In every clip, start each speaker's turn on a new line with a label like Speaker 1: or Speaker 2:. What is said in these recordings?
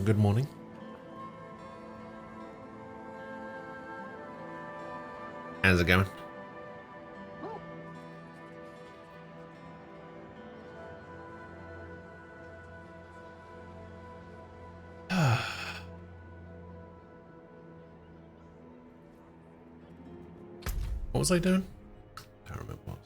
Speaker 1: Good morning. How's it going? What was I doing? Can't remember what.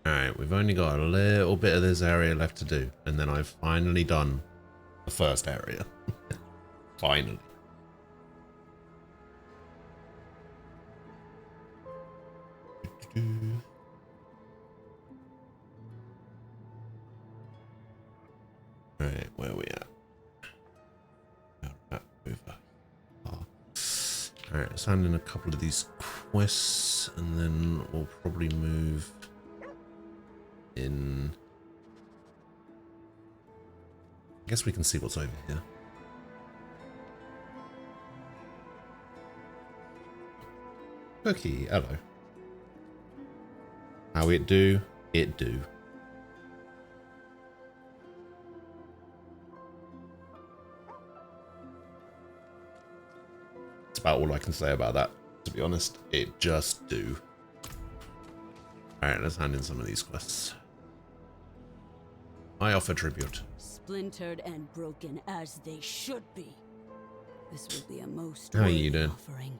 Speaker 1: Alright, we've only got a little bit of this area left to do, and then I've finally done the first area. Finally. Alright, where are we at? Over. Alright, let's hand in a couple of these quests, and then we'll probably move in. I guess we can see what's over here. Cookie, hello. How it do? It do. That's about all I can say about that, to be honest. It just do. Alright, let's hand in some of these quests. I offer tribute.
Speaker 2: Splintered and broken as they should be. This will be a most
Speaker 1: How are you
Speaker 2: worthy
Speaker 1: doing?
Speaker 2: offering.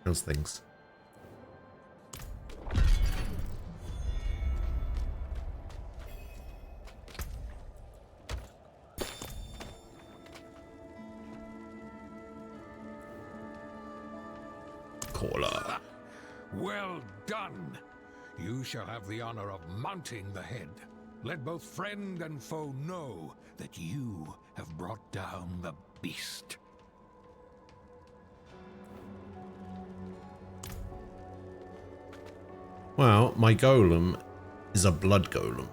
Speaker 1: How's things? Caller.
Speaker 3: Well done. You shall have the honor of mounting the head. Let both friend and foe know that you have brought down the beast.
Speaker 1: Well, my golem is a blood golem.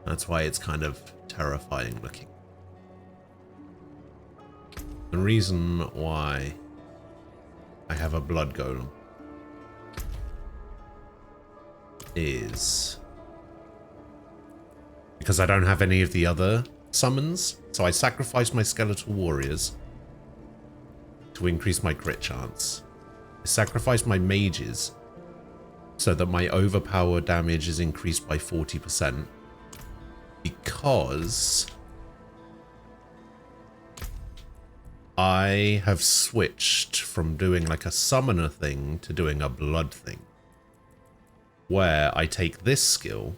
Speaker 1: That's why it's kind of terrifying looking. The reason why I have a blood golem is because I don't have any of the other summons, so I sacrificed my skeletal warriors to increase my crit chance. I sacrificed my mages so that my overpower damage is increased by 40%, because I have switched from doing like a summoner thing to doing a blood thing, where I take this skill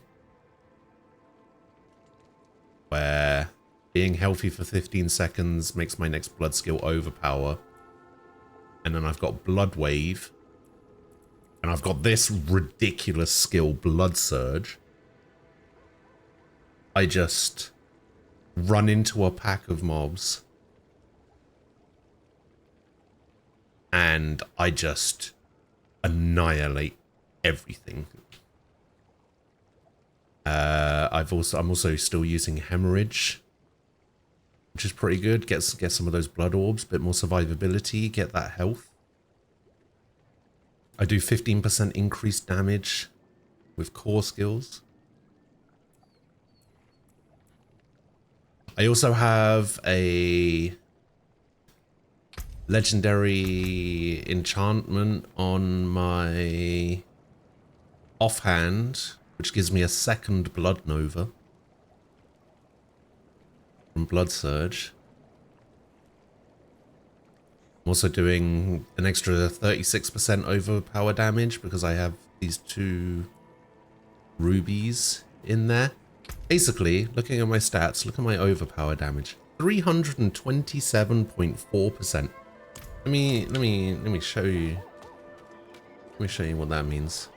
Speaker 1: where being healthy for 15 seconds makes my next blood skill overpower, and then I've got blood wave, and I've got this ridiculous skill, blood surge. I just run into a pack of mobs and I just annihilate everything. I'm also still using hemorrhage, which is pretty good. Get some of those blood orbs, bit more survivability, get that health. I do 15% increased damage with core skills. I also have a legendary enchantment on my offhand, which gives me a second blood nova from blood surge. I'm also doing an extra 36% overpower damage because I have these two rubies in there. Basically, looking at my stats, look at my overpower damage. 327.4%. Let me show you. Let me show you what that means.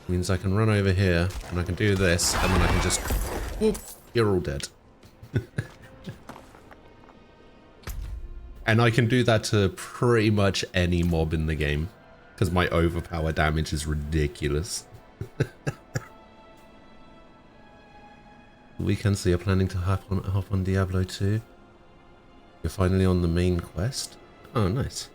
Speaker 1: It means I can run over here and I can do this, and then I can just whoop, you're all dead. And I can do that to pretty much any mob in the game, because my overpower damage is ridiculous. weekend, so you're planning to hop on Diablo 2. You're finally on the main quest. Oh, nice.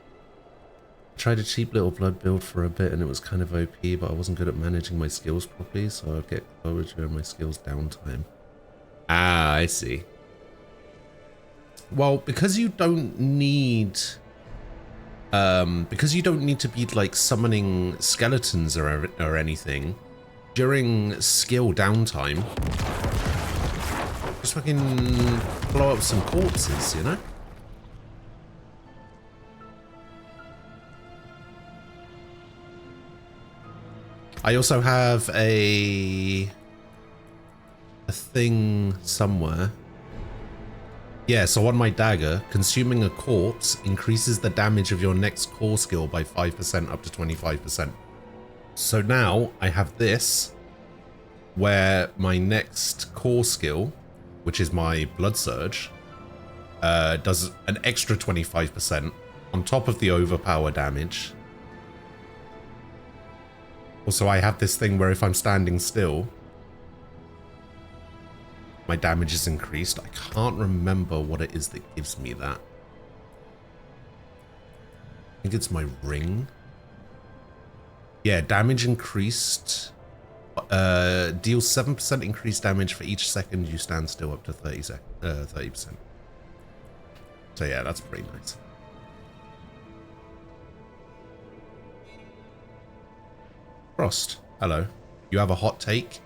Speaker 1: I tried a cheap little blood build for a bit and it was kind of OP, but I wasn't good at managing my skills properly, so I'd get lower during my skills downtime. Ah, I see. Well, because you don't need to be like summoning skeletons or anything during skill downtime, just fucking blow up some corpses, you know? I also have a thing somewhere. Yeah, so on my dagger, consuming a corpse increases the damage of your next core skill by 5% up to 25%. So now I have this, where my next core skill, which is my blood surge, does an extra 25% on top of the overpower damage. Also, I have this thing where if I'm standing still, my damage is increased. I can't remember what it is that gives me that. I think it's my ring. Yeah, damage increased. Deals 7% increased damage for each second you stand still up to 30%. So yeah, that's pretty nice. Frost, hello. You have a hot take?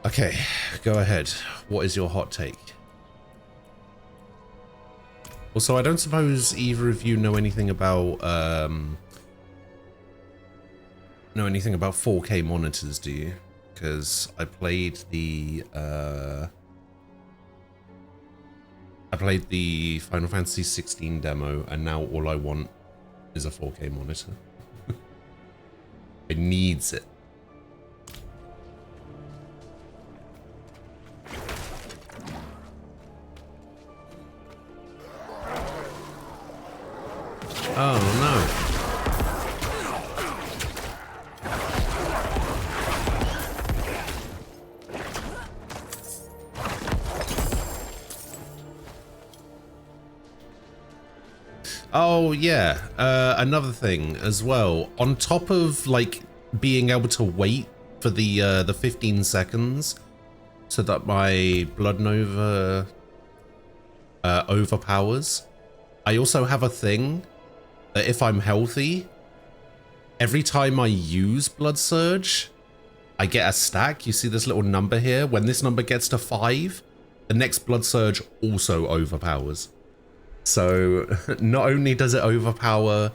Speaker 1: Okay, go ahead. What is your hot take? Also, I don't suppose either of you know anything about 4K monitors, do you? Because I played the Final Fantasy 16 demo, and now all I want is a 4K monitor. It needs it. Oh no. Oh yeah, another thing as well. On top of like being able to wait for the 15 seconds so that my Blood Nova overpowers, I also have a thing that if I'm healthy, every time I use Blood Surge, I get a stack. You see this little number here? When this number gets to 5, the next Blood Surge also overpowers. So not only does it overpower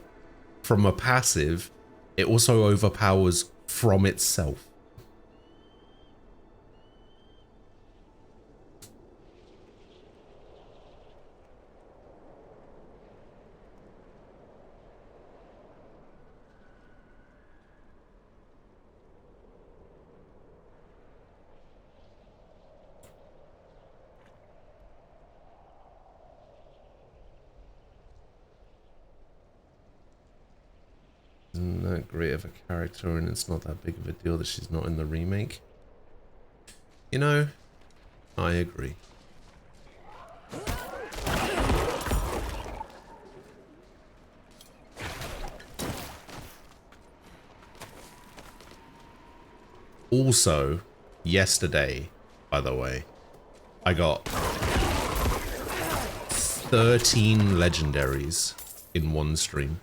Speaker 1: from a passive, it also overpowers from itself. Isn't that great of a character, and it's not that big of a deal that she's not in the remake? You know, I agree. Also, yesterday, by the way, I got 13 legendaries in one stream.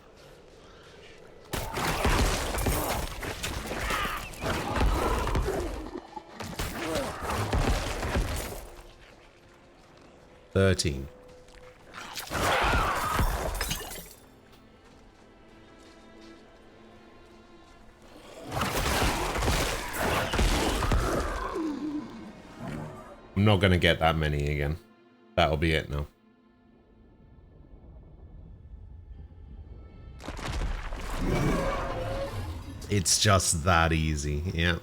Speaker 1: I'm not gonna get that many again. That'll be it now. It's just that easy, yeah.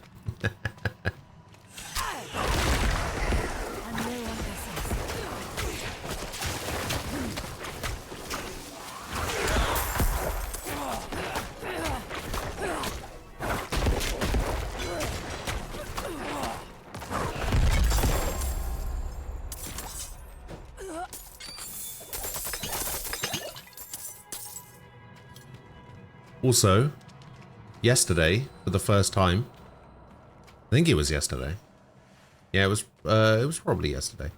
Speaker 1: Also, yesterday, for the first time, I think it was yesterday. Yeah, it was probably yesterday.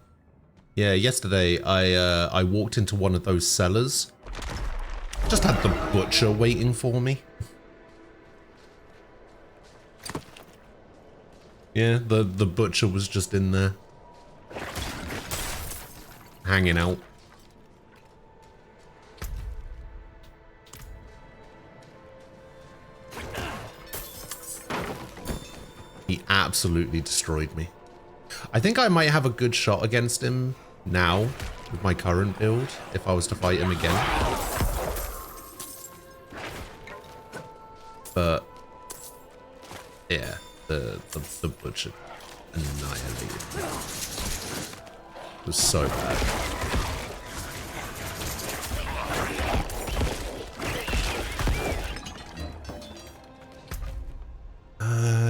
Speaker 1: Yeah, yesterday I walked into one of those cellars. Just had the butcher waiting for me. Yeah, the butcher was just in there. Hanging out. He absolutely destroyed me. I think I might have a good shot against him now with my current build if I was to fight him again. But yeah, the butcher annihilated me. It was so bad.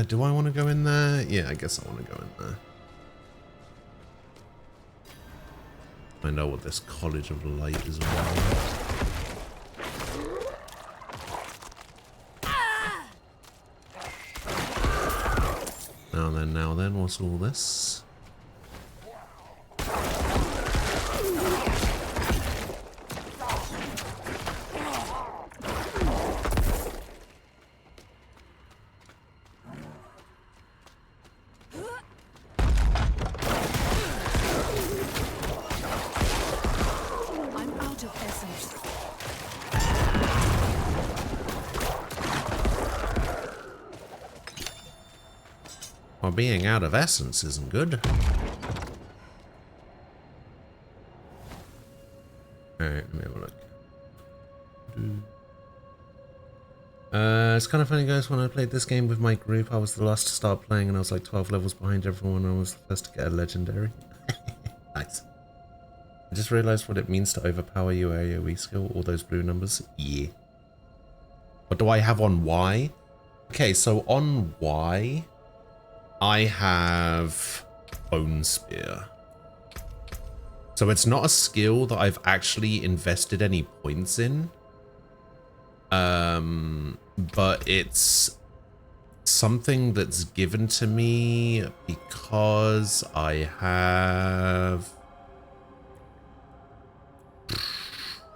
Speaker 1: Do I want to go in there? Yeah, I guess I want to go in there. Find out what this College of Light is all about. Now then, what's all this? Well, being out of essence isn't good. Alright, let me have a look. It's kind of funny, guys. When I played this game with my group, I was the last to start playing and I was like 12 levels behind everyone. I was the first to get a legendary. Nice. I just realized what it means to overpower your AoE skill, all those blue numbers. Yeah. What do I have on Y? Okay, so on Y, I have Bone Spear. So it's not a skill that I've actually invested any points in. But it's something that's given to me because I have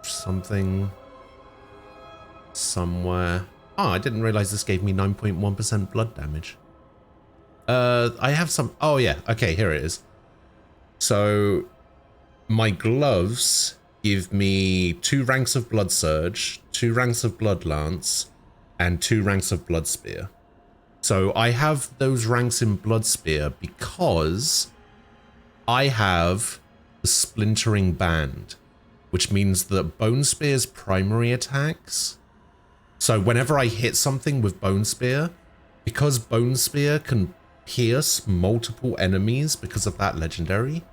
Speaker 1: something somewhere. Oh, I didn't realize this gave me 9.1% blood damage. I have some. Oh, yeah. Okay, here it is. So my gloves give me 2 ranks of Blood Surge, 2 ranks of Blood Lance, and 2 ranks of Blood Spear. So I have those ranks in Blood Spear because I have the Splintering Band, which means that Bone Spear's primary attacks. So whenever I hit something with Bone Spear, because Bone Spear can pierce multiple enemies because of that legendary,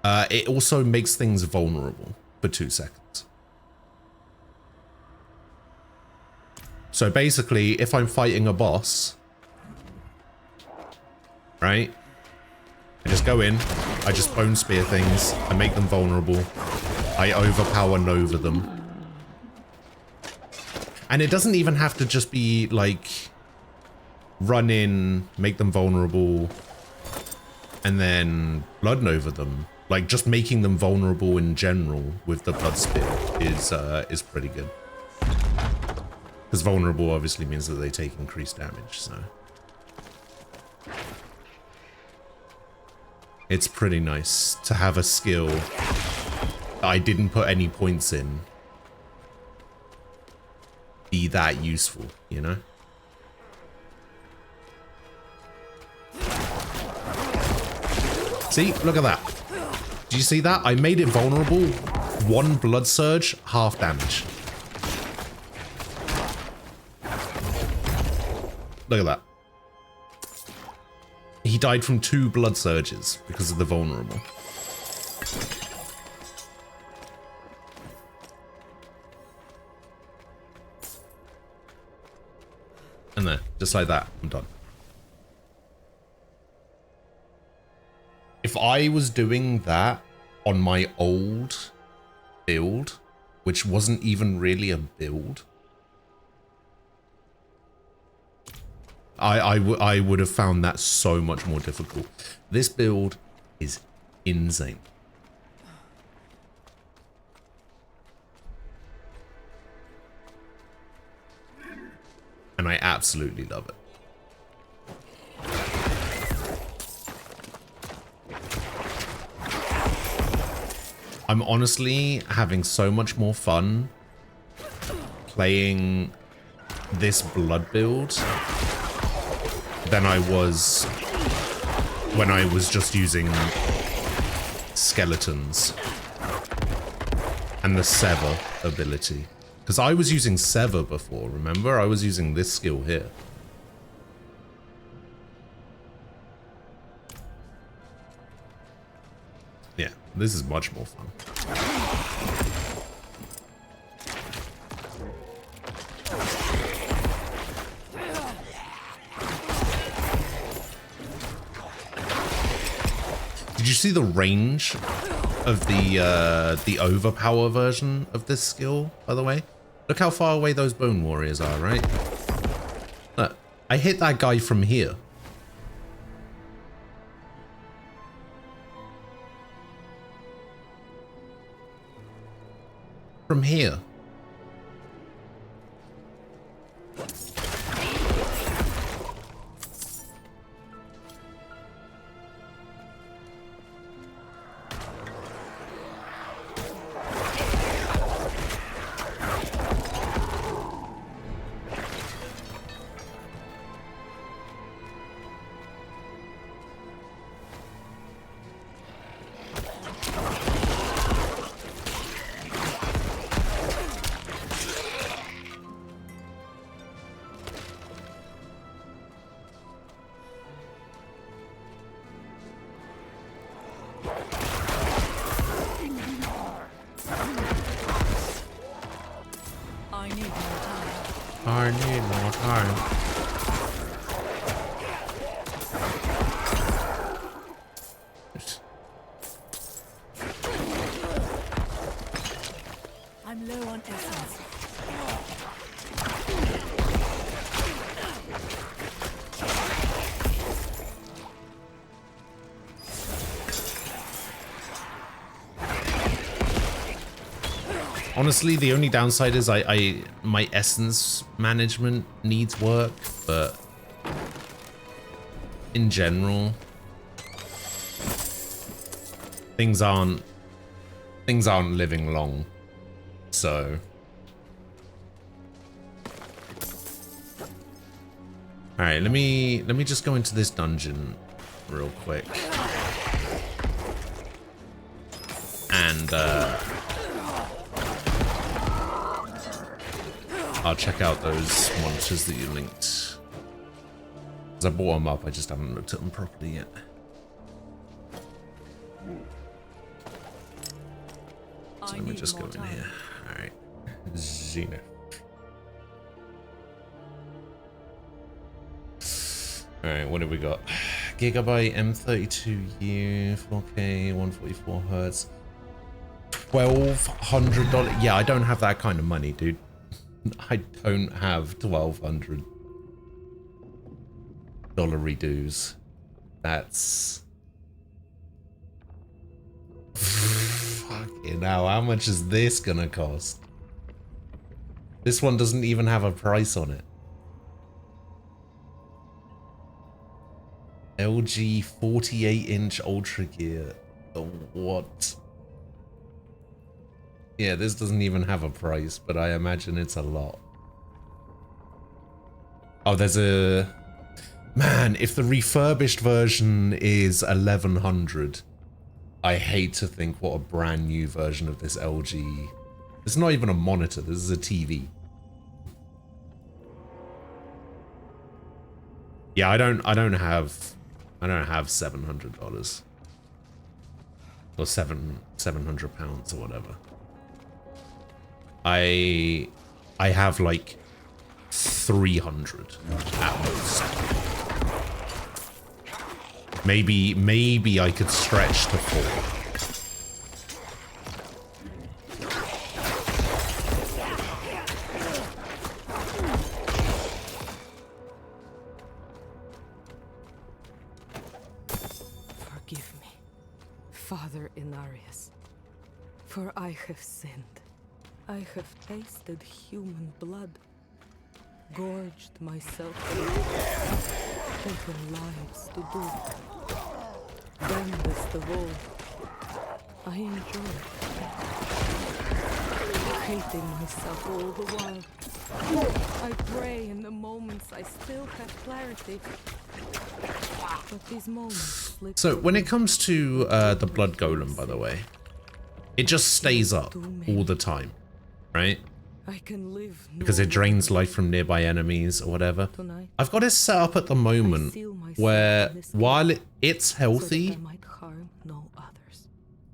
Speaker 1: it also makes things vulnerable for 2 seconds. So basically, if I'm fighting a boss, right, I just go in, I just Bone Spear things, I make them vulnerable, I overpower Nova them. And it doesn't even have to just be like run in, make them vulnerable, and then Blood Nova them. Like just making them vulnerable in general with the Blood Spear is pretty good. Because vulnerable obviously means that they take increased damage, so it's pretty nice to have a skill that I didn't put any points in be that useful, you know? See, look at that. Do you see that? I made it vulnerable. 1 Blood Surge, half damage. Look at that. He died from 2 Blood Surges because of the vulnerable. And there, just like that, I'm done. If I was doing that on my old build, which wasn't even really a build, I would have found that so much more difficult. This build is insane. And I absolutely love it. I'm honestly having so much more fun playing this blood build than I was when I was just using skeletons and the sever ability. Because I was using sever before, remember? I was using this skill here. Yeah, this is much more fun. Did you see the range of the overpower version of this skill, by the way? Look how far away those bone warriors are, right? Look, I hit that guy from here. From here. I need more time.
Speaker 2: I'm low on essence.
Speaker 1: Honestly, the only downside is my essence management needs work, but in general, things aren't living long. So all right, let me just go into this dungeon real quick. And I'll check out those monsters that you linked. Because I brought them up, I just haven't looked at them properly yet. So let me just go in here. Alright. Xena. Alright, what have we got? Gigabyte M32U, 4K, 144 Hertz. $1,200. Yeah, I don't have that kind of money, dude. I don't have $1,200 redos. That's fucking hell. How much is this gonna cost? This one doesn't even have a price on it. LG 48-inch Ultra Gear. What? Yeah, this doesn't even have a price, but I imagine it's a lot. Oh, there's a... Man, if the refurbished version is 1100, I hate to think what a brand new version of this LG... It's not even a monitor, this is a TV. Yeah, I don't have $700. Or £700 or whatever. I have like 300 at most. Maybe I could stretch to 4.
Speaker 4: Father Inarius, for I have sinned. I have tasted human blood, gorged myself, taken lives to do. Damnedest of all, I enjoy hating myself all the while. I pray in the moments I still have clarity. But these moments slip.
Speaker 1: So when it comes to the blood golem, by the way, it just stays up all the time, right?
Speaker 4: I can live
Speaker 1: Because it drains life from nearby enemies or whatever. I've got it set up at the moment where while it's healthy,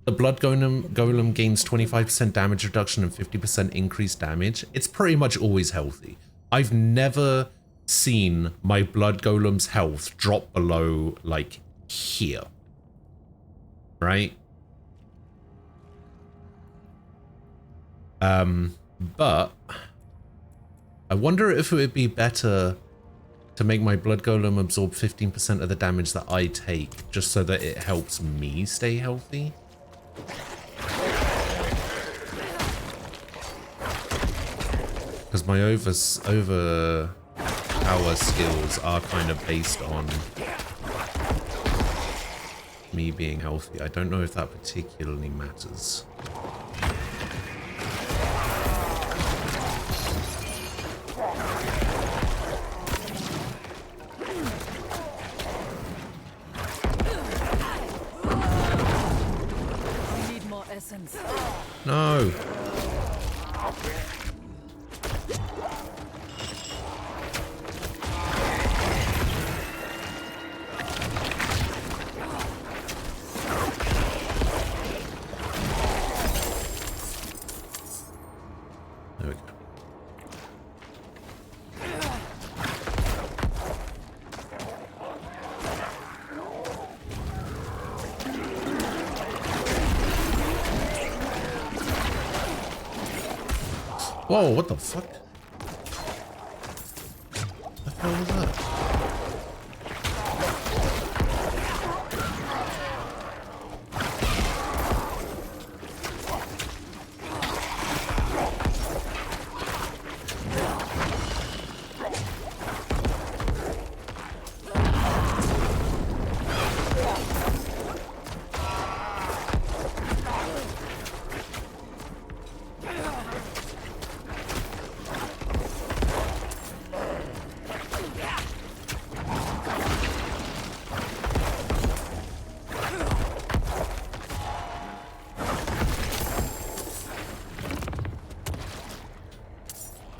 Speaker 1: the blood golem gains 25% damage reduction and 50% increased damage. It's pretty much always healthy. I've never seen my blood golem's health drop below like here, right? But I wonder if it would be better to make my blood golem absorb 15% of the damage that I take, just so that it helps me stay healthy. Because my overpower skills are kind of based on me being healthy. I don't know if that particularly matters. No. There we go. Whoa, what the fuck? What the hell was that?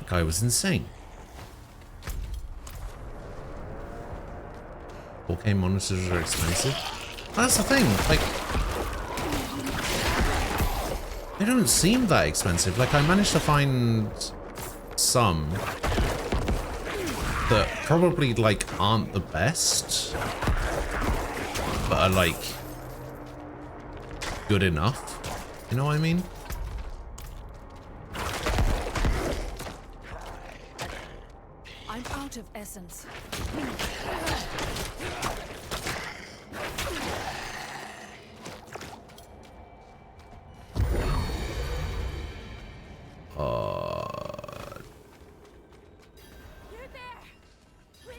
Speaker 1: Guy was insane. 4K monitors are expensive. That's the thing, like, they don't seem that expensive. Like, I managed to find some that probably, like, aren't the best, but are, like, good enough. You know what I mean?
Speaker 2: I'm out of essence.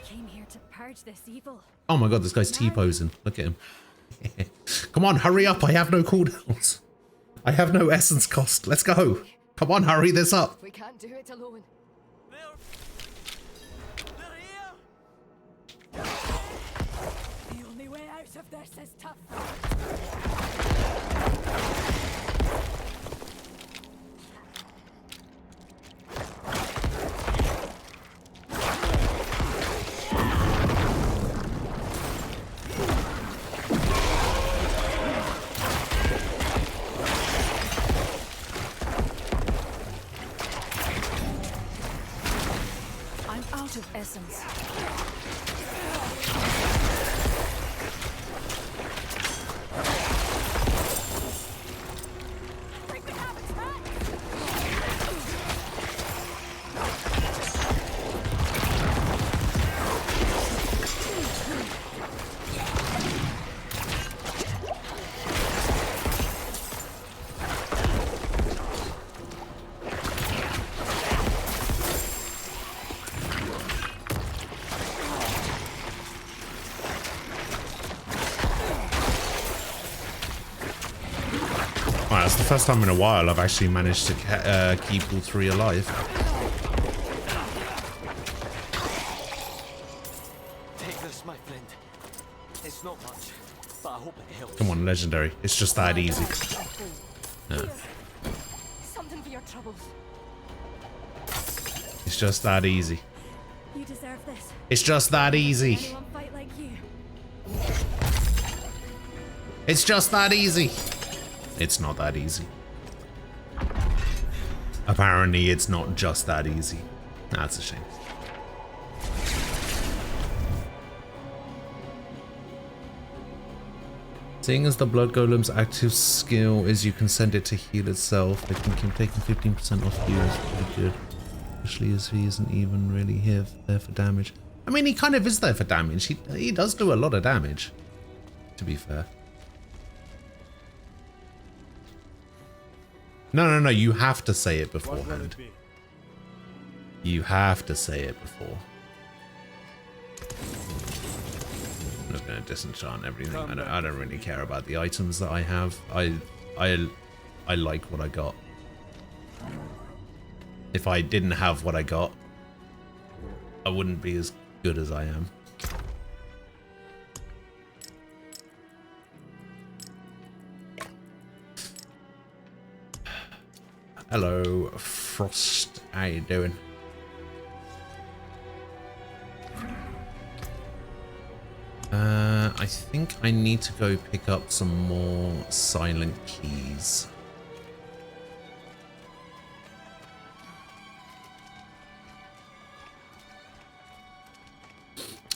Speaker 2: Came here to purge this evil.
Speaker 1: Oh my god, this guy's T-posing. Look at him. Come on, hurry up. I have no cooldowns. I have no essence cost. Let's go. Come on, hurry this up.
Speaker 4: We can't do it alone.
Speaker 2: The only way out of this is tough. I'm out of essence.
Speaker 1: Wow, that's the first time in a while I've actually managed to keep all 3 alive.
Speaker 5: Take this, my friend. It's not much, but I hope it helps.
Speaker 1: Come on, legendary. It's just that easy. Yeah.
Speaker 4: Something for your troubles.
Speaker 1: It's just that easy.
Speaker 4: You deserve this.
Speaker 1: It's just that easy.
Speaker 4: Anyone fight like you?
Speaker 1: It's just that easy. It's not that easy. Apparently, it's not just that easy. That's a shame. Seeing as the Blood Golem's active skill is you can send it to heal itself, I think him taking 15% off you is pretty good. Especially as he isn't even really there for damage. I mean, he kind of is there for damage. He does do a lot of damage, to be fair. No, you have to say it beforehand. You have to say it before. I'm just gonna disenchant everything. I don't really care about the items that I have. I like what I got. If I didn't have what I got, I wouldn't be as good as I am. Hello, Frost. How you doing? I think I need to go pick up some more silent keys.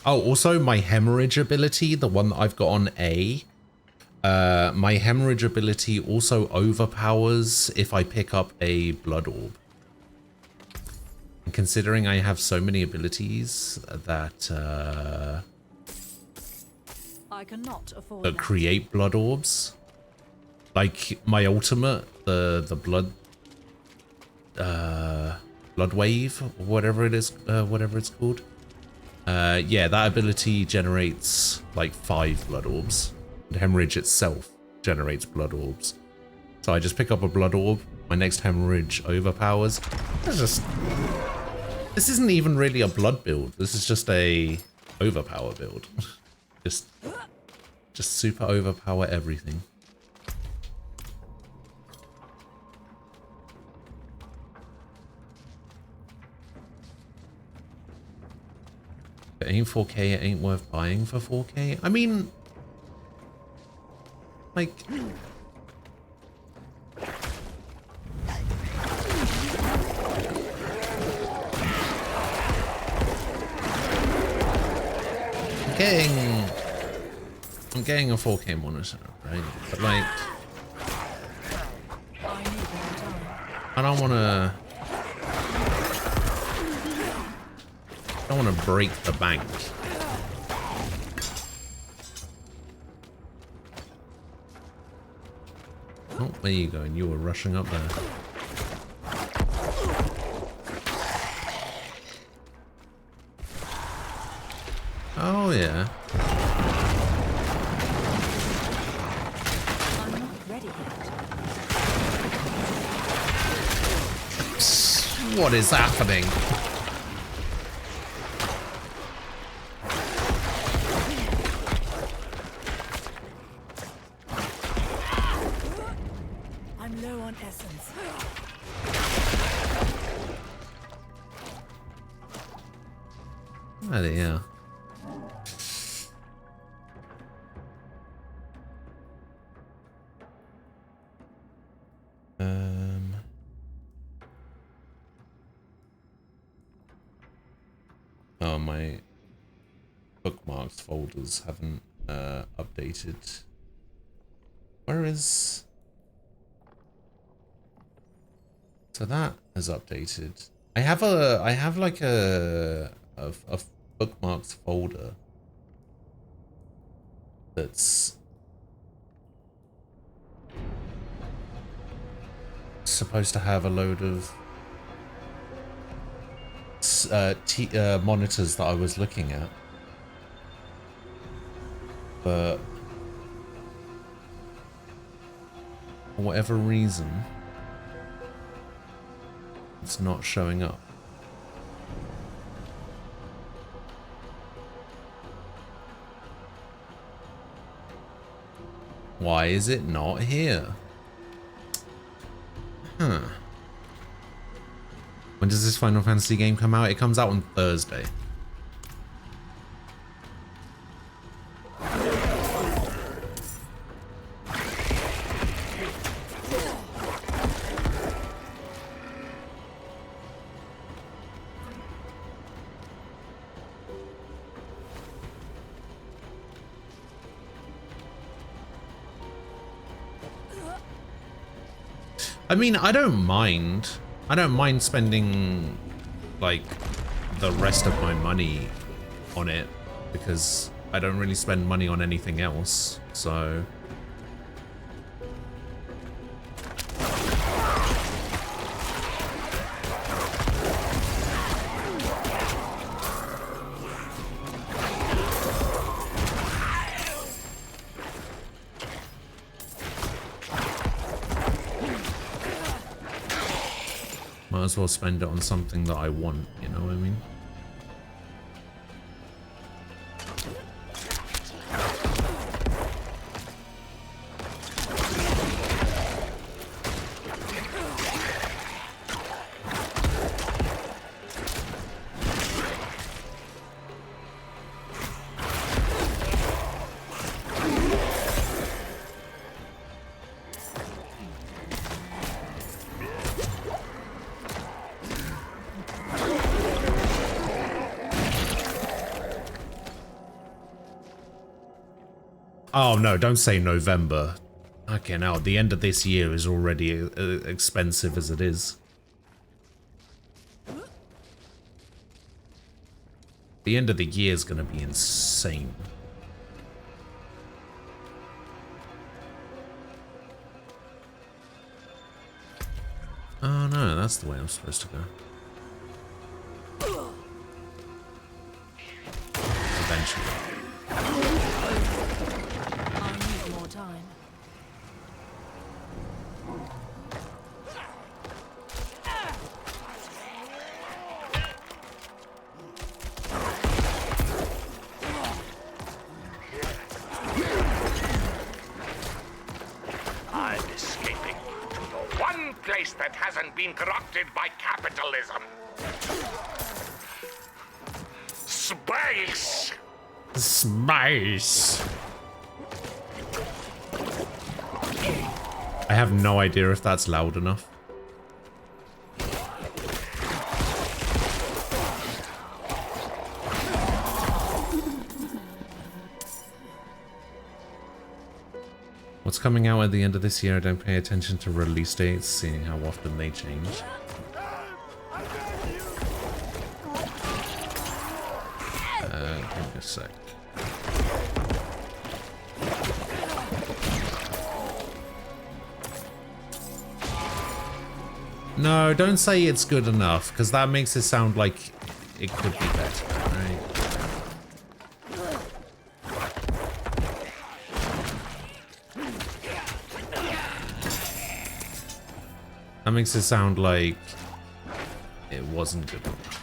Speaker 1: Oh, also my hemorrhage ability, the one that I've got on A. My hemorrhage ability also overpowers if I pick up a blood orb. And considering I have so many abilities that
Speaker 2: I cannot afford
Speaker 1: that create blood orbs, like my ultimate, the blood wave, or whatever it is, whatever it's called. Yeah, that ability generates like 5 blood orbs. And hemorrhage itself generates blood orbs. So I just pick up a blood orb, my next hemorrhage overpowers. This isn't even really a blood build. This is just a overpower build. just super overpower everything. If it ain't 4K, it ain't worth buying for 4K. I mean, like, I'm getting a 4K monitor, right? But like, I don't wanna break the bank. Oh, where are you going? You were rushing up there. Oh, yeah.
Speaker 2: I'm not ready yet.
Speaker 1: What is happening?
Speaker 2: I'm low on essence.
Speaker 1: Oh, yeah. Oh, my bookmarks folders haven't updated. Where is... So that has updated. I have like a bookmarks folder that's supposed to have a load of monitors that I was looking at, but For whatever reason, it's not showing up. Why is it not here? Huh. When does this Final Fantasy game come out? It comes out on Thursday. I mean, I don't mind. I don't mind spending, like, the rest of my money on it, because I don't really spend money on anything else, so... Might as well spend it on something that I want, you know what I mean? Oh no, don't say November. Okay, now the end of this year is already expensive as it is. The end of the year is going to be insane. Oh no, that's the way I'm supposed to go. Eventually.
Speaker 4: Time.
Speaker 6: I'm escaping to the one place that hasn't been corrupted by capitalism. Space!
Speaker 1: Space! I have no idea if that's loud enough. What's coming out at the end of this year? I don't pay attention to release dates, seeing how often they change. Give me a sec. No, don't say it's good enough, because that makes it sound like it could be better, right? That makes it sound like it wasn't good enough.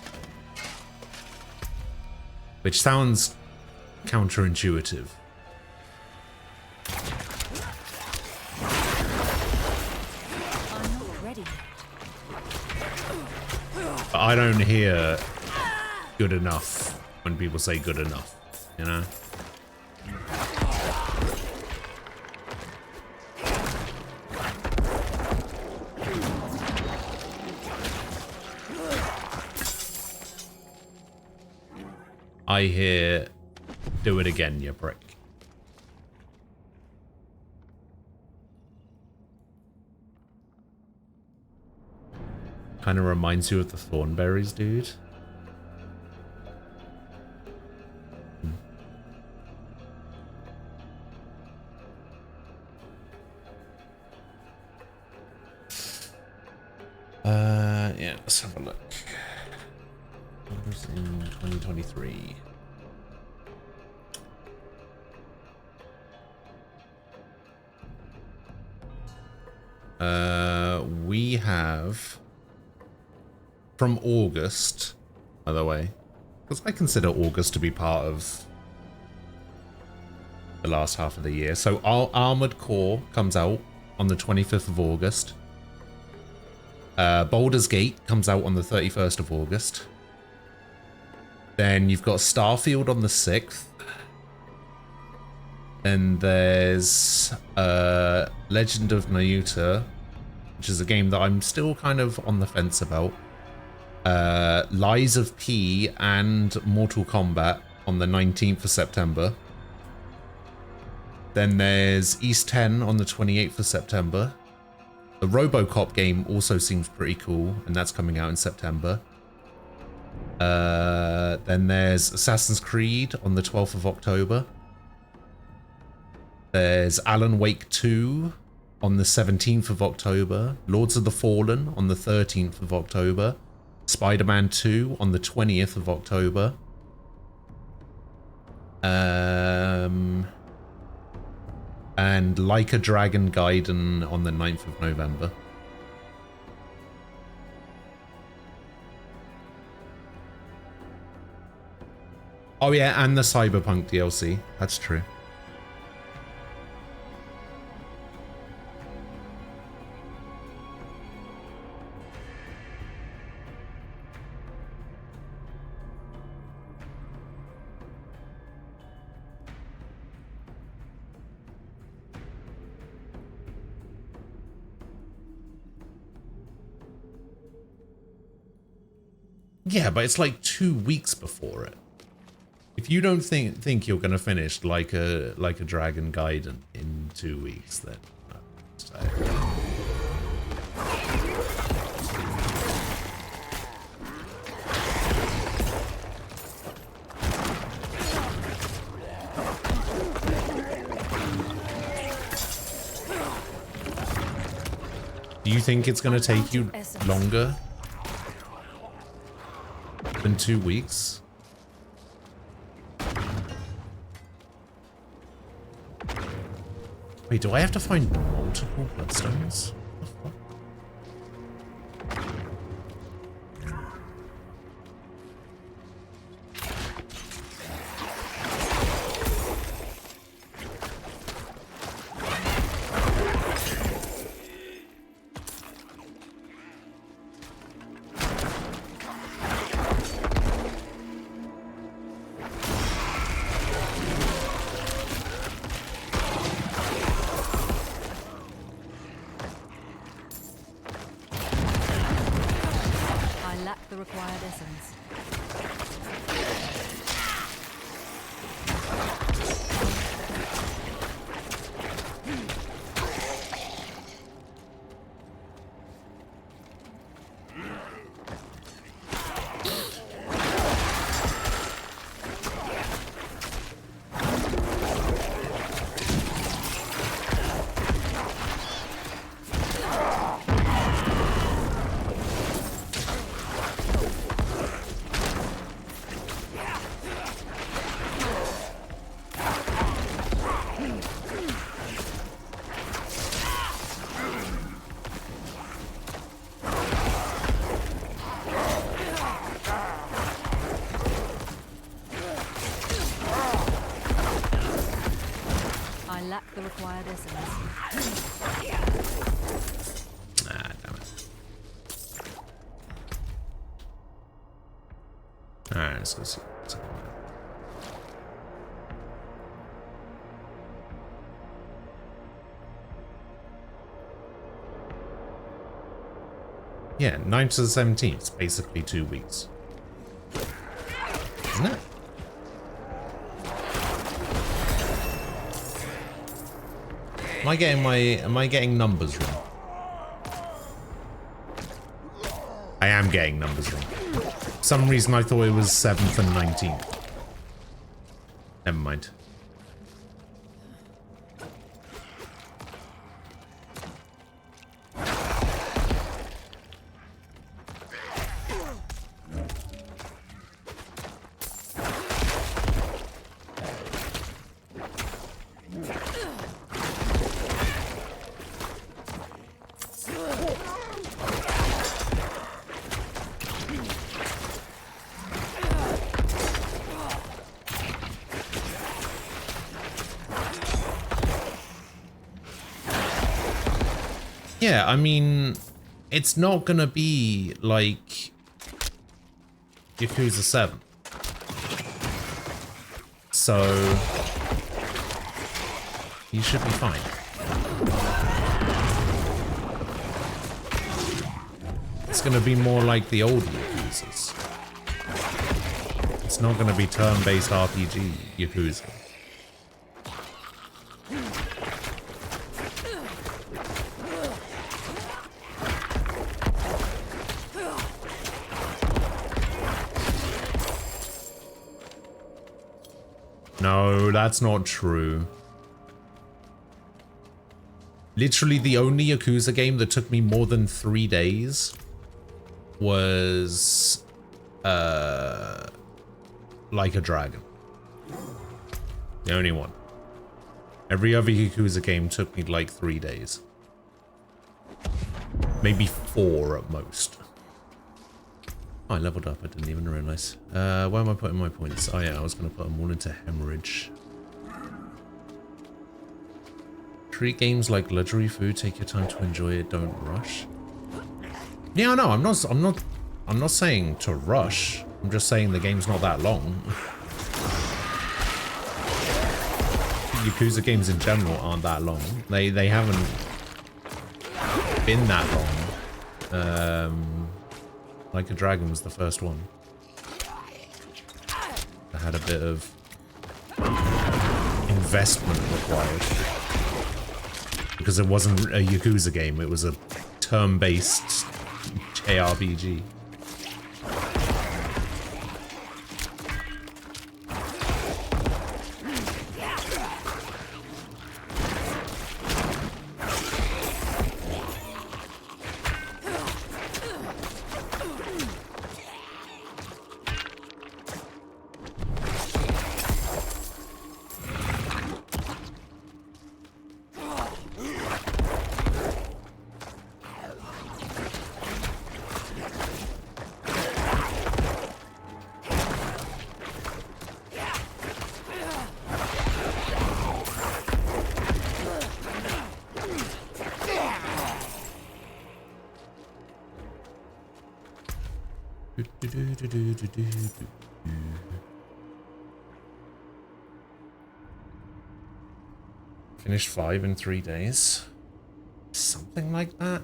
Speaker 1: Which sounds counterintuitive. I don't hear good enough when people say good enough, you know? I hear, do it again, you prick. Kind of reminds you of the Thornberries, dude. Yeah, let's have a look. What was in 2023? We have from August, by the way, because I consider August to be part of the last half of the year. So our Armored Core comes out on the 25th of August. Baldur's Gate comes out on the 31st of August. Then you've got Starfield on the 6th. Then there's Legend of Nayuta, which is a game that I'm still kind of on the fence about. Lies of P and Mortal Kombat on the 19th of September. Then there's East 10 on the 28th of September. The RoboCop game also seems pretty cool, and that's coming out in September. Then there's Assassin's Creed on the 12th of October. There's Alan Wake 2 on the 17th of October. Lords of the Fallen on the 13th of October. Spider-Man 2 on the 20th of October. And Like a Dragon Gaiden on the 9th of November. Oh yeah, and the Cyberpunk DLC. That's true. Yeah, but it's like 2 weeks before it. If you don't think you're gonna finish like a Dragon Gaiden in 2 weeks, then do you think it's gonna take you longer than 2 weeks? Wait, do I have to find multiple bloodstones? What the fuck? Let's go see. Yeah, 9th to the 17th. It's basically 2 weeks. Isn't it? Am I getting numbers wrong? I am getting numbers wrong. For some reason I thought it was 7th and 19th. Never mind. Yeah, I mean, it's not gonna be like Yakuza 7. So you should be fine. It's gonna be more like the old Yakuzas. It's not gonna be turn-based RPG Yakuza. No, that's not true. Literally the only Yakuza game that took me more than 3 days was Like a Dragon. The only one. Every other Yakuza game took me like 3 days. Maybe 4 at most. Oh, I leveled up, I didn't even realize. Where am I putting my points? Oh yeah, I was going to put them all into hemorrhage. Treat games like luxury food, take your time to enjoy it, don't rush. Yeah, no, I'm not saying to rush. I'm just saying the game's not that long. Yakuza games in general aren't that long. They haven't been that long. Like a Dragon was the first one. I had a bit of investment required. Because it wasn't a Yakuza game, it was a turn-based JRPG. Finished 5 in 3 days. Something like that.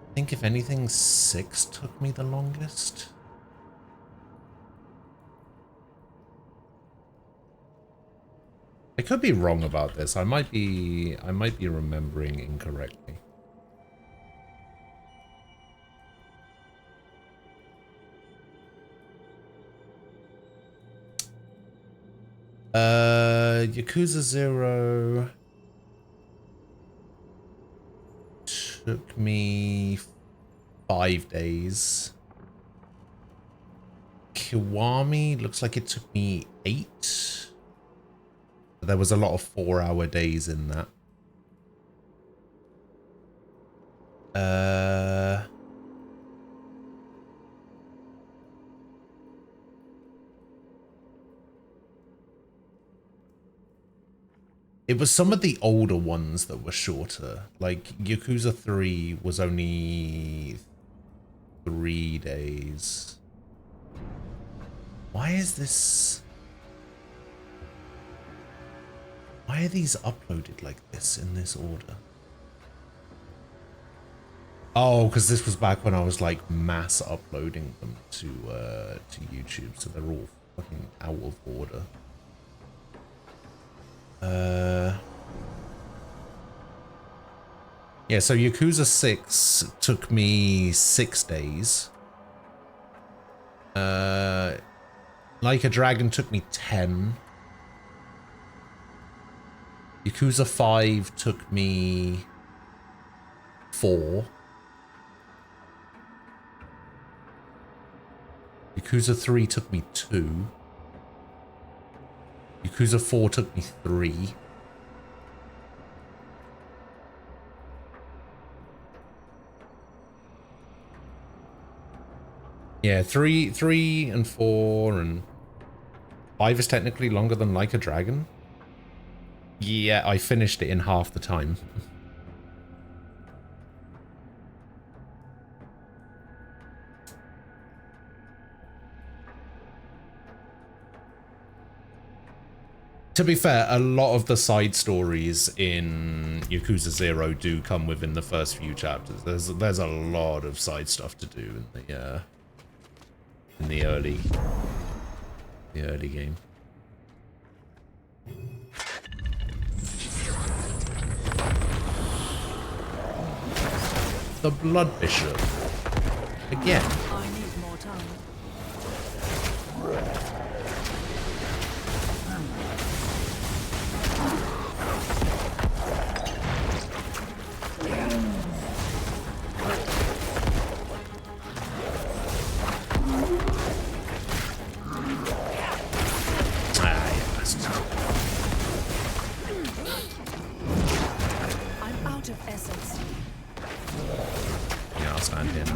Speaker 1: I think if anything, 6 took me the longest. I could be wrong about this. I might be remembering incorrectly. Yakuza 0 took me 5 days. Kiwami looks like it took me 8. There was a lot of 4-hour days in that. It was some of the older ones that were shorter. Like Yakuza 3 was only 3 days. Why is this? Why are these uploaded like this in this order? Oh, because this was back when I was like mass uploading them to YouTube, so they're all fucking out of order. Yeah, so Yakuza 6 took me 6 days. Like a Dragon took me 10. Yakuza 5 took me 4. Yakuza 3 took me 2. Yakuza 4 took me 3. Yeah, 3 and 4 and 5 is technically longer than Like a Dragon. Yeah, I finished it in half the time. To be fair, a lot of the side stories in Yakuza 0 do come within the first few chapters. There's a lot of side stuff to do in the early game. The Blood Bishop. Again.
Speaker 2: I need more time.
Speaker 4: I'm out of essence.
Speaker 1: Yeah, I'll stand here now.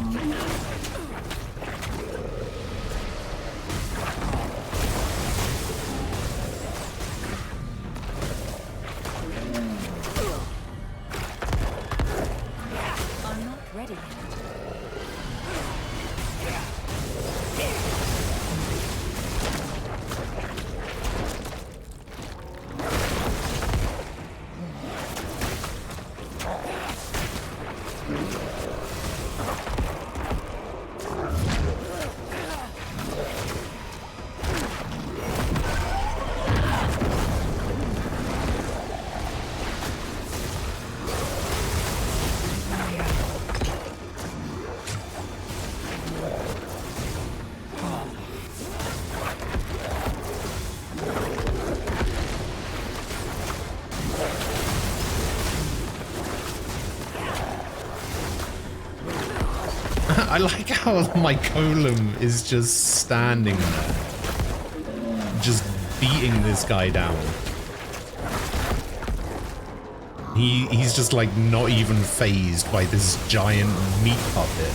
Speaker 4: I'm not ready yet.
Speaker 1: I like how my golem is just standing there, just beating this guy down. He's just like not even phased by this giant meat puppet.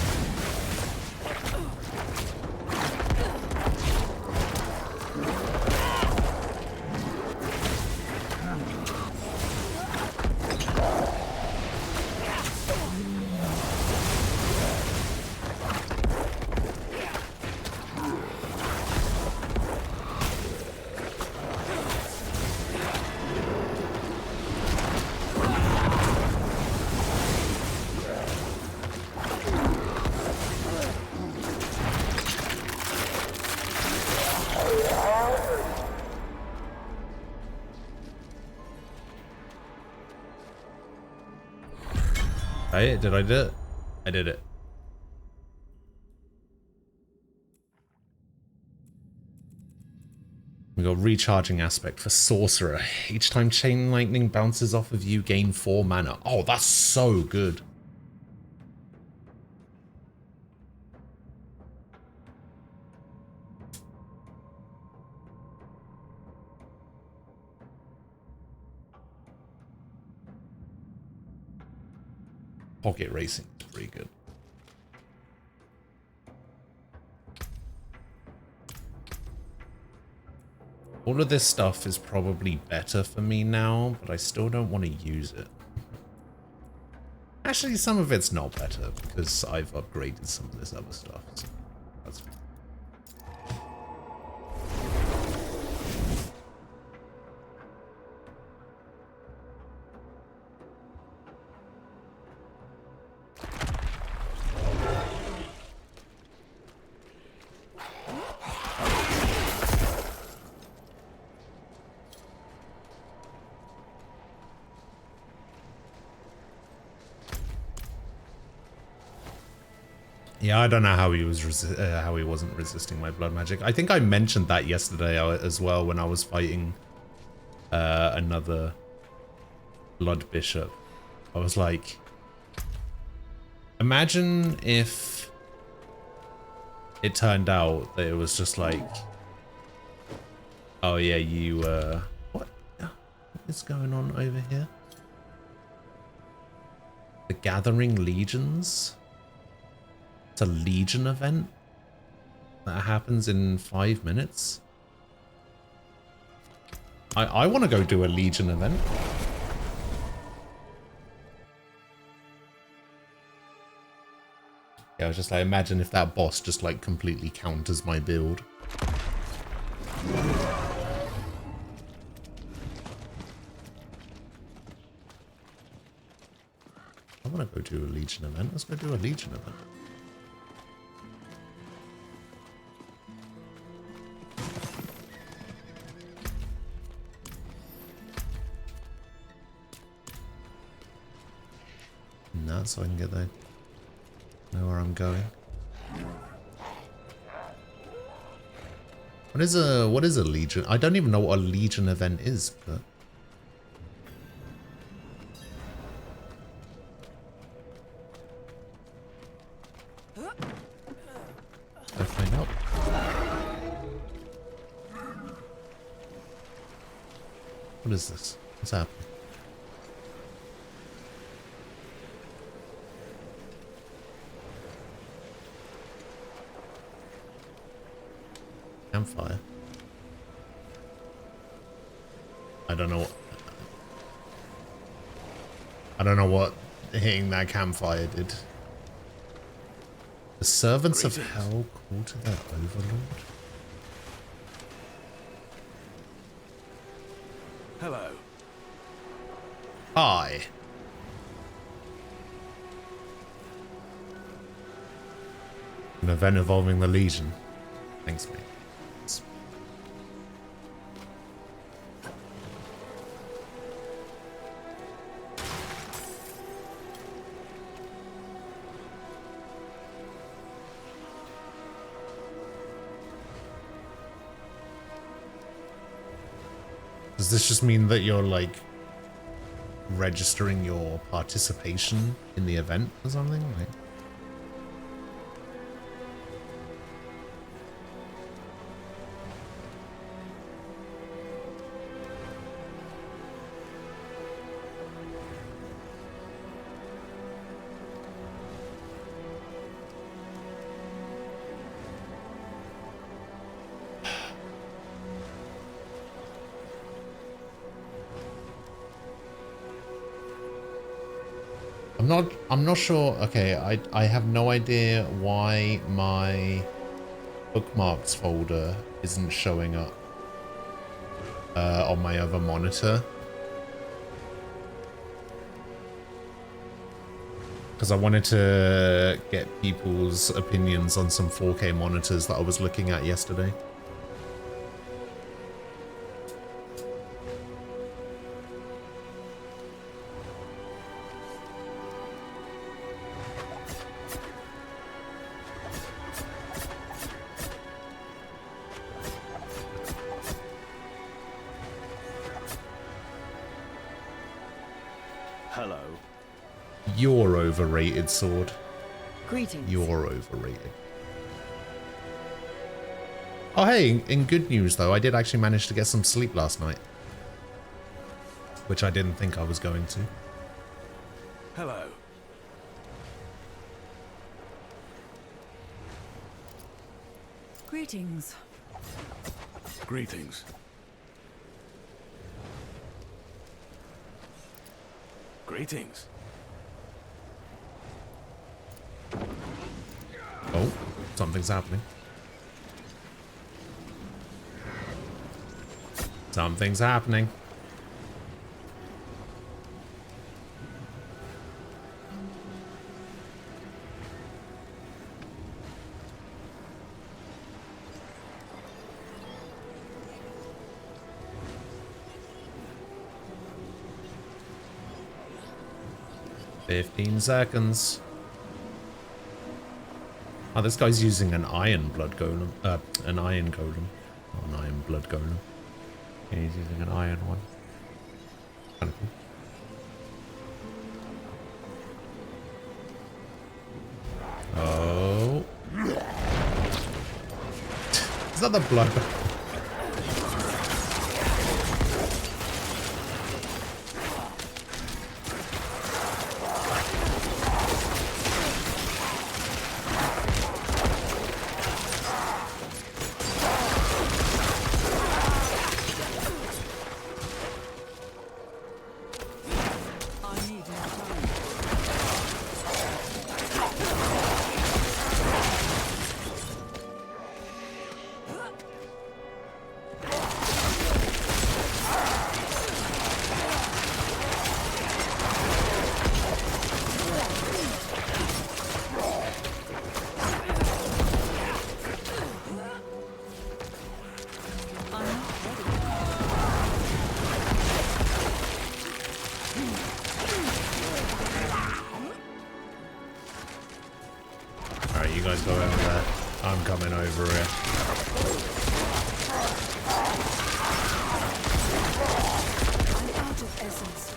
Speaker 1: Did I do it? I did it. We got recharging aspect for sorcerer. Each time chain lightning bounces off of you, gain 4 mana. Oh, that's so good. Pocket racing is pretty good. All of this stuff is probably better for me now, but I still don't want to use it. Actually, some of it's not better because I've upgraded some of this other stuff. So that's fine. Yeah, I don't know how he was how he wasn't resisting my blood magic. I think I mentioned that yesterday as well when I was fighting another blood bishop. I was like, imagine if it turned out that it was just like, oh yeah, you what is going on over here? The Gathering Legions? It's a Legion event that happens in 5 minutes. I want to go do a Legion event. Yeah, I was just like, imagine if that boss just like completely counters my build. I want to go do a Legion event. Let's go do a Legion event. No, so I can get there. Know where I'm going. What is a Legion? I don't even know what a Legion event is, but let's find out. What is this? What's happening? Campfire. I don't know what hitting that campfire did. The servants of hell call to their overlord.
Speaker 5: Hello.
Speaker 1: Hi. An event involving the Legion. Thanks, mate. Does this just mean that you're like registering your participation in the event or something? Like, I'm not sure. Okay, I have no idea why my bookmarks folder isn't showing up on my other monitor. Because I wanted to get people's opinions on some 4K monitors that I was looking at yesterday.
Speaker 5: Hello.
Speaker 1: You're overrated, Sword.
Speaker 2: Greetings.
Speaker 1: You're overrated. Oh, hey, in good news, though, I did actually manage to get some sleep last night. Which I didn't think I was going to.
Speaker 5: Hello.
Speaker 2: Greetings.
Speaker 5: Greetings. Greetings.
Speaker 1: Oh, something's happening. Something's happening. "15 seconds. Oh, this guy's using an iron blood golem. An iron golem. Not an iron blood golem. Yeah, he's using an iron one. Kind of cool. Oh. Is that the blood? go over there. I'm coming over here.
Speaker 4: I'm out of essence.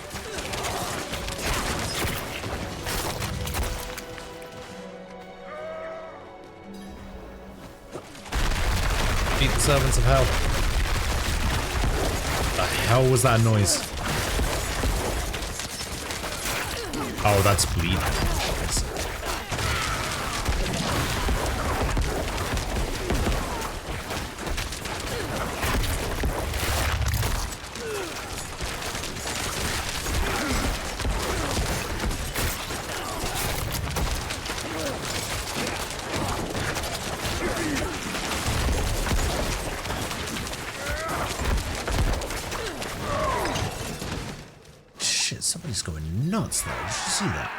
Speaker 1: Beat the servants of hell. The hell was that noise? Oh, that's bleeding. Shit, somebody's going nuts there. Did you see that?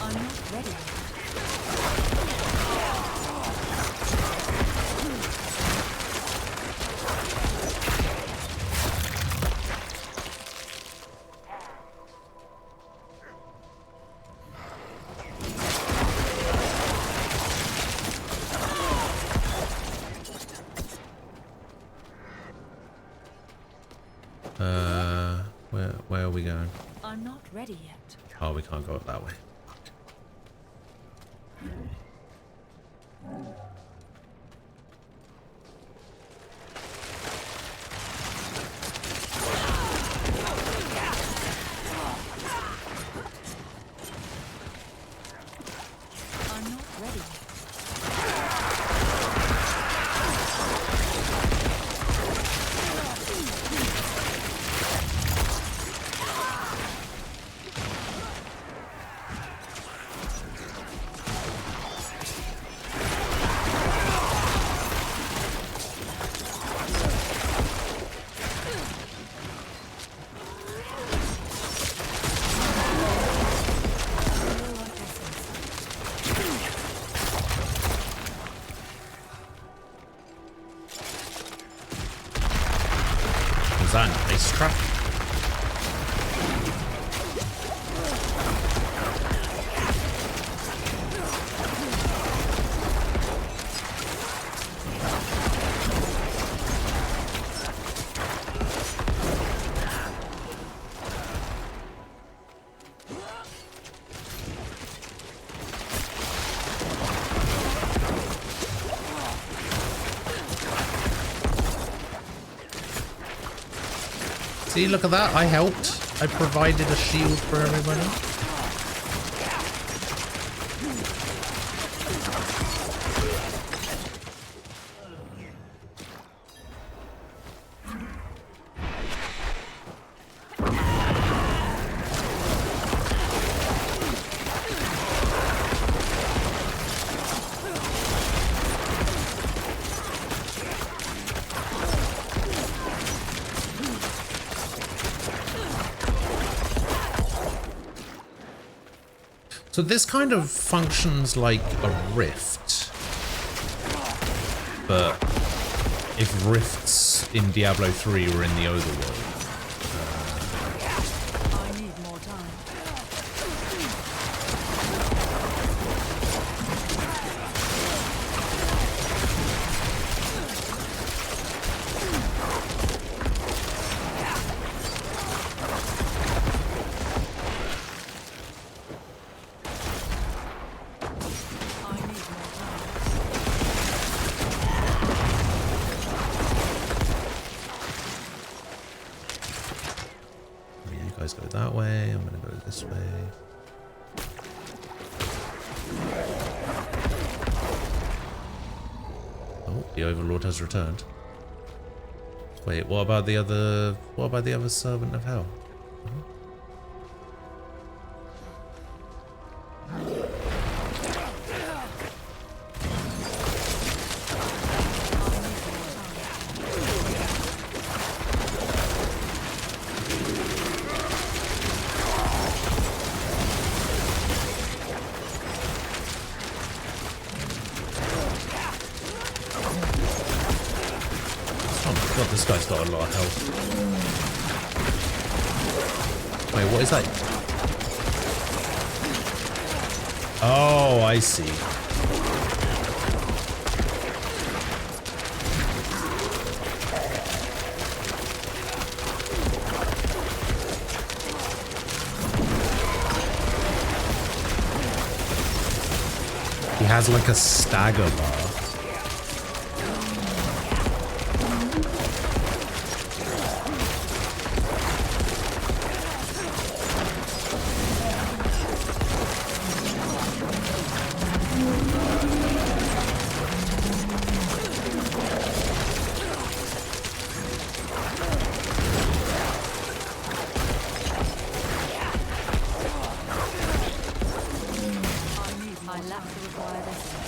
Speaker 4: I'm not ready.
Speaker 1: Where are we going?
Speaker 4: I'm not ready yet.
Speaker 1: Oh, we can't go up that way.
Speaker 4: I'm not ready yet.
Speaker 1: Was that an ice trap? See, look at that. I helped. I provided a shield for everybody. So this kind of functions like a rift, but if rifts in Diablo 3 were in the overworld.
Speaker 4: I need more time.
Speaker 1: Go that way, I'm gonna go this way. Oh, the Overlord has returned. Wait, what about the other servant of hell? This guy's got a lot of health. Wait, what is that? Oh, I see. He has like a stagger bar.
Speaker 2: I lack the required essence.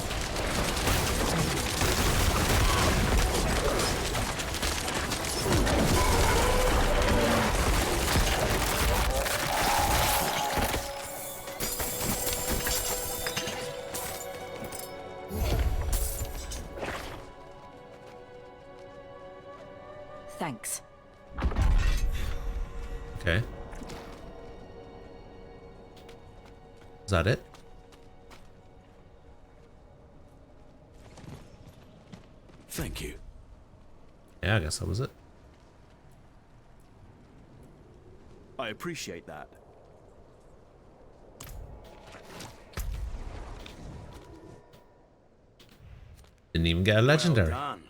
Speaker 2: Thanks.
Speaker 1: Okay. Is that it?
Speaker 5: Thank you.
Speaker 1: Yeah, I guess that was it.
Speaker 5: I appreciate that.
Speaker 1: Didn't even get a legendary.
Speaker 5: Well done.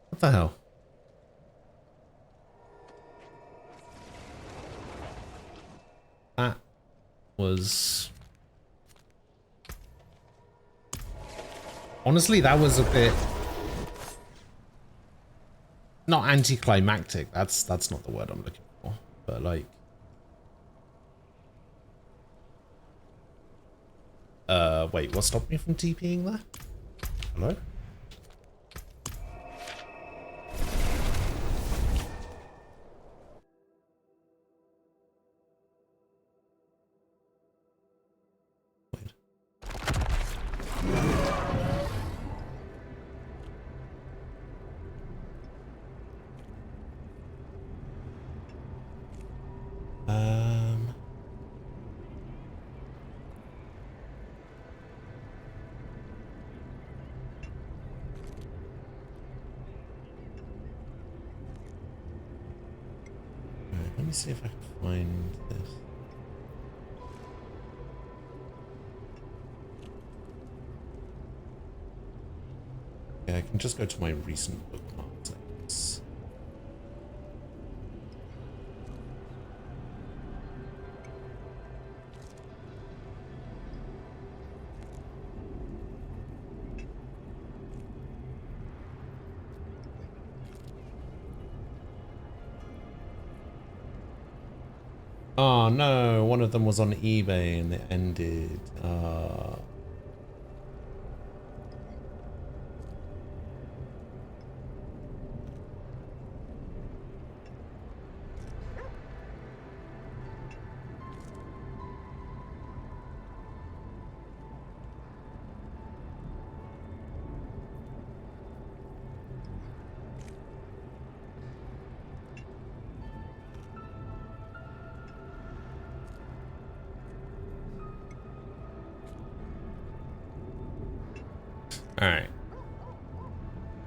Speaker 1: What the hell? That was... Honestly, that was a bit... Not anticlimactic. That's not the word I'm looking for. But like... wait, what stopped me from TPing there? Hello? Let me see if I can find this. Yeah, I can just go to my recent bookmarks, I guess. Oh no, one of them was on eBay and it ended. Alright.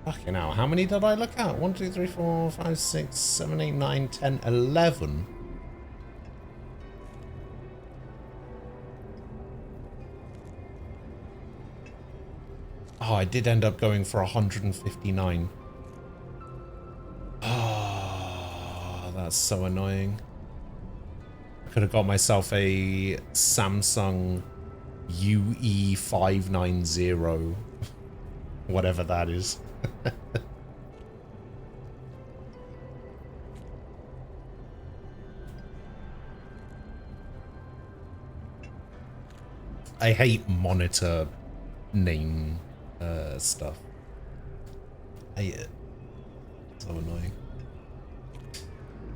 Speaker 1: Fucking hell, how many did I look at? 1, 2, 3, 4, 5, 6, 7, 8, 9, 10, 11. Oh, I did end up going for 159. Oh, that's so annoying. I could have got myself a Samsung UE590. Whatever that is. I hate monitor name stuff. I hate it. So annoying.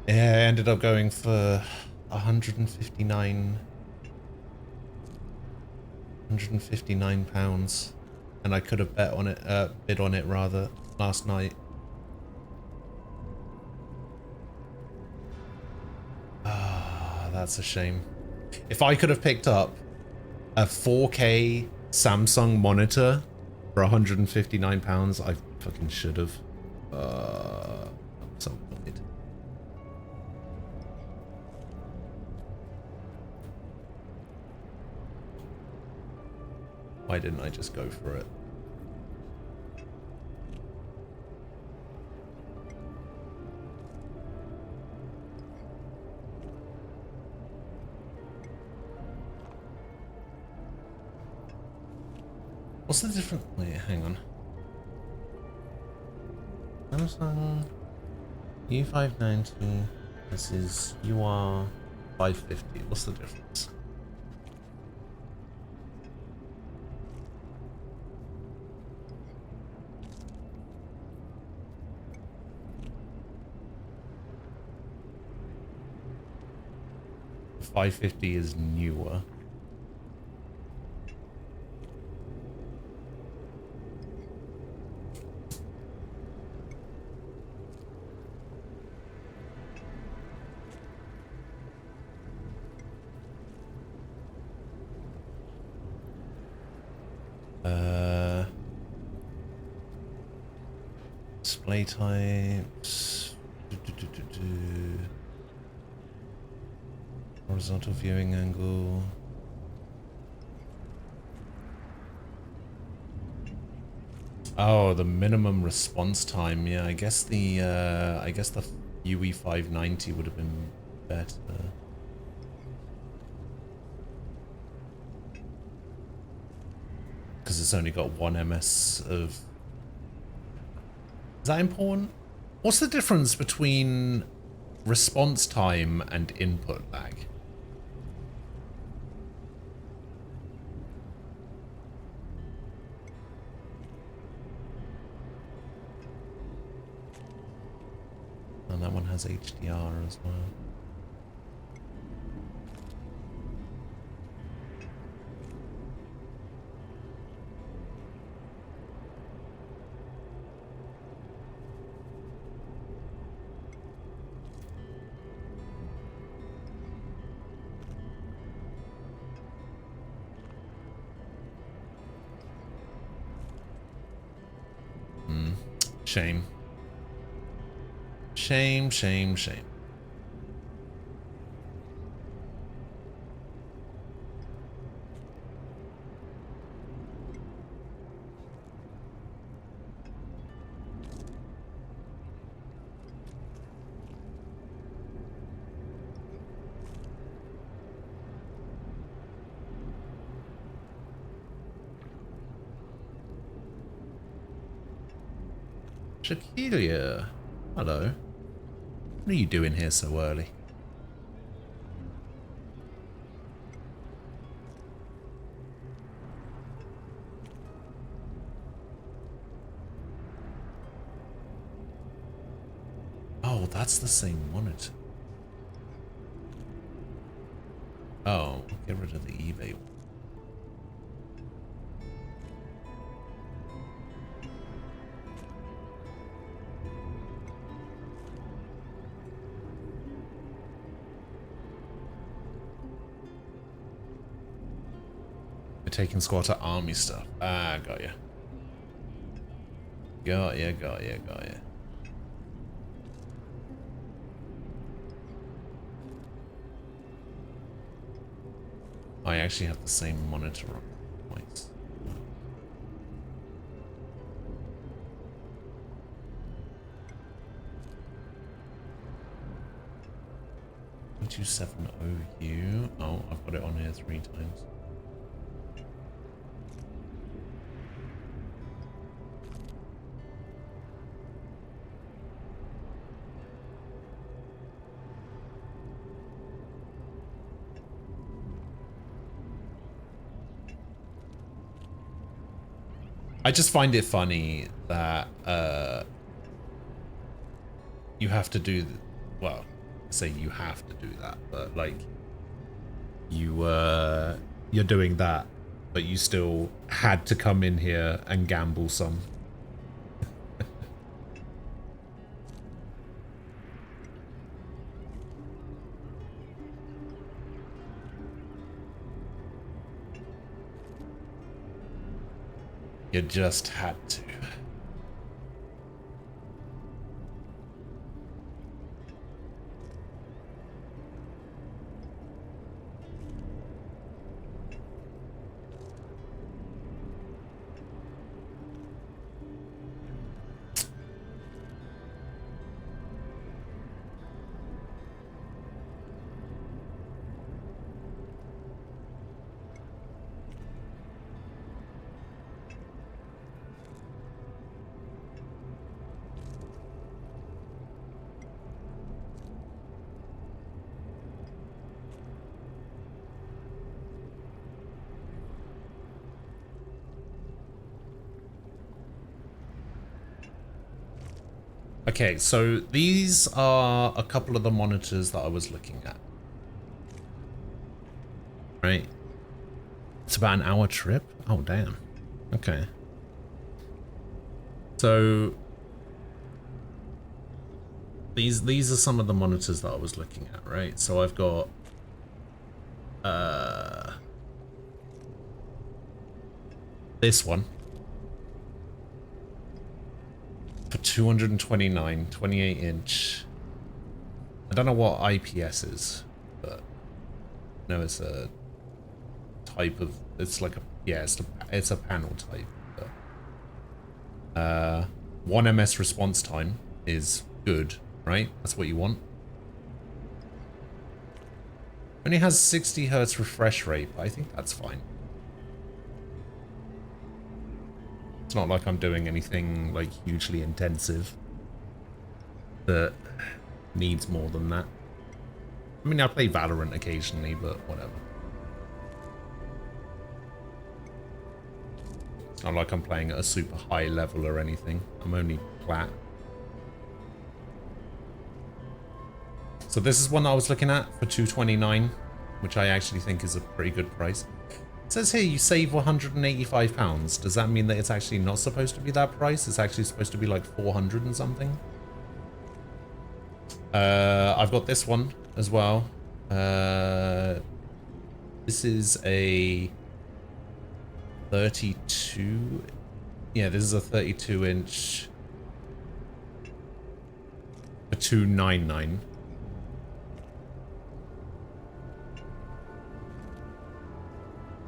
Speaker 1: Yeah, I ended up going for 159 £159. and I could have bet on it, bid on it rather last night. Ah, that's a shame. If I could have picked up a 4K Samsung monitor for £159, I fucking should have. I'm so annoyed. Why didn't I just go for it? What's the difference? Wait, hang on. Samsung U590 versus UR550. What's the difference? The 550 is newer. Display types. Horizontal viewing angle. Oh, the minimum response time. Yeah, I guess the UE 590 would have been better. Because it's only got 1 ms of... Is that important? What's the difference between response time and input lag? And that one has HDR as well. Shame. Shame, shame, shame. Shaquilia, hello. What are you doing here so early? Oh, that's the same monitor. Oh, get rid of the eBay one. Taking squatter army stuff. Ah, got ya. Got ya, got ya, got ya. I actually have the same monitor on twice. 270U. Oh, I've got it on here 3 times. I just find it funny that you have to do, well, say you have to do that, but like you're doing that, but you still had to come in here and gamble some. You just had to. Okay, so these are a couple of the monitors that I was looking at. Right. It's about an hour trip? Oh, damn. Okay. So these are some of the monitors that I was looking at, right? So I've got this one for 229, 28 inch. I don't know what IPS is, but no, it's a type of, it's like a, yeah, it's a panel type. But, 1 ms response time is good, right? That's what you want. Only has 60 hertz refresh rate, but I think that's fine. It's not like I'm doing anything like hugely intensive that needs more than that. I mean, I play Valorant occasionally, but whatever. It's not like I'm playing at a super high level or anything. I'm only plat. So this is one that I was looking at for 229, which I actually think is a pretty good price. It says here you save £185. Does that mean that it's actually not supposed to be that price? It's actually supposed to be like 400 and something. I've got this one as well. This is a 32. Yeah, this is a 32 inch for 299.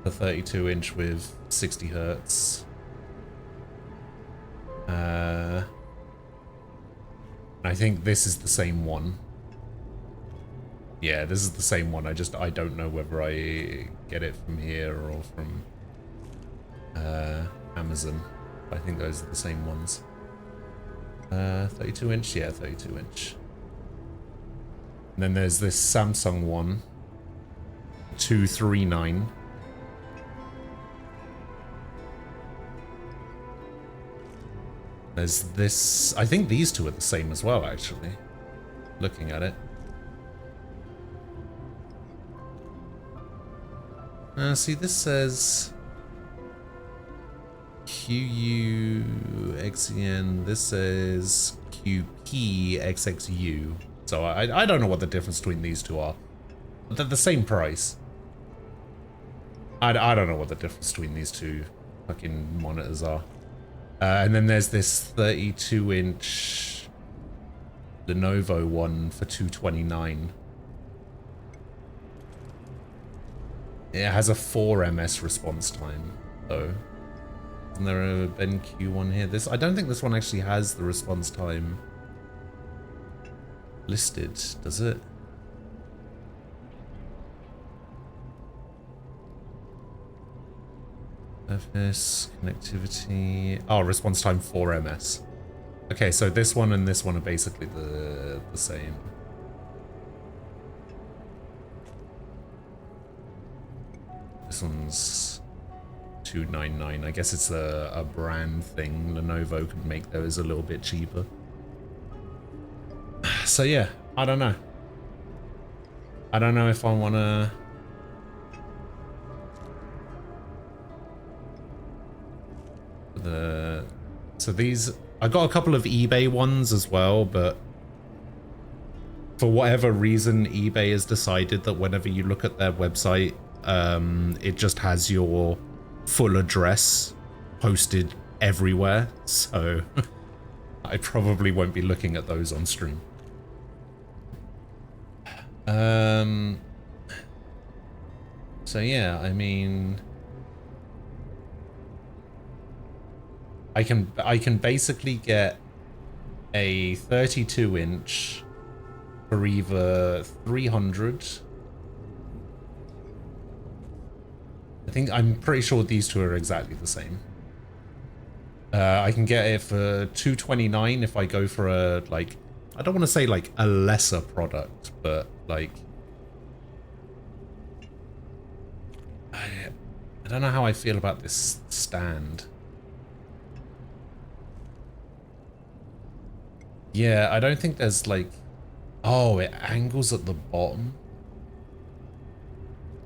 Speaker 1: The 32 inch with 60 hertz. I think this is the same one. Yeah, this is the same one. I don't know whether I get it from here or from Amazon. I think those are the same ones. 32 inch? Yeah, 32 inch. And then there's this Samsung one. 239. There's this, I think these two are the same as well, actually, looking at it. See, this says QUXEN, this says QPXXU. So I don't know what the difference between these two are. But they're the same price. I don't know what the difference between these two fucking monitors are. And then there's this 32 inch Lenovo one for 229. It has a 4 ms response time, though. Isn't there a BenQ one here? I don't think this one actually has the response time listed, does it? Surface, connectivity. Oh, response time 4 ms. Okay, so this one and this one are basically the same. This one's 299. I guess it's a brand thing. Lenovo can make those a little bit cheaper. So yeah, I don't know. I don't know if I want to So these, I got a couple of eBay ones as well, but for whatever reason, eBay has decided that whenever you look at their website, it just has your full address posted everywhere. So I probably won't be looking at those on stream. So yeah, I mean, I can basically get a 32-inch for either 300. I'm pretty sure these two are exactly the same. I can get it for 229 if I go for a, like, I don't want to say like a lesser product, but like, I don't know how I feel about this stand. Yeah, I don't think there's like, oh, it angles at the bottom.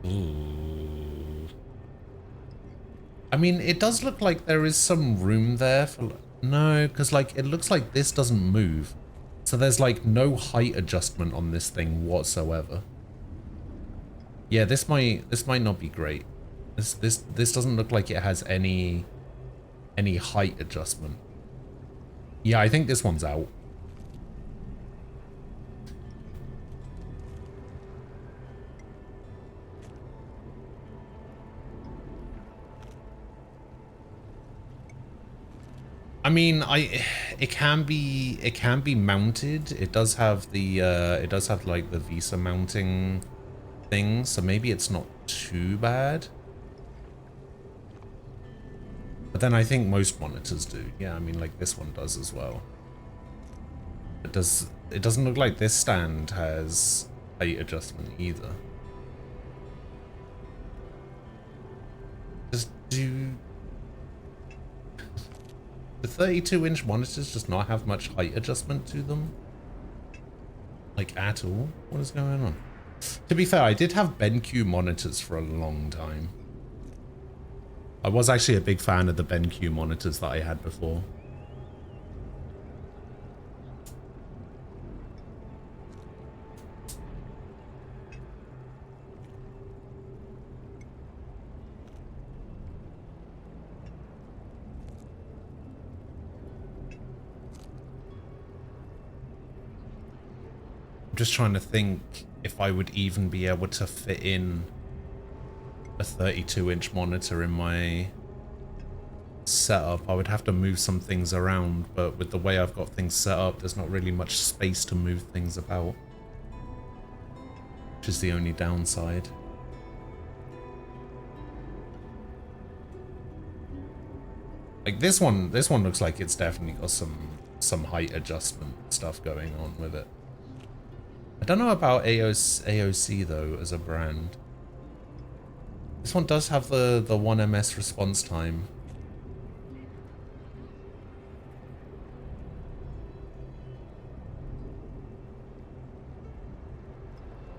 Speaker 1: Ooh. I mean, it does look like there is some room there for, no, because like, it looks like this doesn't move. So there's like no height adjustment on this thing whatsoever. Yeah, this might not be great. This doesn't look like it has any height adjustment. Yeah, I think this one's out. I mean, it can be mounted. It does have the like the Visa mounting thing, so maybe it's not too bad. But then I think most monitors do. Yeah, I mean, like this one does as well. It doesn't look like this stand has height adjustment either. Just do the 32-inch monitors just not have much height adjustment to them? Like at all? What is going on? To be fair, I did have BenQ monitors for a long time. I was actually a big fan of the BenQ monitors that I had before. I'm just trying to think if I would even be able to fit in a 32-inch monitor in my setup. I would have to move some things around, but with the way I've got things set up, there's not really much space to move things about, which is the only downside. Like this one looks like it's definitely got some height adjustment stuff going on with it. I don't know about AOC though as a brand. This one does have the 1ms response time.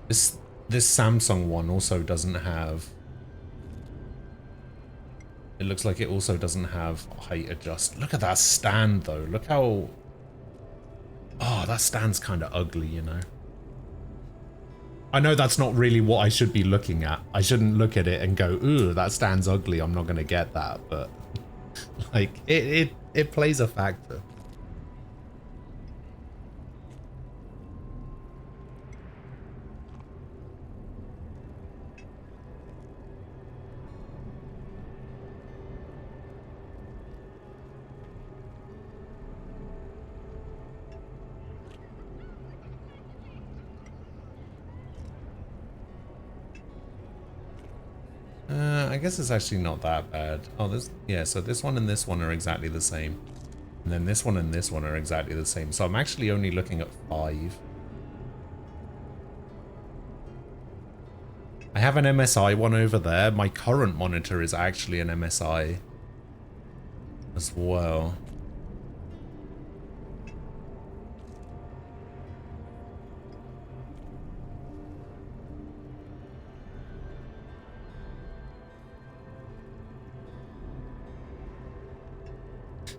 Speaker 1: This Samsung one also doesn't have. It looks like it also doesn't have height adjust. Look at that stand though. Look how. Oh, that stand's kind of ugly, you know. I know that's not really what I should be looking at. I shouldn't look at it and go, ooh, that stand's ugly, I'm not going to get that. But, like, it plays a factor. I guess it's actually not that bad. Oh, so this one and this one are exactly the same. And then this one and this one are exactly the same. So I'm actually only looking at 5. I have an MSI one over there. My current monitor is actually an MSI as well.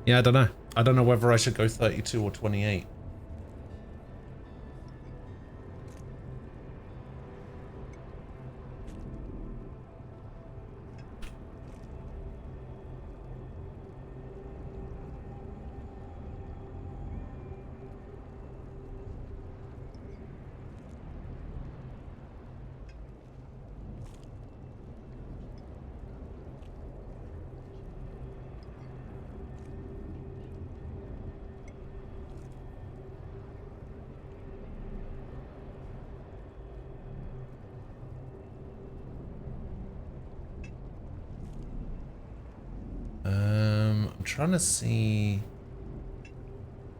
Speaker 1: Yeah, I don't know. I don't know whether I should go 32 or 28. I'm trying to see.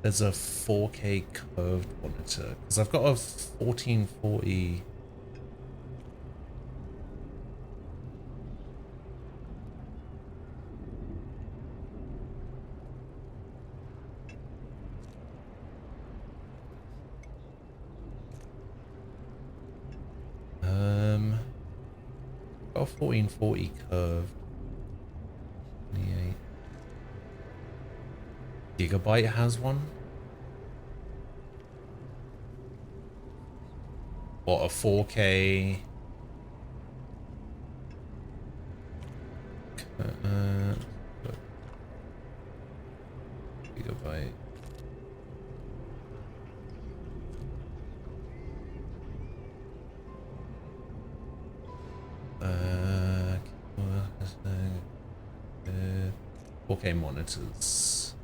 Speaker 1: There's a 4K curved monitor because I've got a 1440. Got a 1440 curved. 28 Gigabyte has one. What, a 4K? Gigabyte. Uh, 4K monitors.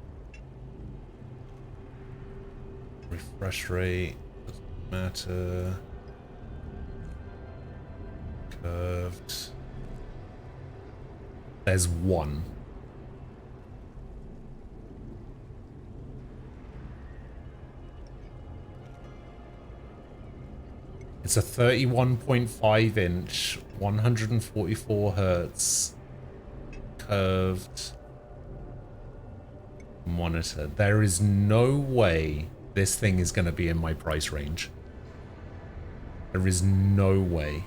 Speaker 1: Refresh rate doesn't matter. Curved. There's one. It's a 31.5 inch, 144 hertz curved monitor. There is no way this thing is going to be in my price range. There is no way.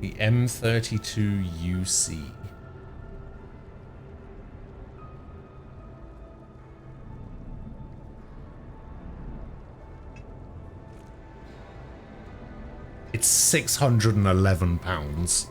Speaker 1: The M32UC. It's £611.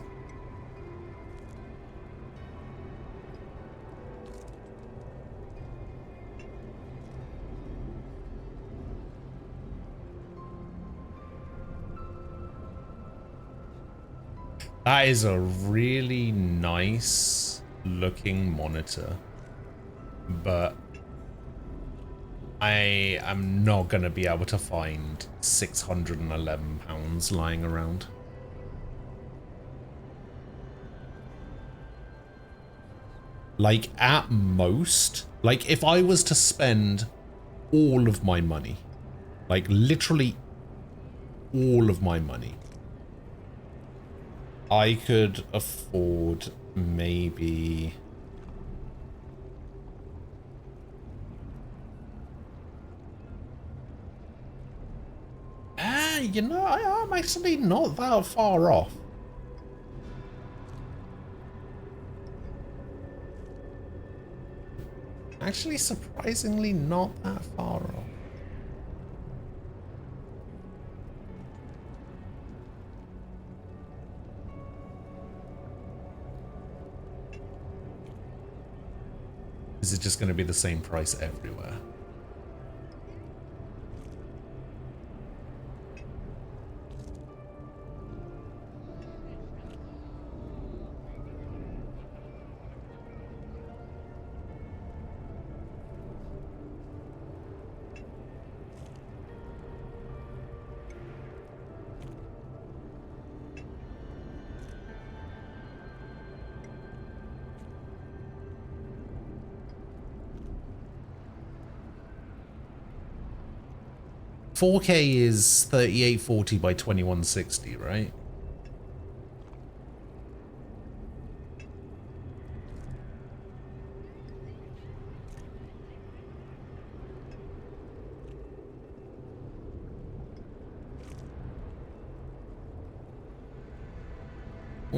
Speaker 1: That is a really nice looking monitor, but I am not going to be able to find £611 lying around. Like, at most, like, if I was to spend all of my money, like, literally all of my money, I could afford maybe... you know, I'm actually not that far off. Actually, surprisingly not that far off. Is it just going to be the same price everywhere? $4K is 3840 by 2160, right?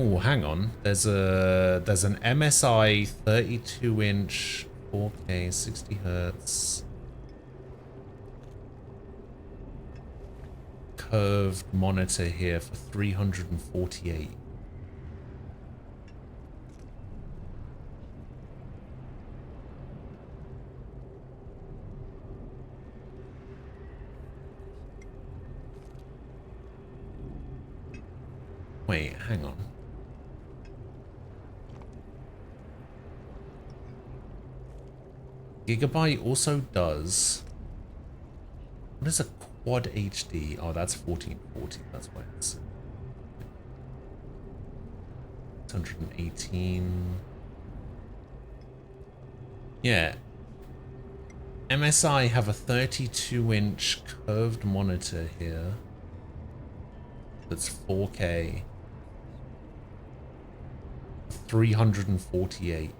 Speaker 1: Oh, hang on. There's an MSI 32-inch 4K 60 hertz curved monitor here for 348. Wait, hang on. Gigabyte also does... What is a quad HD? Oh, that's 1440. That's why it's 618. Yeah. MSI have a 32-inch curved monitor here. That's 4K. 348.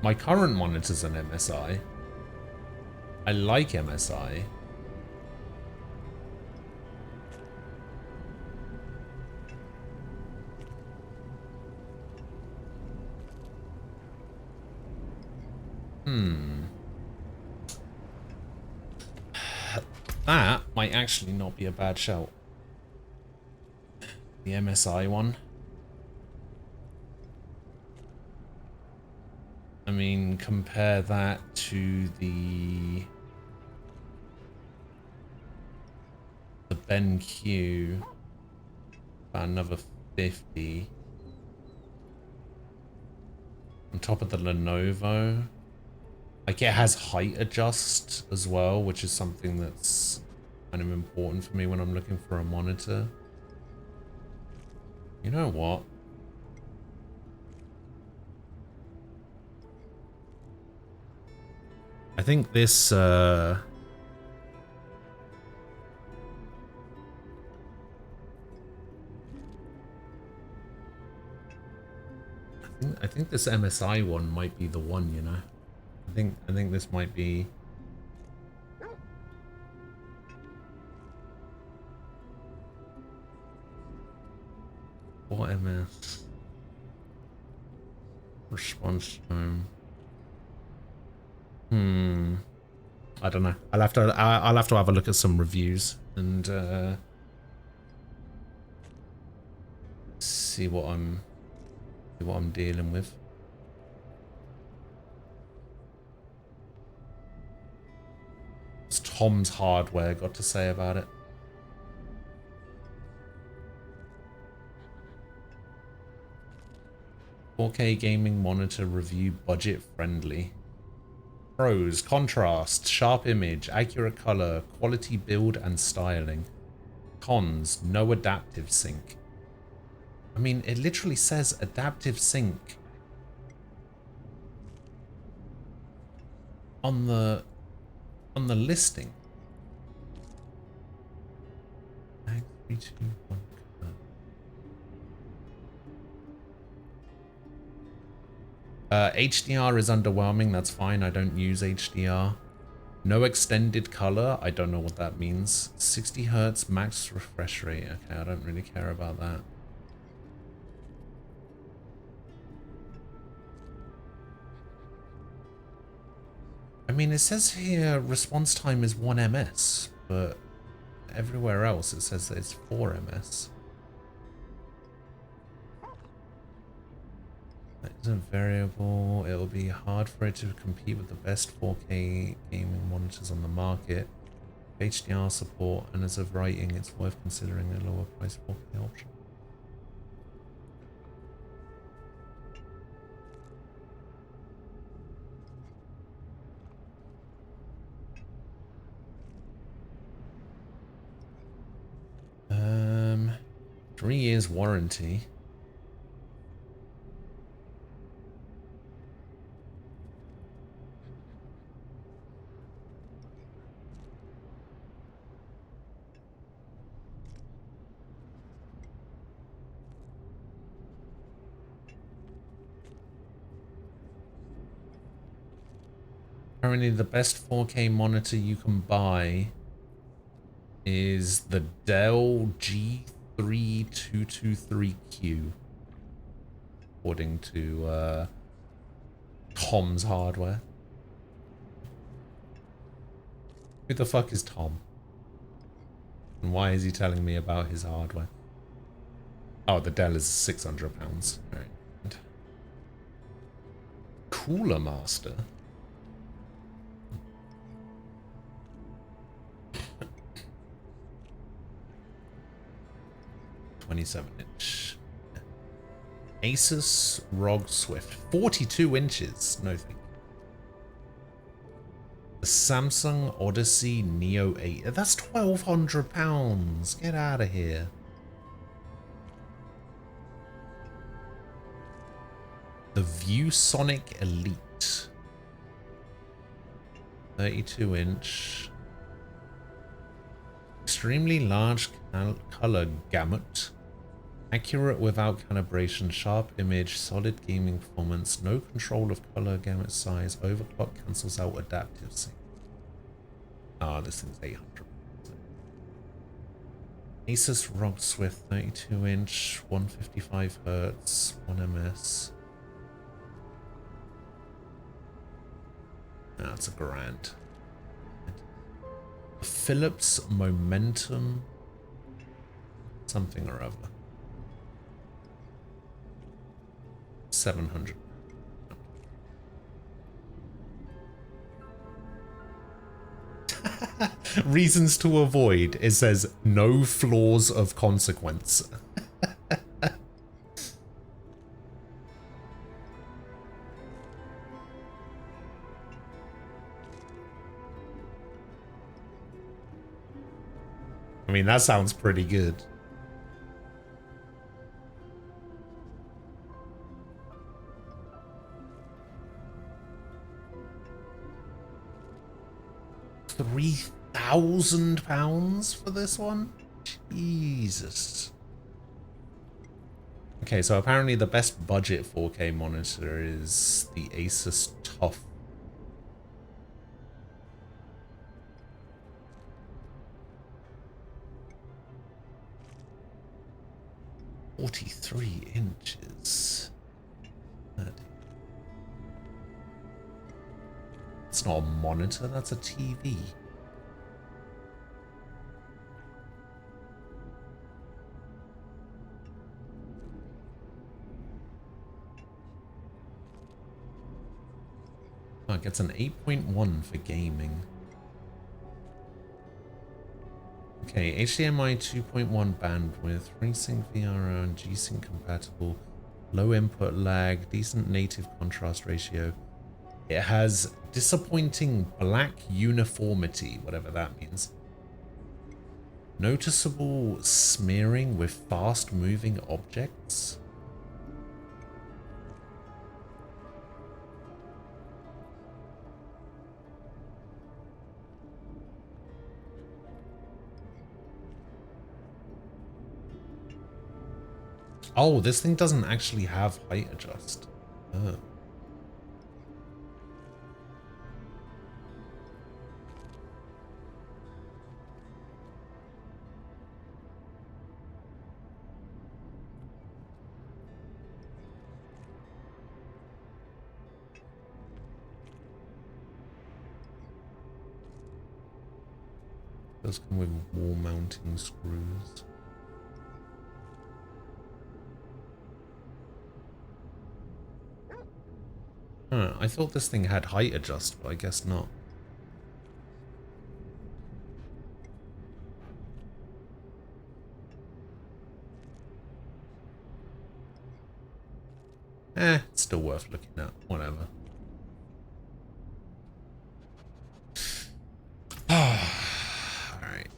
Speaker 1: My current monitor's an MSI. I like MSI. That might actually not be a bad shout. The MSI one. I mean, compare that to the BenQ, about another 50. On top of the Lenovo. Like, it has height adjust as well, which is something that's kind of important for me when I'm looking for a monitor. You know what? I think this, I think this MSI one might be the one, you know? I think this might be... What MS? Response time. I don't know. I'll have to have a look at some reviews and see what I'm dealing with. What's Tom's Hardware got to say about it? "4K gaming monitor review budget friendly. Pros: contrast, sharp image, accurate color, quality build and styling. Cons: no adaptive sync." I mean, it literally says adaptive sync on the listing. 3, 2, 1. HDR is underwhelming. That's fine. I don't use HDR. No extended color. I don't know what that means. 60 hertz max refresh rate. Okay, I don't really care about that. I mean, it says here response time is 1 ms, but everywhere else it says that it's 4 ms. That isn't variable. It'll be hard for it to compete with the best 4K gaming monitors on the market. HDR support, and as of writing, it's worth considering a lower price 4K option. Um, 3 years warranty. Apparently the best 4K monitor you can buy is the Dell G3223Q, according to Tom's Hardware. Who the fuck is Tom? And why is he telling me about his hardware? Oh, the Dell is £600. Alright. Cooler Master. 27-inch. Asus ROG Swift. 42 inches. No thank you. The Samsung Odyssey Neo 8. That's £1,200. Get out of here. The ViewSonic Elite. 32-inch. Extremely large color gamut. Accurate without calibration, sharp image, solid gaming performance, no control of color gamut size, overclock cancels out adaptive sync. Ah, this thing's 800. Asus ROG Swift 32-inch, 155 Hz, 1 ms. That's a grand. Philips Momentum something or other. 700. Reasons to avoid. It says no flaws of consequence. I mean, that sounds pretty good. £3,000 for this one? Jesus. Okay, so apparently the best budget 4K monitor is the Asus TUF. .43 inches. 30. It's not a monitor, that's a TV. Oh, it gets an 8.1 for gaming. Okay, HDMI 2.1 bandwidth, FreeSync VRO and G-Sync compatible, low input lag, decent native contrast ratio. It has disappointing black uniformity, whatever that means. Noticeable smearing with fast moving objects. Oh, this thing doesn't actually have height adjust. Oh. Does come with wall mounting screws. Huh, I thought this thing had height adjust, but I guess not. It's still worth looking at, whatever. Alright.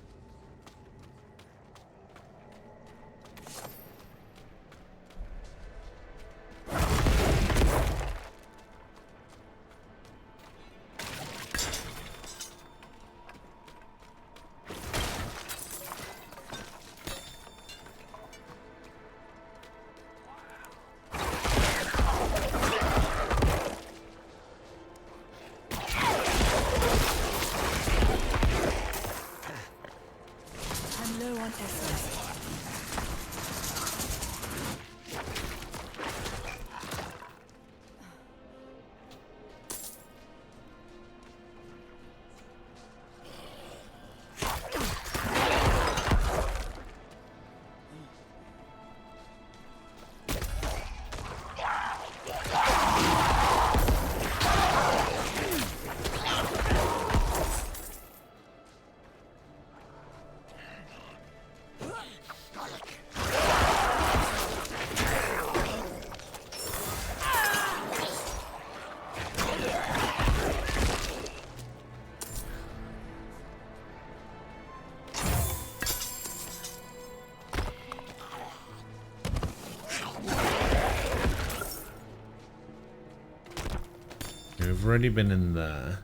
Speaker 1: We've already been in there.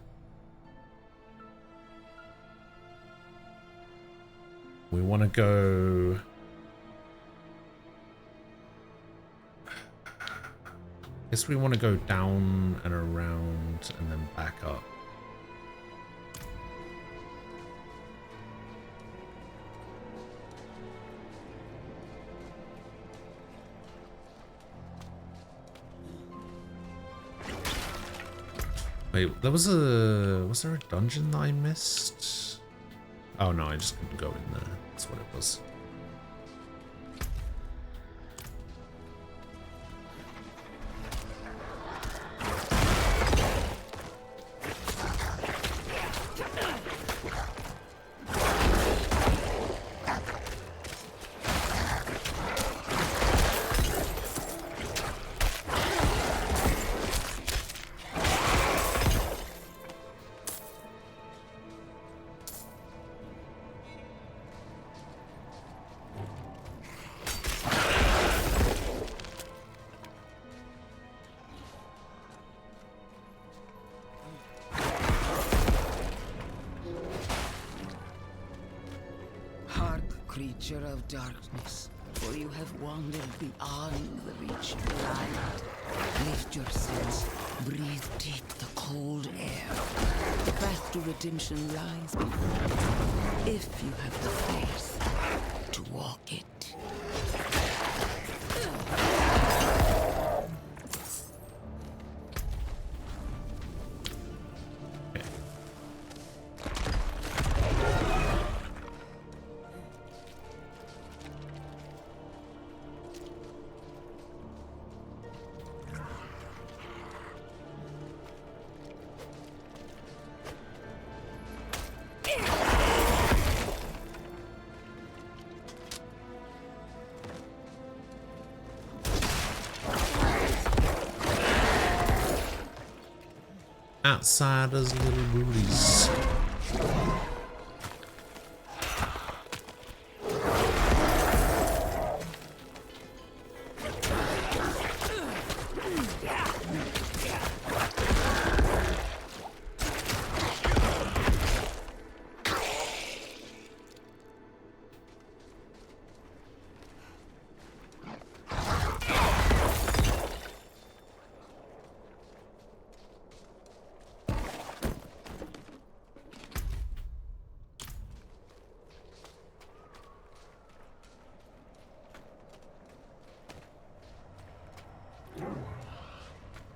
Speaker 1: We want to go... Guess we want to go down and around and then back up. Wait, there was a... Was there a dungeon that I missed? Oh no, I just couldn't go in there. That's what it was.
Speaker 7: Creature of darkness, for you have wandered beyond the reach of light. Lift your sense, breathe deep the cold air. The path to redemption lies before you, if you have the faith to walk it.
Speaker 1: Outsiders, little booties.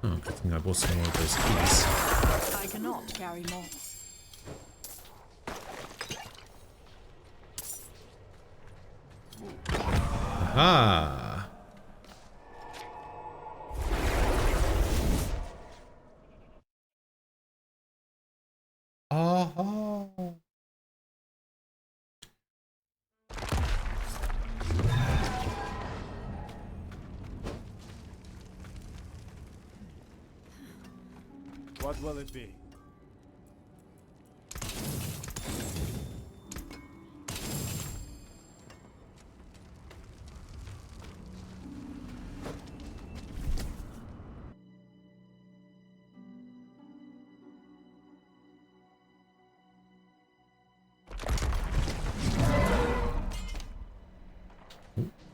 Speaker 1: Oh, good thing I bought some more of those keys.
Speaker 2: I cannot carry more.
Speaker 1: Aha! Oh.
Speaker 8: What will it be?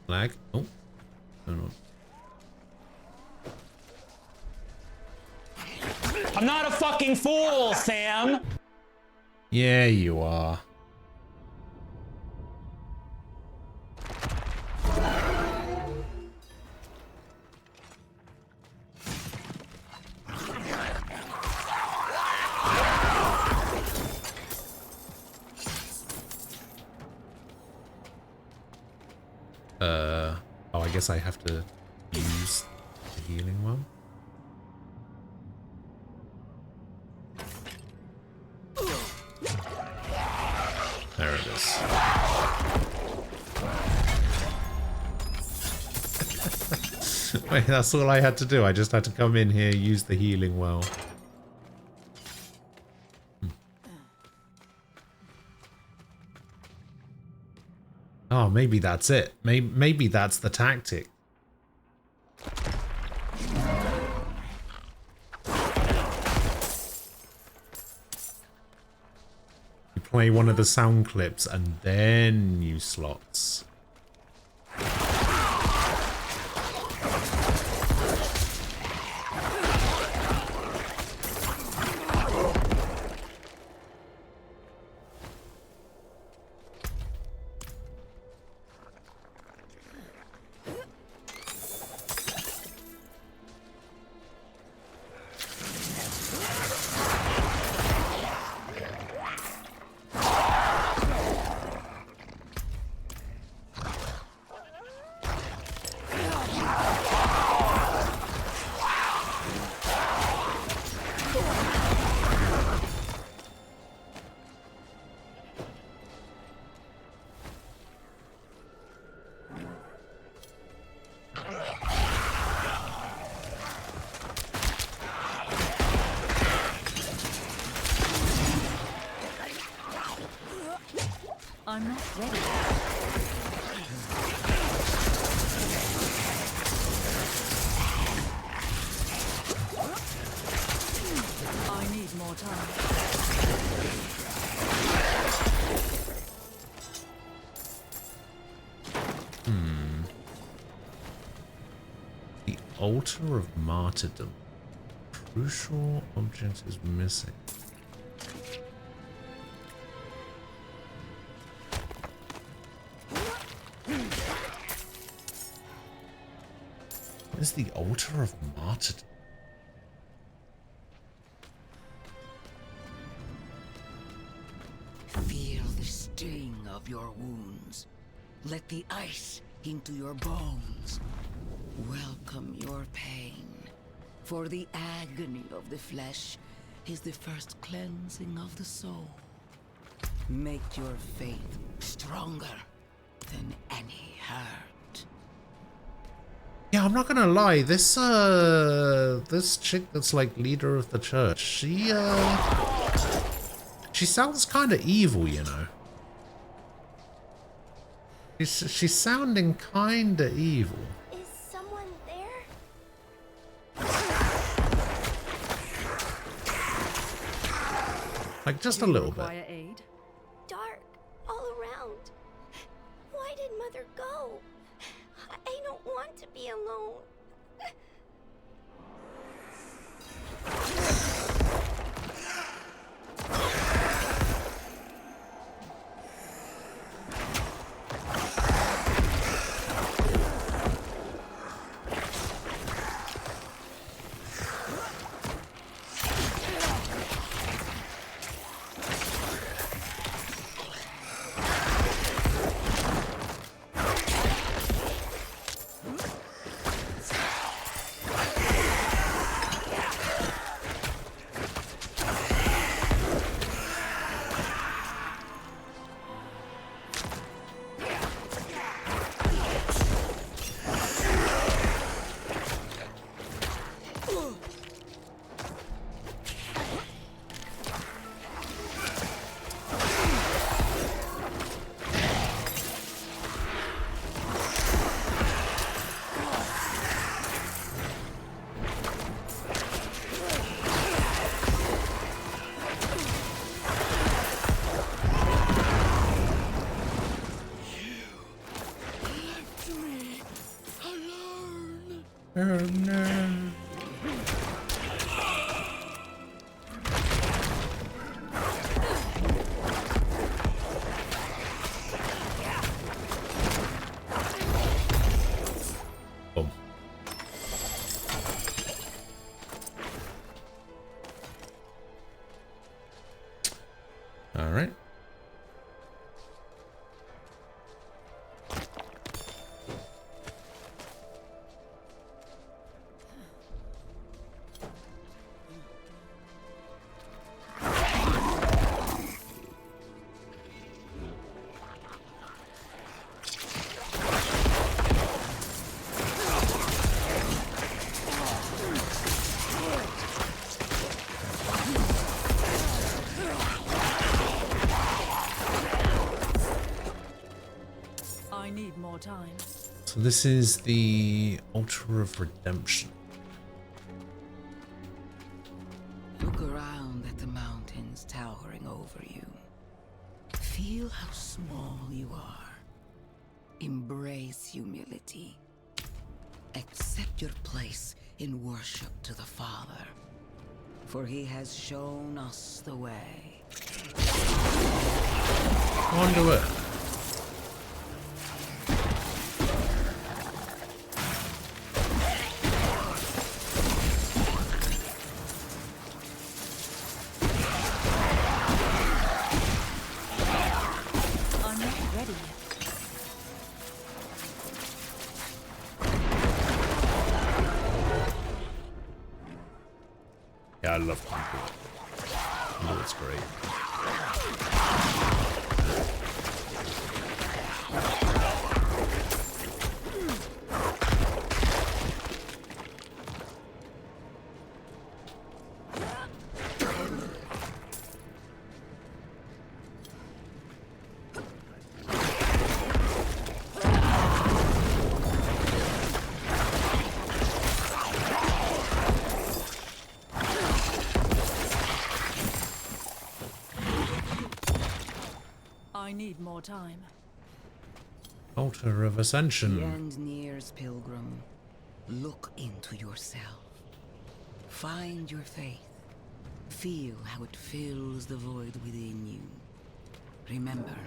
Speaker 1: Lag. Oh. No, no.
Speaker 9: I'm not a fucking fool, Sam!
Speaker 1: Yeah, you are. Oh, I guess I have to use the healing one. There it is. Wait, that's all I had to do. I just had to come in here, use the healing well. Oh, maybe that's it. Maybe that's the tactic. play one of the sound clips and then use slots.
Speaker 2: I'm not ready. I need more time.
Speaker 1: The altar of martyrdom. Crucial object is missing. What is the altar of martyrdom?
Speaker 7: Feel the sting of your wounds. Let the ice into your bones. Welcome your pain. For the agony of the flesh is the first cleansing of the soul. Make your faith stronger than any hurt.
Speaker 1: Yeah, I'm not gonna lie. This this chick that's like leader of the church, she sounds kind of evil, you know. She's sounding kind of evil.
Speaker 10: Is someone there?
Speaker 1: Like just a little bit.
Speaker 4: Require aid?
Speaker 10: Dark all around. Why did Mother go? I don't want to be alone.
Speaker 1: Oh no. Boom. All right.
Speaker 2: I need more time.
Speaker 1: So this is the altar of redemption.
Speaker 7: Look around at the mountains towering over you. Feel how small you are. Embrace humility. Accept your place in worship to the Father, for he has shown us the way.
Speaker 1: On to it.
Speaker 2: I'm not ready yet.
Speaker 1: Yeah, I love Concord. Oh, it's great.
Speaker 2: I need more time.
Speaker 1: Altar of
Speaker 7: The
Speaker 1: Ascension.
Speaker 7: end nears, pilgrim. Look into yourself. Find your faith. Feel how it fills the void within you. Remember,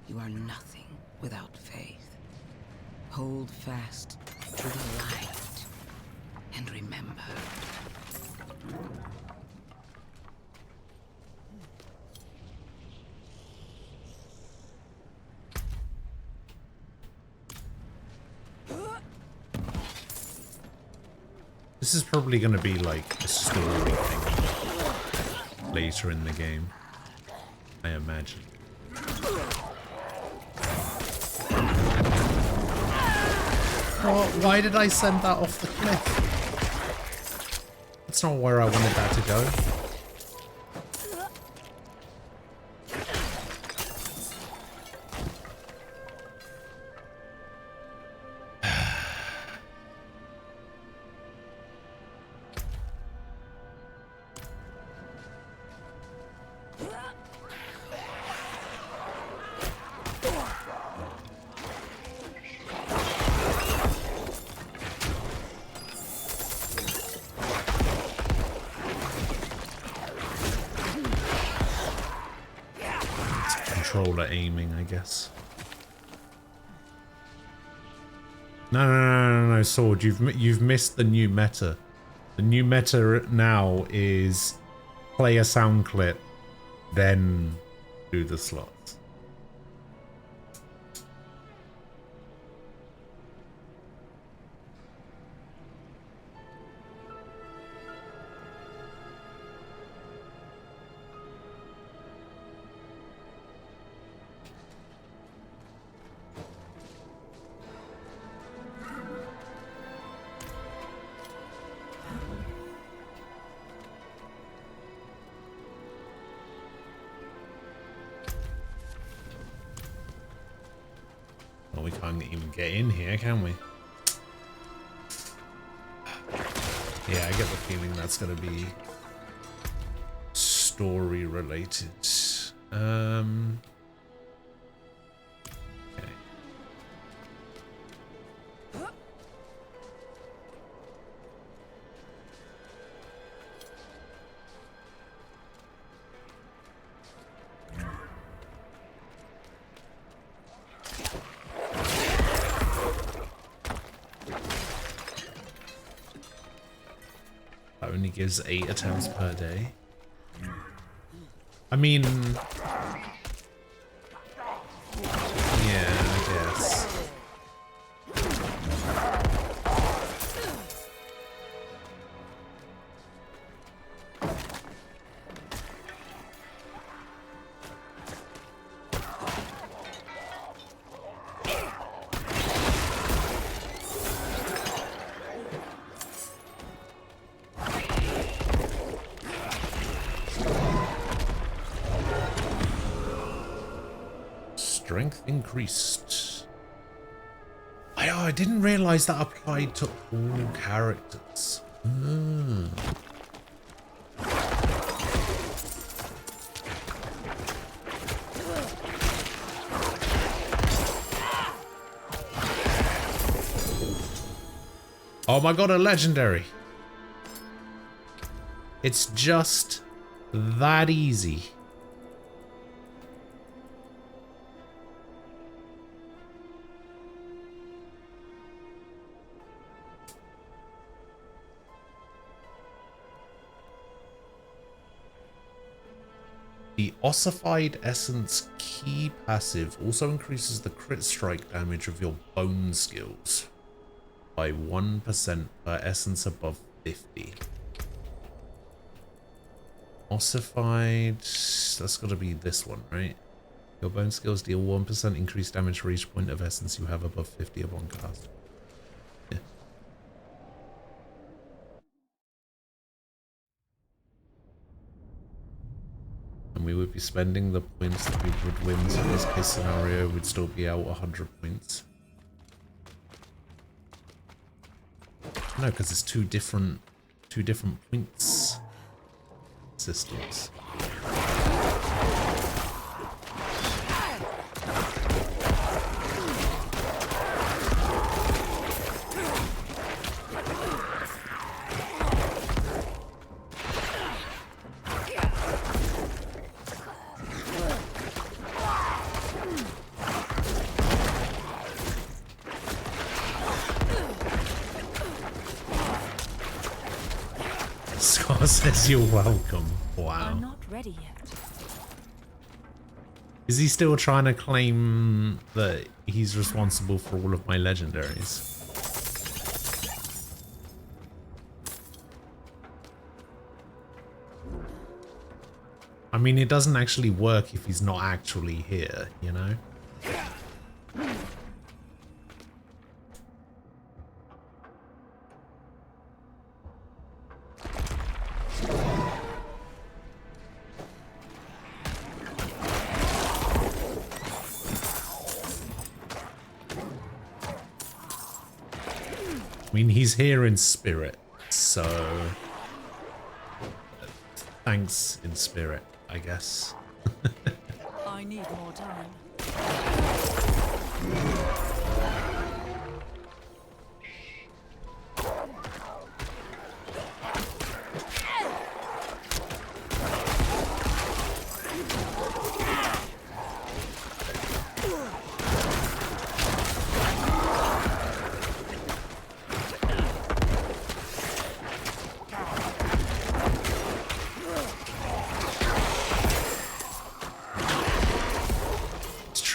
Speaker 7: you are nothing without faith. Hold fast to the light. And remember.
Speaker 1: This is probably going to be like a story thing later in the game, I imagine. Oh, why did I send that off the cliff? That's not where I wanted that to go. Controller aiming, I guess. No, Sword. You've missed the new meta. The new meta now is play a sound clip, then do the slots. Well, we can't even get in here, can we? Yeah, I get the feeling that's going to be story related. Okay. That only gives 8 attempts per day. I mean, yeah, I guess. Strength increased. I didn't realize that applied to all characters. Oh my god, a legendary. It's just that easy. The Ossified Essence key passive also increases the crit strike damage of your bone skills by 1% per essence above 50. Ossified, that's got to be this one, right? Your bone skills deal 1% increased damage for each point of essence you have above 50 upon cast. Yeah. And we would be spending the points that we would win, so in this case scenario we'd still be out 100 points. No, because it's two different points systems. Scott says you're welcome. Wow.
Speaker 4: I'm not ready yet.
Speaker 1: Is he still trying to claim that he's responsible for all of my legendaries? I mean, it doesn't actually work if he's not actually here, you know? I mean, he's here in spirit, so thanks in spirit, I guess.
Speaker 2: I need more time.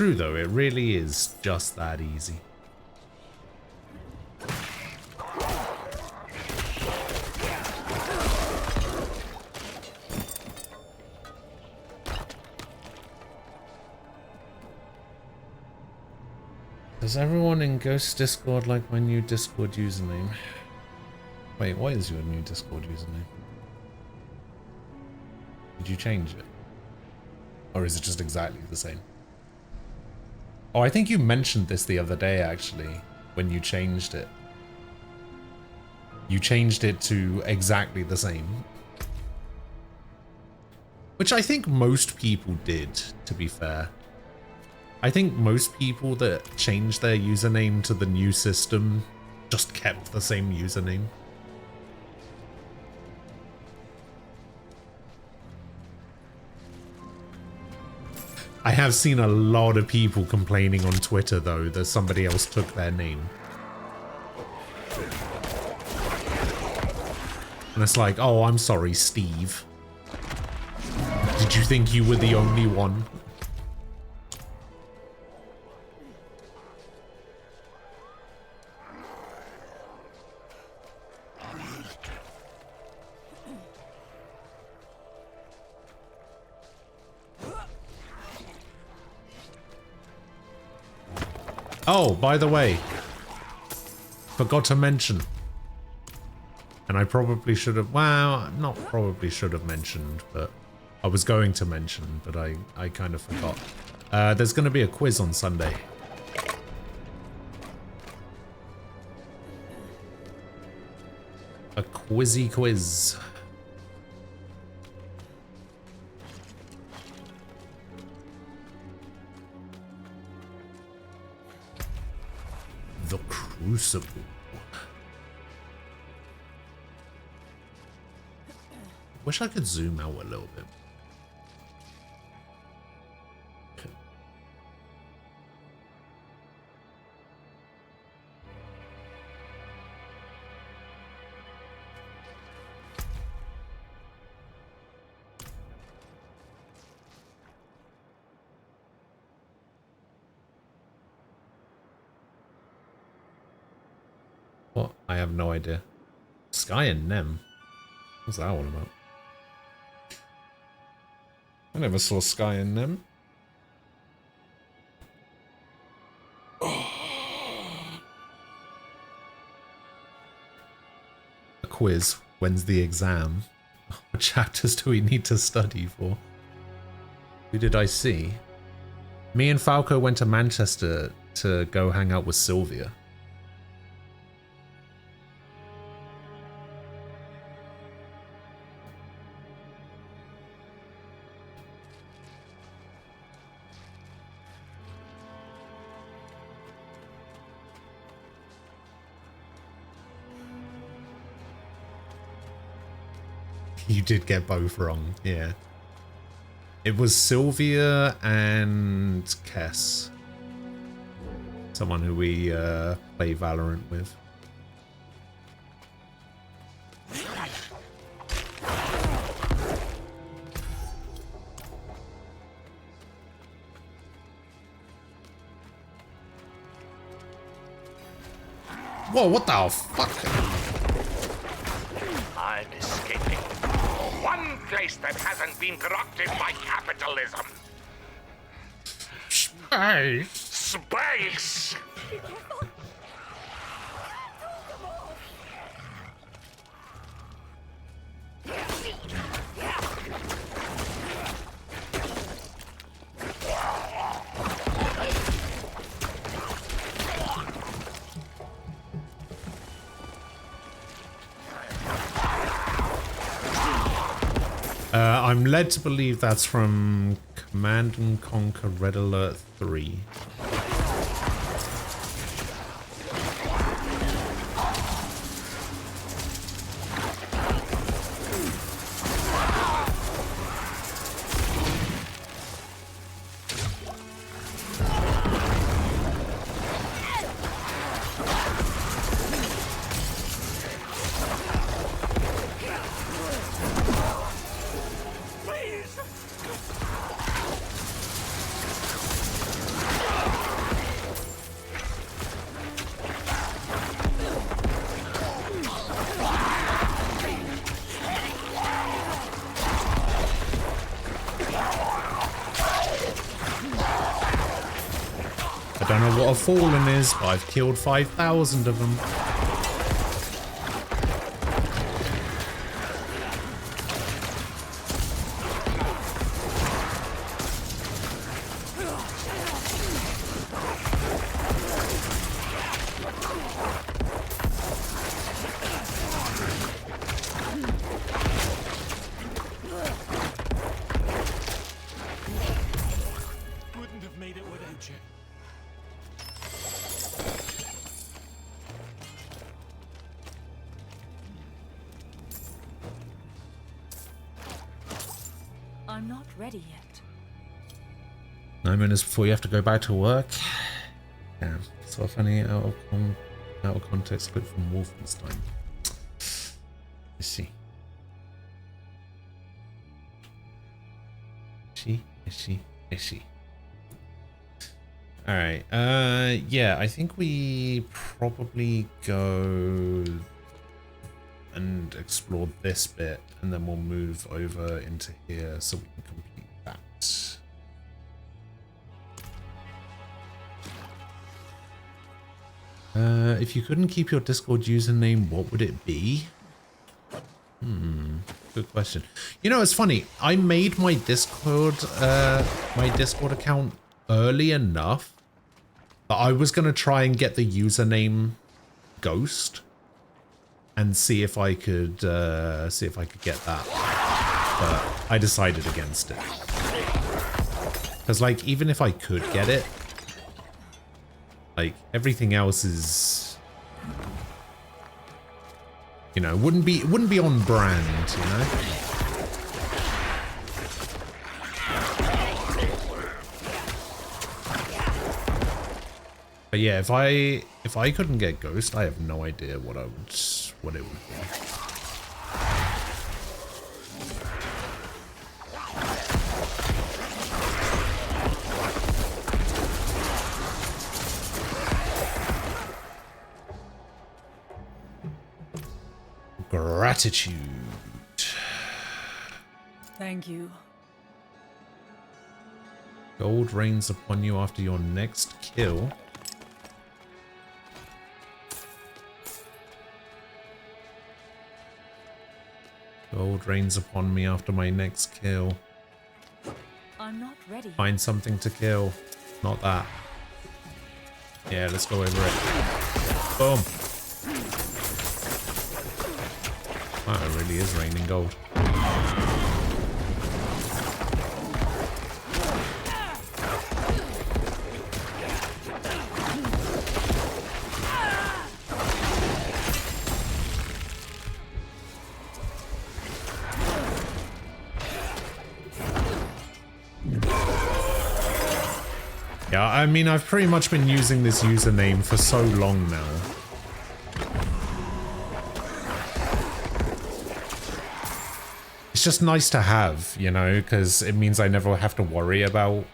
Speaker 1: True though, it really is just that easy. Does everyone in Ghost Discord like my new Discord username? Wait, what is your new Discord username? Did you change it? Or is it just exactly the same? Oh, I think you mentioned this the other day, actually, when you changed it. You changed it to exactly the same. Which I think most people did, to be fair. I think most people that changed their username to the new system just kept the same username. I have seen a lot of people complaining on Twitter, though, that somebody else took their name. And it's like, oh, I'm sorry, Steve. Did you think you were the only one? Oh, by the way, forgot to mention, and I probably should have, well, not probably should have mentioned, but I was going to mention, but I kind of forgot. There's going to be a quiz on Sunday. A quizzy quiz. The Crucible. Wish I could zoom out a little bit. What? I have no idea. Sky and Nem? What's that all about? I never saw Sky and Nem. A quiz. When's the exam? What chapters do we need to study for? Who did I see? Me and Falco went to Manchester to go hang out with Sylvia. You did get both wrong, yeah. It was Sylvia and Kess. Someone who we play Valorant with. Whoa, what the fuck?
Speaker 6: I'm escaping. One place that hasn't been corrupted by capitalism.
Speaker 1: Space.
Speaker 6: Space!
Speaker 1: I'm led to believe that's from Command and Conquer Red Alert 3. I don't know what a fallen is, but I've killed 5,000 of them.
Speaker 8: Wouldn't have made it without you.
Speaker 4: I'm not ready yet.
Speaker 1: 9 minutes before you have to go back to work. Yeah, so funny out of context clip from Wolfenstein. Let's see. Is she? Alright, yeah, I think we probably go and explore this bit, and then we'll move over into here so we can complete that. If you couldn't keep your Discord username, what would it be? Good question. You know, it's funny. I made my Discord account early enough that I was gonna try and get the username Ghost and see if I could get that, but I decided against it. Because, like, even if I could get it, like, everything else is, you know, wouldn't be on brand, you know? But yeah, if I couldn't get Ghost, I have no idea what it would be. Gratitude.
Speaker 4: Thank you.
Speaker 1: Gold rains upon you after your next kill. Gold rains upon me after my next kill.
Speaker 4: I'm not ready.
Speaker 1: Find something to kill. Not that. Yeah, let's go over it. Boom. Wow, it really is raining gold. Yeah, I mean, I've pretty much been using this username for so long now. It's just nice to have, you know, because it means I never have to worry about,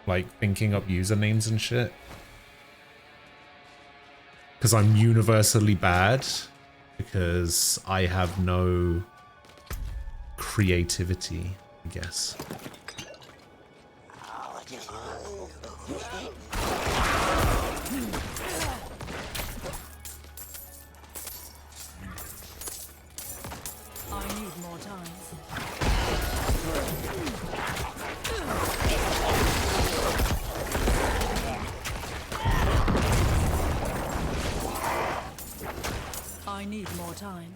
Speaker 1: like, thinking up usernames and shit. Because I'm universally bad, because I have no creativity, I guess.
Speaker 4: I need more time. I need more time.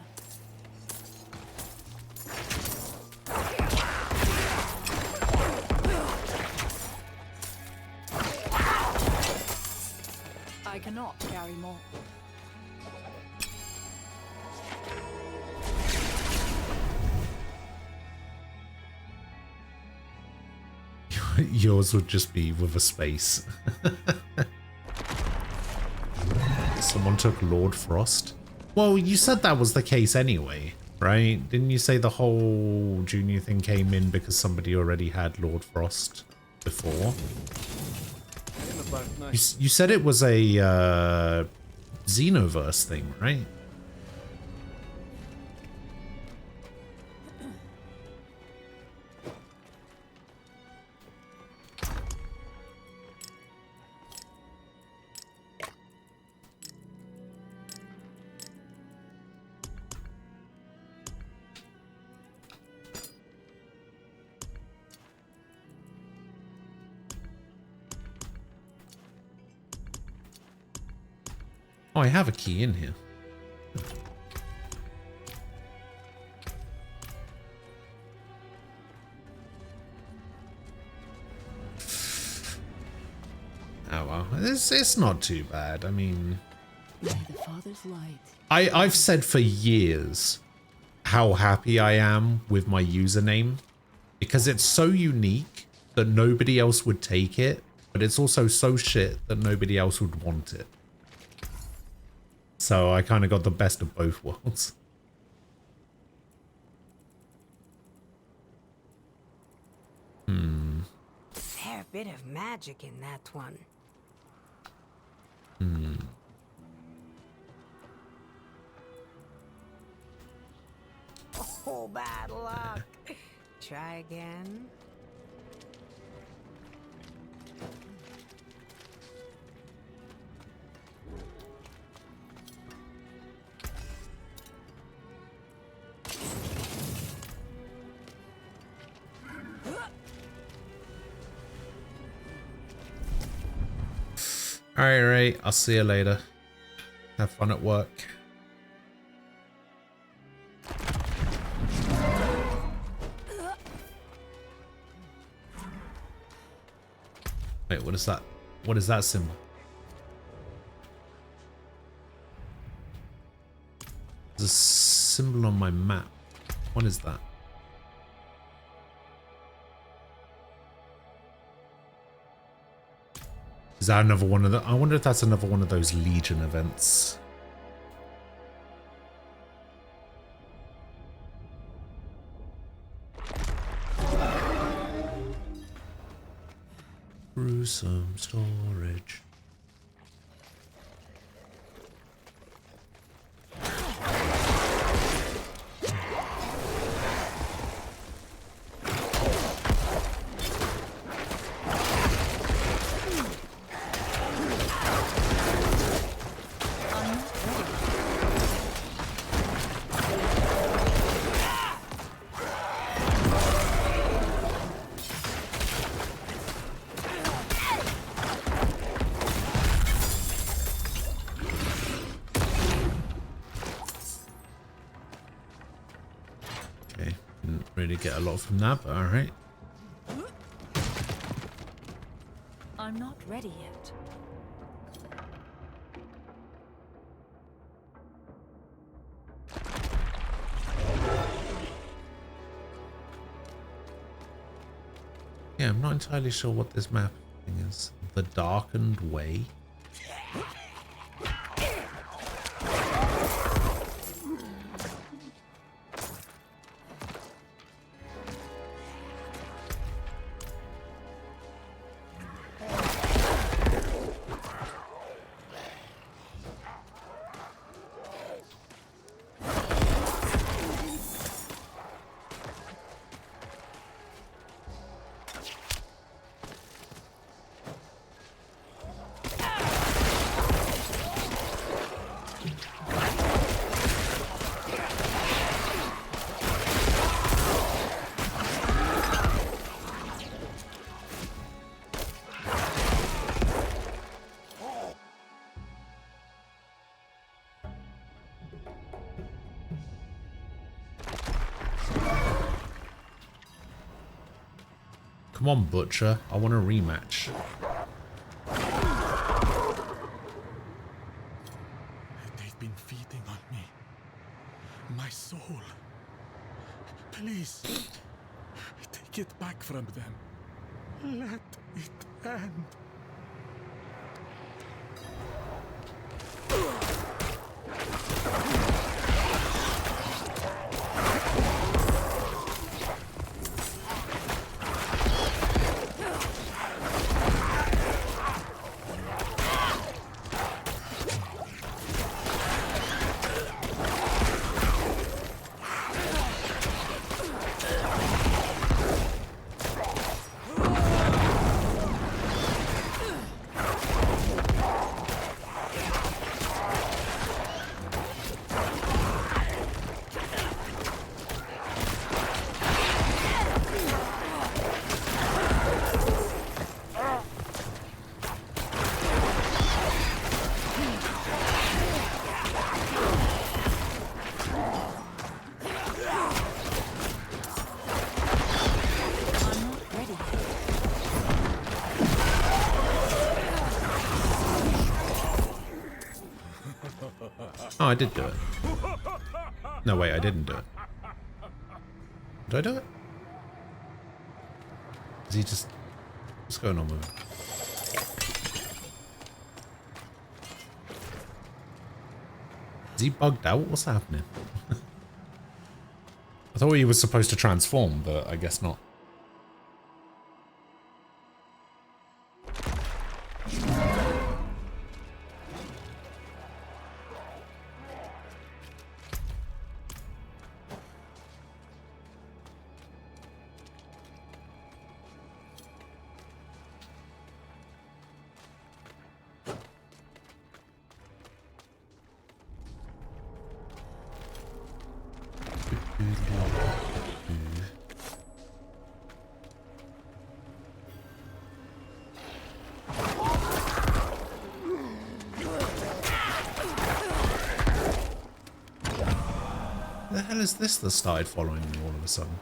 Speaker 4: I cannot carry more.
Speaker 1: Yours would just be with a space. Someone took Lord Frost. Well, you said that was the case anyway, right? Didn't you say the whole junior thing came in because somebody already had Lord Frost before? You said it was a Xenoverse thing, right? Oh, I have a key in here. Oh well, it's not too bad. I mean,
Speaker 7: By the Father's light.
Speaker 1: I've said for years how happy I am with my username because it's so unique that nobody else would take it, but it's also so shit that nobody else would want it. So I kind of got the best of both worlds.
Speaker 11: Fair bit of magic in that one. Oh, bad luck. Try again.
Speaker 1: Alright, I'll see you later. Have fun at work. Wait, what is that? What is that symbol? There's a symbol on my map. What is that? Is that another one of the... I wonder if that's another one of those Legion events. Gruesome storage. Get a lot from that, but all right.
Speaker 12: I'm not ready yet.
Speaker 1: Yeah, I'm not entirely sure what this map thing is. The Darkened Way. Come on, Butcher. I want a rematch.
Speaker 8: They've been feeding on me. My soul. Please. Take it back from them. Let it end.
Speaker 1: Oh, I did do it. No, wait, I didn't do it. Did I do it? Is he just... What's going on with him? Is he bugged out? What's happening? I thought he was supposed to transform, but I guess not. The hell is this that started following me all of a sudden?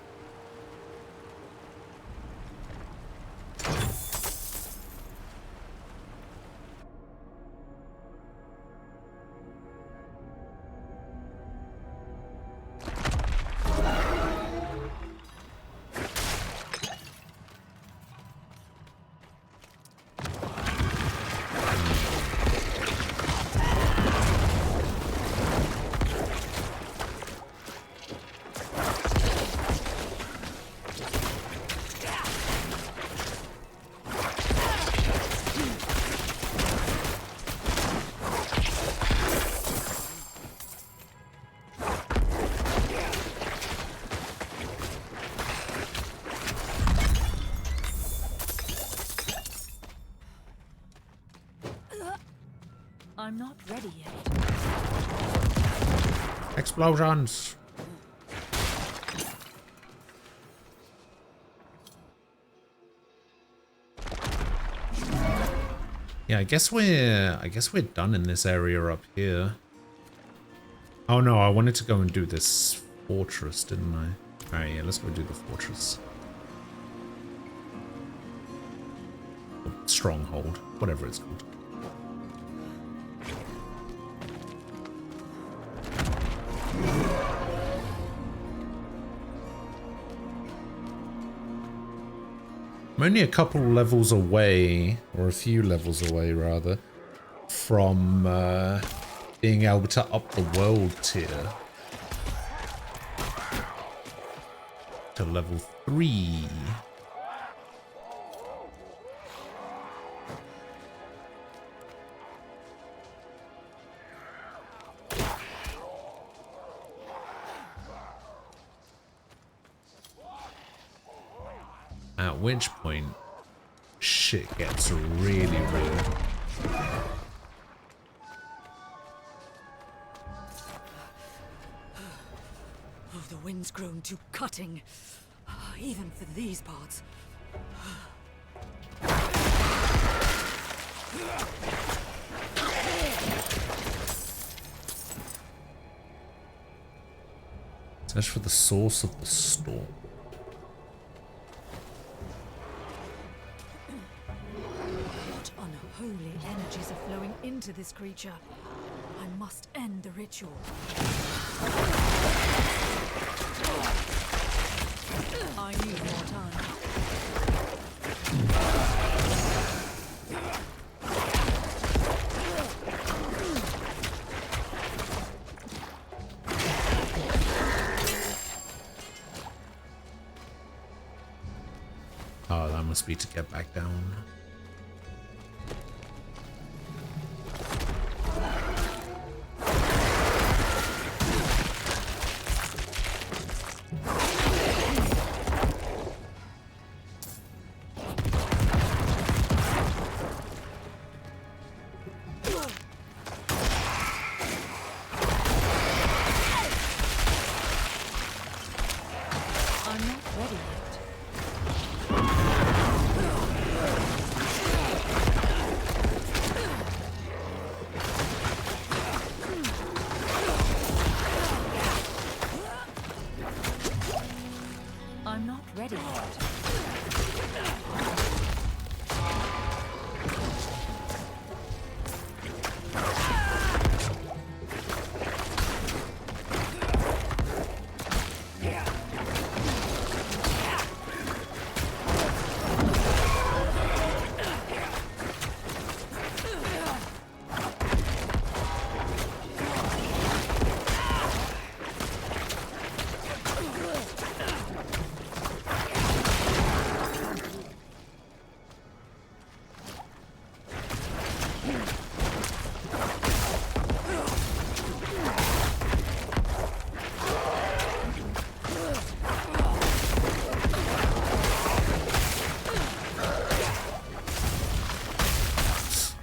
Speaker 12: I'm not ready yet.
Speaker 1: Explosions. Yeah, I guess we're done in this area up here. Oh no, I wanted to go and do this fortress, didn't I? Alright, yeah, let's go do the fortress. Or stronghold, whatever it's called. I'm only a couple levels away, or a few levels away rather, from being able to up the world tier to level 3. At which point, shit gets really real.
Speaker 2: Oh, the wind's grown too cutting, even for these parts.
Speaker 1: Search for the source of the storm.
Speaker 2: What unholy energies are flowing into this creature? I must end the ritual. I need more time.
Speaker 1: Oh, that must be to get back down.
Speaker 12: I'm not ready yet. I'm not ready yet.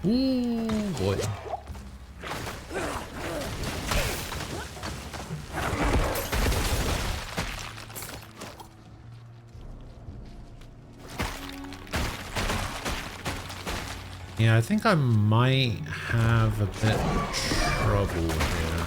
Speaker 1: Ooh, boy. Yeah, I think I might have a bit of trouble here.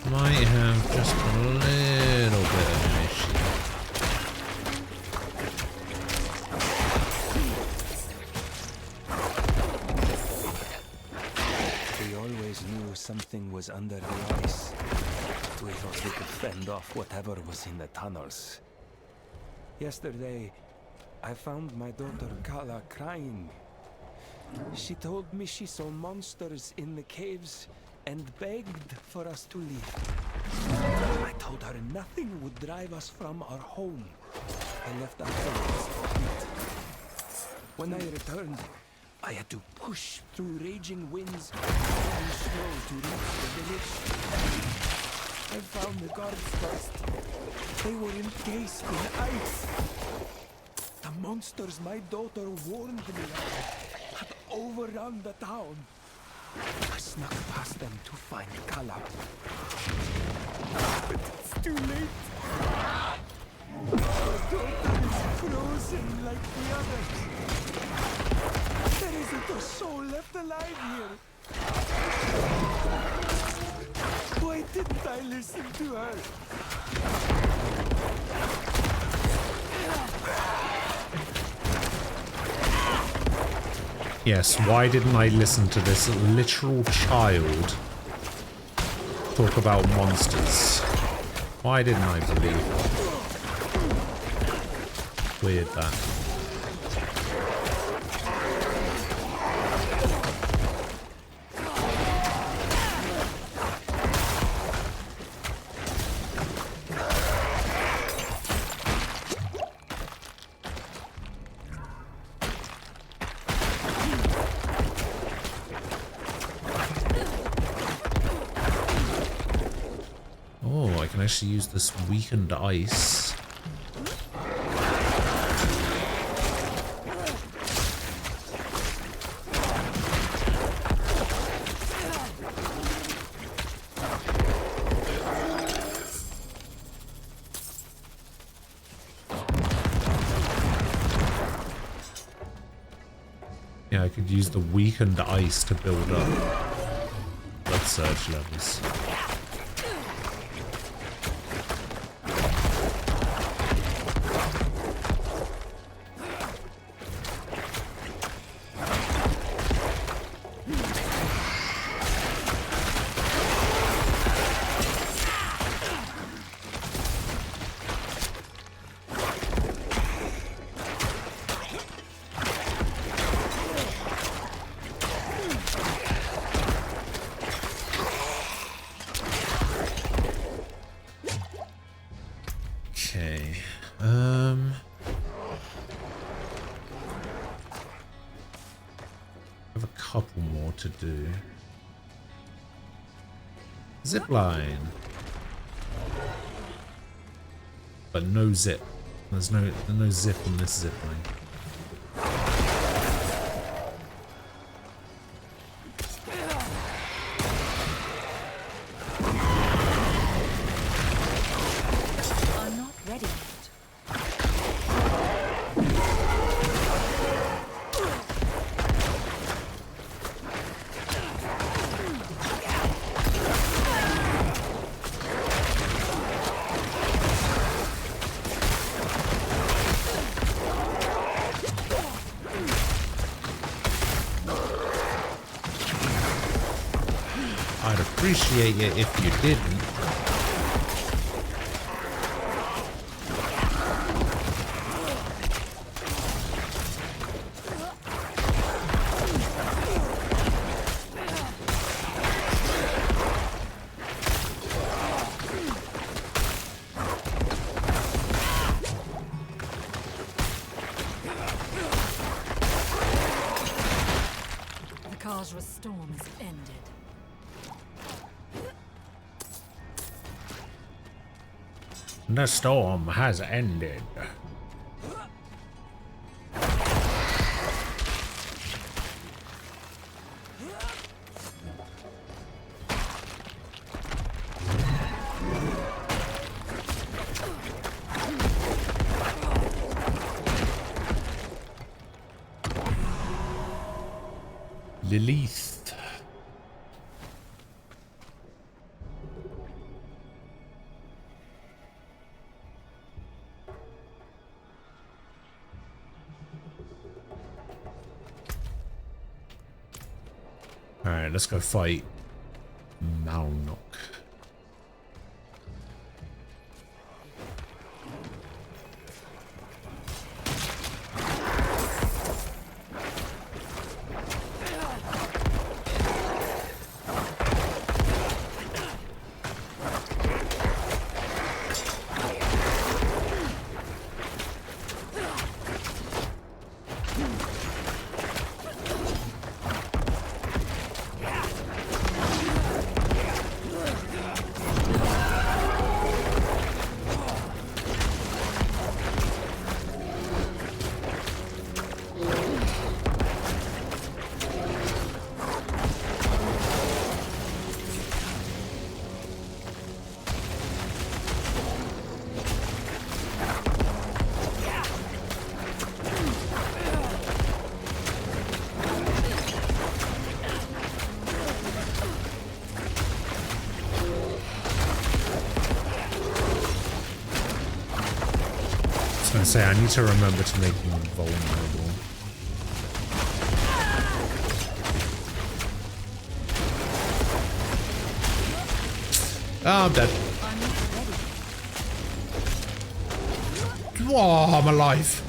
Speaker 1: Might have just a little bit of an issue.
Speaker 13: We always knew something was under the ice. We thought we could fend off whatever was in the tunnels. Yesterday, I found my daughter Kala crying. She told me she saw monsters in the caves and begged for us to leave. I told her nothing would drive us from our home. I left afterwards. When I returned, I had to push through raging winds and snow to reach the village. I found the guards first. They were encased in ice. The monsters my daughter warned me of had overrun the town. I snuck past them to find Kala. But it's too late. My daughter is frozen like the others. There isn't a soul left alive here. Why didn't I listen to her?
Speaker 1: Yes, why didn't I listen to this literal child talk about monsters? Why didn't I believe her? Weird that. Oh, I can actually use this weakened ice. Yeah, I could use the weakened ice to build up blood surge levels. To do zip line, but no zip. There's no zip on this zip line.
Speaker 12: I'm not ready yet.
Speaker 1: I'd appreciate it if you didn't.
Speaker 2: The Kajra storm is ended.
Speaker 1: The storm has ended. Lilith. Alright, let's go fight Malnok. I say I need to remember to make him vulnerable. Oh, I'm dead. Oh, I'm alive.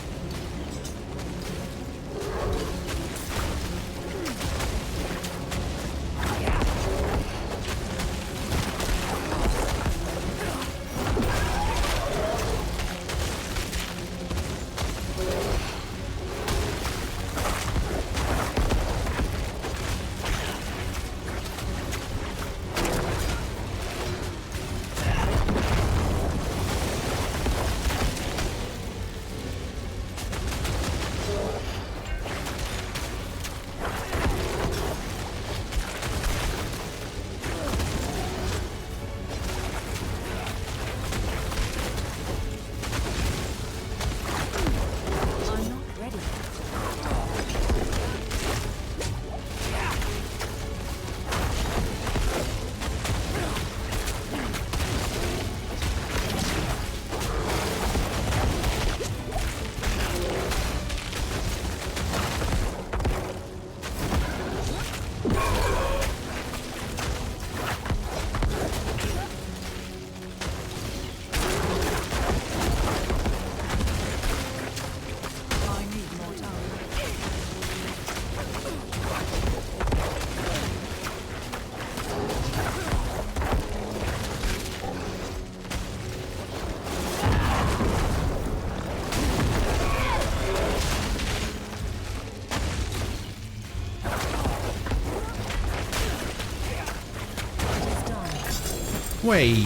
Speaker 1: Way.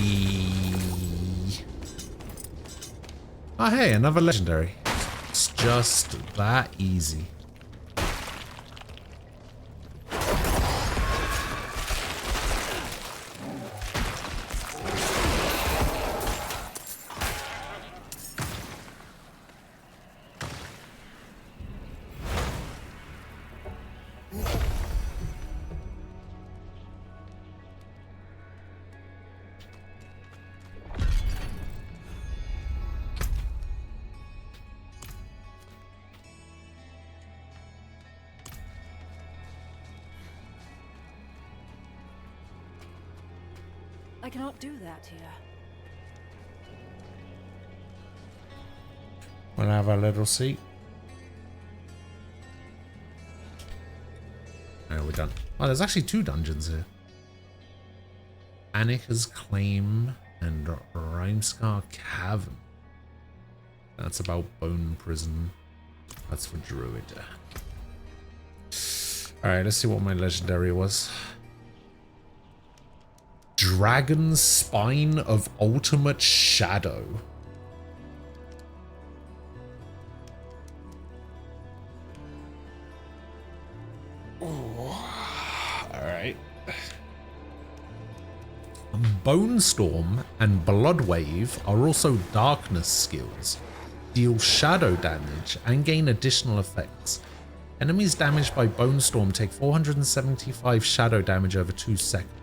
Speaker 1: Oh, hey, another legendary. It's just that easy.
Speaker 2: I cannot do that here.
Speaker 1: Wanna have a little seat? Alright, we're done. Oh, there's actually 2 dungeons here. Annika's Claim and Rhymescar Cavern. That's about Bone Prison. That's for Druid. Alright, let's see what my legendary was. Dragon's Spine of Ultimate Shadow. Alright. Bone Storm and Blood Wave are also darkness skills. Deal shadow damage and gain additional effects. Enemies damaged by Bone Storm take 475 shadow damage over 2 seconds.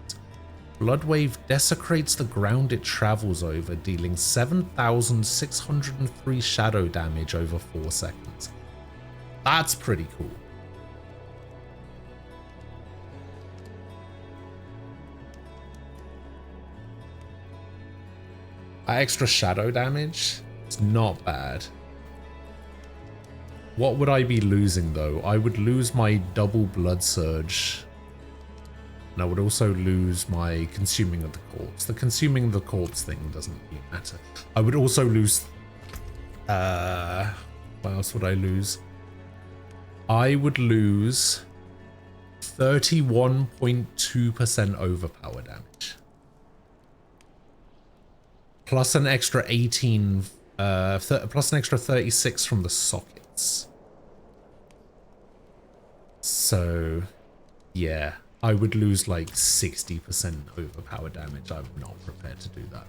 Speaker 1: Blood Wave desecrates the ground it travels over, dealing 7,603 shadow damage over 4 seconds. That's pretty cool. That extra shadow damage, it's not bad. What would I be losing though? I would lose my double blood surge. And I would also lose my consuming of the corpse. The consuming the corpse thing doesn't really matter. I would also lose... what else would I lose? I would lose 31.2% overpower damage. Plus an extra 18... plus an extra 36 from the sockets. So... yeah. I would lose like 60% overpower damage. I'm not prepared to do that.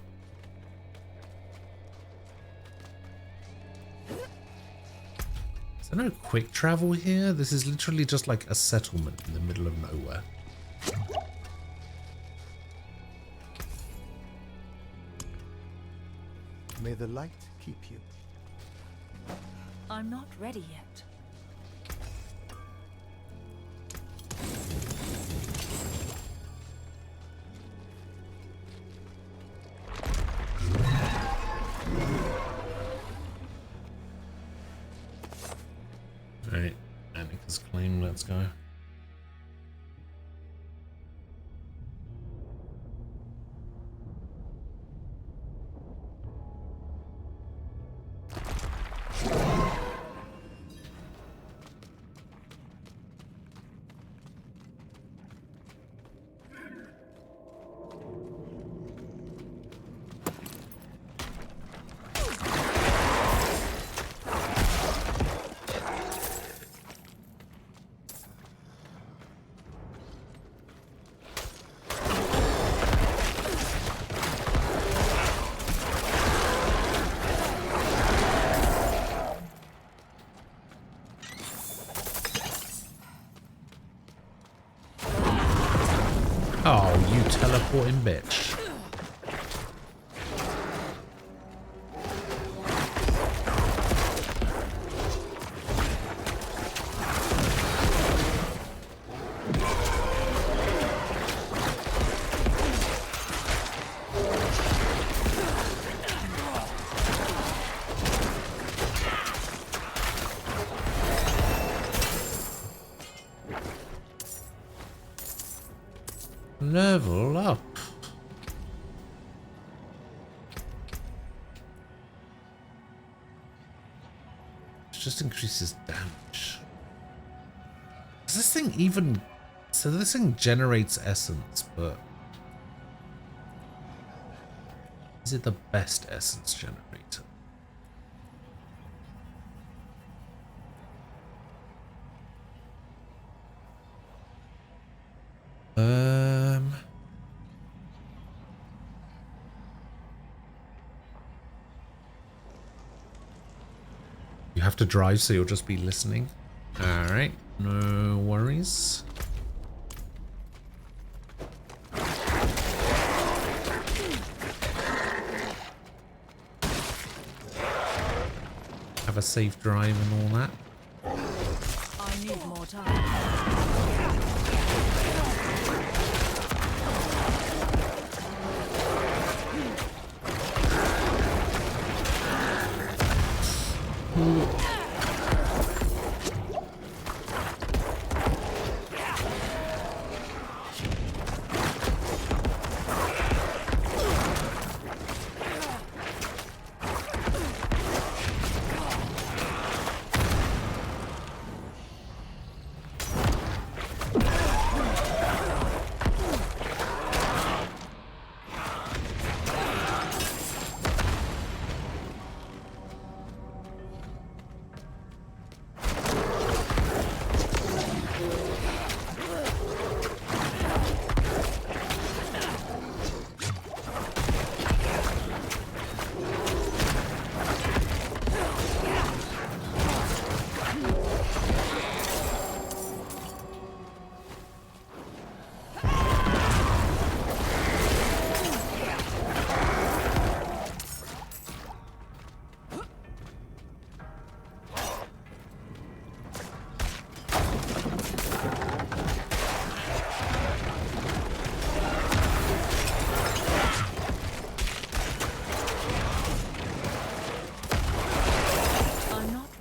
Speaker 1: Is there no quick travel here? This is literally just like a settlement in the middle of nowhere.
Speaker 14: May the light keep you.
Speaker 12: I'm not ready yet.
Speaker 1: Right, Annika's claim, let's go. Oh, you teleporting bitch. Level up. It just increases damage. Does this thing even... So this thing generates essence, but... Is it the best essence generator? You have to drive, so you'll just be listening. Alright, no worries. Have a safe drive and all that.
Speaker 2: I need more time.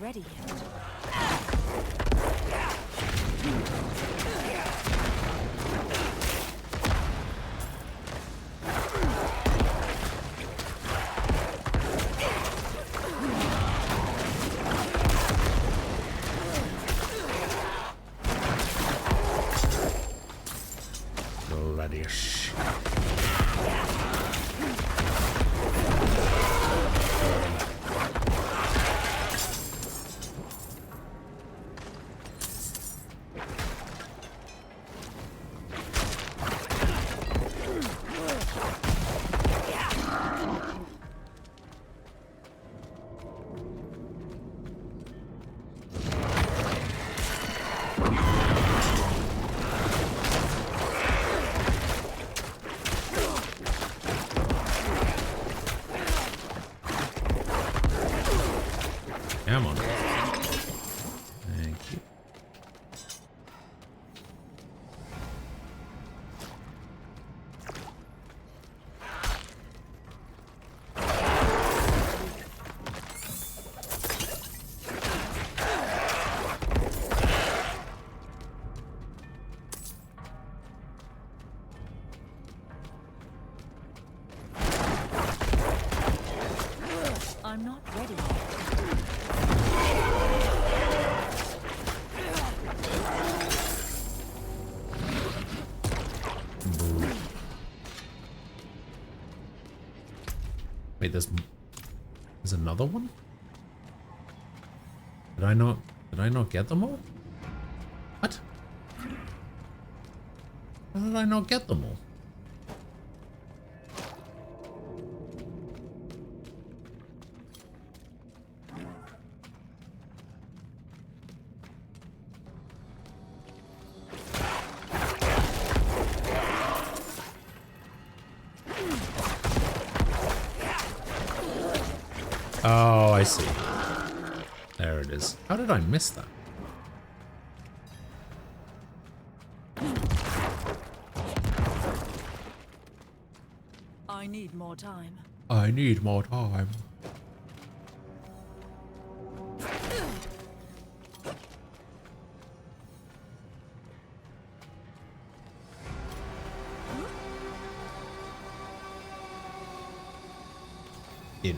Speaker 12: Ready yet.
Speaker 1: Bloody shit. Come on.
Speaker 12: I'm not ready.
Speaker 1: Wait, there's another one? Did I not get them all? What? How did I not get them all? Oh, I see. There it is. How did I miss that?
Speaker 2: I need more time.
Speaker 1: I need more time. In.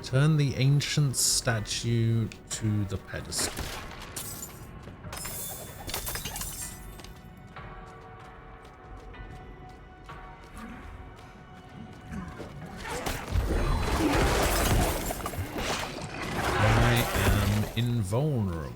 Speaker 1: Turn the ancient statue to the pedestal. I am invulnerable.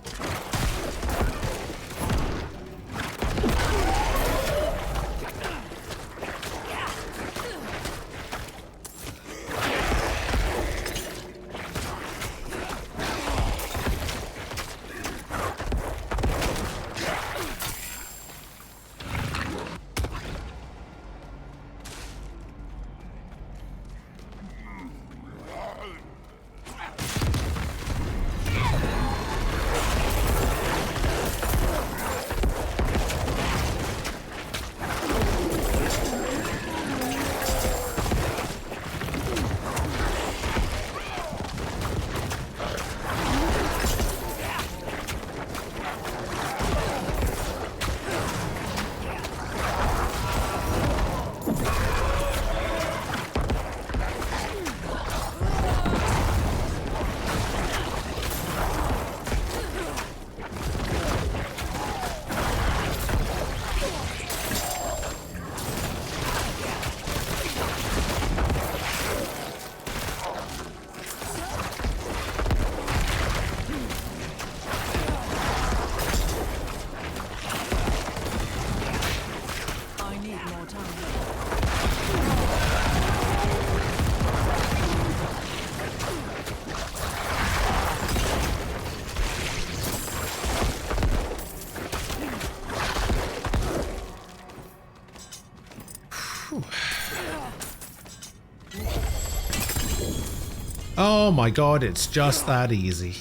Speaker 1: Oh my god, it's just that easy.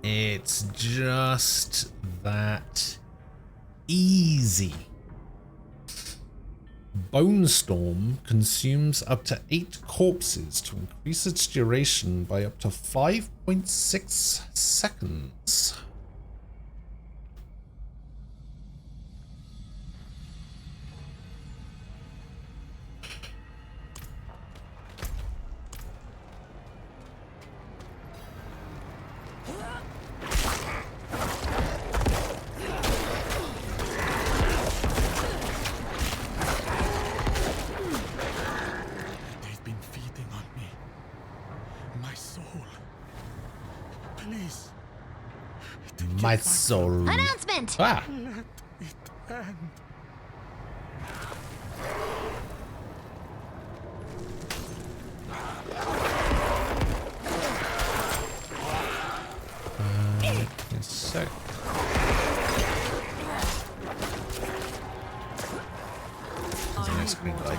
Speaker 1: It's just that easy. Bone Storm consumes up to 8 corpses to increase its duration by up to 5.6 seconds. My soul.
Speaker 10: Announcement!
Speaker 1: Ah.
Speaker 8: Let it end.
Speaker 1: A sec. There's an ice cream like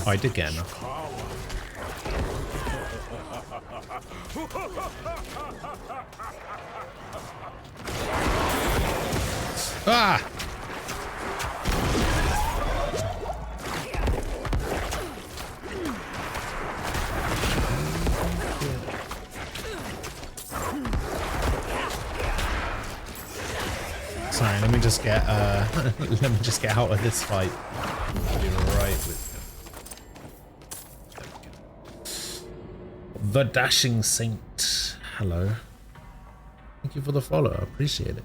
Speaker 1: hide again. Ah! Sorry, let me just get let me just get out of this fight. I'll be right with you. The Dashing Saint. Hello. Thank you for the follow. I appreciate it.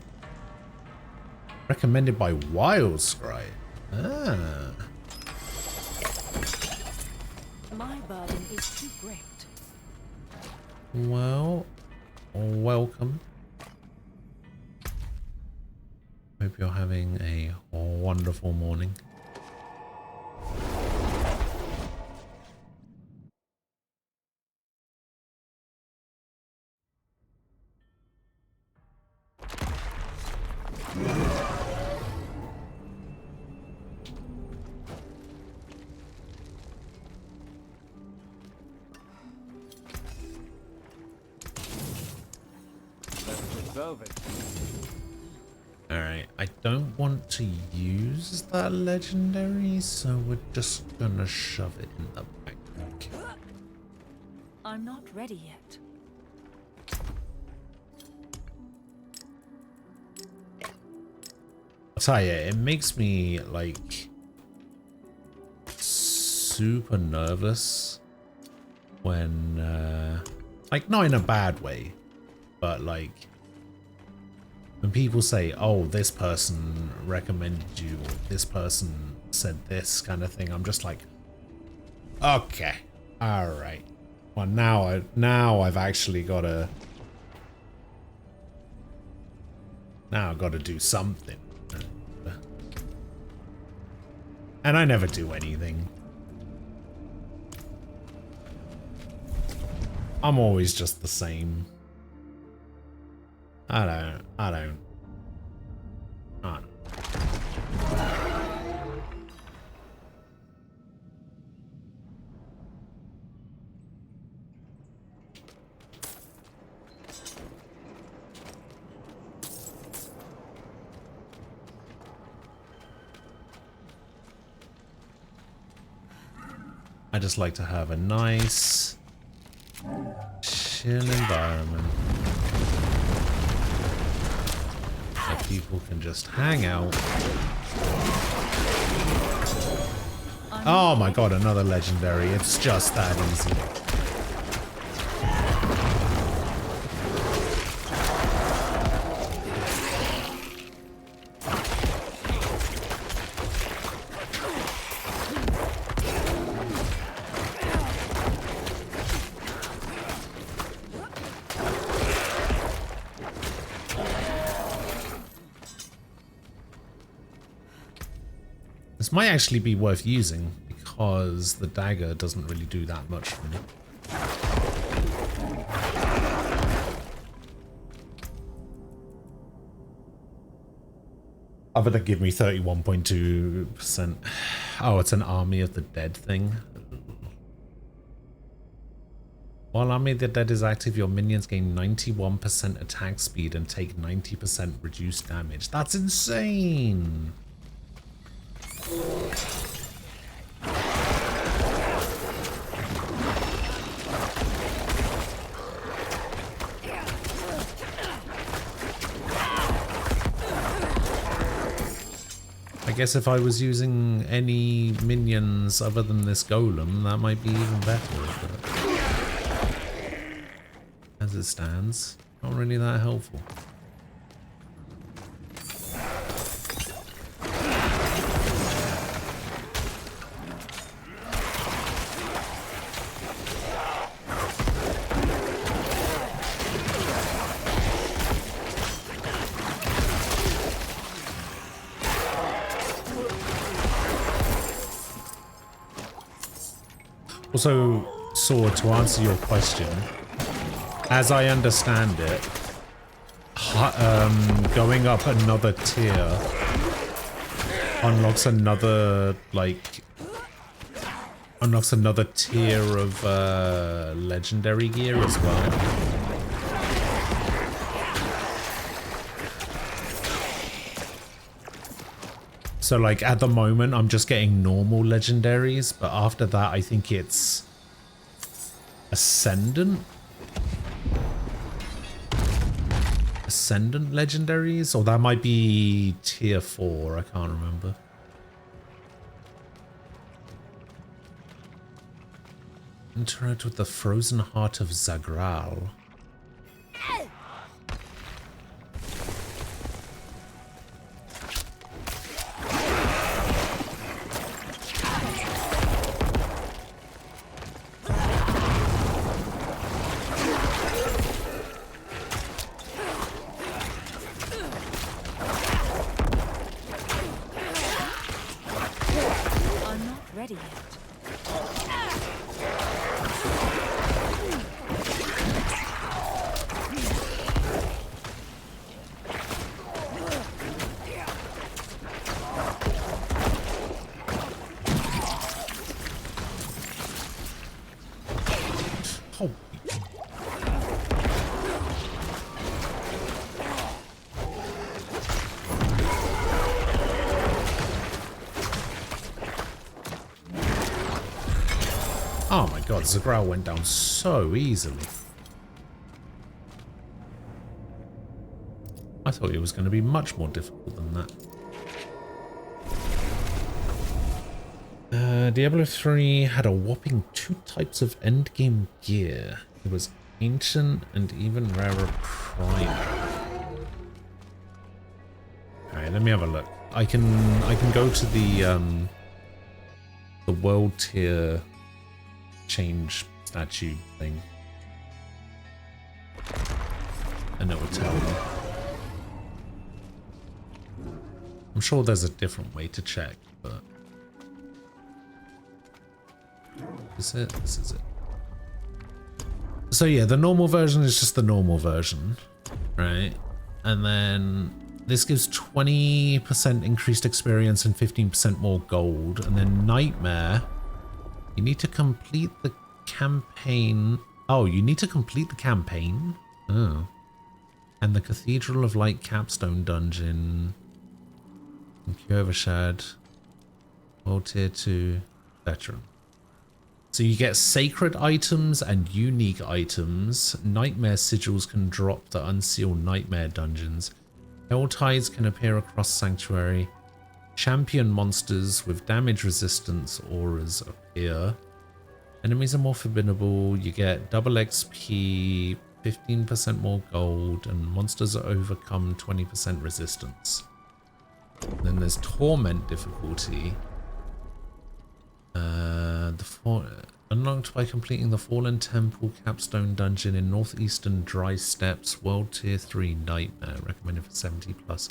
Speaker 1: Recommended by Wild Scry. Ah.
Speaker 2: My burden is too great.
Speaker 1: Well, welcome. Hope you're having a wonderful morning. Alright, I don't want to use that legendary, so we're just gonna shove it in the back.
Speaker 2: I'm not ready yet.
Speaker 1: I'll tell you, it makes me like super nervous when like not in a bad way, but like when people say, oh, this person recommended you, or this person said this kind of thing, I'm just like, okay, all right. Well, now I've actually got to, now I've got to do something. And I never do anything. I'm always just the same. I don't. I just like to have a nice, chill environment where people can just hang out. Oh my god, another legendary. It's just that easy. This might actually be worth using because the dagger doesn't really do that much for me. Other than give me 31.2%. Oh, it's an Army of the Dead thing. While Army of the Dead is active, your minions gain 91% attack speed and take 90% reduced damage. That's insane! I guess if I was using any minions other than this golem, that might be even better. But as it stands, not really that helpful. Also, Sword, to answer your question, as I understand it, going up another tier unlocks another, like, unlocks another tier of legendary gear as well. So like at the moment I'm just getting normal legendaries, but after that I think it's Ascendant legendaries, or that might be tier 4, I can't remember. Interact with the frozen heart of Zagral.
Speaker 12: I'm not ready yet.
Speaker 1: Oh my god, Zagral went down so easily. I thought it was going to be much more difficult than that. Diablo 3 had a whopping 2 types of endgame gear. It was ancient and even rarer prime. Alright, let me have a look. I can go to the world tier change statue thing, and it will tell me. I'm sure there's a different way to check, but is it? This is it. So yeah, the normal version is just the normal version, right? And then this gives 20% increased experience and 15% more gold, and then Nightmare. You need to complete the campaign. Oh, you need to complete the campaign? Oh. And the Cathedral of Light capstone dungeon. Overshad. World tier 2. Veteran. So you get sacred items and unique items. Nightmare sigils can drop the unsealed nightmare dungeons. Hell tides can appear across Sanctuary. Champion monsters with damage resistance auras appear. Enemies are more formidable. You get double XP, 15% more gold, and monsters are overcome 20% resistance. Then there's Torment difficulty. Unlocked by completing the Fallen Temple capstone dungeon in Northeastern Dry Steppes, World Tier 3 Nightmare, recommended for 70+.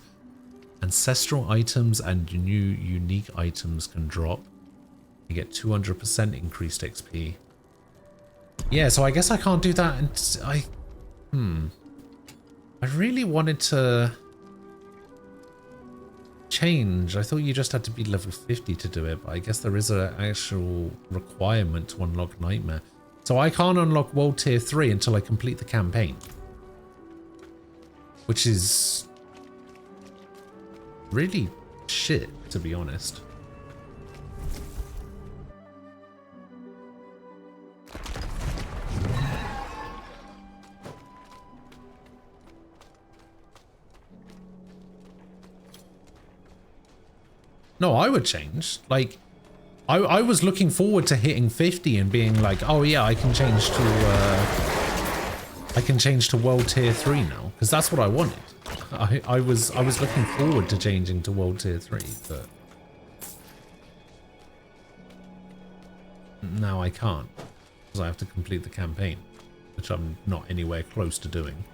Speaker 1: Ancestral items and new unique items can drop. You get 200% increased XP. Yeah, so I guess I can't do that. And I really wanted to change. I thought you just had to be level 50 to do it, but I guess there is an actual requirement to unlock Nightmare. So I can't unlock World Tier 3 until I complete the campaign, which is really shit, to be honest. No, I would change. Like, I was looking forward to hitting 50 and being like, oh yeah, I can change to World Tier 3 now, because that's what I wanted. I was looking forward to changing to World Tier 3, but now I can't, because I have to complete the campaign, which I'm not anywhere close to doing.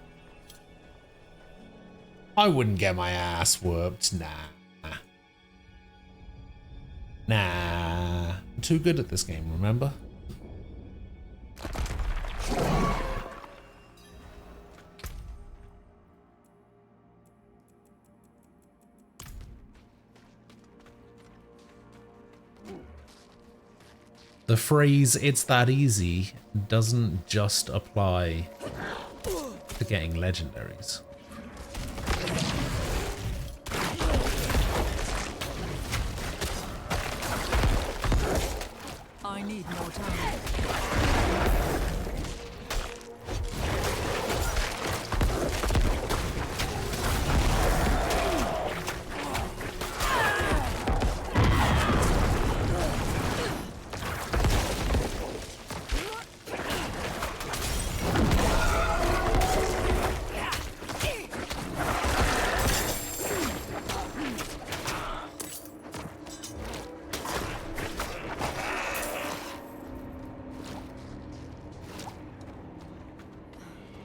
Speaker 1: I wouldn't get my ass whooped, nah. Nah, I'm too good at this game, remember? the phrase "it's that easy" doesn't just apply to getting legendaries.
Speaker 2: I need more time.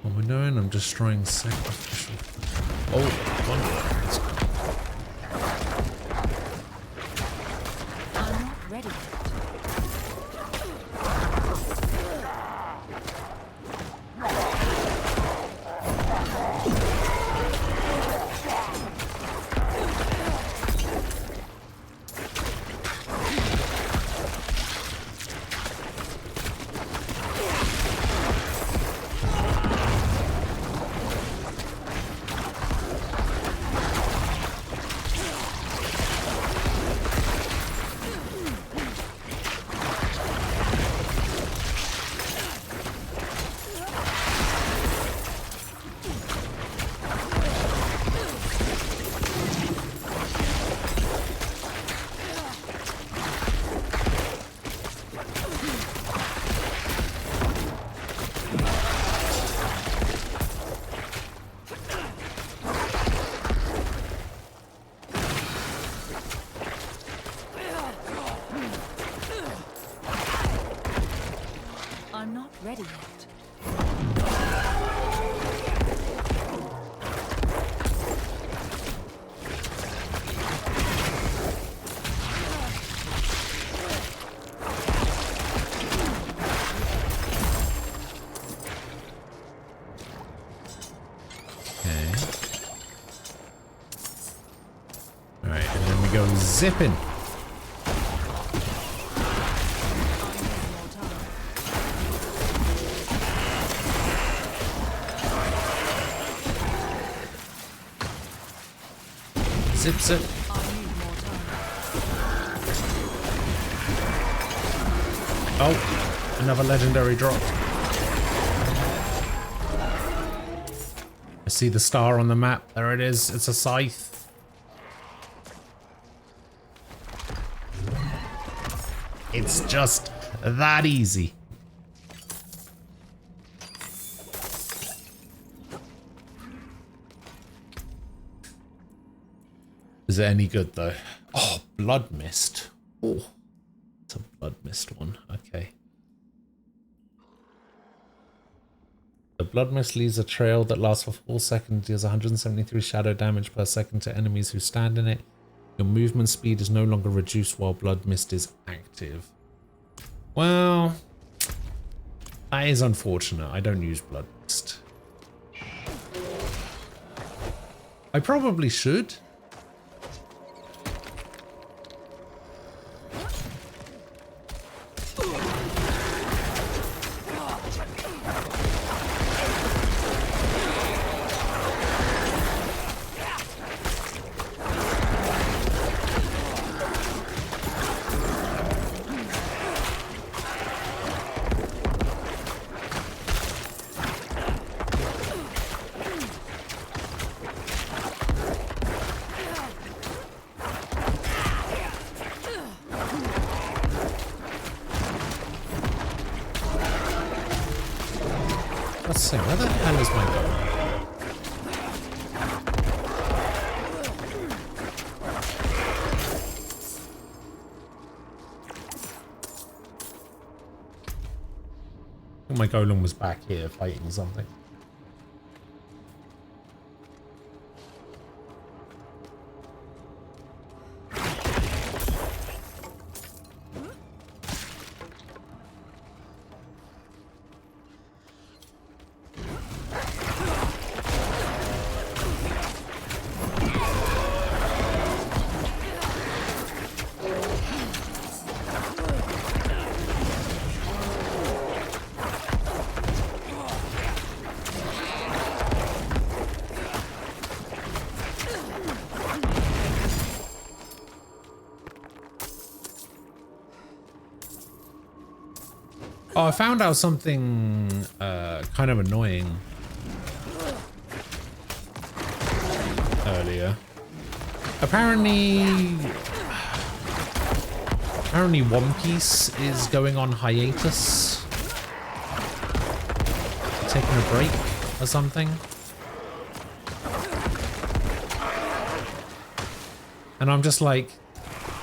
Speaker 1: What we're doing, I'm destroying sacrificial. Oh, wonderful.
Speaker 12: I'm not ready yet. I'm not ready yet.
Speaker 1: Okay. Alright, and then we go zipping. Zip, zip. Oh, another legendary dropped. I see the star on the map. There it is. It's a scythe. It's just that easy. Is it any good though? Oh, blood mist. Oh, it's a blood mist one. Okay. The blood mist leaves a trail that lasts for 4 seconds, deals 173 shadow damage per second to enemies who stand in it. Your movement speed is no longer reduced while blood mist is active. Well, that is unfortunate. I don't use blood mist. I probably should. Let's see, where the hell is my goal? I think my golem was back here fighting something. Oh, I found out something kind of annoying earlier. Apparently One Piece is going on hiatus. Taking a break or something. And I'm just like,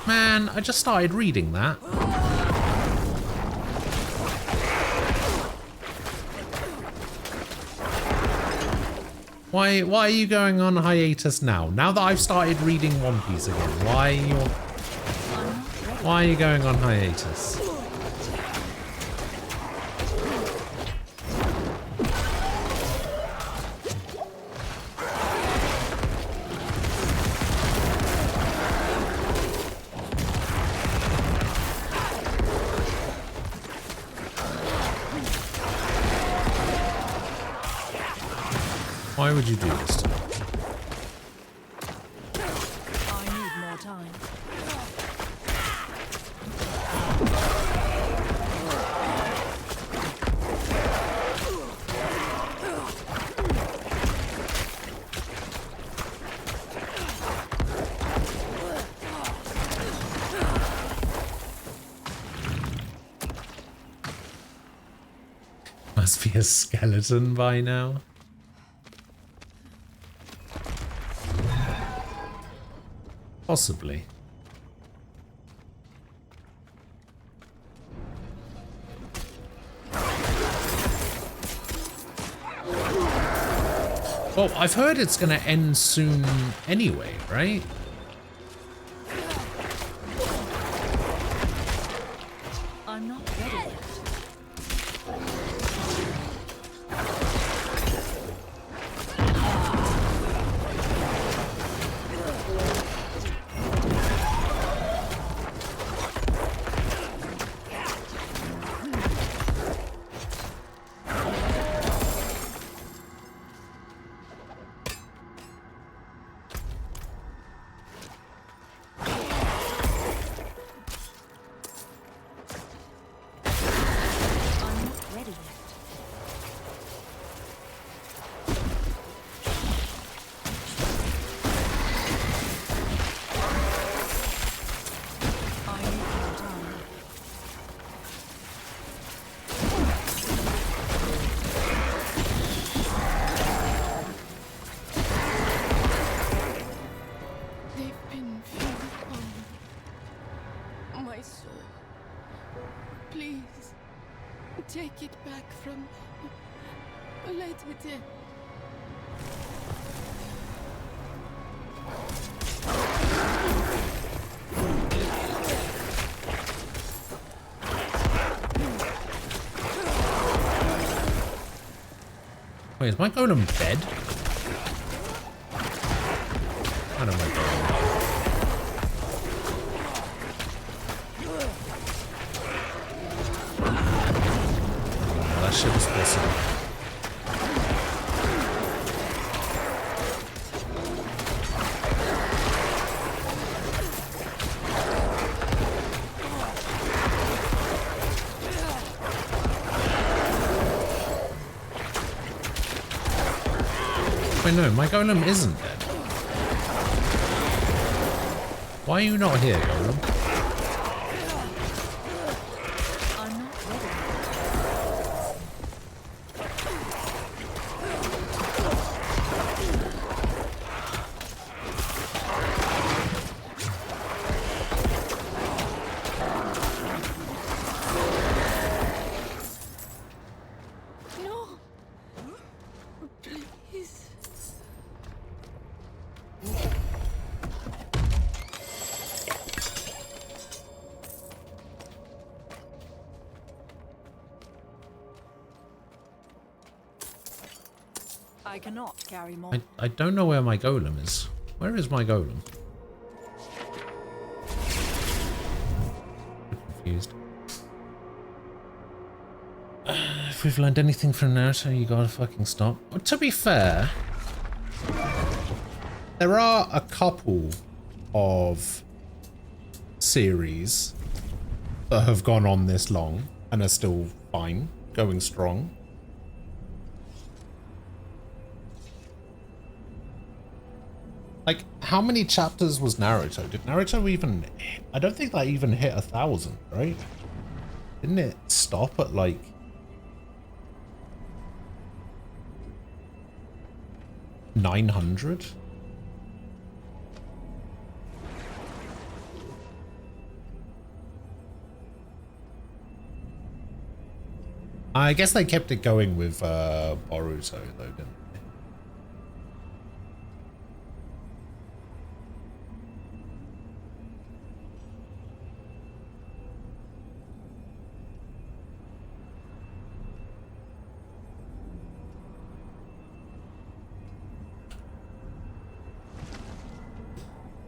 Speaker 1: man, I just started reading that. Why are you going on hiatus now? Now that I've started reading One Piece again, why are you going on hiatus? Why would you do this to me?
Speaker 2: I need more time.
Speaker 1: Must be a skeleton by now. Possibly. Well, I've heard it's going to end soon anyway, right?
Speaker 12: I'm not ready yet.
Speaker 4: Take it back from... Let it in.
Speaker 1: Wait, is my golem dead? I don't know. That shit was awesome. Wait, no, my golem isn't dead. Why are you not here, golem?
Speaker 2: I cannot carry more.
Speaker 1: I don't know where my golem is. Where is my golem? I'm confused. If we've learned anything from Naruto, you gotta fucking stop. Well, to be fair, there are a couple of series that have gone on this long. and are still fine, going strong. Like, how many chapters was Naruto? Did Naruto even... I don't think that even hit 1,000, right? Didn't it stop at, like... $900? I guess they kept it going with Boruto, though, didn't they?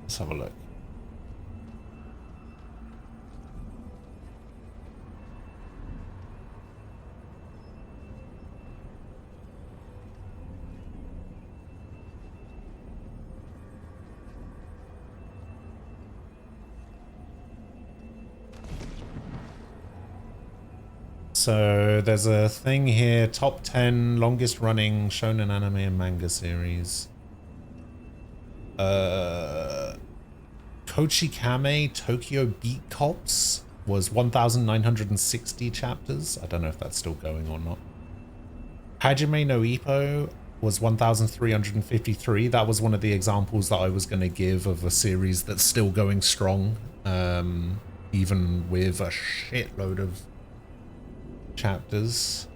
Speaker 1: Let's have a look. So there's a thing here, top 10 longest running shonen anime and manga series. Kochikame Tokyo Beat Cops was 1,960 chapters. I don't know if that's still going or not. Hajime no Ippo was 1,353. That was one of the examples that I was going to give of a series that's still going strong, even with a shitload of chapters.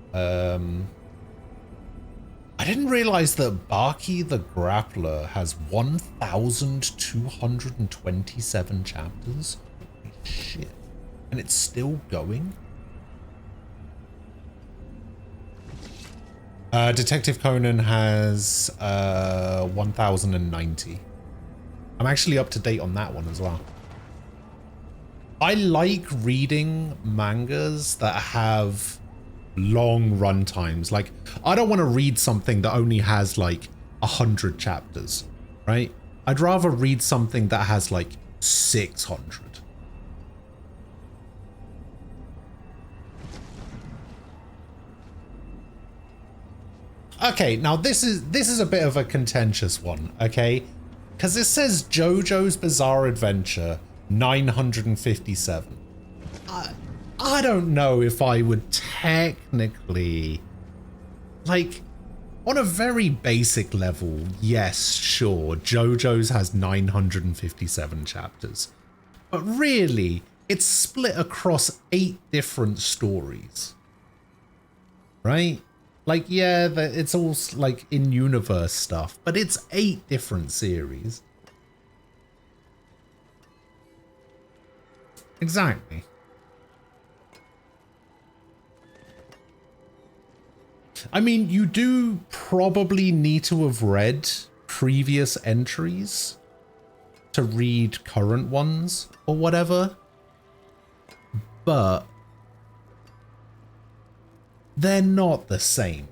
Speaker 1: I didn't realize that Baki the Grappler has 1,227 chapters. Holy shit. And it's still going? Detective Conan has 1,090. I'm actually up to date on that one as well. I like reading mangas that have long run times. Like, I don't want to read something that only has like 100 chapters, right? I'd rather read something that has like 600. Okay, now this is a bit of a contentious one, okay? Because it says JoJo's Bizarre Adventure 957. I don't know if I would technically, like, on a very basic level, yes, sure, JoJo's has 957 chapters. But really, it's split across 8 different stories. Right? Like, yeah, it's all like in-universe stuff, but it's 8 different series. Exactly. I mean, you do probably need to have read previous entries to read current ones or whatever, but they're not the same.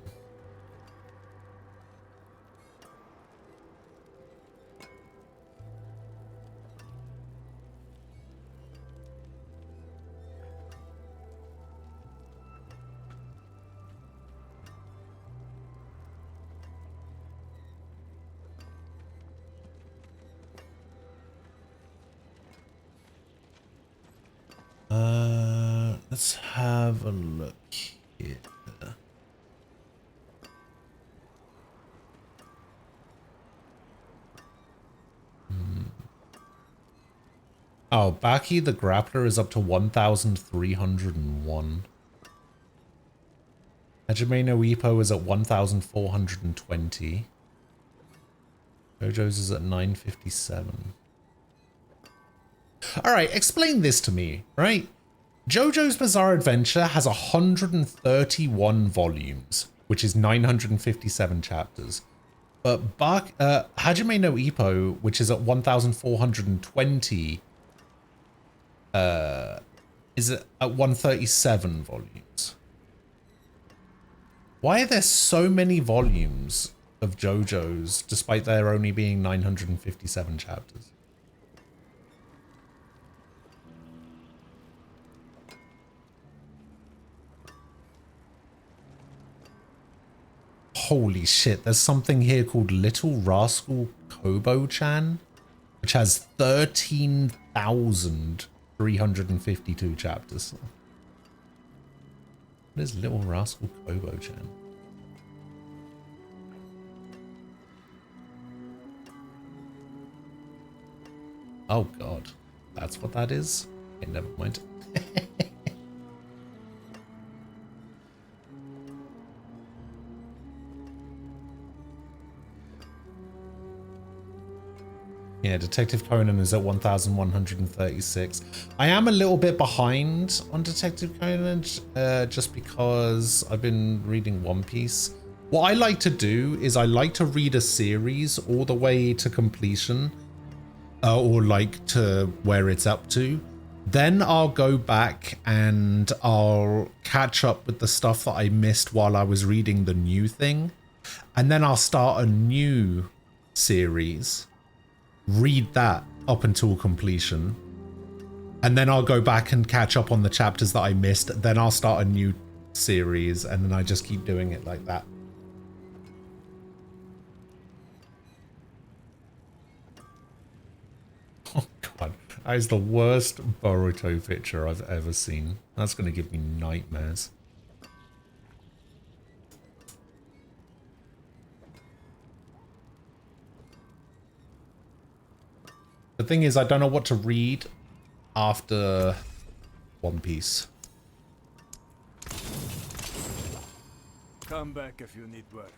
Speaker 1: Let's have a look here. Oh, Baki the Grappler is up to 1,301. Hajime no Ippo is at 1,420. JoJo's is at 957. Alright, explain this to me, right? JoJo's Bizarre Adventure has 131 volumes, which is 957 chapters. But Hajime no Ippo, which is at 1,420, is at 137 volumes. Why are there so many volumes of JoJo's despite there only being 957 chapters? Holy shit, there's something here called Little Rascal Kobo-chan, which has 13,352 chapters. What is Little Rascal Kobo-chan? Oh god, that's what that is? Okay, never mind. Yeah, Detective Conan is at 1,136. I am a little bit behind on Detective Conan, just because I've been reading One Piece. What I like to do is I like to read a series all the way to completion, or like to where it's up to. Then I'll go back and I'll catch up with the stuff that I missed while I was reading the new thing. And then I'll start a new series, read that up until completion, and then I'll go back and catch up on the chapters that I missed. Then I'll start a new series, and then I just keep doing it like that. Oh god, that is the worst Boruto picture I've ever seen. That's going to give me nightmares. The thing is, I don't know what to read after One Piece.
Speaker 8: Come back if you need work.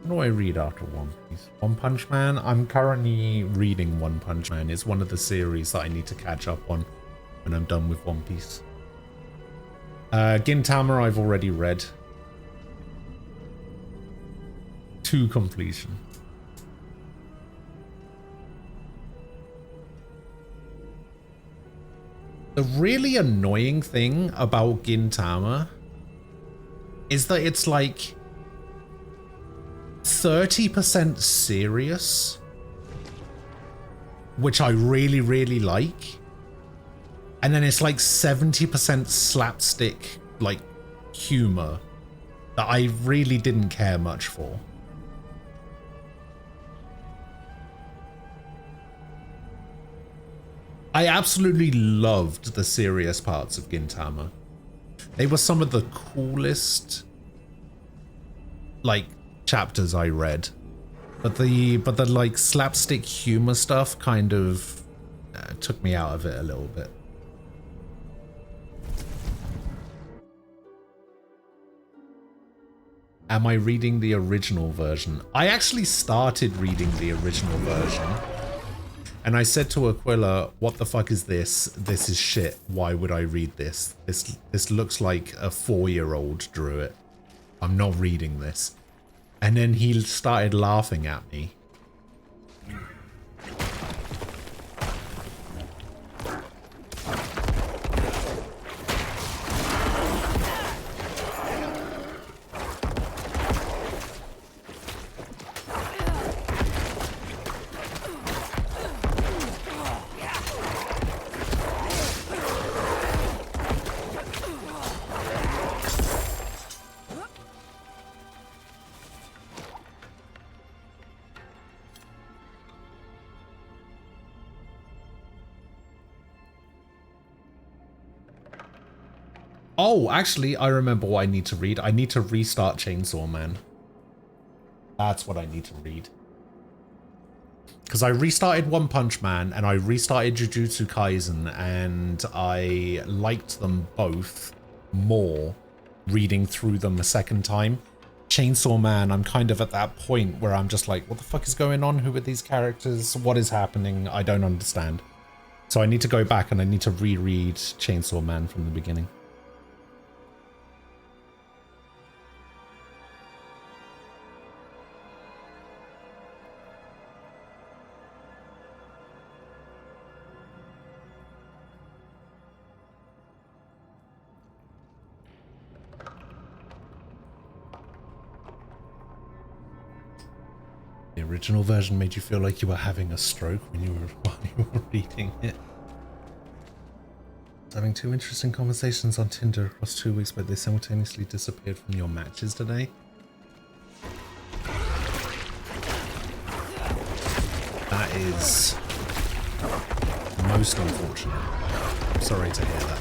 Speaker 1: What do I read after One Piece? One Punch Man? I'm currently reading One Punch Man. It's one of the series that I need to catch up on when I'm done with One Piece. Gintama I've already read to completion. The really annoying thing about Gintama is that it's like 30% serious, which I really, really like. And then it's like 70% slapstick, like, humor that I really didn't care much for. I absolutely loved the serious parts of Gintama. They were some of the coolest, like, chapters I read. But the like slapstick humor stuff kind of took me out of it a little bit. Am I reading the original version? I actually started reading the original version. And I said to Aquila, what the fuck is this? This is shit. Why would I read this? This looks like a 4-year-old drew it. I'm not reading this. And then he started laughing at me. Oh, actually, I remember what I need to read. I need to restart Chainsaw Man. That's what I need to read. Because I restarted One Punch Man and I restarted Jujutsu Kaisen, and I liked them both more reading through them a second time. Chainsaw Man, I'm kind of at that point where I'm just like, what the fuck is going on? Who are these characters? What is happening? I don't understand. So I need to go back and I need to reread Chainsaw Man from the beginning. original version made you feel like you were having a stroke when you were while you were reading it. Having 2 interesting conversations on Tinder across 2 weeks, but they simultaneously disappeared from your matches today. That is most unfortunate. I'm sorry to hear that.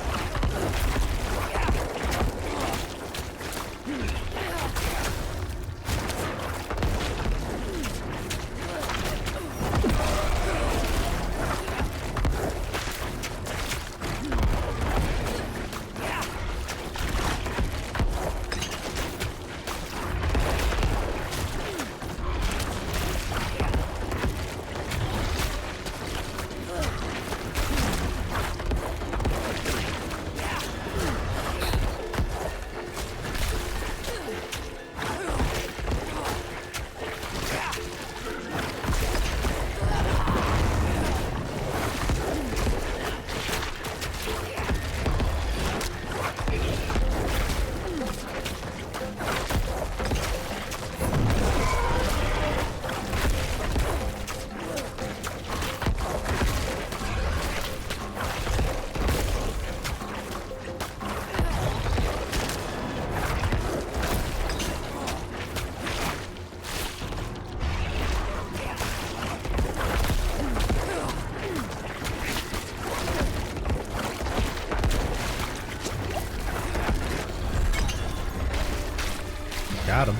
Speaker 1: Got him.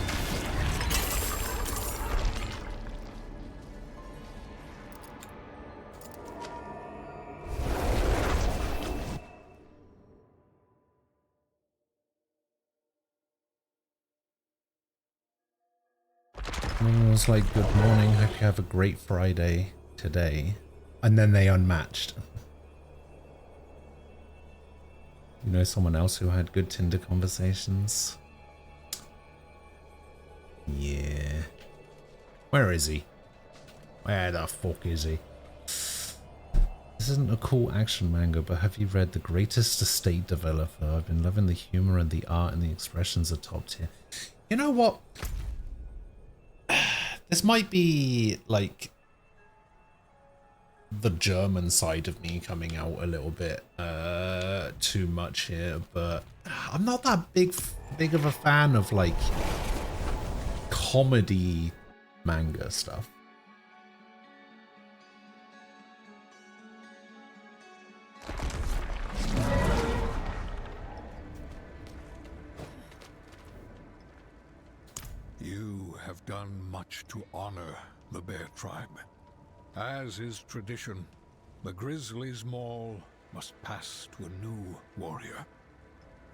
Speaker 1: Someone was like, good morning, hope you have a great Friday today. And then they unmatched. You know someone else who had good Tinder conversations? Yeah. Where is he? Where the fuck is he? This isn't a cool action manga, but have you read The Greatest Estate Developer? I've been loving the humor and the art and the expressions are top tier. You know what? This might be like the German side of me coming out a little bit too much here, but I'm not that big of a fan of like comedy manga stuff.
Speaker 3: You have done much to honor the Bear Tribe. As is tradition, the Grizzly's Maul must pass to a new warrior.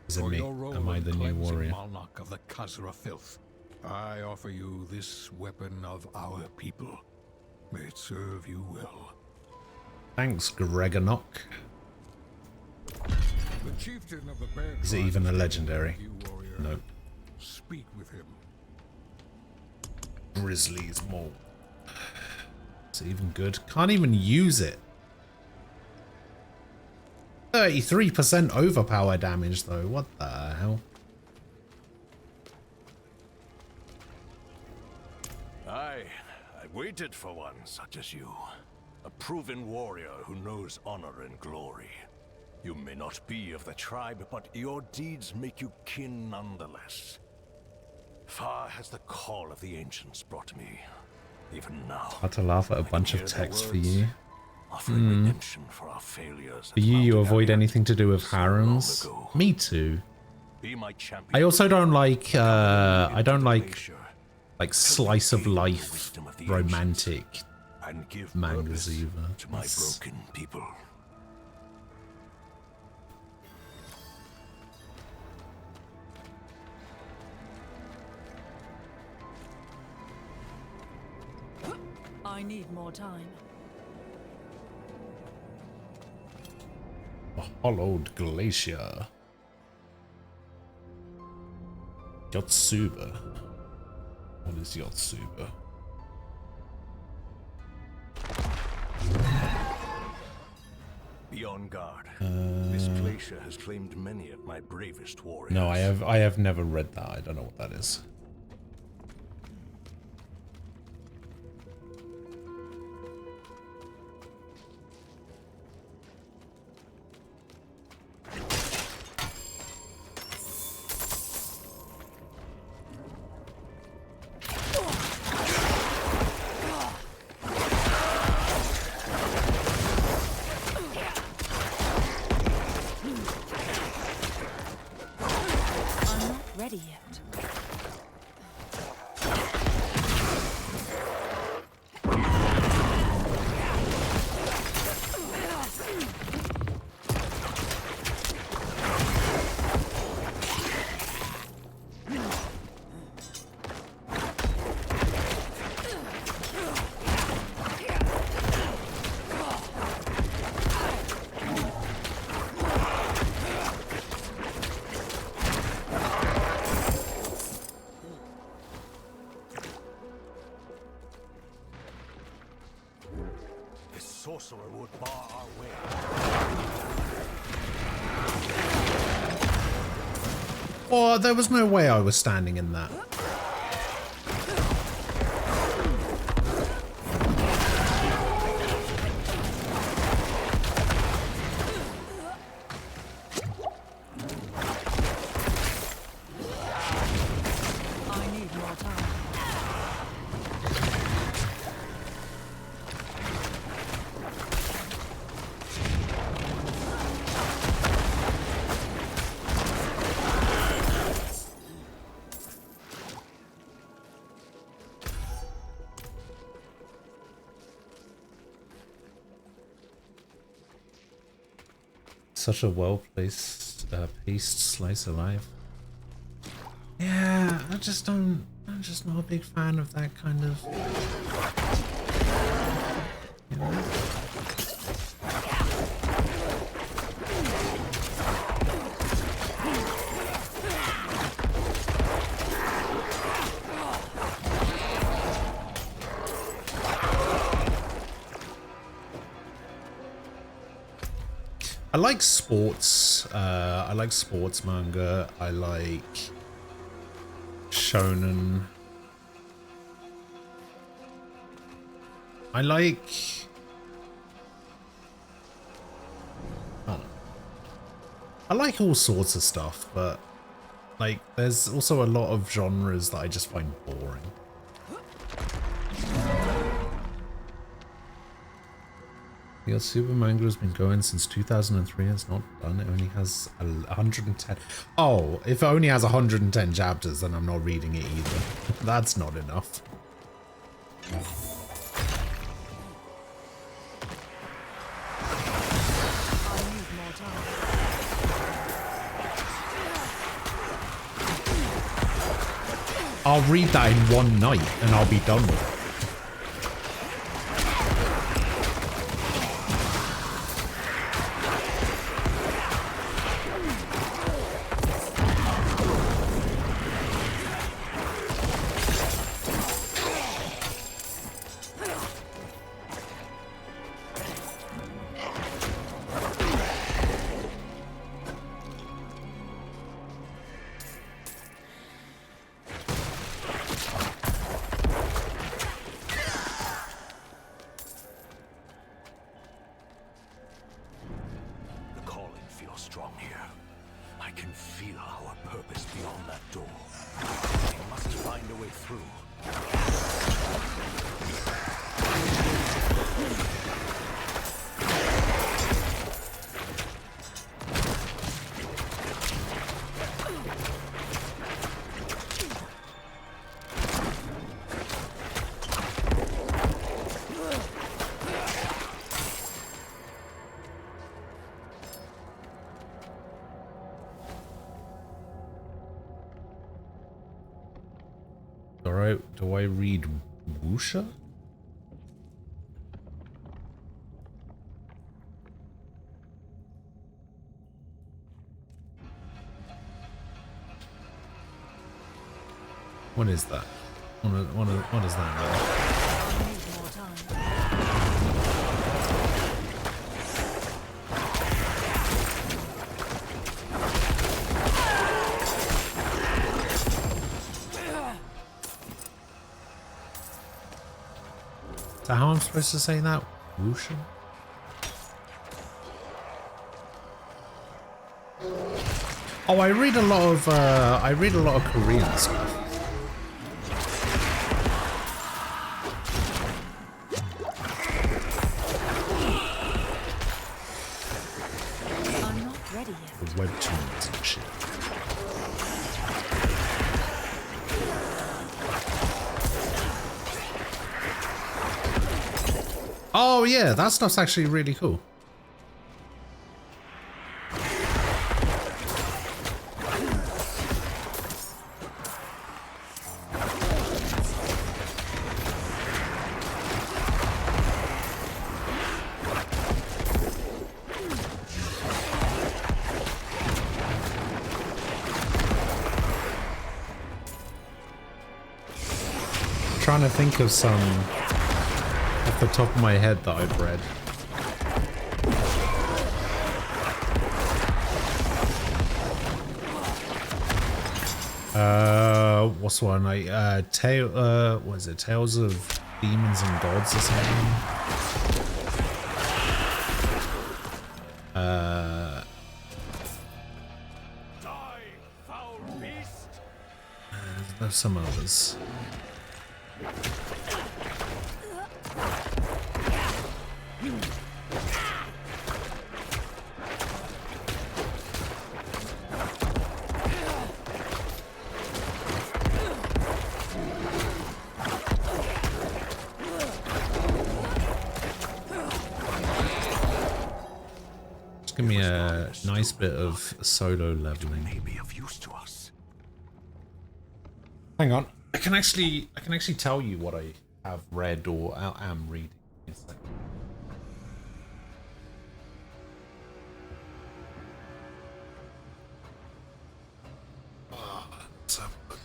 Speaker 1: Is it
Speaker 3: For
Speaker 1: me?
Speaker 3: your role
Speaker 1: Am I
Speaker 3: in
Speaker 1: the new
Speaker 3: cleansing
Speaker 1: warrior?
Speaker 3: Malnak of the Khazra filth, I offer you this weapon of our people. May it serve you well.
Speaker 1: Thanks, Greganock.
Speaker 3: The chieftain of the Bear
Speaker 1: Is it
Speaker 3: Tribe
Speaker 1: even a
Speaker 3: is
Speaker 1: legendary?
Speaker 3: you, warrior.
Speaker 1: Nope.
Speaker 3: Speak with him.
Speaker 1: Grizzly's Maul. Is it even good? Can't even use it. 33% overpower damage though. What the hell?
Speaker 14: I waited for one such as you. A proven warrior who knows honor and glory. You may not be of the tribe, but your deeds make you kin nonetheless. Far has the call of the ancients brought me. Even now.
Speaker 1: Hard to laugh at a bunch of text for you.
Speaker 14: Offering redemption for our failures.
Speaker 1: For you avoid anything to do with harems. Me too.
Speaker 14: Be my champion.
Speaker 1: I also don't like I don't like slice of life romantic
Speaker 14: and give
Speaker 1: mangas either.
Speaker 14: To my broken people.
Speaker 2: I need more time.
Speaker 1: A hollowed glacier. Yotsuba. What is Yotsuba?
Speaker 14: Be on guard. This glacier has claimed many of my bravest warriors.
Speaker 1: No, I have never read that. I don't know what that is.
Speaker 14: sorcerer would bar our way.
Speaker 1: Oh, there was no way I was standing in that. Such a well-placed, paced slice of life. Yeah, I'm just not a big fan of that kind of, you know? I like sports. I like sports manga. I like shonen. I like... I like all sorts of stuff, but like there's also a lot of genres that I just find boring. The Super Manga has been going since 2003. It's not done. It only has 110. Oh, if it only has 110 chapters, then I'm not reading it either. That's not enough. I'll read that in one night and I'll be done with it. Do I read Wuxia? What is that? What is that mean? So how am I supposed to say that? Wuxia? Oh, I read a lot of Korean stuff.
Speaker 2: I'm not ready yet.
Speaker 1: The webtoons and shit. Oh yeah, that stuff's actually really cool. Trying to think of some off the top of my head that I've read. What's one? Like, what is it? Tales of Demons and Gods or something? There's some others. Give me a nice bit of solo leveling.
Speaker 14: May be of use to us.
Speaker 1: Hang on, I can actually tell you what I have read or am reading. In a second. Let's have a look.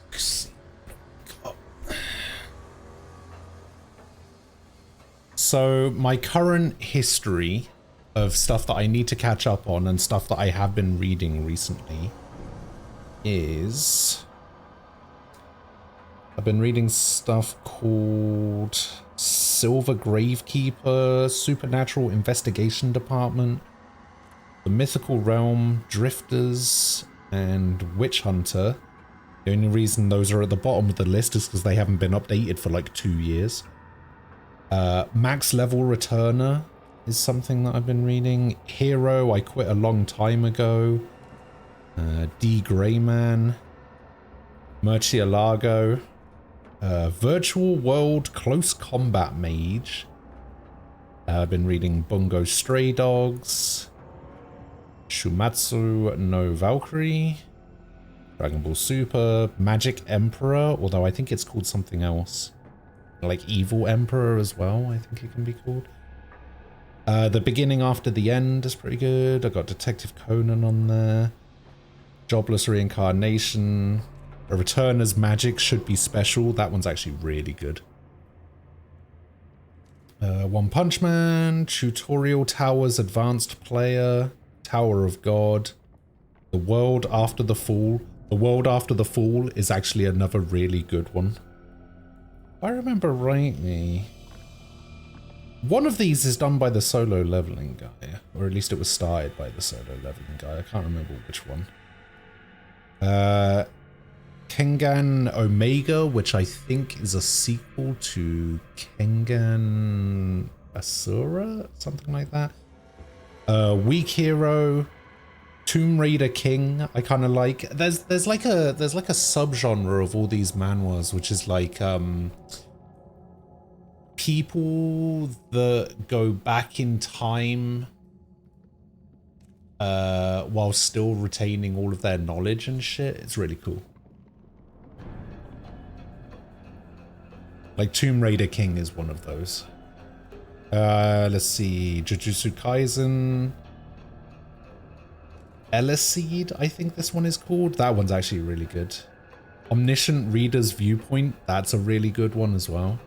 Speaker 1: So my current history of stuff that I need to catch up on and stuff that I have been reading recently is I've been reading stuff called Silver Gravekeeper, Supernatural Investigation Department, The Mythical Realm, Drifters, and Witch Hunter. The only reason those are at the bottom of the list is because they haven't been updated for like 2 years. Max Level Returner is something that I've been reading. Hero, I quit a long time ago. D. Greyman. Murcielago. Virtual World Close Combat Mage. I've been reading Bungo Stray Dogs. Shumatsu no Valkyrie. Dragon Ball Super. Magic Emperor, although I think it's called something else. Like Evil Emperor as well, I think it can be called. The Beginning After the End is pretty good. I got Detective Conan on there. Jobless Reincarnation. A Returner's Magic Should Be Special. That one's actually really good. One Punch Man. Tutorial Towers Advanced Player. Tower of God. The World After the Fall. The World After the Fall is actually another really good one. If I remember rightly, one of these is done by the solo leveling guy, or at least it was started by the solo leveling guy. I can't remember which one. Kengan Omega, which I think is a sequel to Kengan Asura, something like that. Weak Hero, Tomb Raider King. I kind of like. There's like a subgenre of all these manhwas, which is like people that go back in time while still retaining all of their knowledge and shit. It's really cool. Like Tomb Raider King is one of those. Let's see. Jujutsu Kaisen. Eliseed, I think this one is called. That one's actually really good. Omniscient Reader's Viewpoint. That's a really good one as well.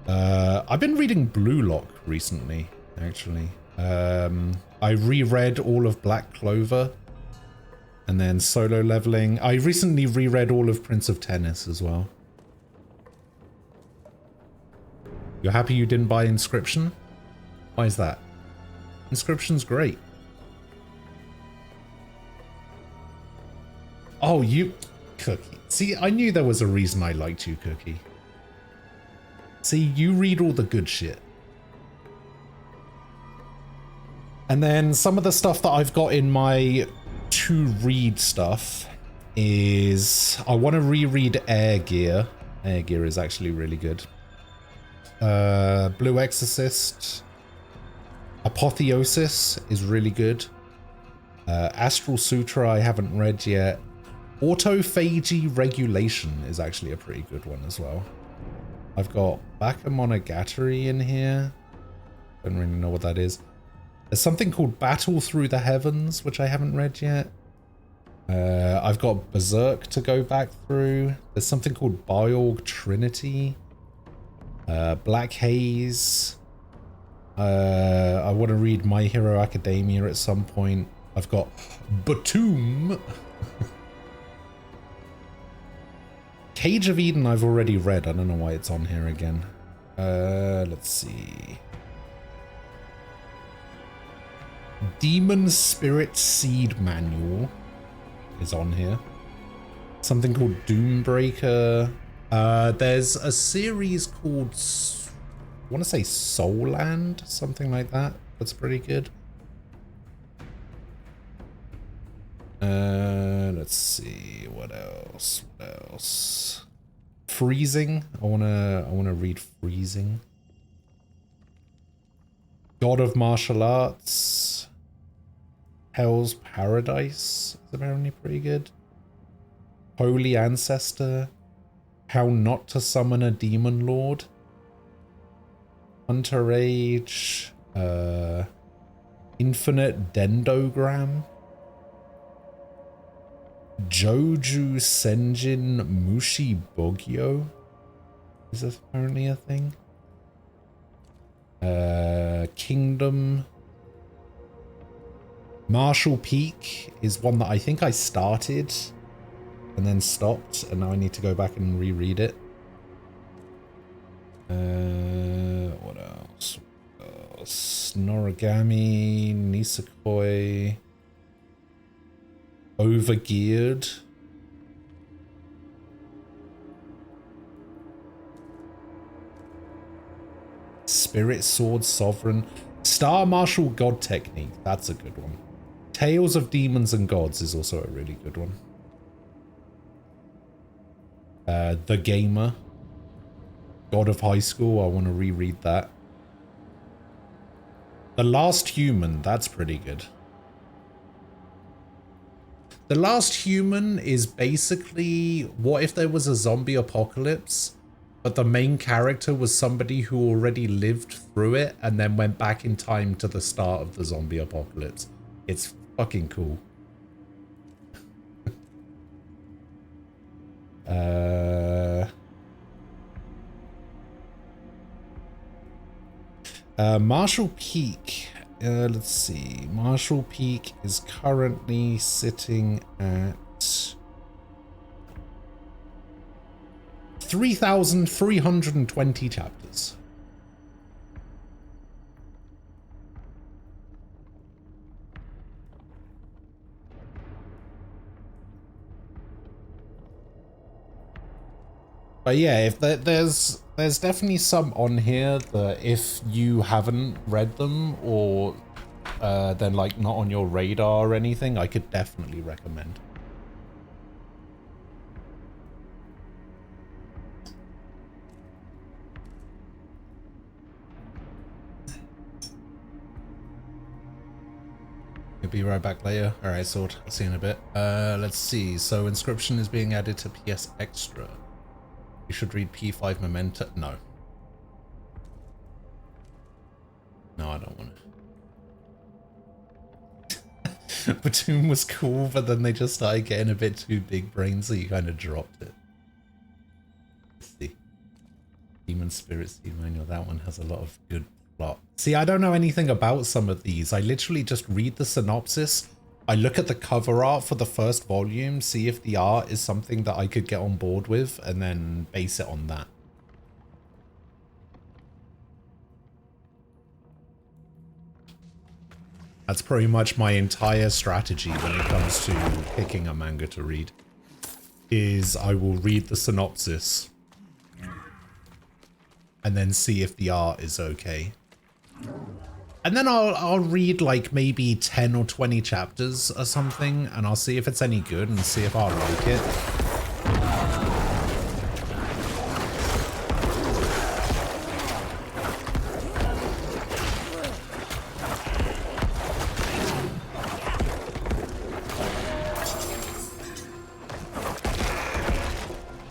Speaker 1: I've been reading Blue Lock recently, actually. I reread all of Black Clover. And then solo leveling. I recently reread all of Prince of Tennis as well. You're happy you didn't buy Inscription? Why is that? Inscription's great. Oh, you... Cookie. See, I knew there was a reason I liked you, Cookie. See, you read all the good shit. And then some of the stuff that I've got in my to-read stuff is... I want to reread Air Gear. Air Gear is actually really good. Blue Exorcist. Apotheosis is really good. Astral Sutra I haven't read yet. Autophagy Regulation is actually a pretty good one as well. I've got Bakemonogatari in here. Don't really know what that is. There's something called Battle Through the Heavens, which I haven't read yet. I've got Berserk to go back through. There's something called Biorg Trinity. Black Haze. I want to read My Hero Academia at some point. I've got Batum. Cage of Eden I've already read. I don't know why it's on here again. Let's see. Demon Spirit Seed Manual is on here. Something called Doombreaker. There's a series called, I want to say Soul Land, something like that. That's pretty good. Let's see, what else? What else? Freezing. I wanna read Freezing. God of Martial Arts. Hell's Paradise is apparently pretty good. Holy Ancestor. How Not to Summon a Demon Lord. Hunter Age. Infinite Dendogram. Joju Senjin Mushi Bogyo is apparently a thing. Kingdom. Marshall Peak is one that I think I started and then stopped, and now I need to go back and reread it. What else? Noragami, Nisekoi, Overgeared. Spirit Sword Sovereign. Star Martial God Technique. That's a good one. Tales of Demons and Gods is also a really good one. The Gamer. God of High School. I want to reread that. The Last Human. That's pretty good. The Last Human is basically, what if there was a zombie apocalypse, but the main character was somebody who already lived through it and then went back in time to the start of the zombie apocalypse. It's fucking cool. Marshall Peak. Let's see. Marshall Peak is currently sitting at 3,320 chapters. But yeah, if there's definitely some on here that if you haven't read them or then like not on your radar or anything, I could definitely recommend. You'll be right back later. Alright, Sword. I'll see you in a bit. Let's see. So Inscription is being added to PS Extra. You should read P5 Memento. No. No, I don't want it. Batum was cool, but then they just started getting a bit too big brain, so you kind of dropped it. Let's see. Demon Spirit Seed Manual. That one has a lot of good plot. See, I don't know anything about some of these. I literally just read the synopsis. I look at the cover art for the first volume, see if the art is something that I could get on board with, and then base it on that. That's pretty much my entire strategy when it comes to picking a manga to read, is I will read the synopsis and then see if the art is okay. And then I'll read like maybe 10 or 20 chapters or something, and I'll see if it's any good and see if I like it.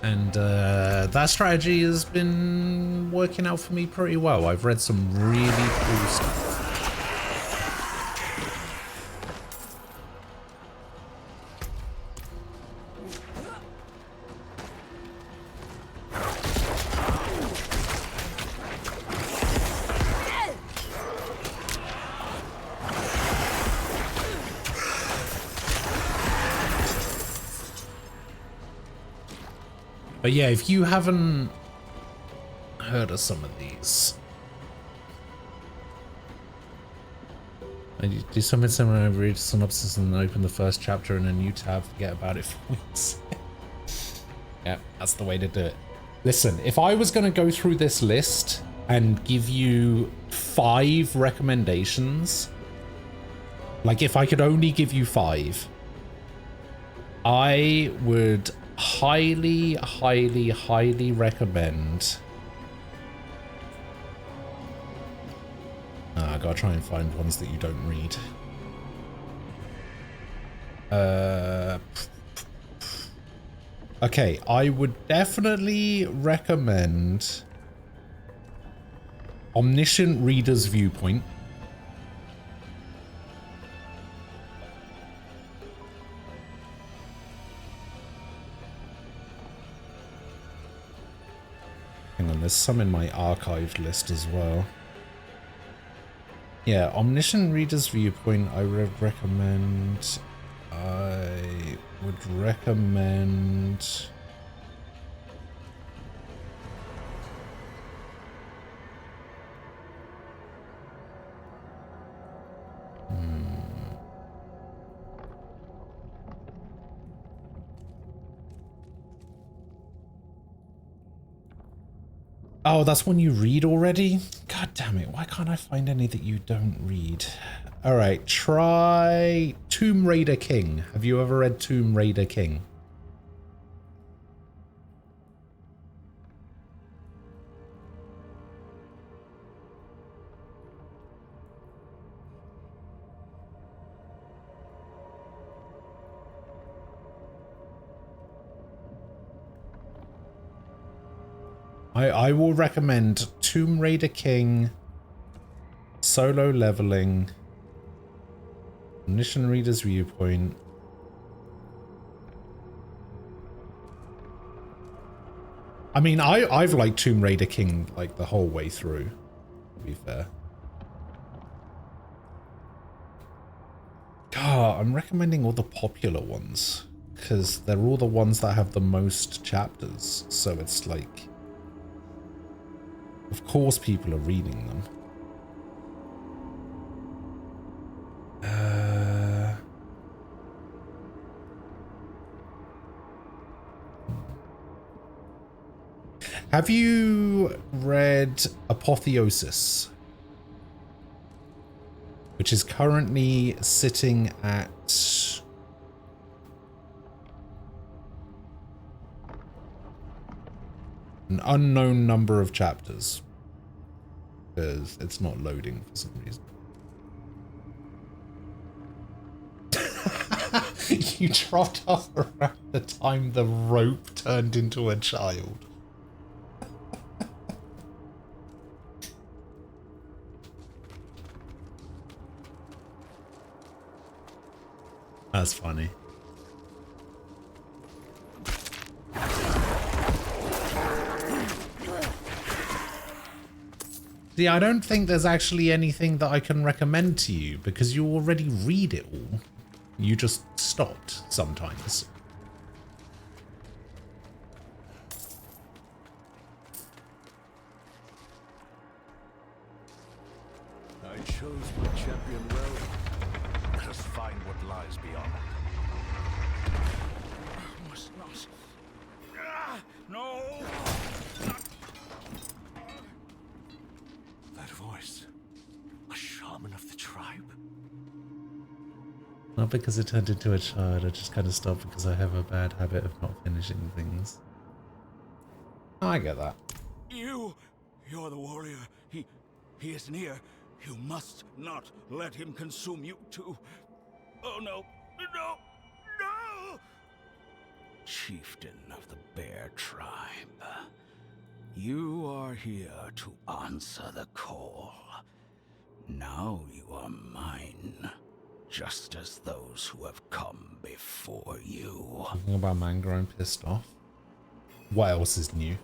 Speaker 1: And that strategy has been working out for me pretty well. I've read some really cool stuff. But yeah, if you haven't heard of some of these, I do something similar. I read synopsis and open the first chapter in a new tab, forget about it for weeks. Yeah, that's the way to do it. Listen, if I was going to go through this list and give you 5 recommendations, like if I could only give you 5, I would highly, highly, highly recommend... I gotta try and find ones that you don't read. Okay, I would definitely recommend Omniscient Reader's Viewpoint. Hang on, there's some in my archived list as well. Yeah, Omniscient Reader's Viewpoint, I would recommend. I would recommend. Oh, that's one you read already? God damn it, why can't I find any that you don't read? Alright, try Tomb Raider King. Have you ever read Tomb Raider King? I will recommend Tomb Raider King, Solo Leveling, Omniscient Reader's Viewpoint. I mean, I've liked Tomb Raider King like the whole way through, to be fair. God, I'm recommending all the popular ones because they're all the ones that have the most chapters. So it's like, of course people are reading them. Have you read Apotheosis? Which is currently sitting at... an unknown number of chapters. Because it's not loading for some reason. You trot off around the time the rope turned into a child. That's funny. See, I don't think there's actually anything that I can recommend to you because you already read it all. You just stopped sometimes.
Speaker 14: I chose my champion well. Let us find what lies beyond.
Speaker 15: I must not. No!
Speaker 14: That voice. A shaman of the tribe.
Speaker 1: Not because it turned into a child, I just kind of stopped because I have a bad habit of not finishing things. I get that.
Speaker 15: You're the warrior. He is near. You must not let him consume you too. Oh no, no, no! Chieftain of the Bear Tribe, you are here to answer the call. Now you are mine. Just as those who have come before you.
Speaker 1: Talking about man growing pissed off. What else is new?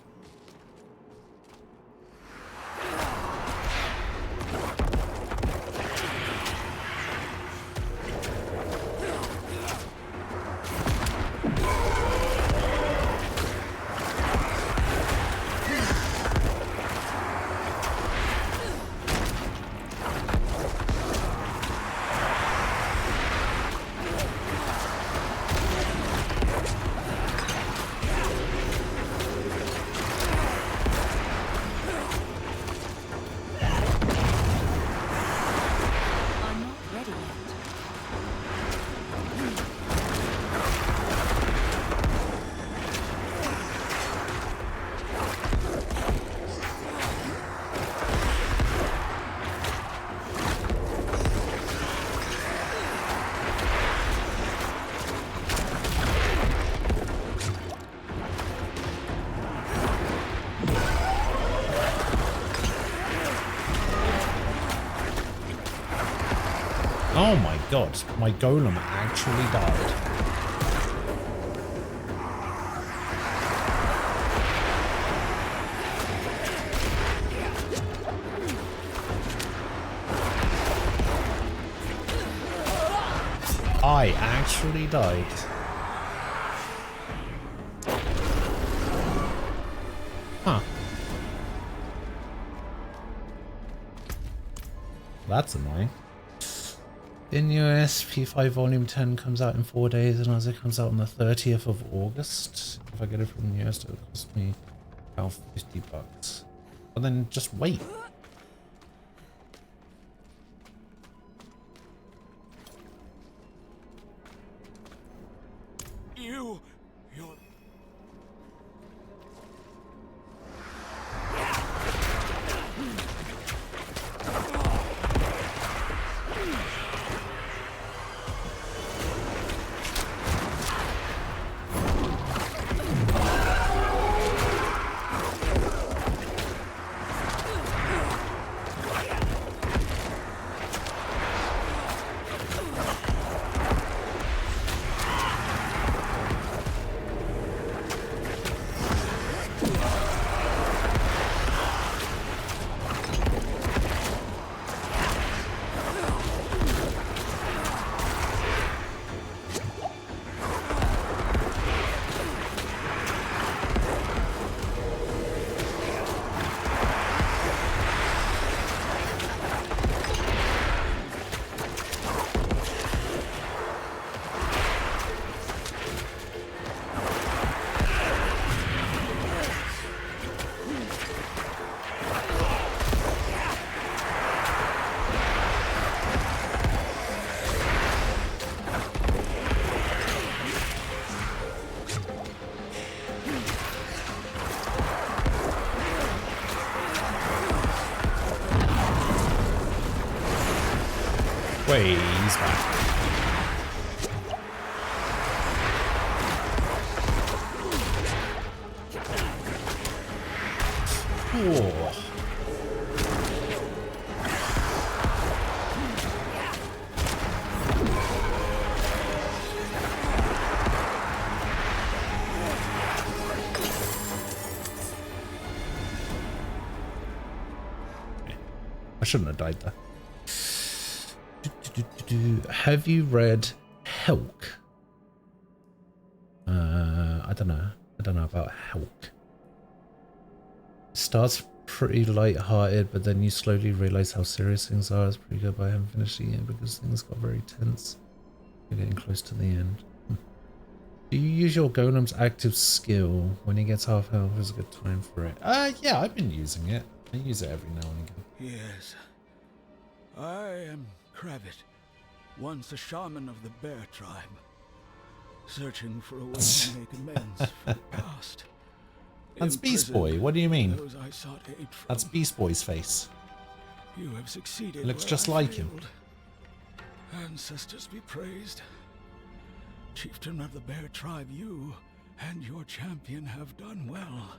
Speaker 1: Oh my god, my golem actually died. I actually died. Huh. That's annoying. In US, P5 Volume 10 comes out in 4 days, and as it comes out on the 30th of August. If I get it from the US, it'll cost me about $50. Well, then just wait.
Speaker 15: You're...
Speaker 1: Wait, he's back. Whoa. I shouldn't have died there. Have you read Helk? I don't know. I don't know about Helk. Starts pretty light-hearted, but then you slowly realize how serious things are. It's pretty good, but I haven't finished it yet because things got very tense. You're getting close to the end. Do you use your golem's active skill when he gets half health? Is a good time for it. Yeah, I've been using it. I use it every now and again.
Speaker 15: Yes. I am Kravit, once a shaman of the Bear Tribe, searching for a way to make amends for the past.
Speaker 1: That's Beast Boy. What do you mean?
Speaker 15: Those I sought aid from.
Speaker 1: That's Beast Boy's face.
Speaker 15: You have succeeded.
Speaker 1: It looks
Speaker 15: where
Speaker 1: just
Speaker 15: I
Speaker 1: like
Speaker 15: failed.
Speaker 1: him.
Speaker 15: Ancestors be praised. Chieftain of the Bear Tribe, you and your champion have done well.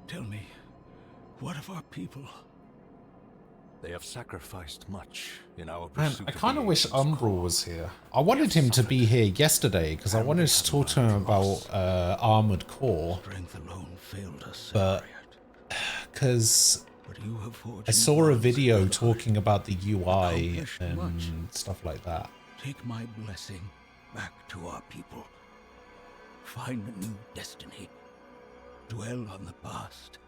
Speaker 15: Tell me, what of our people?
Speaker 14: They have sacrificed much in our
Speaker 1: Man,
Speaker 14: pursuit.
Speaker 1: I kind of wish Umbral was here. I wanted him to be here yesterday because I wanted to talk to him about Armored Core.
Speaker 15: Strength alone failed us,
Speaker 1: but because I saw a video talking about the UI and stuff like that.
Speaker 15: Take my blessing back to our people. Find a new destiny. Dwell on the past.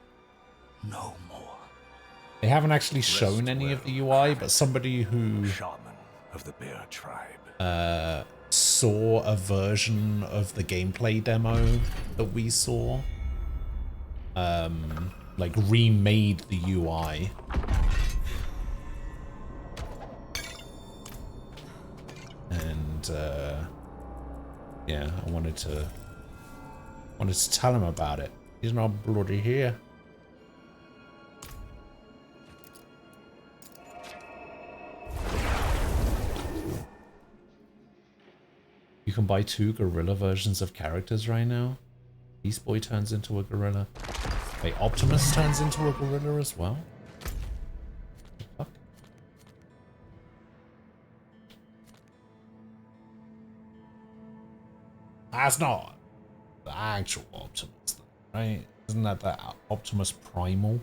Speaker 15: No more.
Speaker 1: They haven't actually shown any of the UI, but somebody who
Speaker 14: shaman of the Bear Tribe
Speaker 1: saw a version of the gameplay demo that we saw, like remade the UI. And yeah, I wanted to tell him about it. He's not bloody here. You can buy 2 gorilla versions of characters right now. Beast Boy turns into a gorilla. Wait, Optimus turns into a gorilla as well? What the fuck? That's not the actual Optimus, right? Isn't that the Optimus Primal?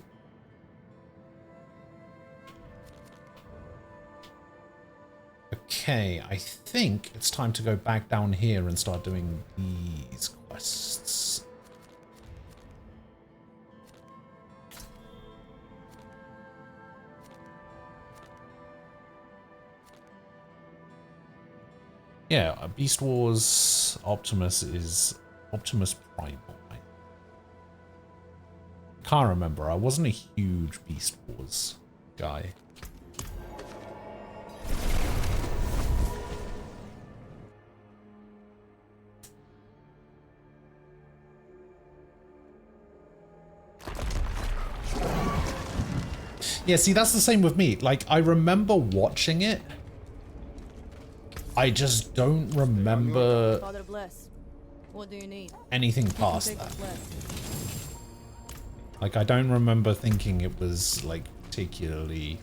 Speaker 1: Okay, I think it's time to go back down here and start doing these quests. Yeah, Beast Wars Optimus is Optimus Primal. Right? Can't remember. I wasn't a huge Beast Wars guy. Yeah, see, that's the same with me. Like, I remember watching it. I just don't remember
Speaker 4: Father bless. What do you need?
Speaker 1: anything past that. Like, I don't remember thinking it was, like, particularly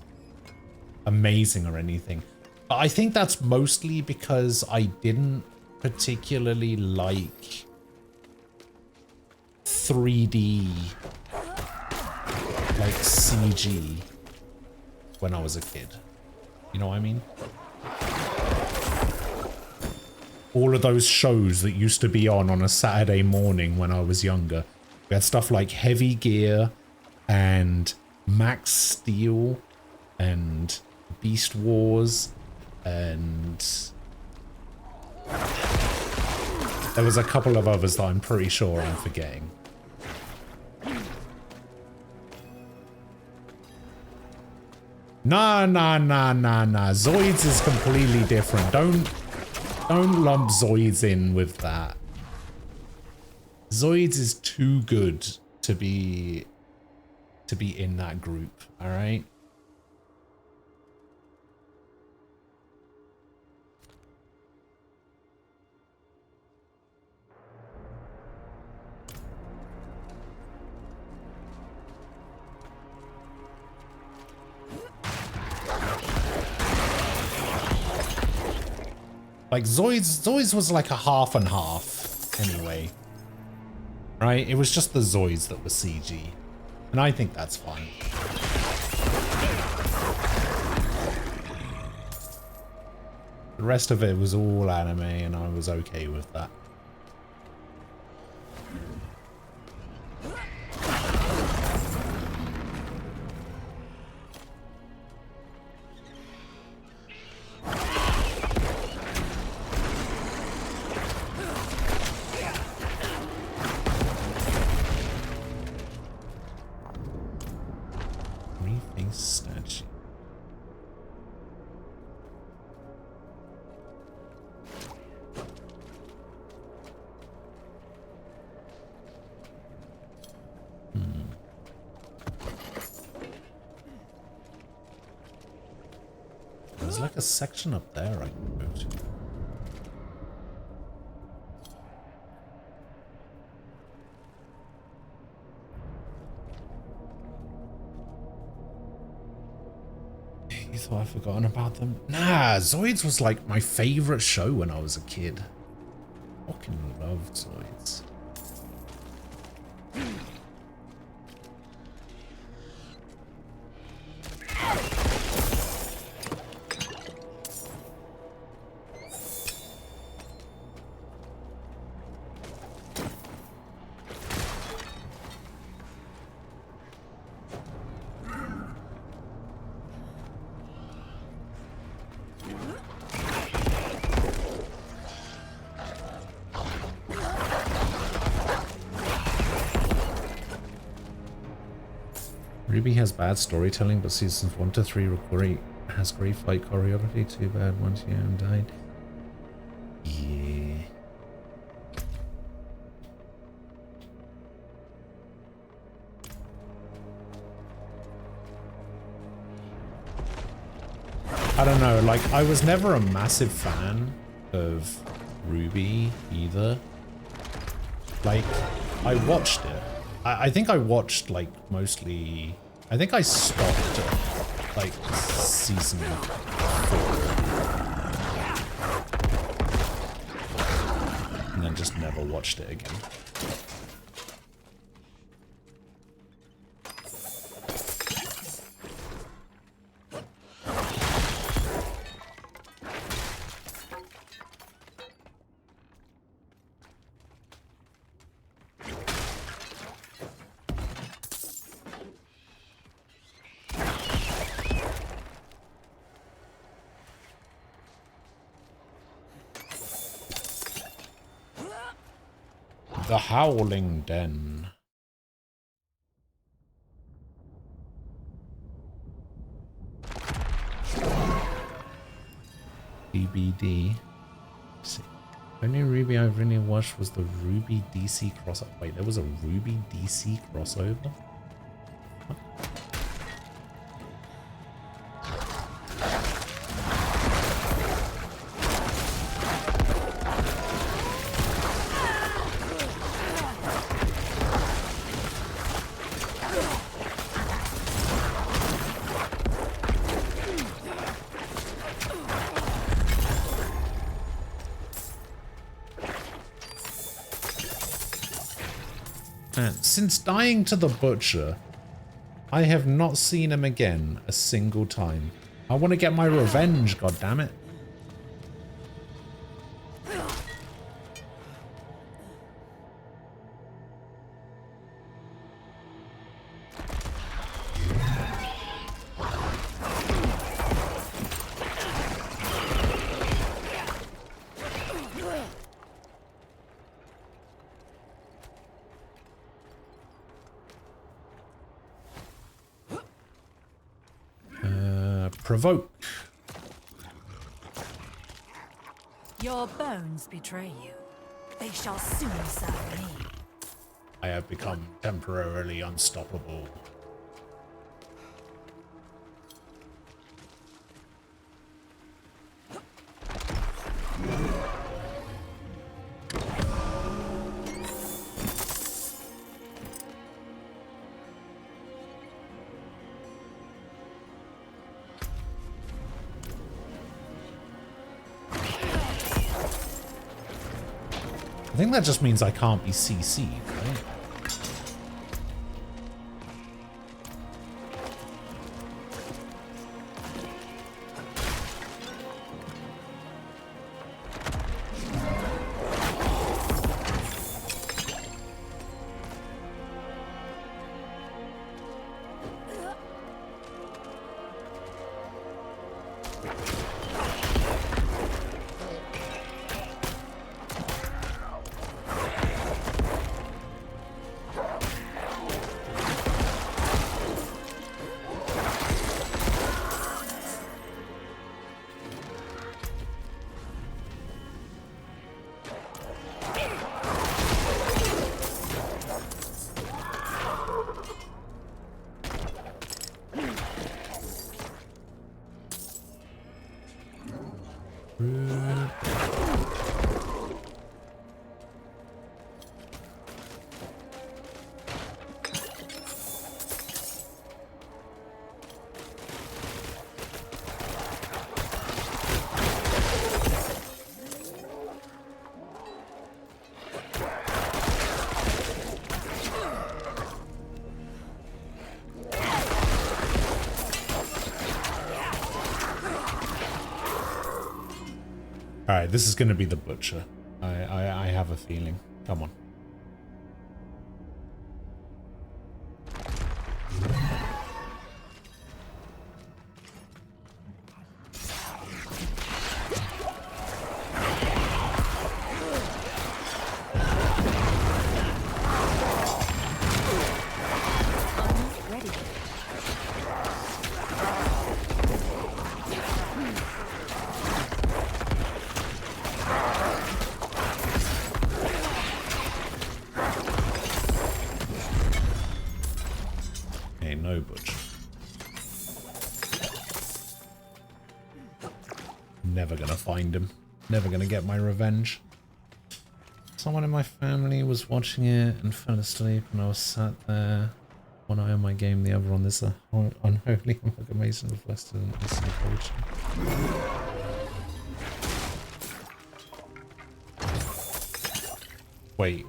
Speaker 1: amazing or anything. But I think that's mostly because I didn't particularly like 3D, like, CG when I was a kid. You know what I mean? All of those shows that used to be on a Saturday morning when I was younger. We had stuff like Heavy Gear and Max Steel and Beast Wars, and there was a couple of others that I'm pretty sure I'm forgetting. Nah. Zoids is completely different. Don't lump Zoids in with that. Zoids is too good to be in that group, all right? Like Zoids was like a half and half anyway. Right? It was just the Zoids that were CG. And I think that's fine. The rest of it was all anime and I was okay with that. Statue. There's like a section up there I can go to. Thought I'd forgotten about them. Nah, Zoids was like my favorite show when I was a kid. Fucking loved Zoids. Ruby has bad storytelling, but seasons 1 to 3 has great fight choreography. Too bad once you died. Yeah. I don't know, like, I was never a massive fan of Ruby either. Like, I watched it. I think I watched, like, mostly... I think I stopped at, like, season 4. And then just never watched it again. The Howling Den. DBD. Let's see. The only Ruby I've really watched was the Ruby DC crossover. Wait, there was a Ruby DC crossover? Since dying to the butcher, I have not seen him again a single time. I want to get my revenge, goddammit. Provoke.
Speaker 2: Your bones betray you. They shall soon serve me.
Speaker 1: I have become temporarily unstoppable. I think that just means I can't be CC'd, right? Alright, this is going to be the butcher. I have a feeling. Come on. Never gonna find him. Never gonna get my revenge. Someone in my family was watching it and fell asleep, and I was sat there, one eye on my game, the other on this unholy amalgamation of Western and Eastern culture. Wait.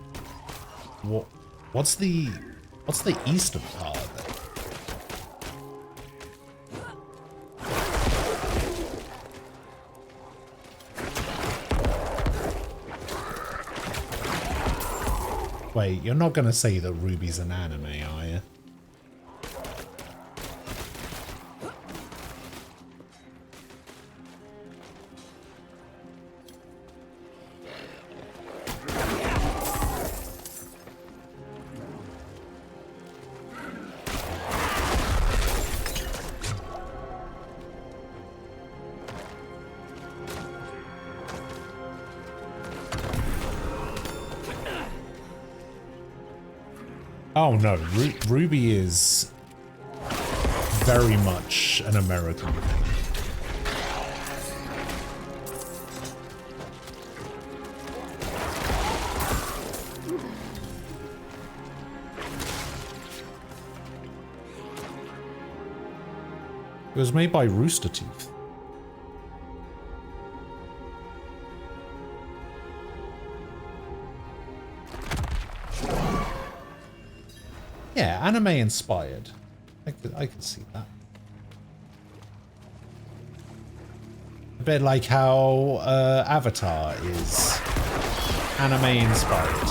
Speaker 1: What's the eastern part of it? Wait, you're not gonna say that Ruby's an anime, are you? Oh no, Ruby is very much an American thing. It was made by Rooster Teeth. Yeah, anime inspired. I can see that. A bit like how Avatar is anime inspired.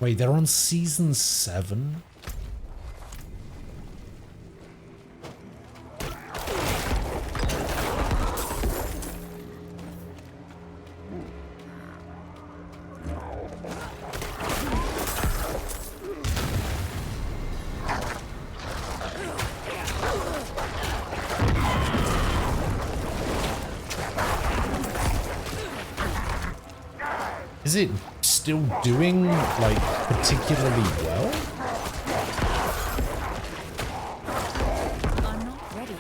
Speaker 1: Wait, they're on season 7? Is it still doing, like, particularly well?
Speaker 12: I'm not ready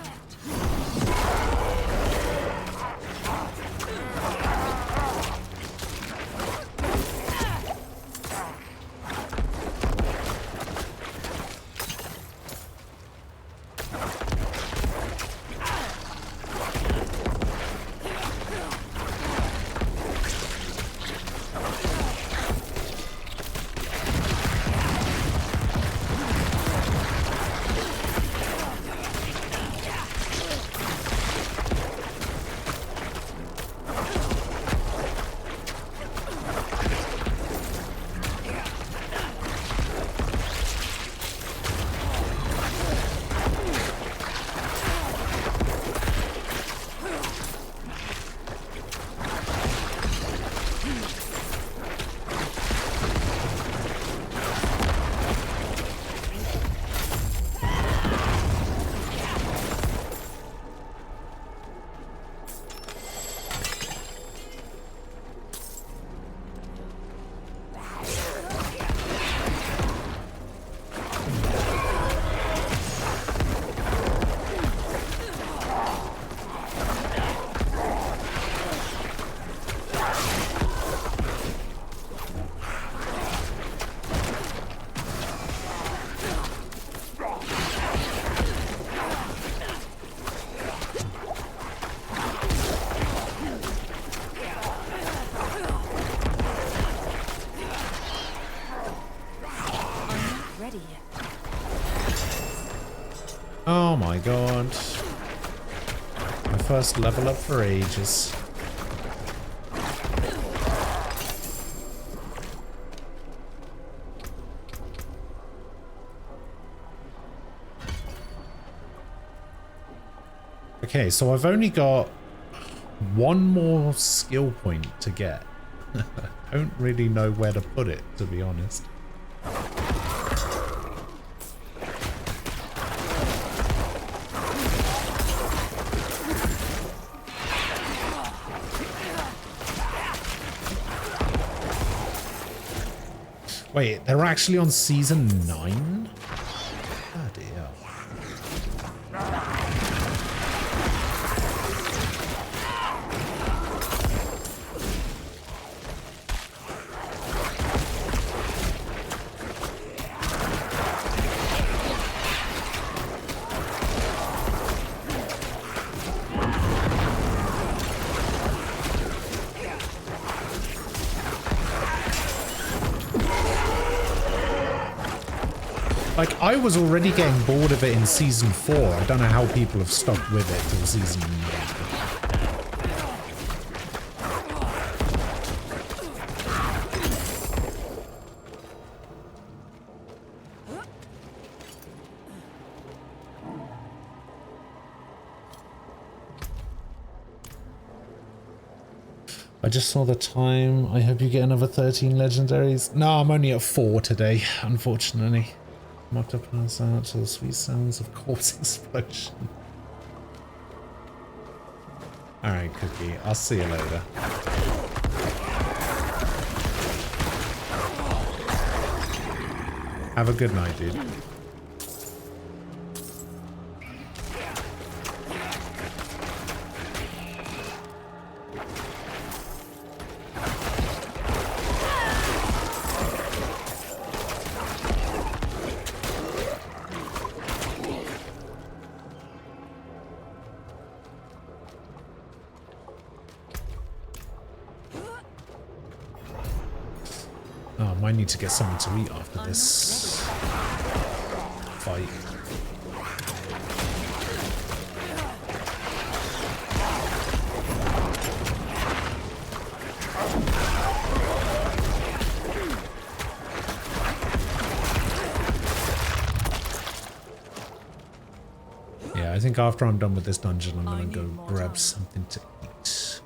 Speaker 12: yet.
Speaker 1: Oh my god. My first level up for ages. Okay, so I've only got one more skill point to get. I don't really know where to put it, to be honest. Wait, they're actually on season 9? Bloody hell. Like, I was already getting bored of it in season 4. I don't know how people have stuck with it till season 9. I just saw the time. I hope you get another 13 legendaries. No, I'm only at 4 today, unfortunately. I'm up to pass out to the sweet sounds of corpse explosion. Alright, Cookie. I'll see you later. Have a good night, dude. I need to get something to eat after this fight. Yeah, I think after I'm done with this dungeon, I'm gonna go grab something to eat.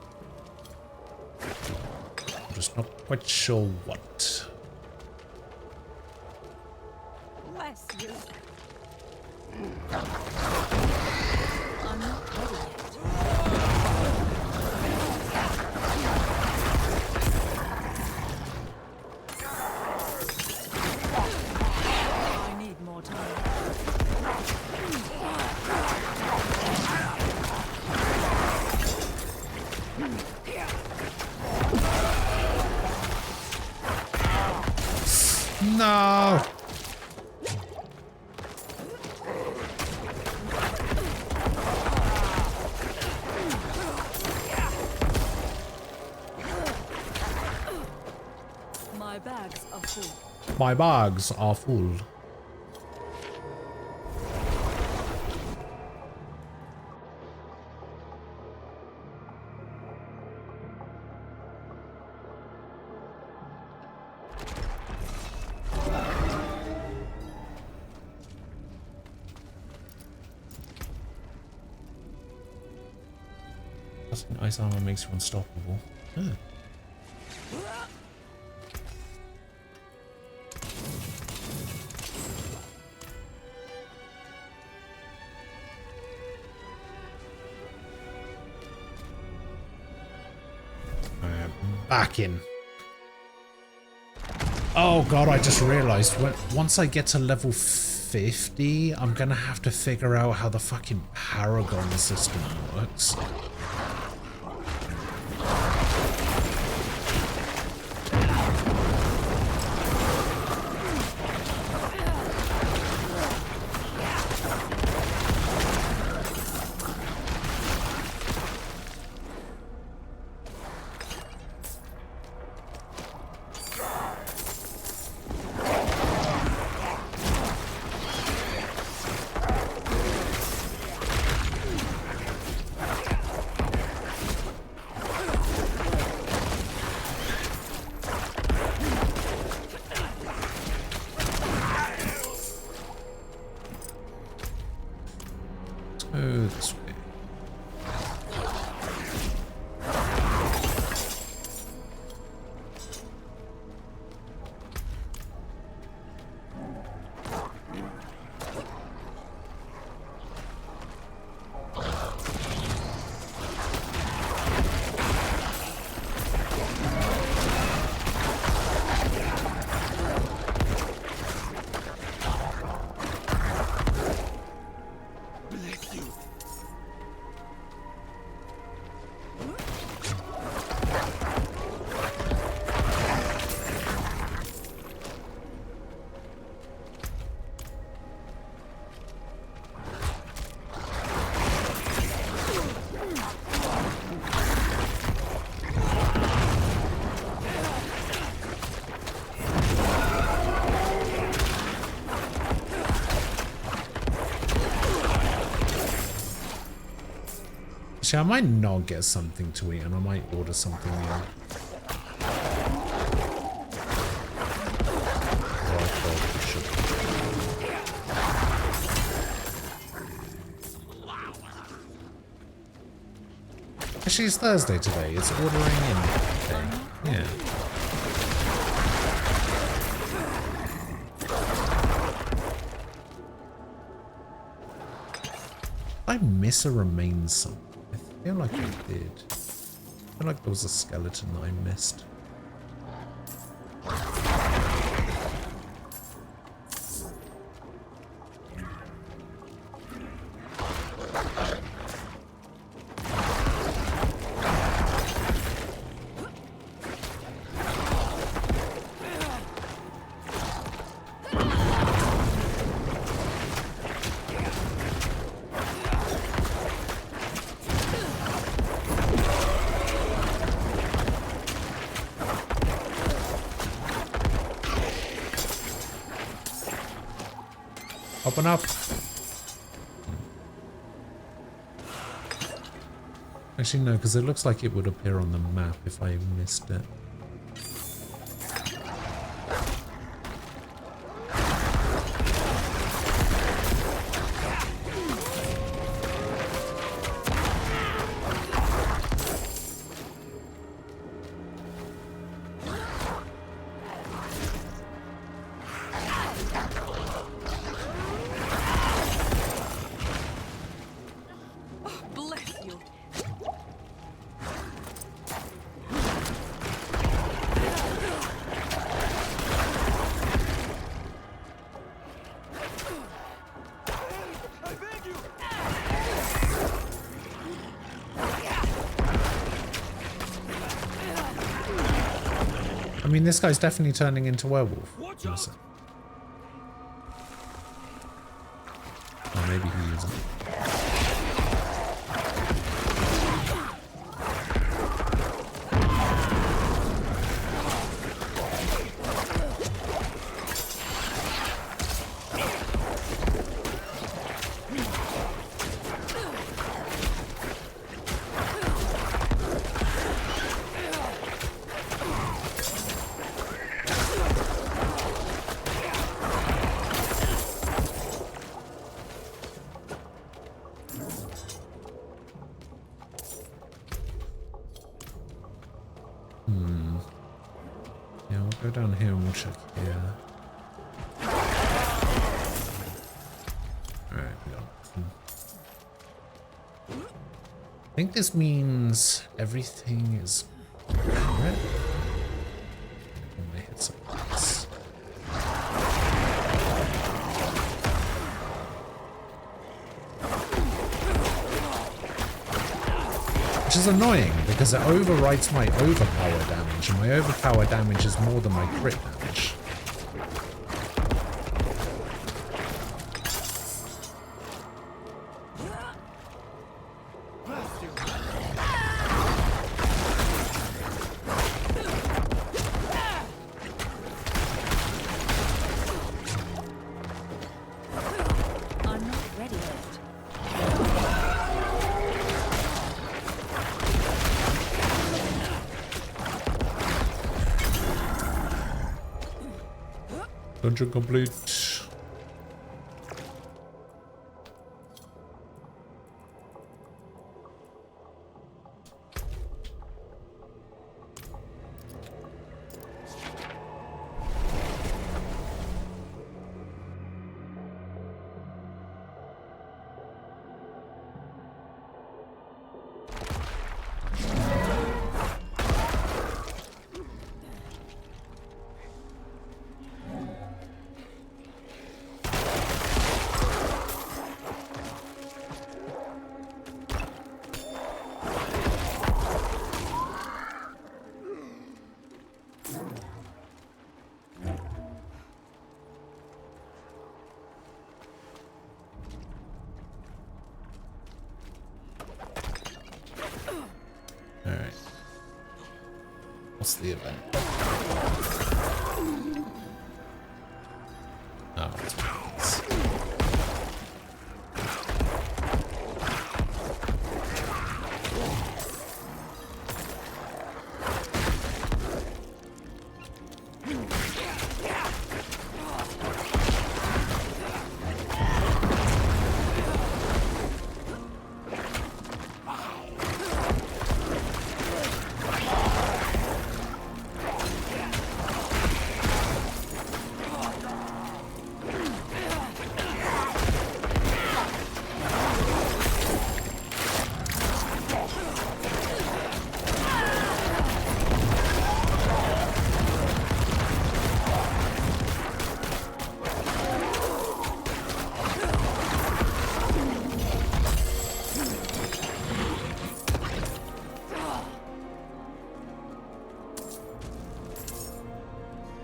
Speaker 1: I'm just not quite sure what.
Speaker 4: Bless you.
Speaker 12: I'm not ready yet. I need more time.
Speaker 1: No!
Speaker 2: My bags are full.
Speaker 1: My bags are full. Ice armor makes you unstoppable. Huh. Back in. Oh god, I just realized once I get to level 50, I'm gonna have to figure out how the fucking Paragon system works. Actually, I might not get something to eat and I might order something new. Actually, it's Thursday today. It's ordering in day. Yeah. I miss a remains somewhere. I feel like I did. I feel like there was a skeleton that I missed. Open up. Actually, no, because it looks like it would appear on the map if I missed it. I mean, this guy's definitely turning into a werewolf. Or maybe he isn't. Yeah, we'll go down here and we'll check here. Alright, we got nothing. I think this means everything is correct. I'm gonna hit some lights. Which is annoying because it overwrites my overpower damage, and my overpower damage is more than my crit damage. Dungeon complete. Alright. What's the event? Oh, it's weapons.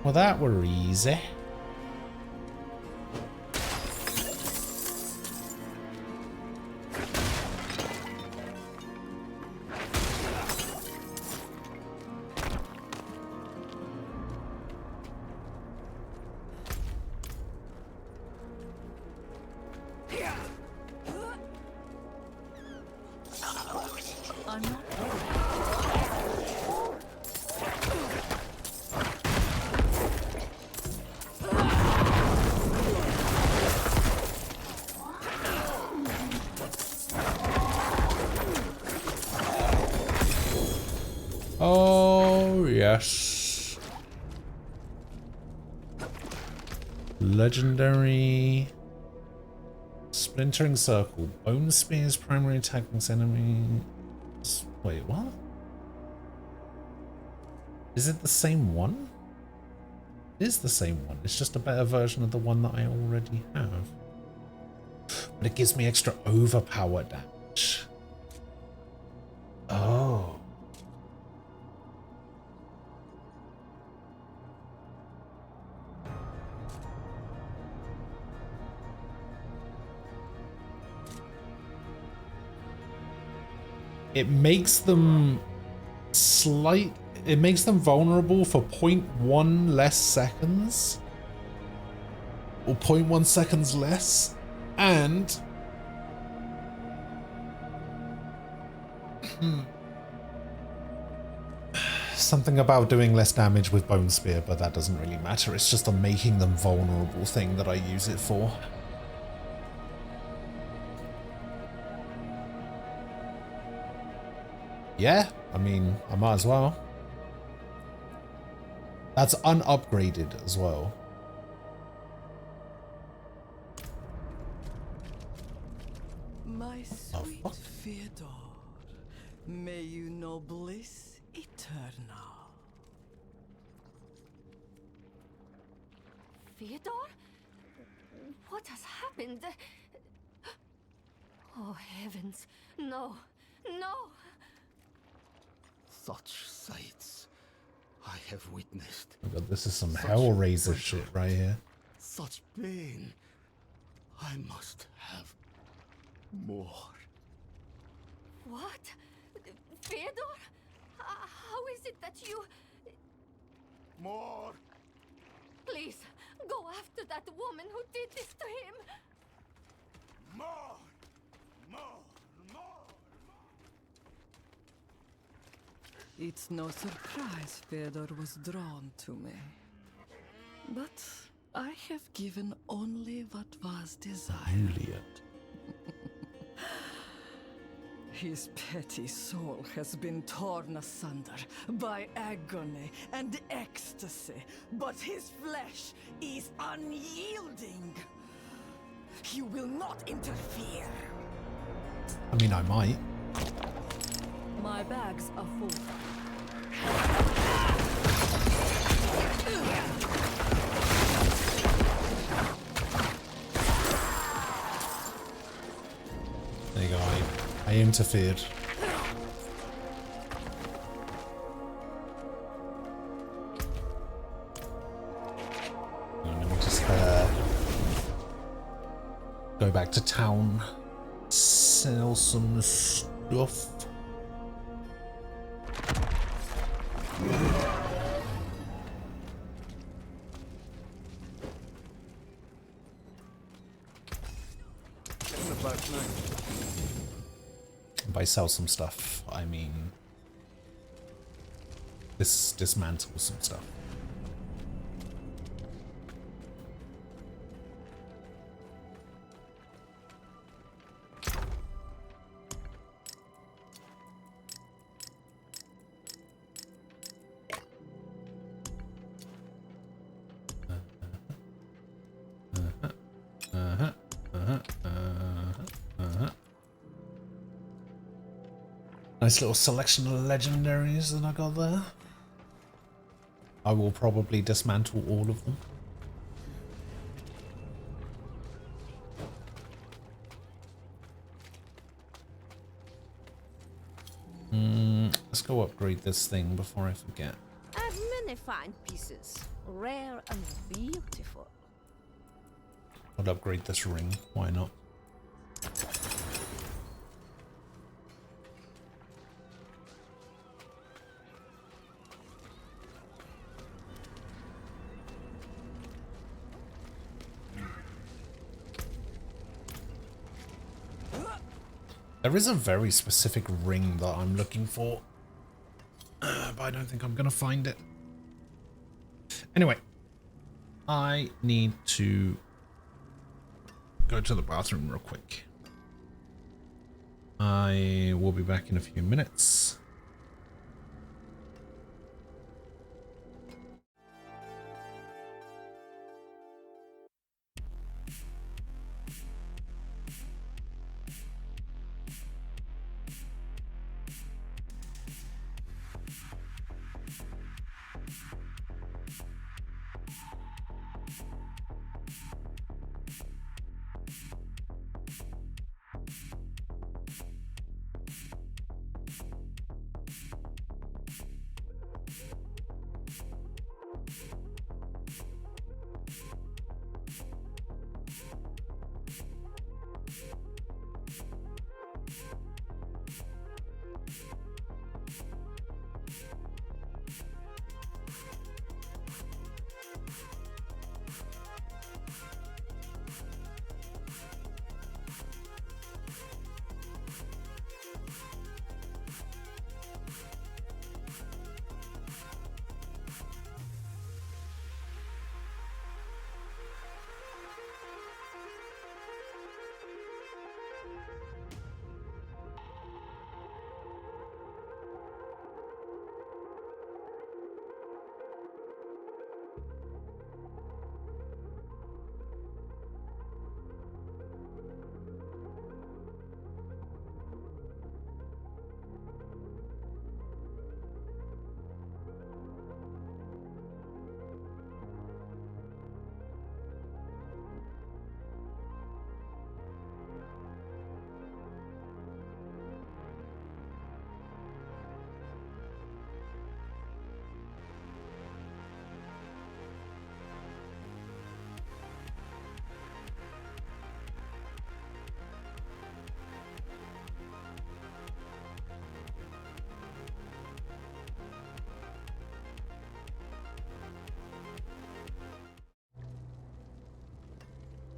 Speaker 1: Well, that were easy.
Speaker 12: I'm not
Speaker 1: Oh, yes. Legendary. Splintering Circle. Bone Spear's primary attack against enemies. Wait, what? Is it the same one? It is the same one. It's just a better version of the one that I already have. But it gives me extra overpower damage. Oh. It makes them it makes them vulnerable for 0.1 less seconds. Or 0.1 seconds less. And something about doing less damage with Bone Spear, but that doesn't really matter. It's just a making them vulnerable thing that I use it for. Yeah, I mean, I might as well. That's unupgraded as well.
Speaker 16: My sweet Fyodor, may you know bliss eternal.
Speaker 10: Fyodor? What has happened? Oh, heavens. No. No.
Speaker 15: Such sights I have witnessed.
Speaker 1: Oh god, this is some Hellraiser shit right here.
Speaker 15: Such pain. I must have more.
Speaker 10: What? Fyodor? How is it that you...
Speaker 15: More!
Speaker 10: Please, go after that woman who did this to him!
Speaker 15: More! More!
Speaker 16: It's no surprise Fyodor was drawn to me. But I have given only what was desired.
Speaker 1: Juliet.
Speaker 16: His petty soul has been torn asunder by agony and ecstasy, but his flesh is unyielding. You will not interfere.
Speaker 1: I mean, I might.
Speaker 2: My bags are full.
Speaker 1: There you go, I interfered. Let me just go back to town, sell some stuff. By sell some stuff, I mean dismantle some stuff. Nice little selection of legendaries that I got there. I will probably dismantle all of them. Let's go upgrade this thing before I forget.
Speaker 10: Admin
Speaker 17: Many fine pieces, rare and beautiful.
Speaker 1: I'd upgrade this ring. Why not? There is a very specific ring that I'm looking for, but I don't think I'm going to find it. Anyway, I need to go to the bathroom real quick. I will be back in a few minutes.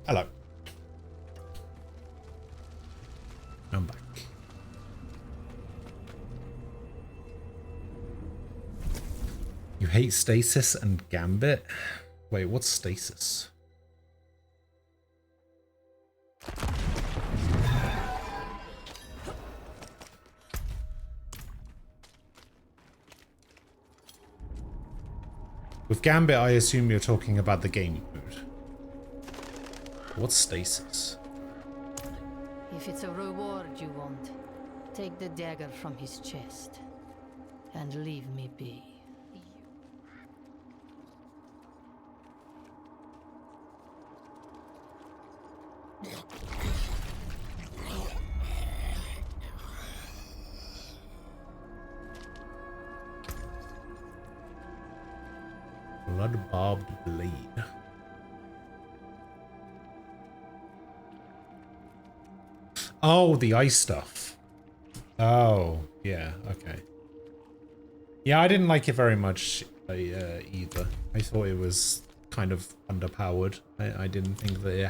Speaker 1: Hello. I'm back. You hate stasis and gambit? Wait, what's stasis? With gambit, I assume you're talking about the game mode. What's stasis?
Speaker 18: If it's a reward you want, take the dagger from his chest and leave me be.
Speaker 1: Blood barbed blade. Oh, the ice stuff. Oh, yeah, okay. Yeah, I didn't like it very much either. I thought it was kind of underpowered. I didn't think that it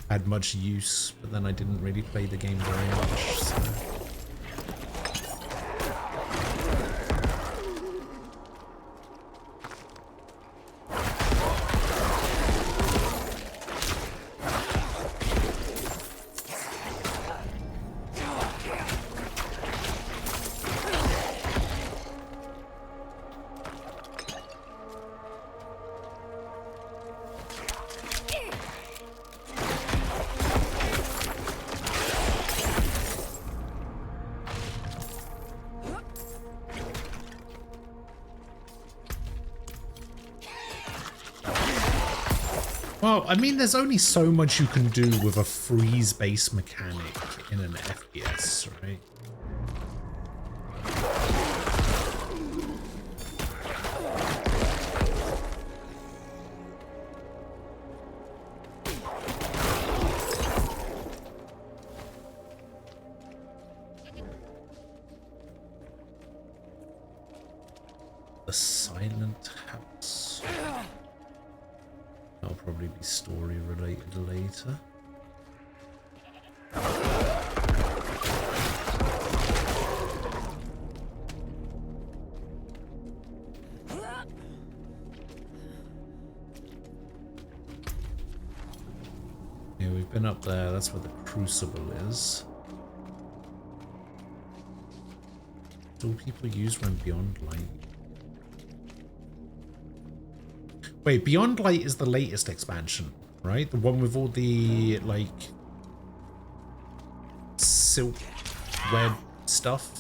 Speaker 1: had much use, but then I didn't really play the game very much, so. Well, I mean, there's only so much you can do with a freeze-based mechanic in an FPS, right? The Silent House. That'll probably be story related later. Yeah, we've been up there. That's where the Crucible is. Do people use when Beyond Light? Wait, Beyond Light is the latest expansion, right? The one with all the, like, silk web stuff?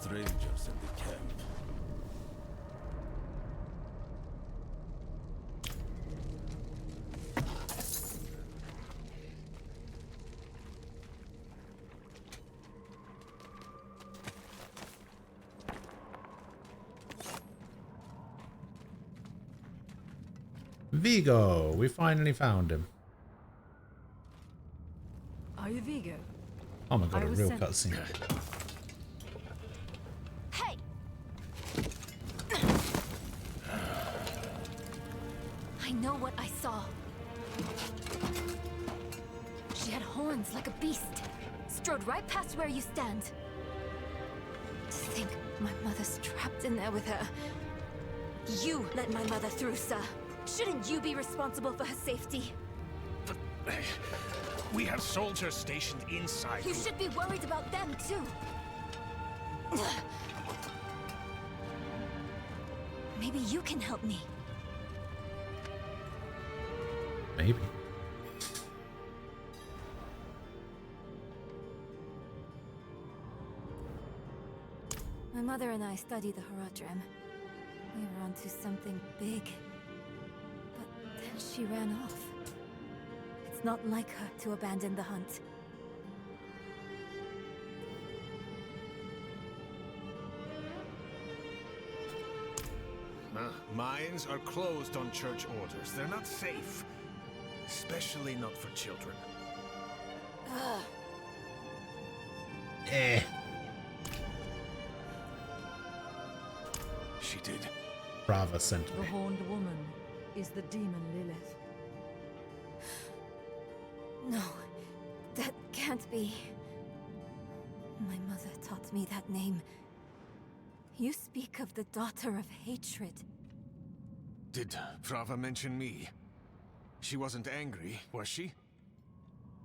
Speaker 15: Strangers in the camp.
Speaker 1: Vigo, we finally found him.
Speaker 2: Are you Vigo?
Speaker 1: Oh my god, a real cutscene.
Speaker 10: I know what I saw. She had horns like a beast. Strode right past where you stand. To think my mother's trapped in there with her. You let my mother through, sir. Shouldn't you be responsible for her safety?
Speaker 6: But we have soldiers stationed inside.
Speaker 10: You should be worried about them, too. Maybe you can help me.
Speaker 1: Maybe.
Speaker 10: My mother and I studied the Horadrim. We were onto something big. But then she ran off. It's not like her to abandon the hunt.
Speaker 6: Mines are closed on church orders. They're not safe. Especially not for children.
Speaker 15: She did.
Speaker 1: Brava sent
Speaker 2: The
Speaker 1: me.
Speaker 2: horned woman is the demon Lilith.
Speaker 10: No, that can't be. My mother taught me that name. You speak of the daughter of hatred.
Speaker 6: Did Prava mention me? She wasn't angry, was she?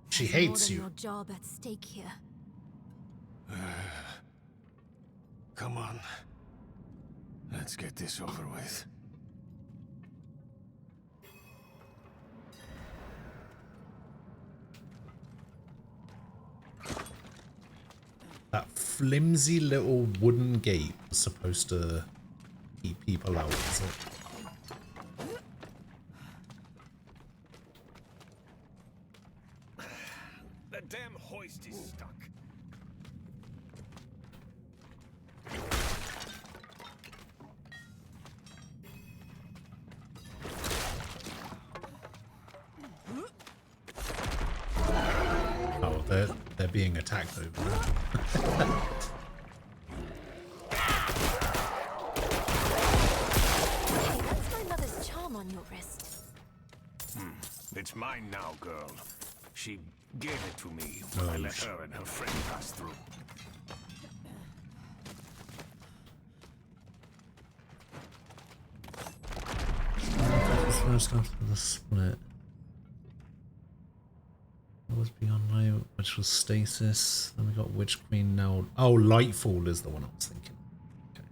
Speaker 1: She
Speaker 10: There's
Speaker 1: hates
Speaker 10: more
Speaker 1: you.
Speaker 10: than your job at stake here.
Speaker 6: Come on. Let's get this over with.
Speaker 1: That flimsy little wooden gate was supposed to keep people out, is it?
Speaker 6: The damn hoist is stuck.
Speaker 1: Oh, they're being attacked over there.
Speaker 10: Hey, that's my mother's charm on your wrist.
Speaker 14: It's mine now, girl. She gave it to me when I let her and her friend pass through.
Speaker 1: First after the split. What was Beyond Light, which was Stasis. Then we got Witch Queen now. Oh, Lightfall is the one I was thinking. Okay.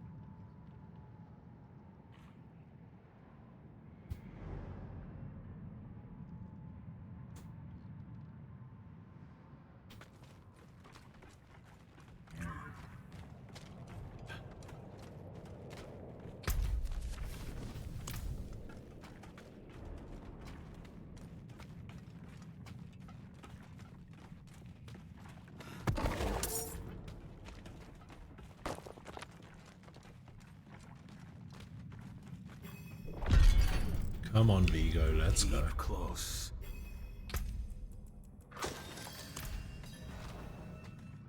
Speaker 1: Come on, Vigo, let's go.
Speaker 14: Close.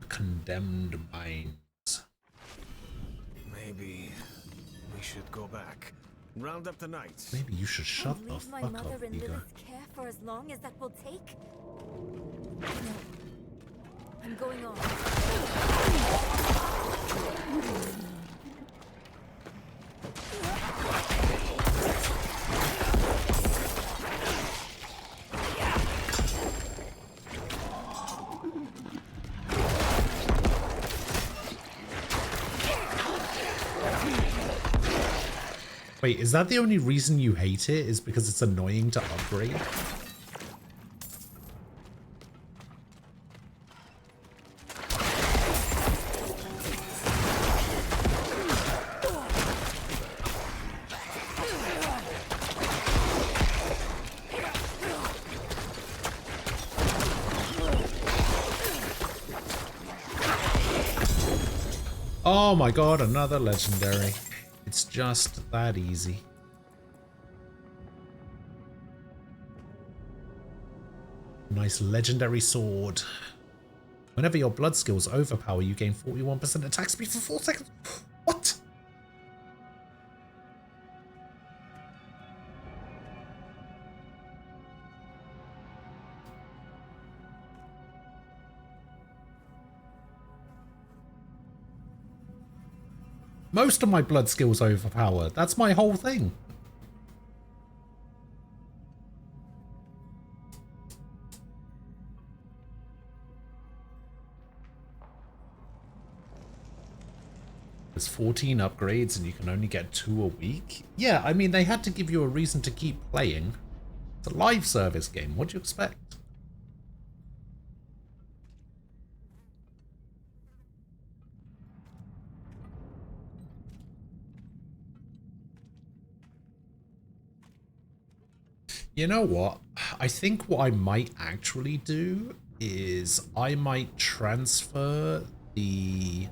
Speaker 1: Condemned Minds.
Speaker 14: Maybe we should go back. Round up the knights.
Speaker 1: Maybe you should shut the
Speaker 10: Leave my
Speaker 1: fuck
Speaker 10: mother
Speaker 1: up,
Speaker 10: in
Speaker 1: Vigo.
Speaker 10: Lilith's care for as long as that will take? No. I'm going on.
Speaker 1: Wait, is that the only reason you hate it? Is because it's annoying to upgrade? Oh my god, another legendary. It's just that easy. Nice legendary sword. Whenever your blood skills overpower, you gain 41% attack speed for 4 seconds. What? Most of my blood skills overpower. That's my whole thing. There's 14 upgrades and you can only get 2 a week. Yeah, I mean, they had to give you a reason to keep playing. It's a live service game. What do you expect? You know what? I think what I might actually do is I might transfer the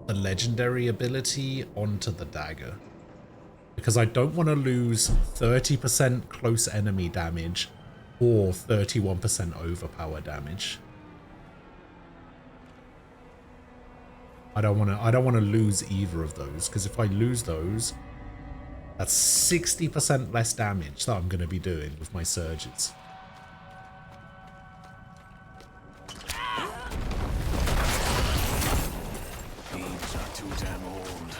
Speaker 1: legendary ability onto the dagger. Because I don't want to lose 30% close enemy damage or 31% overpower damage. I don't want to lose either of those, because if I lose those, that's 60% less damage that I'm going to be doing with my surges.
Speaker 14: Beams are too damn old.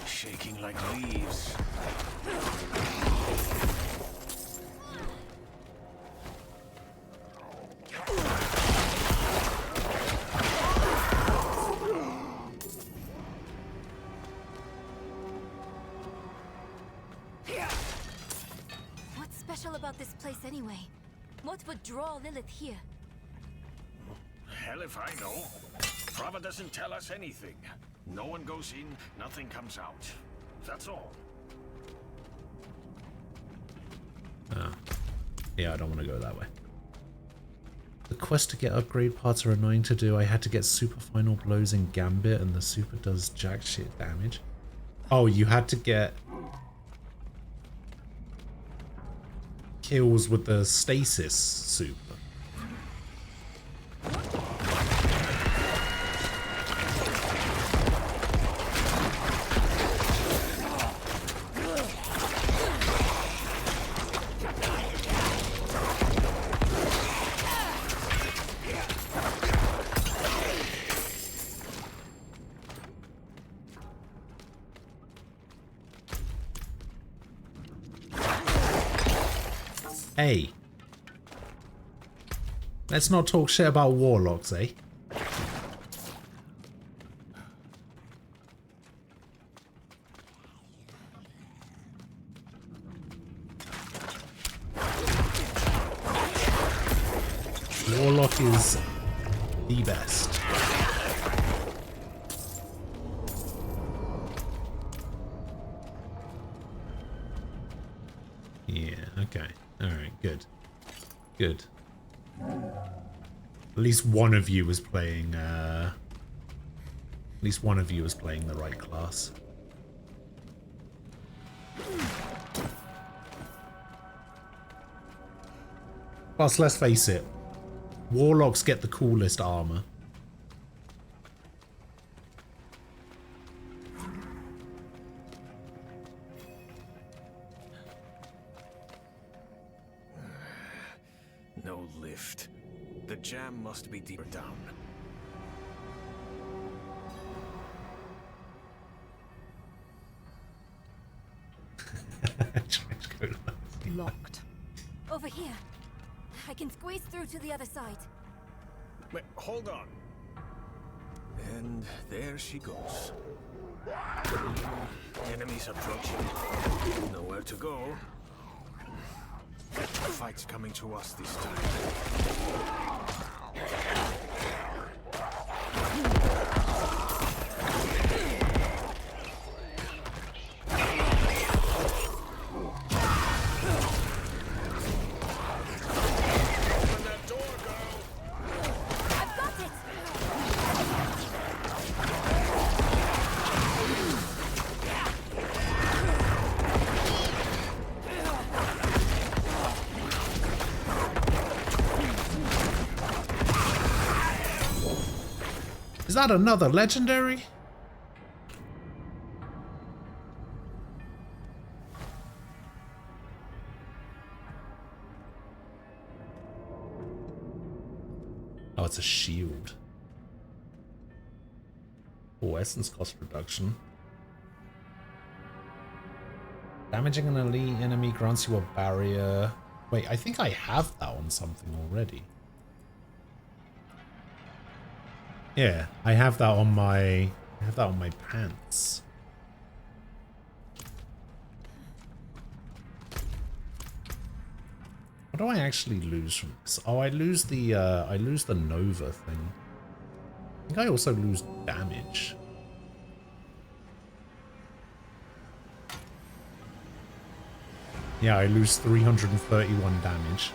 Speaker 14: Shaking like leaves.
Speaker 10: What's special about this place anyway? What would draw Lilith here?
Speaker 14: Hell if I know. Prava doesn't tell us anything. No one goes in, nothing comes out. That's all.
Speaker 1: Yeah, I don't want to go that way. The quest to get upgrade parts are annoying to do. I had to get super final blows in Gambit and the super does jack shit damage. Oh, you had to get kills with the stasis super. Hey. Let's not talk shit about warlocks, eh? Warlock is the best. Yeah, okay. Alright, good. Good. At least one of you was playing, the right class. Plus, let's face it, warlocks get the coolest armor.
Speaker 14: No lift. The jam must be deeper down.
Speaker 2: Locked.
Speaker 10: Over here. I can squeeze through to the other side.
Speaker 14: Wait, hold on. And there she goes. Enemies approaching. Nowhere to go. The fight's coming to us this time.
Speaker 1: Is that another legendary? Oh, it's a shield. Oh, essence cost reduction. Damaging an elite enemy grants you a barrier. Wait, I think I have that on something already. Yeah, I have that on my pants. What do I actually lose from this? Oh, I lose the Nova thing. I think I also lose damage. Yeah, I lose 331 damage.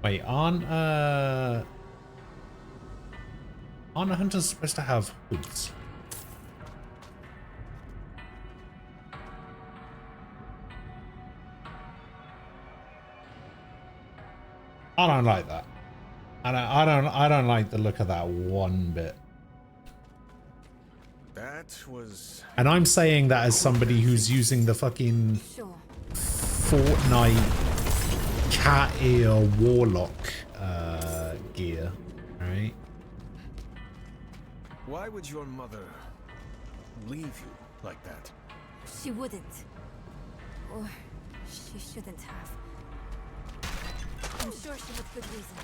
Speaker 1: Wait, aren't hunters supposed to have hoods? I don't like that. I don't like the look of that one bit.
Speaker 14: That was...
Speaker 1: And I'm saying that as somebody who's using the fucking Fortnite cat ear warlock gear, right?
Speaker 14: Why would your mother leave you like that?
Speaker 10: She wouldn't. Or she shouldn't have. I'm sure she had good reason.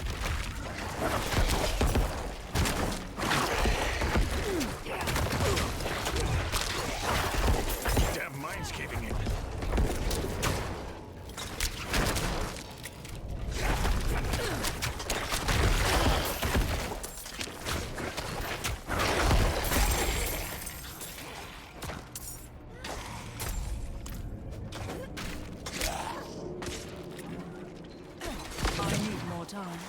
Speaker 14: Damn mine's caving in.
Speaker 2: I need more time.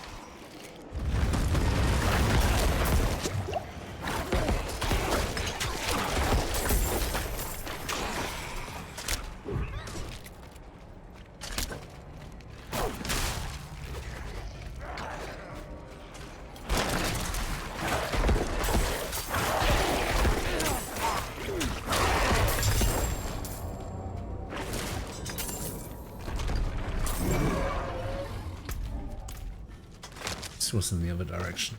Speaker 1: This was in the other direction.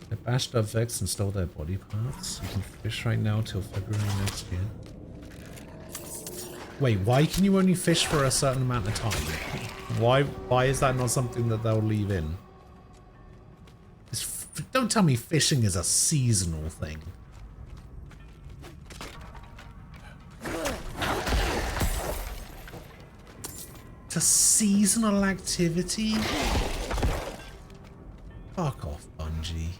Speaker 1: They bashed up Vex and stole their body parts. You can fish right now till February next year. Wait, why can you only fish for a certain amount of time? Why is that not something that they'll leave in? Don't tell me fishing is a seasonal thing. It's a seasonal activity? Fuck off, Bungie.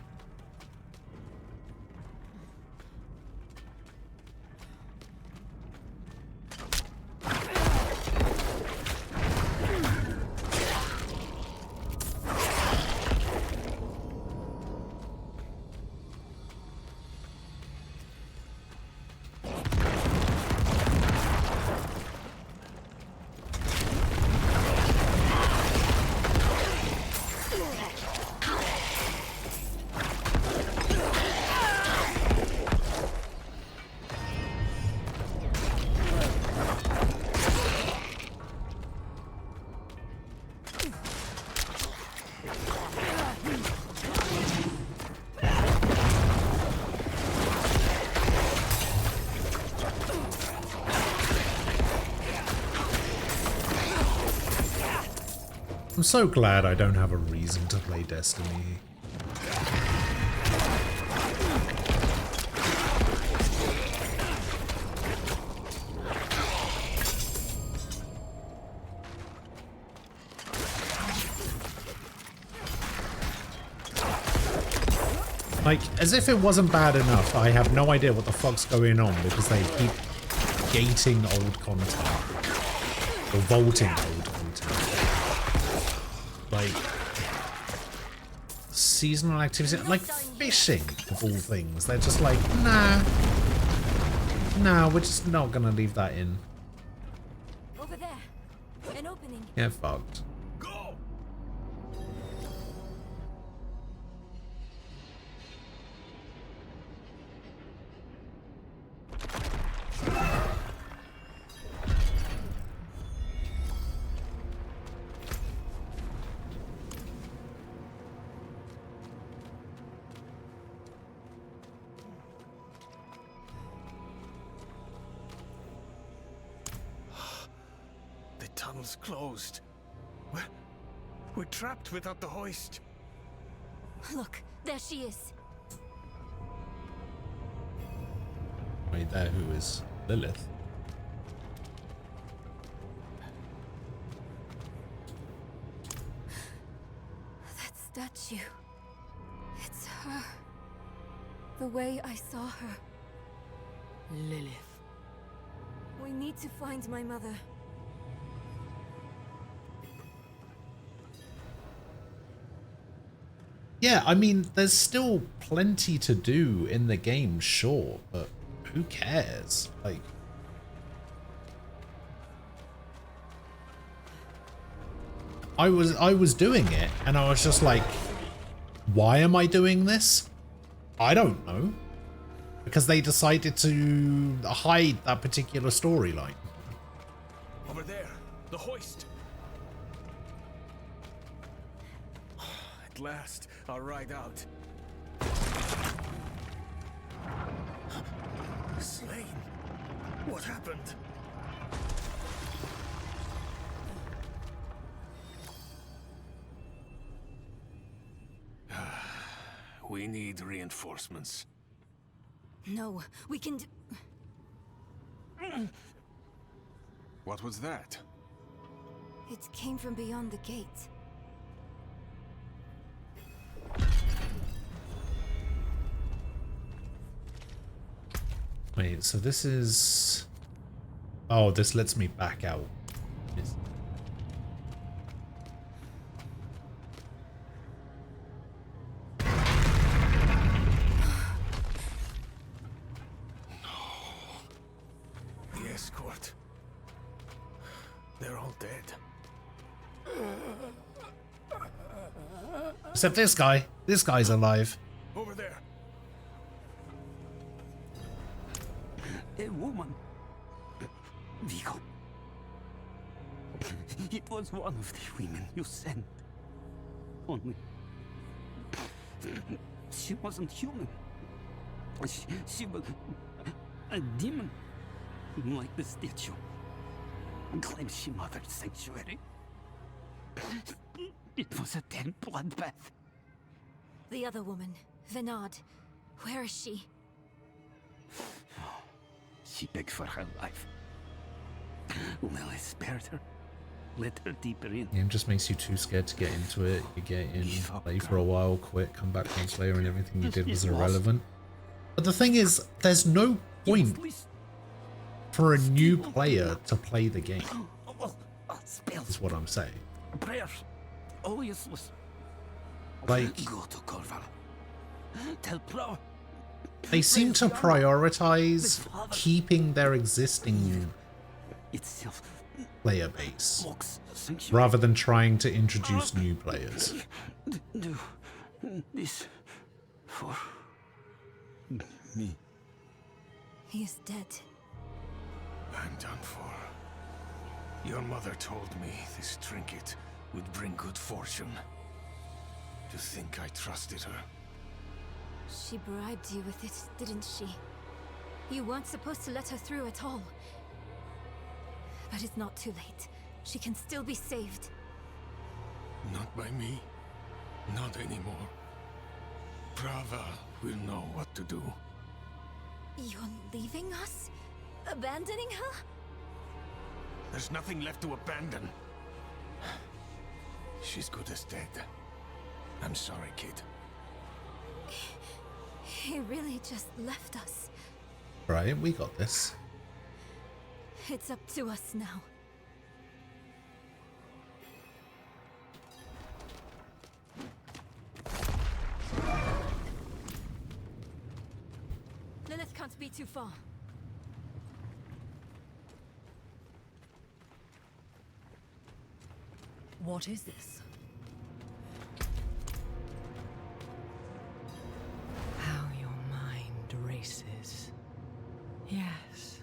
Speaker 1: I'm so glad I don't have a reason to play Destiny. Like, as if it wasn't bad enough, I have no idea what the fuck's going on because they keep gating old content. Or vaulting old content. Like, seasonal activities, like fishing, of all things. They're just like, nah. Nah, we're just not gonna leave that in.
Speaker 10: Over there, an opening.
Speaker 1: Get fucked.
Speaker 14: Tunnel's closed. We're trapped without the hoist.
Speaker 10: Look, there she is.
Speaker 1: Wait, there who is Lilith?
Speaker 10: That statue. It's her. The way I saw her.
Speaker 7: Lilith.
Speaker 10: We need to find my mother.
Speaker 1: Yeah, I mean, there's still plenty to do in the game, sure, but who cares? Like, I was doing it, and I was just like, why am I doing this? I don't know. Because they decided to hide that particular storyline.
Speaker 14: Over there, the hoist. At last, our ride out. Slain. What happened? We need reinforcements.
Speaker 10: No, we can do...
Speaker 14: What was that?
Speaker 10: It came from beyond the gate.
Speaker 1: Wait, so this is... Oh, this lets me back out.
Speaker 14: The escort. They're all dead.
Speaker 1: Except this guy. This guy's alive.
Speaker 14: Over there.
Speaker 19: A woman. Vigo. It was one of the women you sent. Only she wasn't human. She was a demon, like the statue. Claims she mothered sanctuary. It was a dead bloodbath.
Speaker 10: The other woman, Venard, where is she?
Speaker 19: She begged for her life. Lilith spared her. Let her deeper in.
Speaker 1: Game just makes you too scared to get into it. You get in, play for a while, quit, come back months later, and everything you did was irrelevant. But the thing is, there's no point for a new player to play the game. Is what I'm saying.
Speaker 19: Prayers, all useless.
Speaker 1: Like,
Speaker 19: go to Corval. Tell Pro.
Speaker 1: They seem to prioritize keeping their existing player base rather than trying to introduce new players.
Speaker 19: Do this for me.
Speaker 10: He is dead.
Speaker 14: I'm done for. Your mother told me this trinket would bring good fortune. To think I trusted her.
Speaker 10: She bribed you with it, didn't she? You weren't supposed to let her through at all. But it's not too late. She can still be saved.
Speaker 14: Not by me. Not anymore. Prava will know what to do.
Speaker 10: You're leaving us? Abandoning her?
Speaker 14: There's nothing left to abandon. She's good as dead. I'm sorry, kid.
Speaker 10: He really just left us.
Speaker 1: Right, we got this.
Speaker 10: It's up to us now. Lilith can't be too far.
Speaker 2: What is this?
Speaker 16: How your mind races. Yes,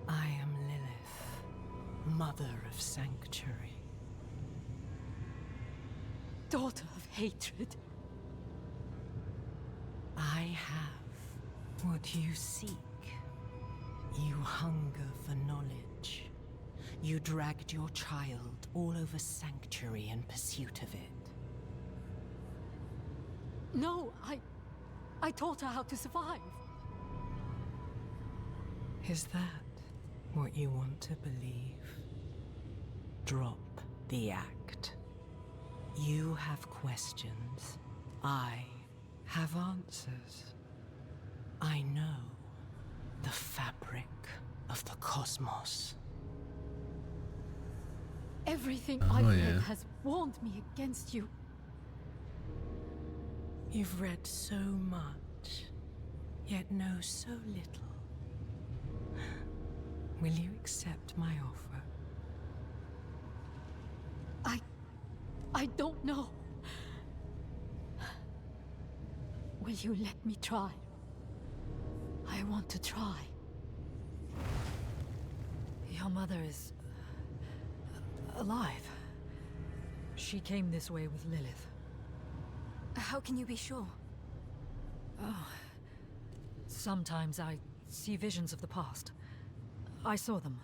Speaker 16: I am Lilith, mother of sanctuary.
Speaker 2: Daughter of hatred.
Speaker 16: I have what you seek. You hunger for knowledge. You dragged your child all over sanctuary in pursuit of it.
Speaker 2: No, I taught her how to survive.
Speaker 16: Is that what you want to believe? Drop the act. You have questions. I have answers. I know the fabric of the cosmos.
Speaker 2: Everything I've read has warned me against you.
Speaker 16: You've read so much, yet know so little. Will you accept my offer?
Speaker 2: I don't know. Will you let me try? I want to try. Your mother is alive. She came this way with Lilith.
Speaker 10: How can you be sure?
Speaker 2: Oh. Sometimes I see visions of the past. I saw them.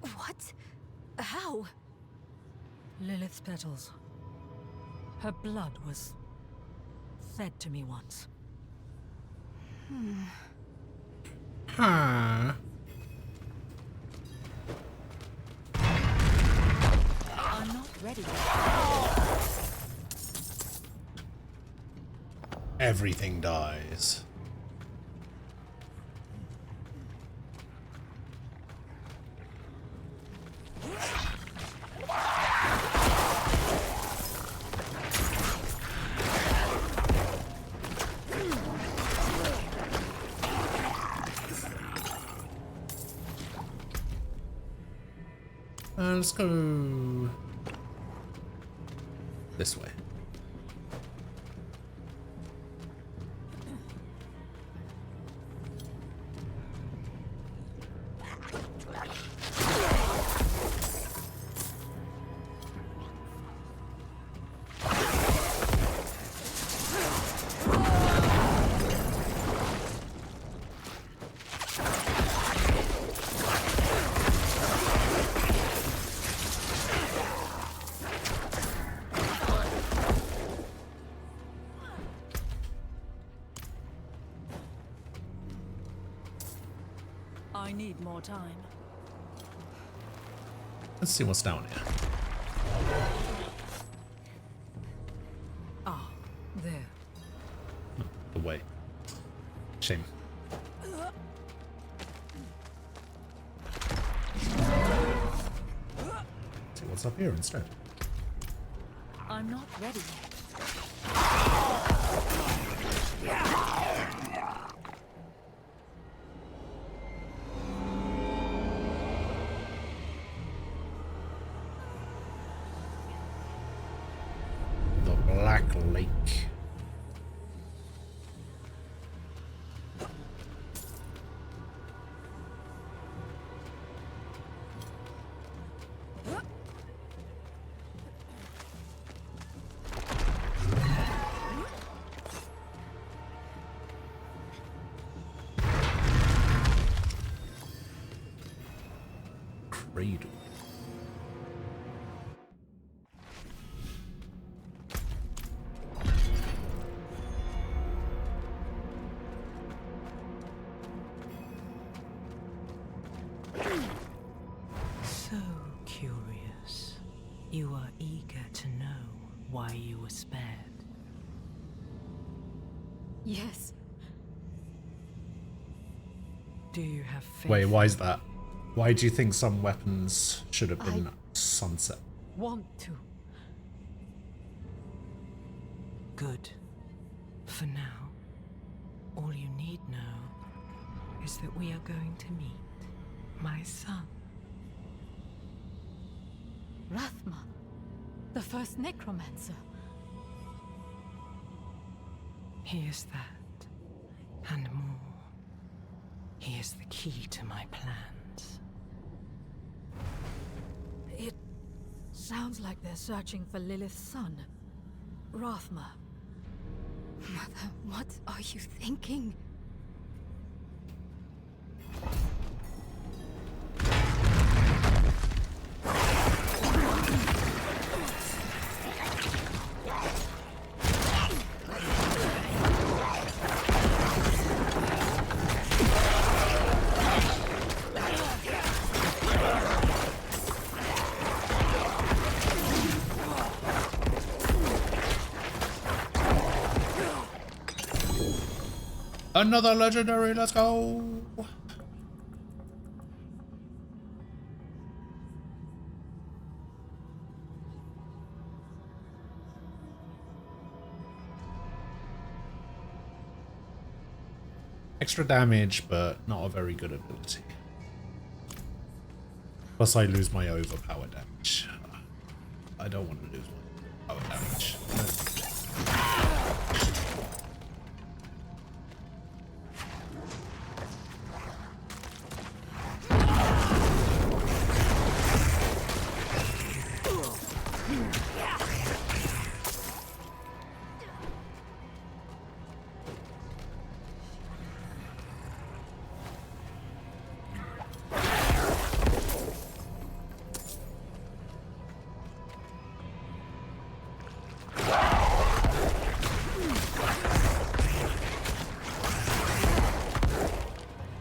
Speaker 10: What? How?
Speaker 2: Lilith's petals. Her blood was fed to me once.
Speaker 1: Huh.
Speaker 17: I'm not ready.
Speaker 1: Everything dies. Let's go this way.
Speaker 2: I need more time.
Speaker 1: Let's see what's down here.
Speaker 2: Ah, there.
Speaker 1: The way. Shame. See what's up here instead.
Speaker 2: I'm not ready yet.
Speaker 1: The Black Lake. Cradle.
Speaker 16: So curious. You are eager to know why you were spared.
Speaker 2: Yes.
Speaker 16: Do you have faith?
Speaker 1: Wait, why is that? Why do you think some weapons should have been sunset?
Speaker 16: Want to. Good. For now, all you need know is that we are going to meet my son.
Speaker 2: Rathma, the first necromancer.
Speaker 16: He is that, and more. He is the key to my plans.
Speaker 2: It sounds like they're searching for Lilith's son, Rathma.
Speaker 10: Mother, what are you thinking?
Speaker 1: Another legendary, let's go! Extra damage, but not a very good ability. Plus I lose my overpower damage. I don't want to lose my power damage.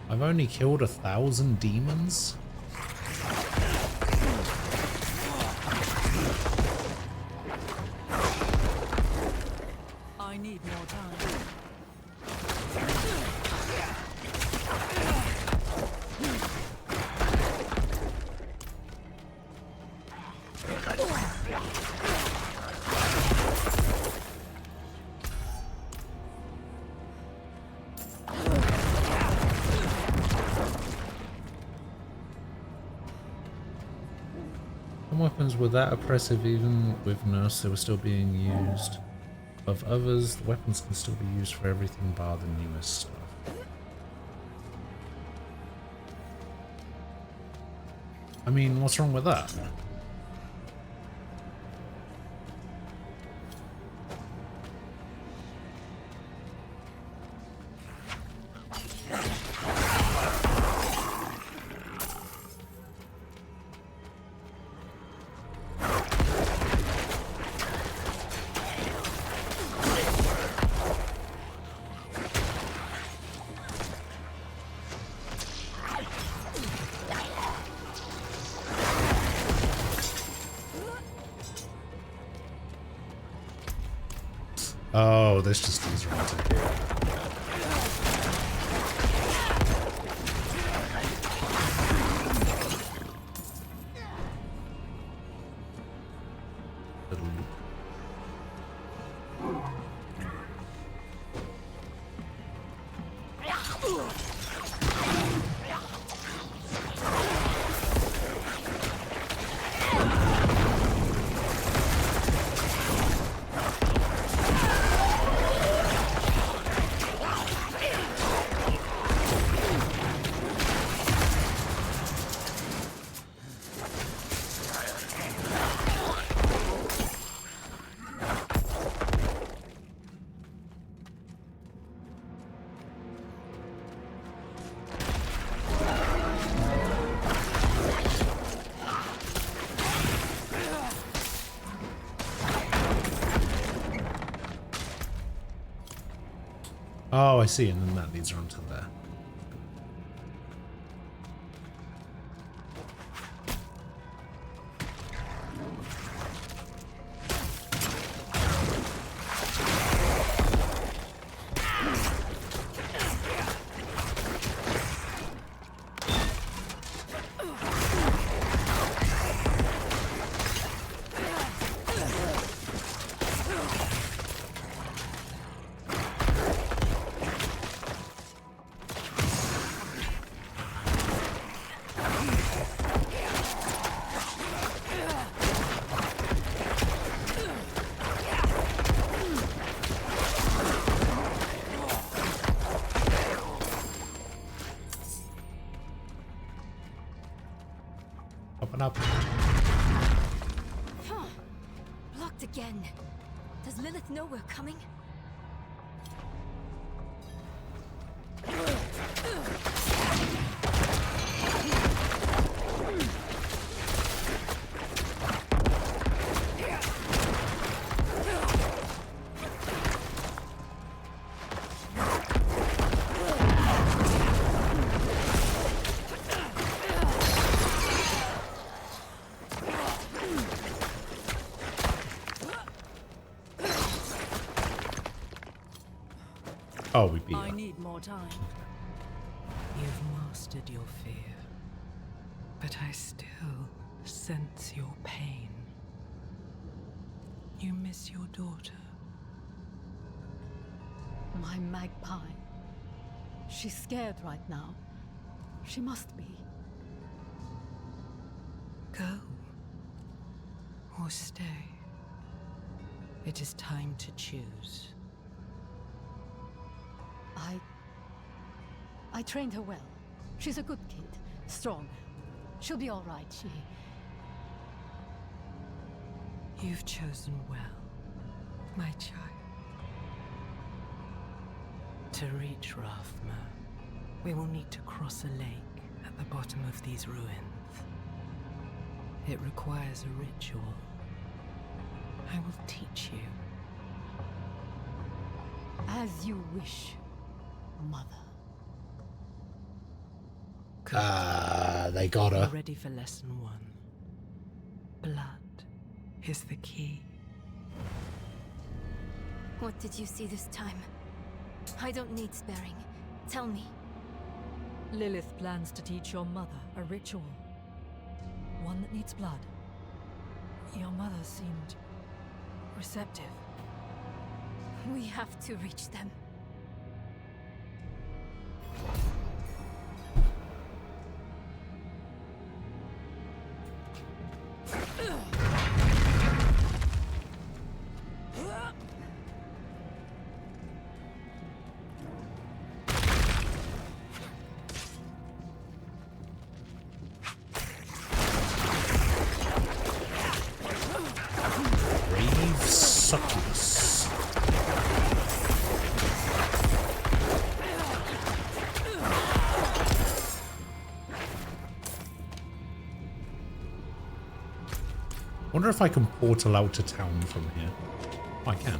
Speaker 1: I've only killed 1,000 demons?
Speaker 2: I need more time.
Speaker 1: Some weapons were that oppressive even with Nurse, they were still being used. Of others, the weapons can still be used for everything bar the newest stuff. I mean, what's wrong with that? Oh, this just leads right to here. Oh, I see, and then that leads around to there. Up.
Speaker 10: Blocked again. Does Lilith know we're coming?
Speaker 1: Oh, we beat
Speaker 2: I
Speaker 1: her.
Speaker 2: need more time.
Speaker 16: You've mastered your fear, but I still sense your pain. You miss your daughter.
Speaker 2: My magpie. She's scared right now. She must be.
Speaker 16: Go. Or stay. It is time to choose.
Speaker 2: I trained her well. She's a good kid. Strong. She'll be all right,
Speaker 16: You've chosen well, my child. To reach Rathma, we will need to cross a lake at the bottom of these ruins. It requires a ritual. I will teach you.
Speaker 2: As you wish, Mother.
Speaker 1: They got her.
Speaker 16: We're ready for lesson 1. Blood is the key.
Speaker 10: What did you see this time? I don't need sparing. Tell me.
Speaker 2: Lilith plans to teach your mother a ritual. One that needs blood. Your mother seemed receptive.
Speaker 10: We have to reach them.
Speaker 1: Brave succubus. Wonder if I can portal out to town from here. Oh, I can.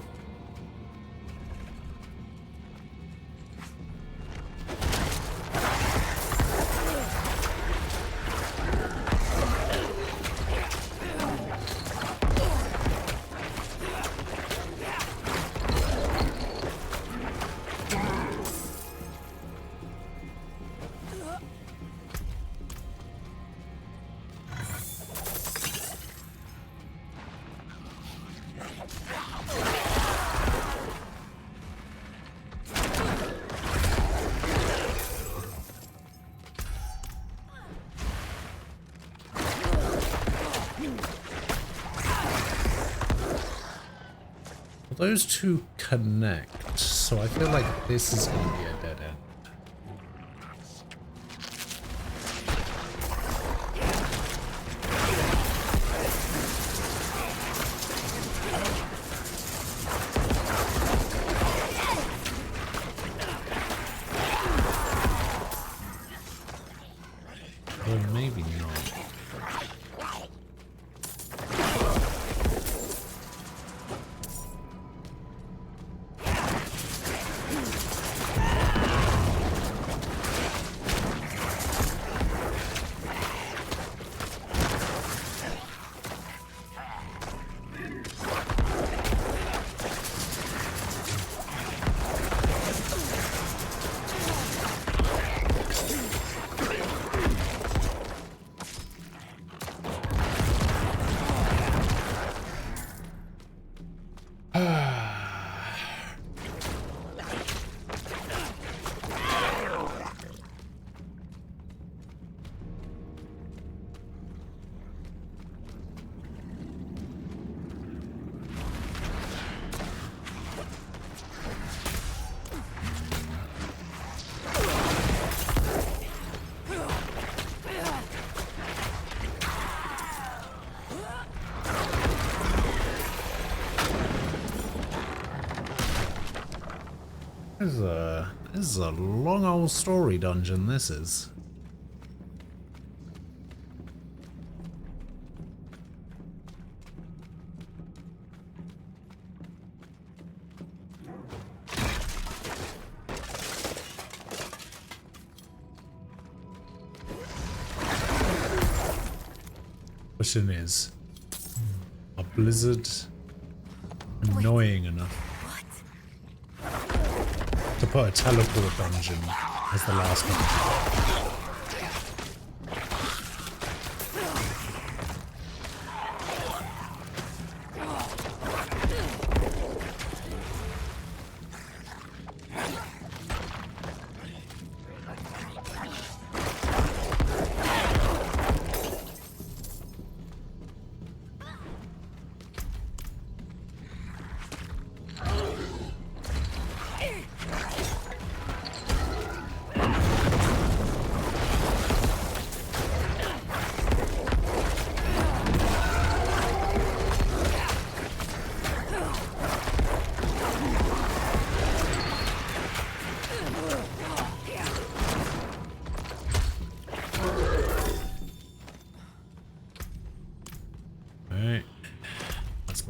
Speaker 1: those two connect, so I feel like this is going to be a dead end. Or maybe not. This is a long old story dungeon, this is. Question is, a blizzard annoying enough to put a teleport dungeon as the last one?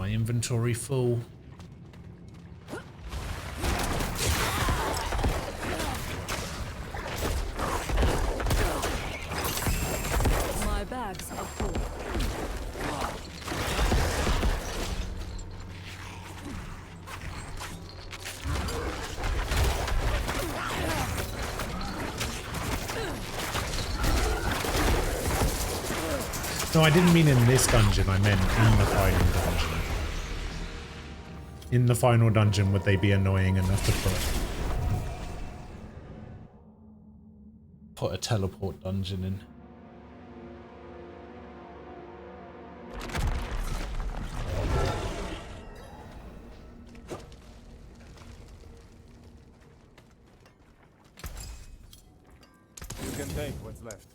Speaker 1: Inventory full.
Speaker 2: My bags are full.
Speaker 1: No, I didn't mean in this dungeon, I meant in the final dungeon. In the final dungeon, would they be annoying enough to put a teleport dungeon in?
Speaker 13: You can take what's left.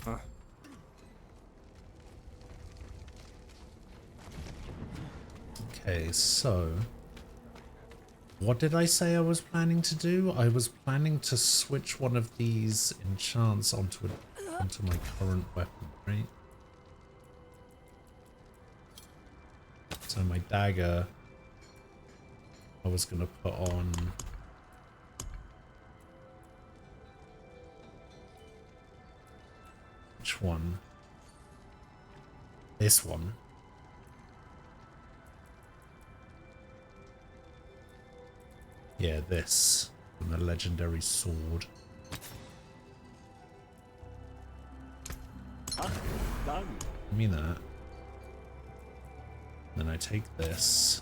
Speaker 13: Huh.
Speaker 1: Okay, so what did I say I was planning to do? I was planning to switch one of these enchants onto my current weapon, right? So my dagger I was gonna put on which one? This one. Yeah, this. And the legendary sword. Give me that. Then I take this.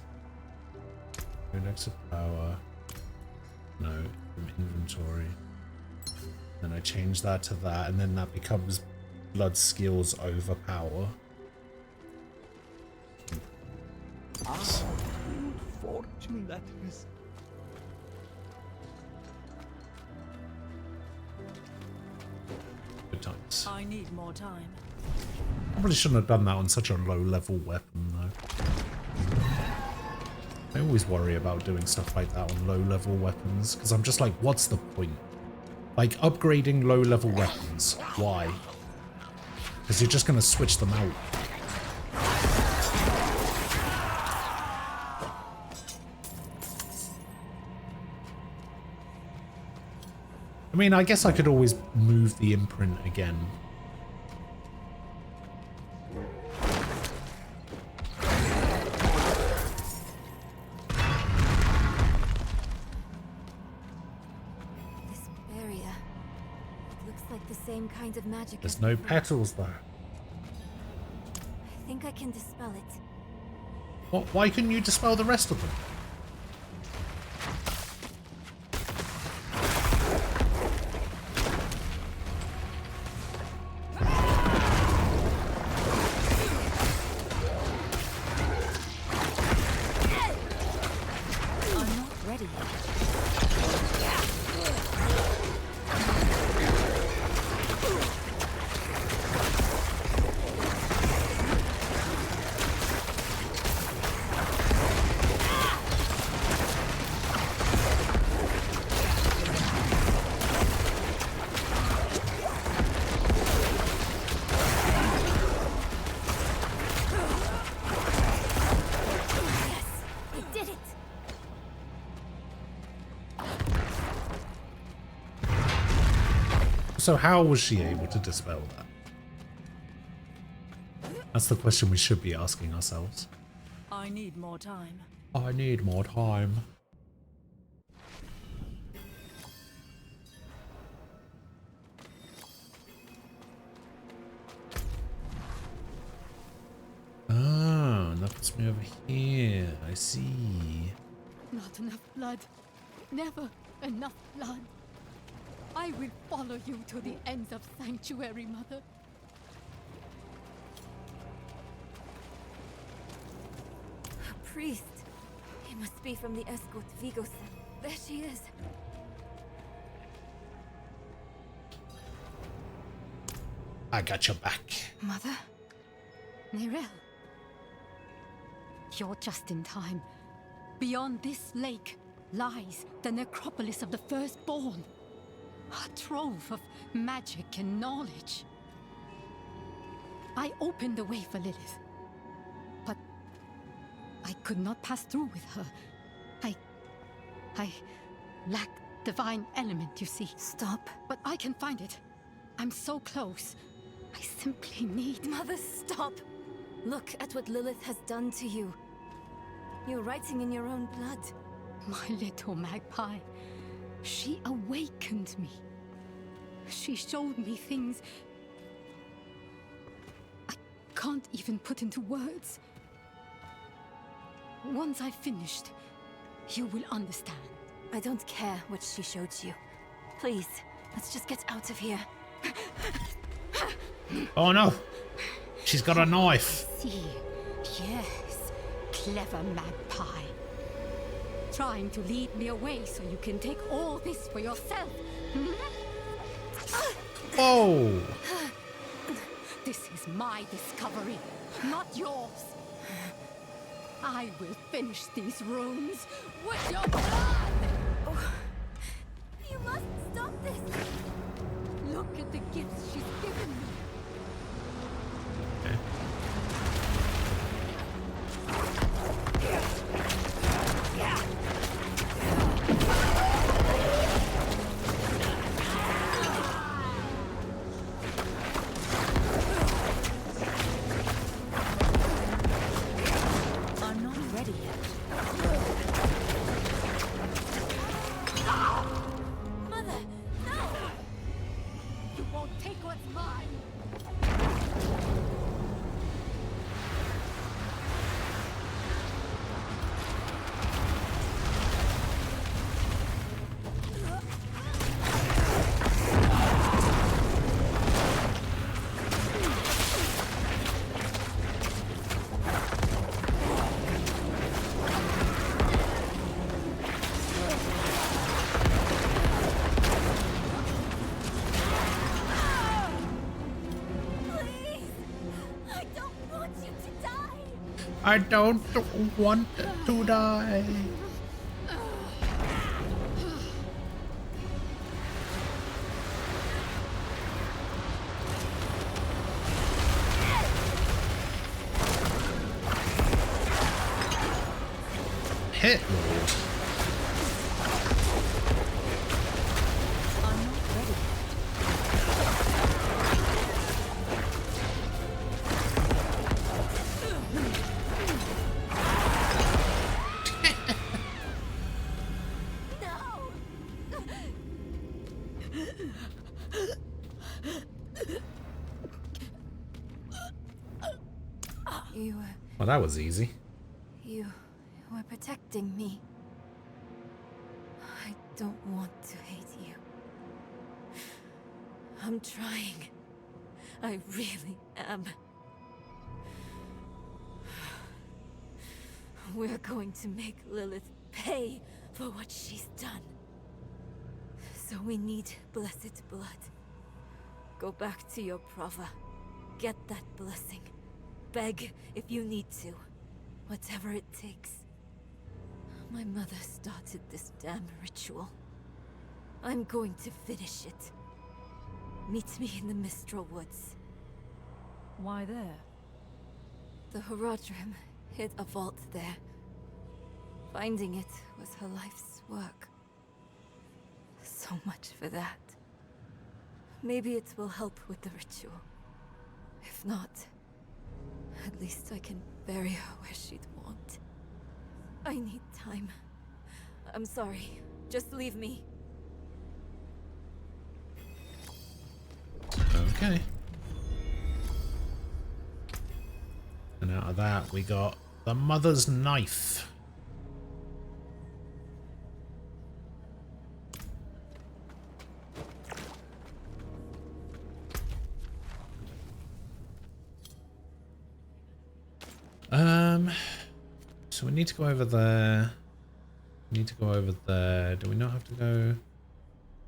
Speaker 1: Index of power. No, from inventory. Then I change that to that, and then that becomes blood skills over power. And
Speaker 19: Good fortune that is.
Speaker 1: Good times.
Speaker 2: I need more time.
Speaker 1: Probably shouldn't have done that on such a low-level weapon, though. I always worry about doing stuff like that on low-level weapons, because I'm just like, what's the point? Like, upgrading low-level weapons. Why? Because you're just going to switch them out. I mean, I guess I could always move the imprint again.
Speaker 10: This barrier. It looks like the same kind of magic.
Speaker 1: There's no petals there.
Speaker 10: I think I can dispel it.
Speaker 1: What? Why couldn't you dispel the rest of them?
Speaker 10: I'm not ready yet.
Speaker 1: So how was she able to dispel that? That's the question we should be asking ourselves.
Speaker 2: I need more time.
Speaker 1: I need more time. Ah, that puts me over here. I see.
Speaker 18: Not enough blood. Never enough blood. I will follow you to the ends of Sanctuary, Mother.
Speaker 10: A priest. He must be from the escort Vigos. There she is.
Speaker 1: I got your back.
Speaker 18: Mother? Nerel. You're just in time. Beyond this lake lies the necropolis of the Firstborn. A trove of magic and knowledge. I opened the way for Lilith, but I could not pass through with her. I lack divine element, you see.
Speaker 10: Stop.
Speaker 18: But I can find it. I'm so close. I simply need...
Speaker 10: Mother, stop! Look at what Lilith has done to you. You're writing in your own blood.
Speaker 18: My little magpie. She awakened me. She showed me things I can't even put into words. Once I've finished, you will understand.
Speaker 10: I don't care what she showed you. Please, let's just get out of here.
Speaker 1: Oh no! She's got a knife.
Speaker 18: See, yes, clever magpie. Trying to lead me away so you can take all this for yourself.
Speaker 1: Whoa!
Speaker 18: This is my discovery, not yours. I will finish these runes with your blood!
Speaker 10: Oh, you must stop this!
Speaker 18: Look at the gifts she's given me.
Speaker 10: I'm not ready yet. Mother, no!
Speaker 18: You won't take what's mine.
Speaker 1: I don't want to die. Hit Lord.
Speaker 16: I'm not ready.
Speaker 1: Well, that was easy.
Speaker 10: You were protecting me. I don't want to hate you. I'm trying. I really am. We're going to make Lilith pay for what she's done. So we need blessed blood. Go back to your Prava. Get that blessing. Beg if you need to. Whatever it takes. My mother started this damn ritual. I'm going to finish it. Meet me in the Mistral Woods.
Speaker 2: Why there?
Speaker 10: The Horadrim hid a vault there. Finding it was her life's work. So much for that. Maybe it will help with the ritual. If not, at least I can bury her where she'd want. I need time. I'm sorry. Just leave me.
Speaker 1: Okay. And out of that, we got the Mother's Knife. So we need to go over there. We need to go over there. Do we not have to go?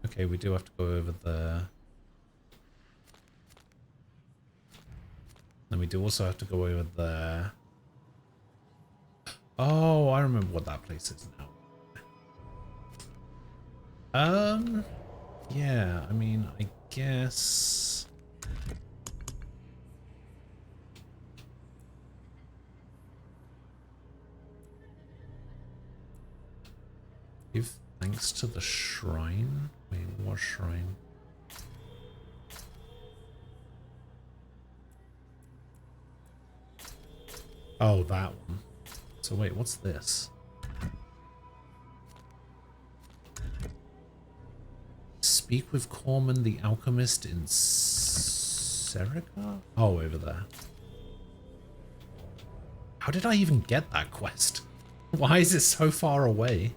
Speaker 1: Okay, we do have to go over there. Then we do also have to go over there. Oh, I remember what that place is now. Yeah, I mean, I guess... Give thanks to the shrine? Wait, what shrine? Oh, that one. So wait, what's this? Speak with Corman the Alchemist in Serica? Oh, over there. How did I even get that quest? Why is it so far away?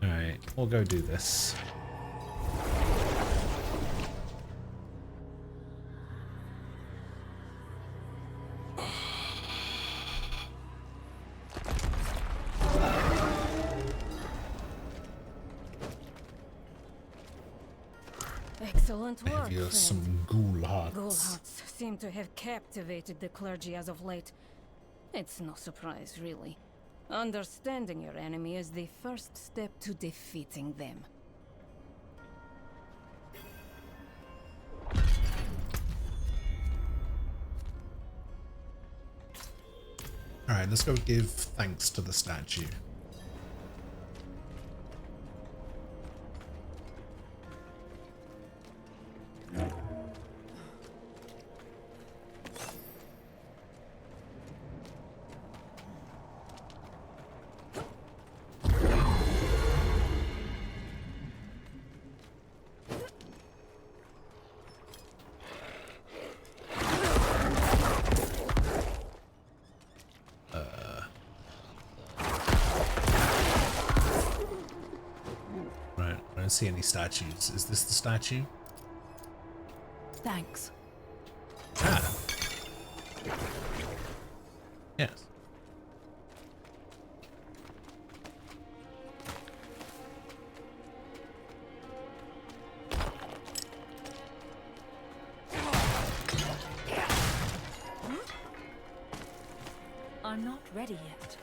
Speaker 1: Alright, we'll go do this.
Speaker 4: Excellent work,
Speaker 1: Here's
Speaker 4: friend.
Speaker 1: some ghoul hearts.
Speaker 4: Ghoul hearts seem to have captivated the clergy as of late. It's no surprise, really. Understanding your enemy is the first step to defeating them.
Speaker 1: Alright, let's go give thanks to the statue. See any statues. Is this the statue?
Speaker 16: Thanks.
Speaker 1: Ah. Yes.
Speaker 12: are not ready yet.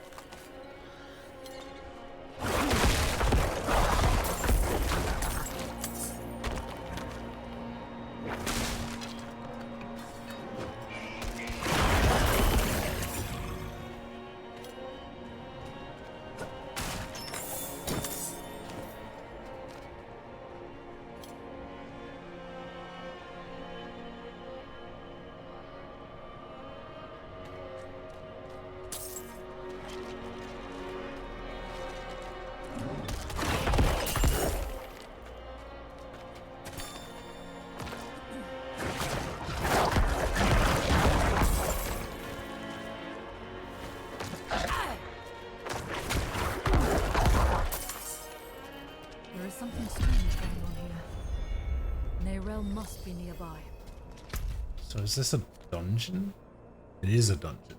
Speaker 2: There is something strange going on here. Nerel must be nearby.
Speaker 1: So is this a dungeon? It is a dungeon.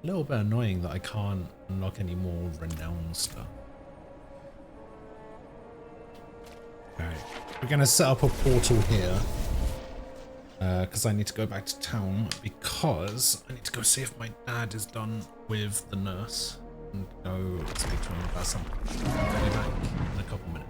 Speaker 1: A little bit annoying that I can't unlock any more renowned stuff. Alright, we're gonna set up a portal here. Because I need to go back to town because I need to go see if my dad is done with the nurse and go speak to him about something. I'll be back in a couple minutes.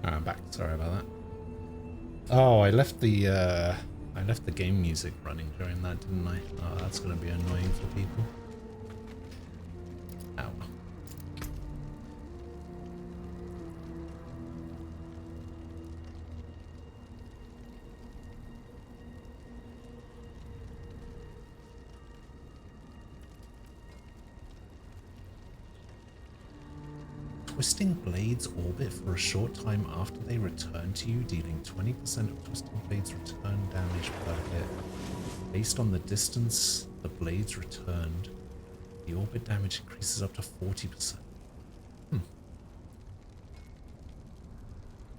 Speaker 1: I'm back. Sorry about that. Oh, I left the game music running during that, didn't I? Oh, that's gonna be annoying for people. Ow. Twisting Blades orbit for a short time after they return to you, dealing 20% of Twisting Blades return damage per hit. Based on the distance the blades returned, the orbit damage increases up to 40%.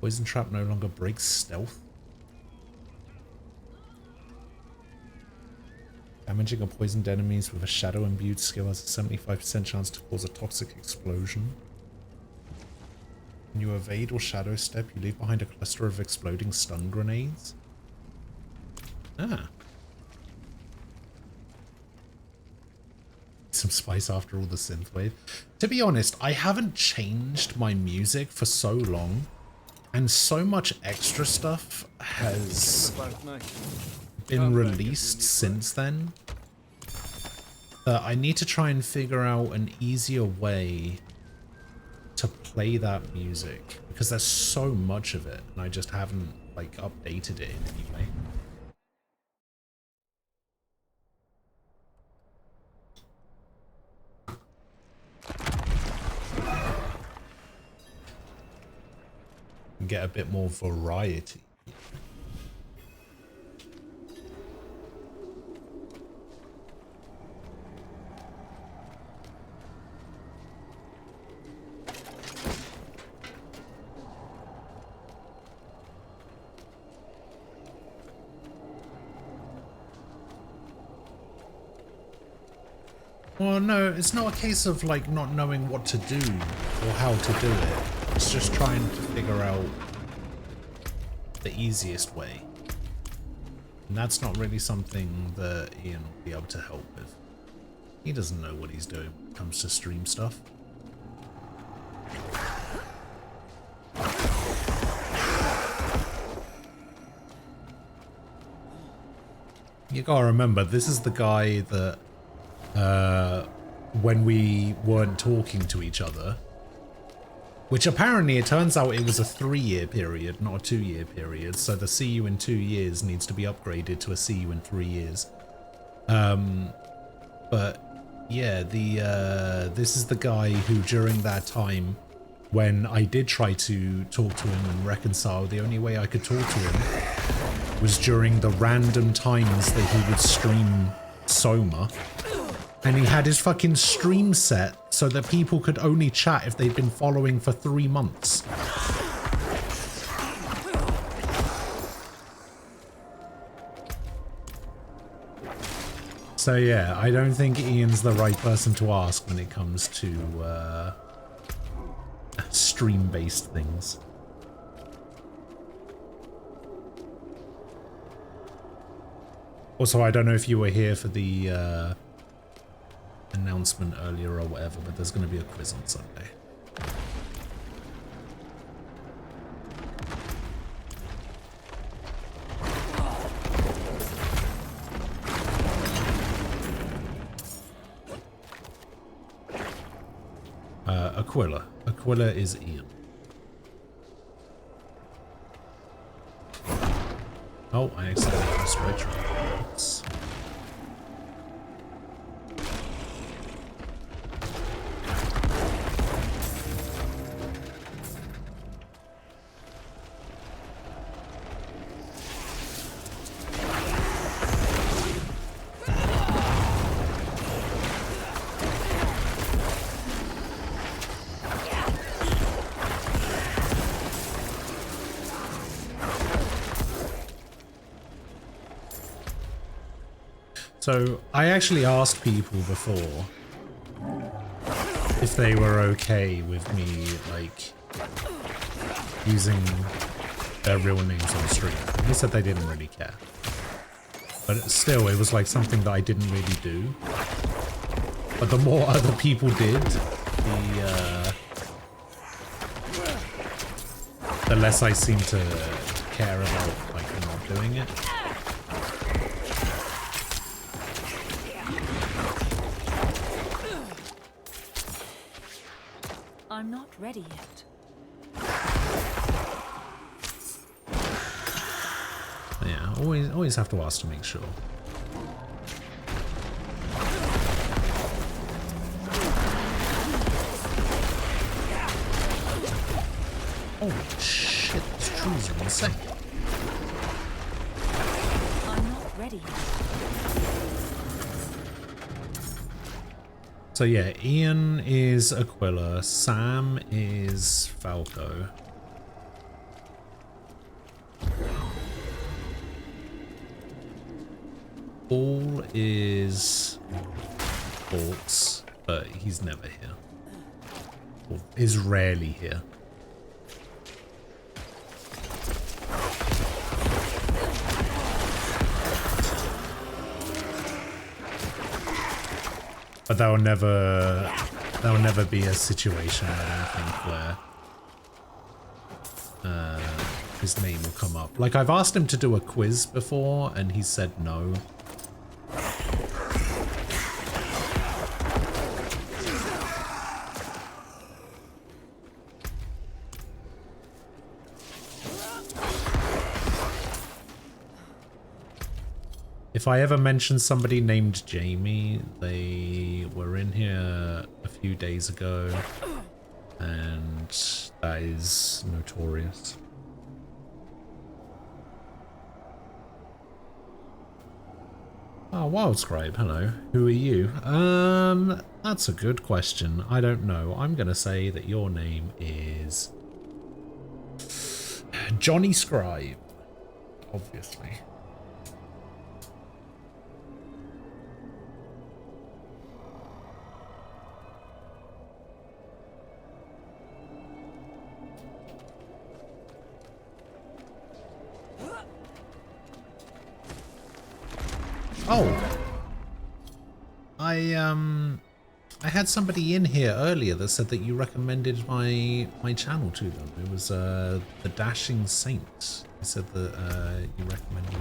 Speaker 1: Poison Trap no longer breaks stealth. Damaging a poisoned enemies with a shadow imbued skill has a 75% chance to cause a toxic explosion. When you evade or shadow step, you leave behind a cluster of exploding stun grenades. Ah. Some spice after all the synthwave. To be honest, I haven't changed my music for so long, and so much extra stuff has been released since then that I need to try and figure out an easier way to play that music, because there's so much of it and I just haven't like updated it in any way. And get a bit more variety. Well, no, it's not a case of like not knowing what to do or how to do it. It's just trying to figure out the easiest way. And that's not really something that Ian will be able to help with. He doesn't know what he's doing when it comes to stream stuff. You gotta remember, this is the guy that when we weren't talking to each other, which apparently it turns out it was a 3-year period, not a 2-year period, so the see you in 2 years needs to be upgraded to a see you in 3 years. But yeah, this is the guy who during that time when I did try to talk to him and reconcile, the only way I could talk to him was during the random times that he would stream Soma. And he had his fucking stream set so that people could only chat if they'd been following for 3 months. So yeah, I don't think Ian's the right person to ask when it comes to stream-based things. Also, I don't know if you were here for the announcement earlier or whatever, but there's going to be a quiz on Sunday. Aquila. Aquila is Ian. Oh, I accidentally pressed retro. Oops. So I actually asked people before if they were okay with me like using their real names on stream. And they said they didn't really care. But still, it was like something that I didn't really do. But the more other people did, the the less I seem to care about like not doing it.
Speaker 2: I'm not ready yet.
Speaker 1: Yeah, always have to ask to make sure. Holy shit, these trees are insane.
Speaker 2: I'm not ready yet.
Speaker 1: So yeah, Ian is Aquila, Sam is Falco. Paul is Orcs, but he's never here. Or is rarely here. But that will never be a situation, I don't think, where his name will come up. Like, I've asked him to do a quiz before, and he said no. If I ever mention somebody named Jamie, they were in here a few days ago, and that is notorious. Oh, Wildscribe, hello. Who are you? That's a good question. I don't know. I'm gonna say that your name is Johnny Scribe, obviously. Oh, I had somebody in here earlier that said that you recommended my channel to them. It was the Dashing Saint. He said that you recommended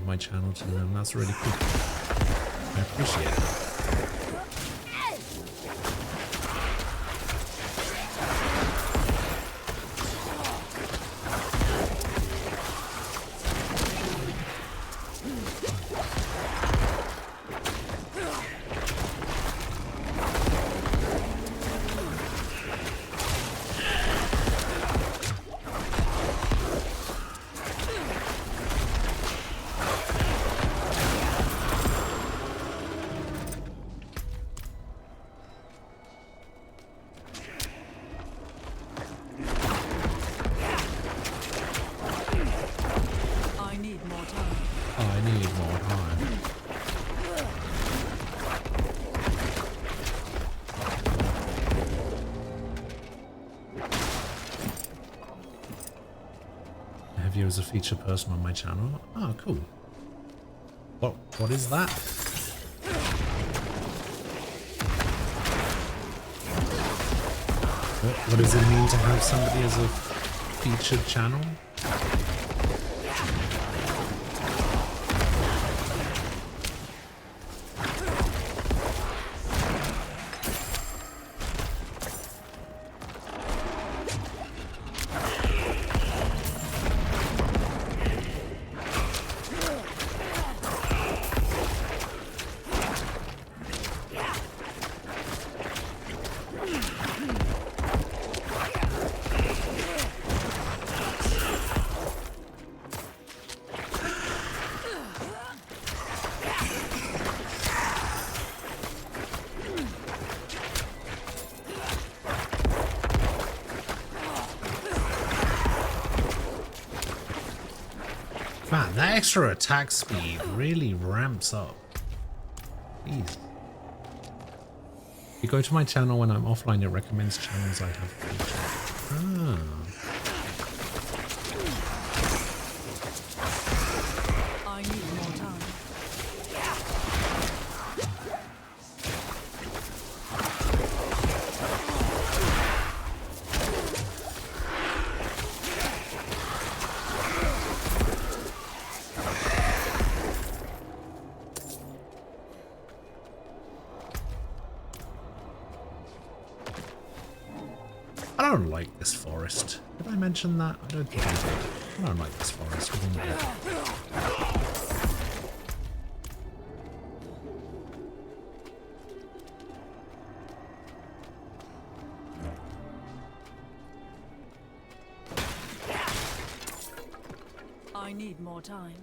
Speaker 1: my channel to them. That's really cool. I appreciate it. As a featured person on my channel. Oh, cool. What is that? What does it mean to have somebody as a featured channel? Man, that extra attack speed really ramps up. Jeez. If you go to my channel when I'm offline, it recommends channels I have featured.
Speaker 2: I need more time.
Speaker 1: don't like this forest. Did I mention that? I don't think I did. I don't like this forest one bit.
Speaker 2: I need more time.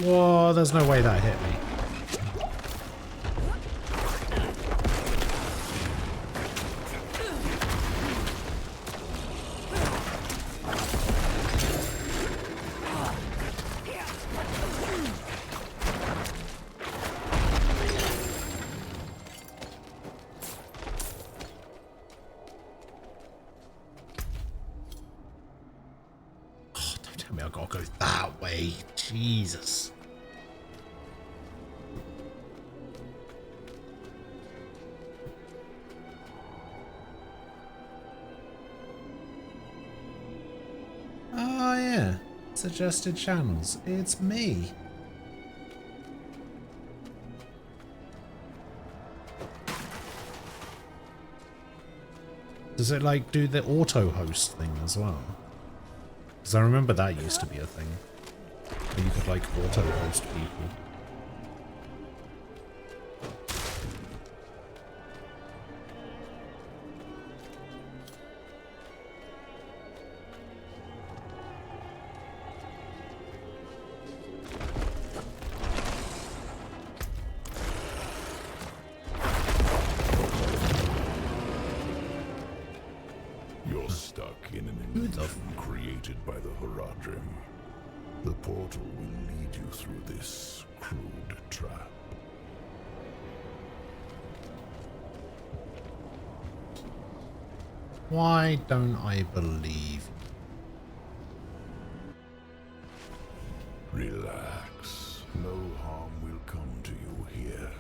Speaker 1: Whoa, there's no way that hit me. Oh, don't tell me I gotta go that way. Jesus. Oh yeah, suggested channels. It's me. Does it like do the auto host thing as well? Because I remember that used to be a thing. Where you could like auto host people.
Speaker 20: You're stuck in an illusion created by the Horadrim. The portal will lead you through this crude trap.
Speaker 1: Why don't I believe?
Speaker 20: Relax. No harm will come to you here.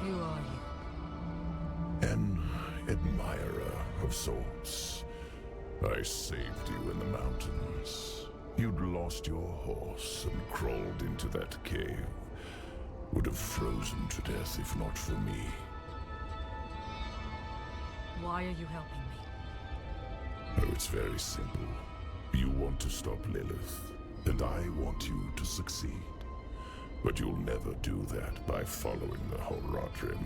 Speaker 2: Who are you?
Speaker 20: An admirer of sorts. I saved you in the mountains. You'd lost your horse and crawled into that cave. Would have frozen to death if not for me.
Speaker 2: Why are you helping me?
Speaker 20: Oh, it's very simple. You want to stop Lilith, and I want you to succeed. But you'll never do that by following the Horadrim.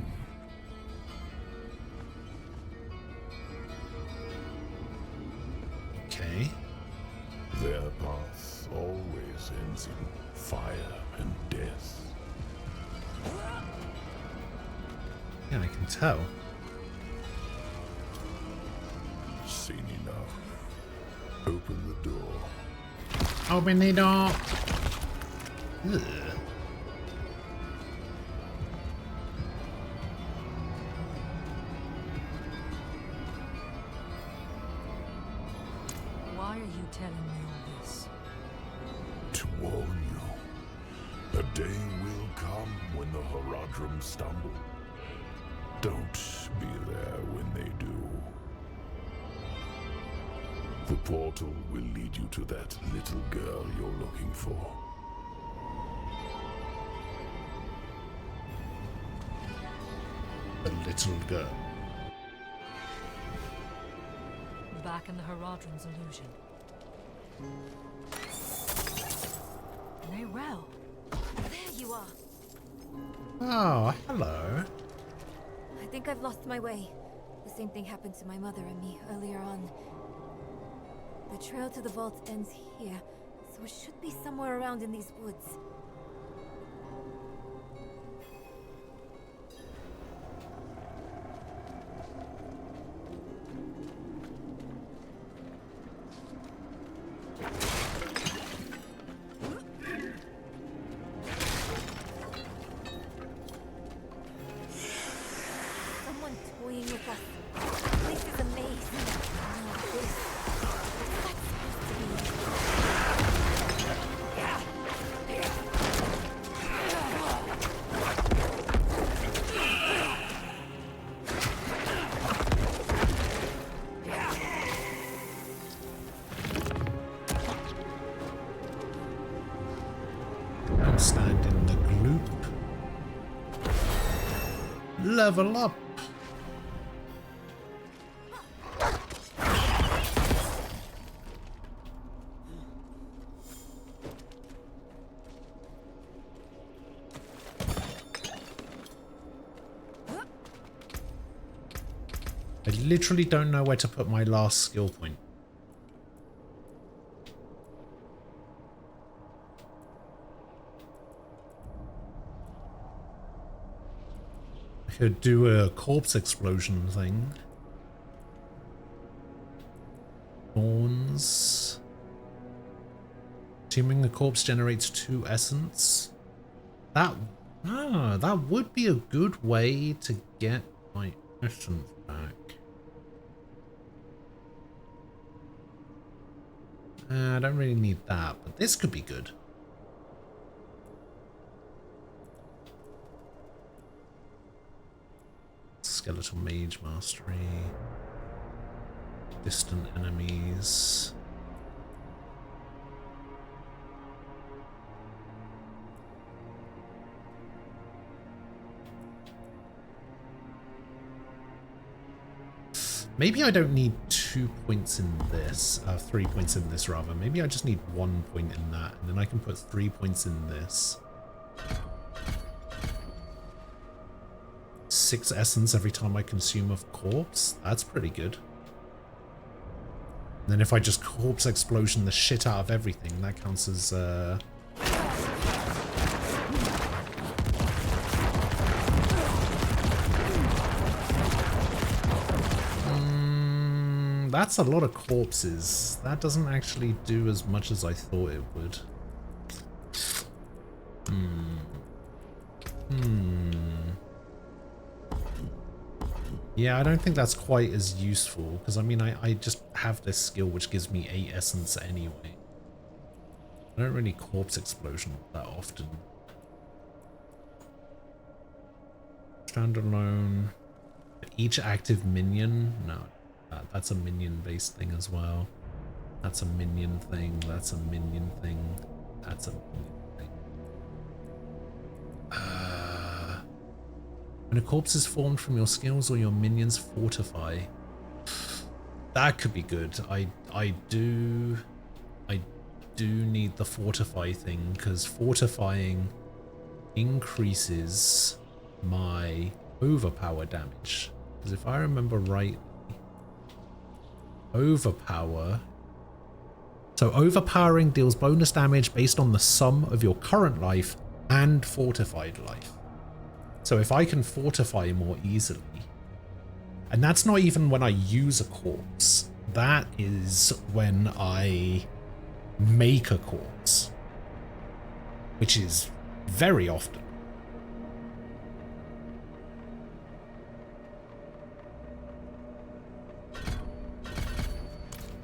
Speaker 1: Okay.
Speaker 20: Their path always ends in fire and death.
Speaker 1: Yeah, I can tell.
Speaker 20: Seen enough. Open the door.
Speaker 1: Open the door. Ugh.
Speaker 2: Why are you telling me all this?
Speaker 20: To warn you. A day will come when the Horadrim stumble. Don't be there when they do. The portal will lead you to that little girl you're looking for.
Speaker 1: A little girl.
Speaker 2: Back in the Horadrim's illusion. Narelle.
Speaker 10: There you are.
Speaker 1: Oh, hello.
Speaker 10: I think I've lost my way. The same thing happened to my mother and me earlier on. The trail to the vault ends here, so it should be somewhere around in these woods. Someone toying with us. This is a maze. Now this. What's that supposed to
Speaker 1: Don't stand in the gloop. Level up. I literally don't know where to put my last skill point. I could do a corpse explosion thing. Thorns. Assuming the corpse generates 2 essence. That would be a good way to get my essence back. I don't really need that, but this could be good. Skeletal Mage Mastery. Distant enemies. Maybe I don't need 2 points in this, 3 points in this rather. Maybe I just need 1 point in that, and then I can put 3 points in this. 6 essence every time I consume a corpse. That's pretty good. And then if I just corpse explosion the shit out of everything, that counts as that's a lot of corpses. That doesn't actually do as much as I thought it would. Yeah, I don't think that's quite as useful, because I mean, I just have this skill which gives me 8 essence anyway. I don't really corpse explosion that often. Standalone. Each active minion? No, that's a minion based thing as well. That's a minion thing, that's a minion thing, that's a minion thing. When a corpse is formed from your skills or your minions fortify. That could be good. I do need the fortify thing, because fortifying increases my overpower damage. Because if I remember rightly, overpower. So overpowering deals bonus damage based on the sum of your current life and fortified life. So if I can fortify more easily, and that's not even when I use a corpse, that is when I make a corpse, which is very often.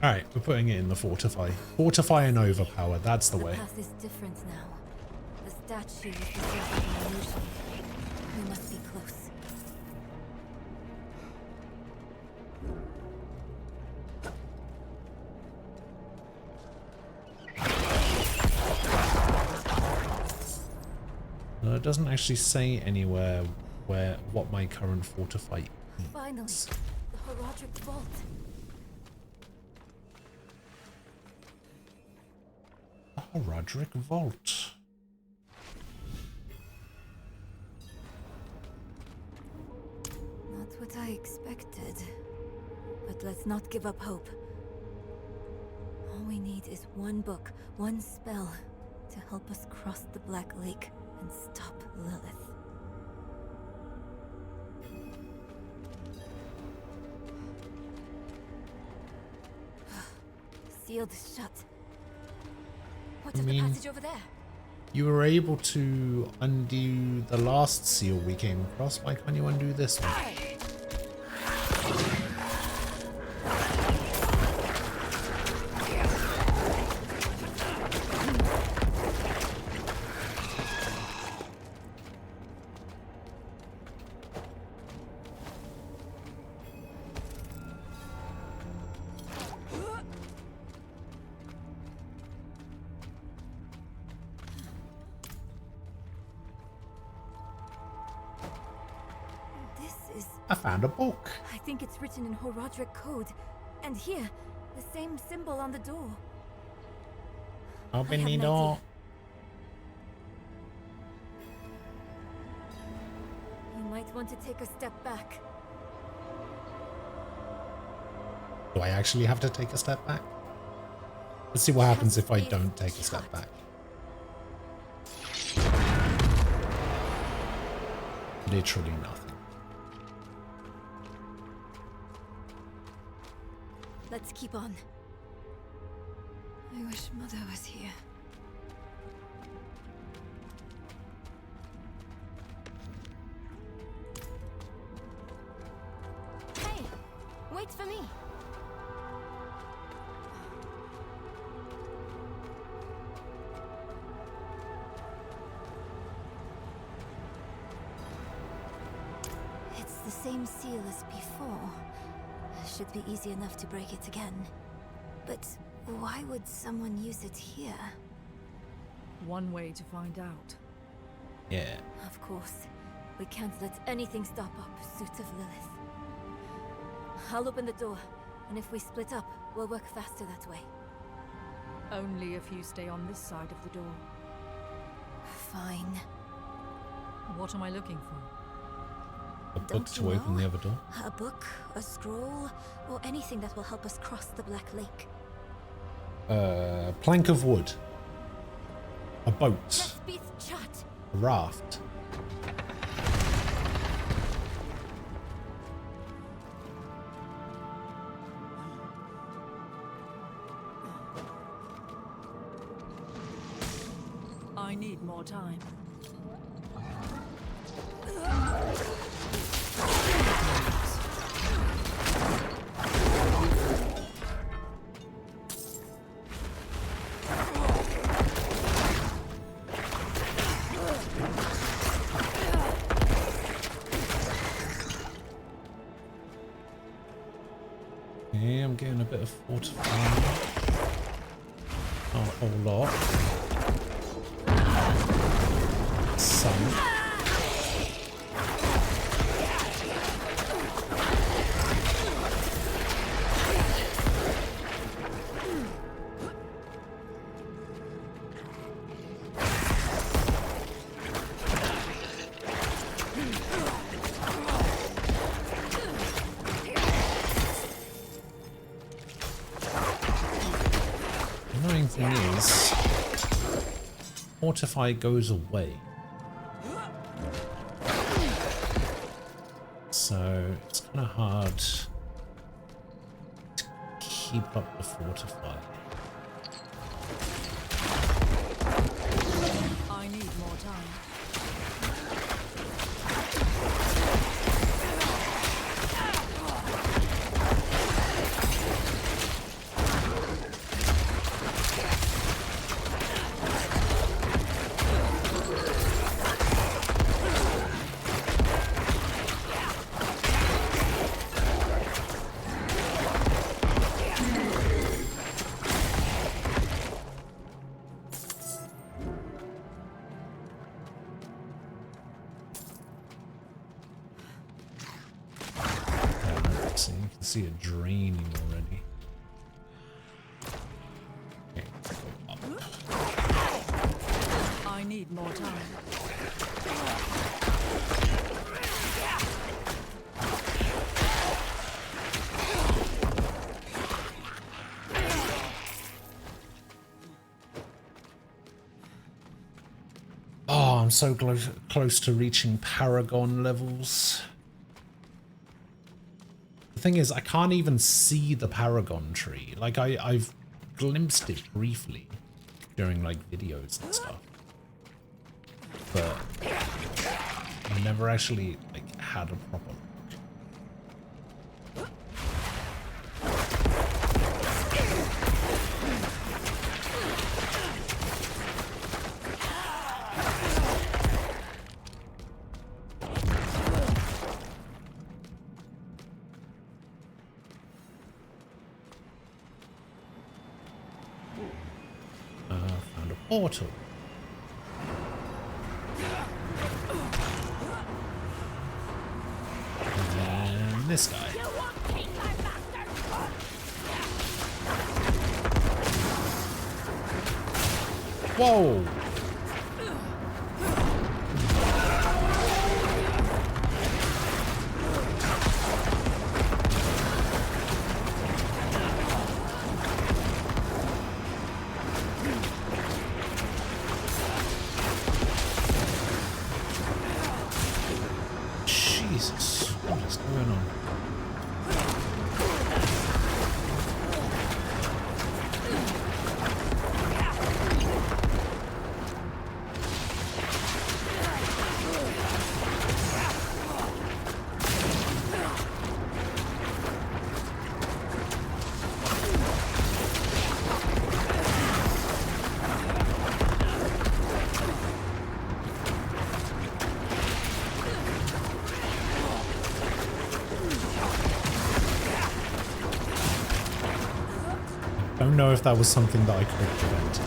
Speaker 1: Alright, we're putting it in the fortify. Fortify and overpower, that's the way.
Speaker 10: The path is different now. The statue is the source of an illusion. We must be close.
Speaker 1: No, it doesn't actually say anywhere what my current fortify is.
Speaker 10: Finally, the Horadric Vault.
Speaker 1: The Horadric Vault.
Speaker 10: Not what I expected. But let's not give up hope. All we need is one book, one spell, to help us cross the Black Lake and stop Lilith. Sealed shut. What's in the passage over there?
Speaker 1: You were able to undo the last seal we came across. Why can't you undo this one? I found a book.
Speaker 10: I think it's written in Horodric code. And here, the same symbol on the door.
Speaker 1: Open the door.
Speaker 10: You might want to take a step back.
Speaker 1: Do I actually have to take a step back? Let's see what happens if I don't take a step back. Literally nothing.
Speaker 10: Let's keep on. I wish Mother was here. Hey! Wait for me! It's the same seal as before. Should be easy enough to break it again. But why would someone use it here?
Speaker 2: One way to find out.
Speaker 1: Yeah.
Speaker 10: Of course. We can't let anything stop our pursuit of Lilith. I'll open the door, and if we split up, we'll work faster that way.
Speaker 2: Only if you stay on this side of the door.
Speaker 10: Fine.
Speaker 2: What am I looking for?
Speaker 1: A book to open the other door?
Speaker 10: A book, a scroll, or anything that will help us cross the Black Lake.
Speaker 1: Plank of wood. A boat.
Speaker 10: Let's be shut.
Speaker 1: A raft.
Speaker 2: I need more time.
Speaker 1: Yeah, I'm getting a bit of fortifying. Not a whole lot. Some. Annoying thing is, Fortify goes away. So it's kind of hard to keep up the Fortify.
Speaker 2: I need more time.
Speaker 1: So you can see it draining already. Okay, go up.
Speaker 2: I need more time.
Speaker 1: Oh, I'm so close to reaching Paragon levels. The thing is, I can't even see the Paragon tree. Like, I've glimpsed it briefly during, like, videos and stuff. But I never actually, like, had a proper look. Found a portal. And this guy. Whoa! Jesus, what is going on? I don't know if that was something that I could have prevented.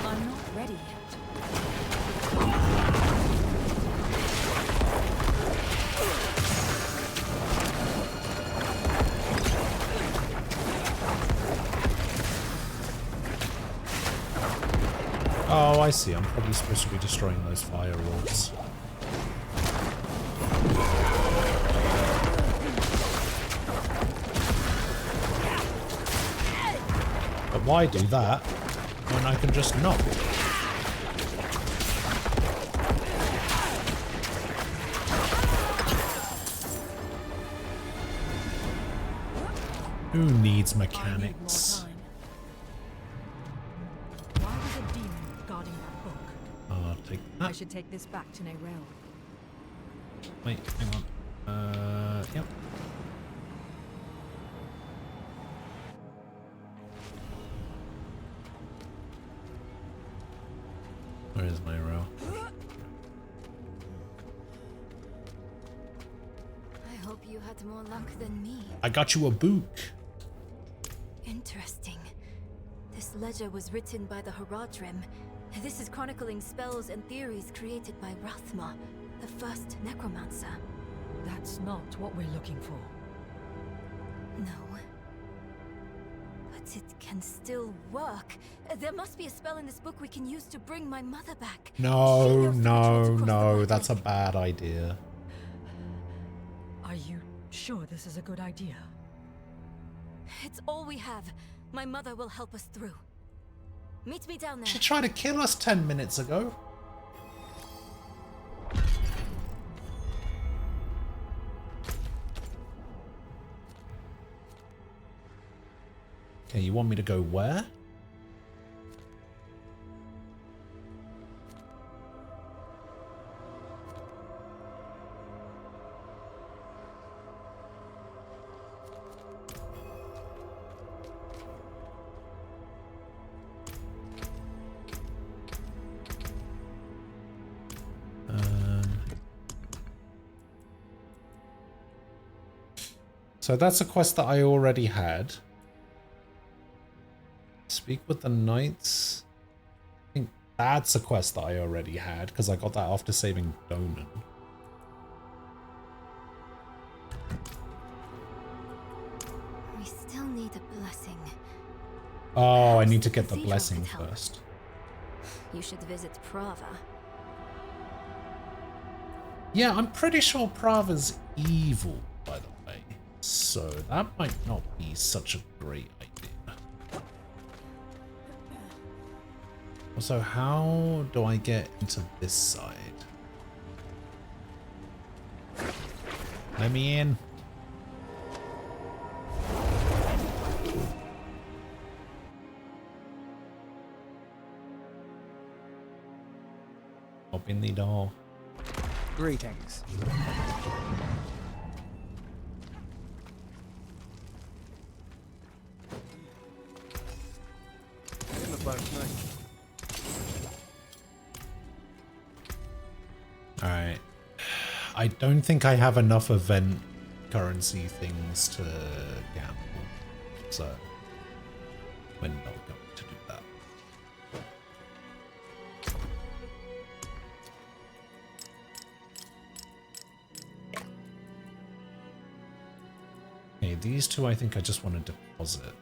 Speaker 2: I'm not ready yet.
Speaker 1: Oh, I see. I'm probably supposed to be destroying those fire orbs. But why do that when I can just not? Who needs mechanics?
Speaker 2: Why was a demon guarding that book?
Speaker 1: I'll take
Speaker 2: I
Speaker 1: that.
Speaker 2: should take this back to Neyrelle.
Speaker 1: Wait, hang on. Yep. Where is my row?
Speaker 10: I hope you had more luck than me.
Speaker 1: I got you a book.
Speaker 10: Interesting. This ledger was written by the Haradrim. This is chronicling spells and theories created by Rathma, the first necromancer.
Speaker 2: That's not what we're looking for.
Speaker 10: No. But it can still work. There must be a spell in this book we can use to bring my mother back.
Speaker 1: No, no, no. That's a bad idea.
Speaker 2: Are you sure this is a good idea?
Speaker 10: It's all we have. My mother will help us through. Meet me down there.
Speaker 1: She tried to kill us 10 minutes ago. Okay, you want me to go where? So that's a quest that I already had. Speak with the knights. I think that's a quest that I already had because I got that after saving Donan.
Speaker 10: We still need a blessing.
Speaker 1: Oh, I need to get the blessing first.
Speaker 10: You should visit Prava.
Speaker 1: Yeah, I'm pretty sure Prava's evil, by the way. So that might not be such a great idea. Also, how do I get into this side? Let me in. Open the door.
Speaker 21: Greetings.
Speaker 13: In the bar
Speaker 8: Dark Knight.
Speaker 1: Alright. I don't think I have enough event currency things to gamble. So, we're not going to do that. Okay, these two I think I just want to deposit.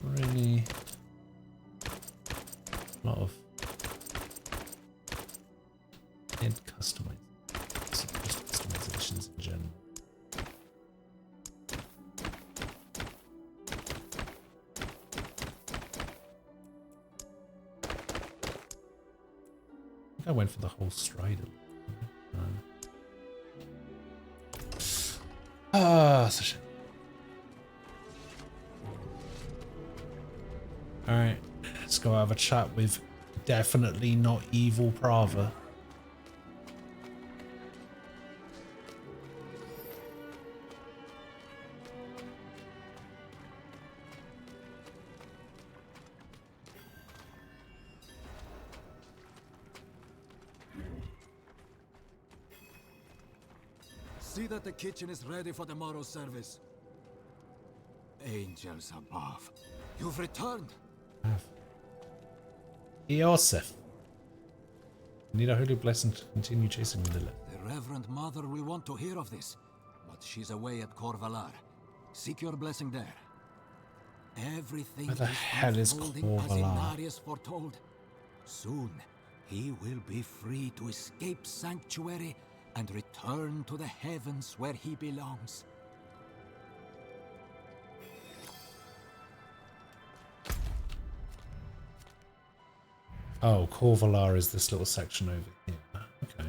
Speaker 1: Really a lot of head customizations in general. I think I went for the whole strider. Such a shame. Alright, let's go have a chat with definitely not evil Prava.
Speaker 15: See that the kitchen is ready for tomorrow's service. Angels above, you've returned.
Speaker 1: Eosef. Need a holy blessing to continue chasing Lilith.
Speaker 15: The Reverend Mother will want to hear of this, but she's away at Corvalar. Seek your blessing there. Everything
Speaker 1: Where the hell is
Speaker 15: unfolding as
Speaker 1: Corvalar?
Speaker 15: Inarius foretold. Soon, he will be free to escape Sanctuary and return to the heavens where he belongs.
Speaker 1: Oh, Corvalar is this little section over here. Okay.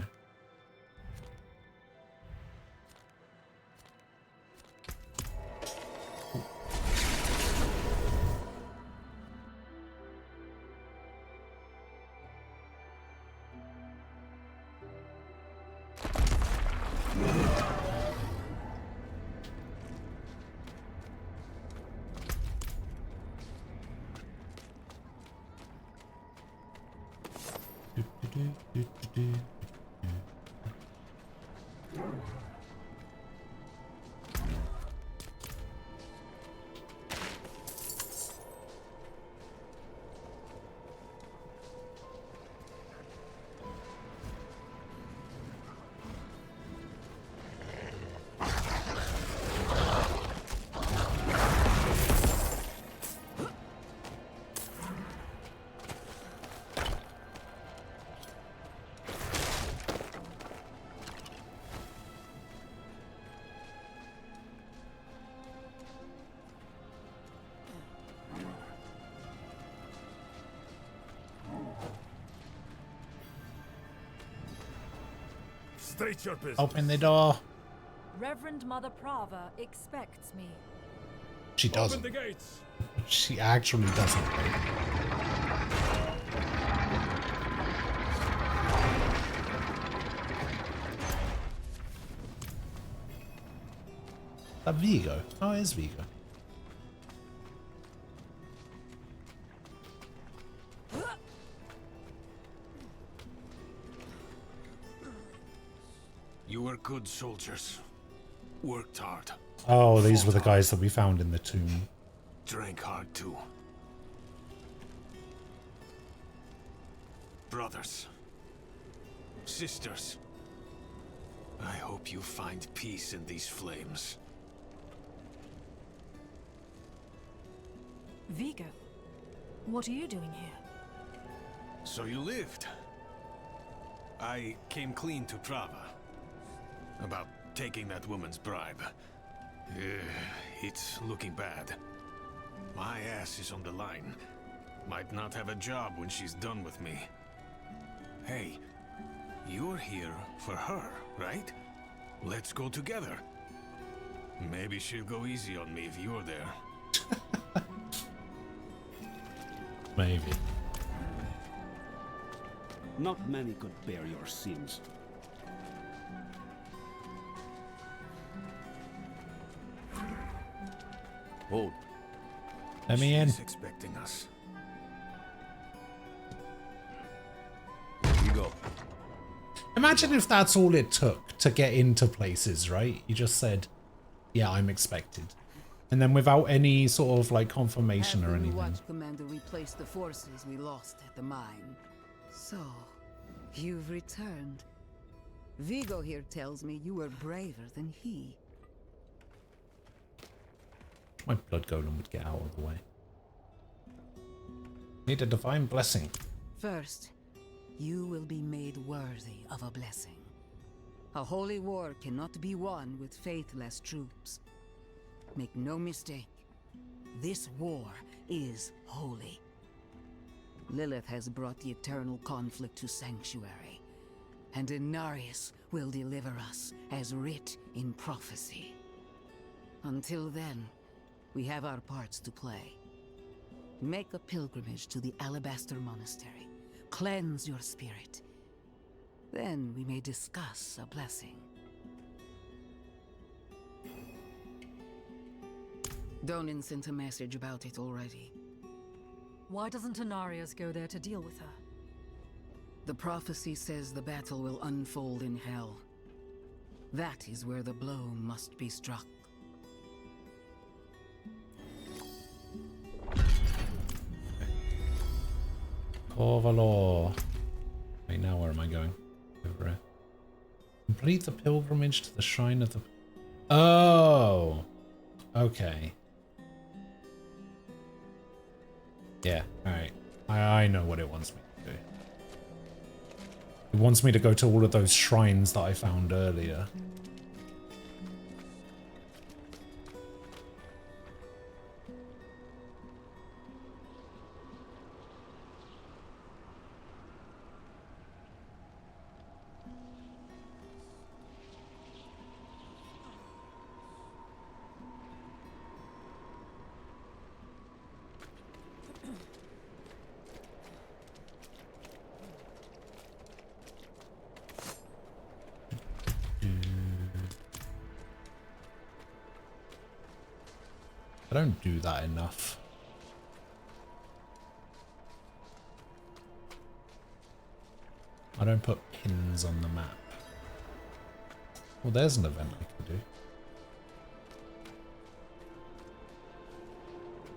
Speaker 20: State your business.
Speaker 1: Open the door.
Speaker 2: Reverend Mother Prava expects me.
Speaker 1: She doesn't.
Speaker 20: Open the gates.
Speaker 1: She actually doesn't. That Vigo. Oh, it is Vigo.
Speaker 3: You were good soldiers. Worked hard.
Speaker 1: Oh, these were the guys that we found in the tomb.
Speaker 3: Drank hard too. Brothers. Sisters. I hope you find peace in these flames.
Speaker 2: Vigo, what are you doing here?
Speaker 3: So you lived. I came clean to Prava. About taking that woman's bribe. It's looking bad.
Speaker 5: My ass is on the line. Might not have a job when she's done with me. Hey, you're here for her, right? Let's go together. Maybe she'll go easy on me if you're there.
Speaker 1: Maybe.
Speaker 19: Not many could bear your sins.
Speaker 14: Hold.
Speaker 1: Let me in.
Speaker 5: She's expecting us.
Speaker 14: Here you go.
Speaker 1: Imagine if that's all it took to get into places, right? You just said, yeah, I'm expected. And then without any sort of like confirmation or anything.
Speaker 7: Watch Commander replace the forces we lost at the mine. So, you've returned. Vigo here tells me you were braver than he.
Speaker 1: My blood golem would get out of the way. Need a divine blessing.
Speaker 7: First, you will be made worthy of a blessing. A holy war cannot be won with faithless troops. Make no mistake, this war is holy. Lilith has brought the eternal conflict to Sanctuary, and Inarius will deliver us as writ in prophecy. Until then, we have our parts to play. Make a pilgrimage to the Alabaster Monastery. Cleanse your spirit. Then we may discuss a blessing. Donin sent a message about it already.
Speaker 2: Why doesn't Inarius go there to deal with her?
Speaker 7: The prophecy says the battle will unfold in Hell. That is where the blow must be struck.
Speaker 1: Corvalor. Wait, now where am I going? Over here. Complete the pilgrimage to the shrine of the... Oh! Okay. Yeah, alright. I know what it wants me to do. It wants me to go to all of those shrines that I found earlier. I don't do that enough. I don't put pins on the map. Well, there's an event I can do.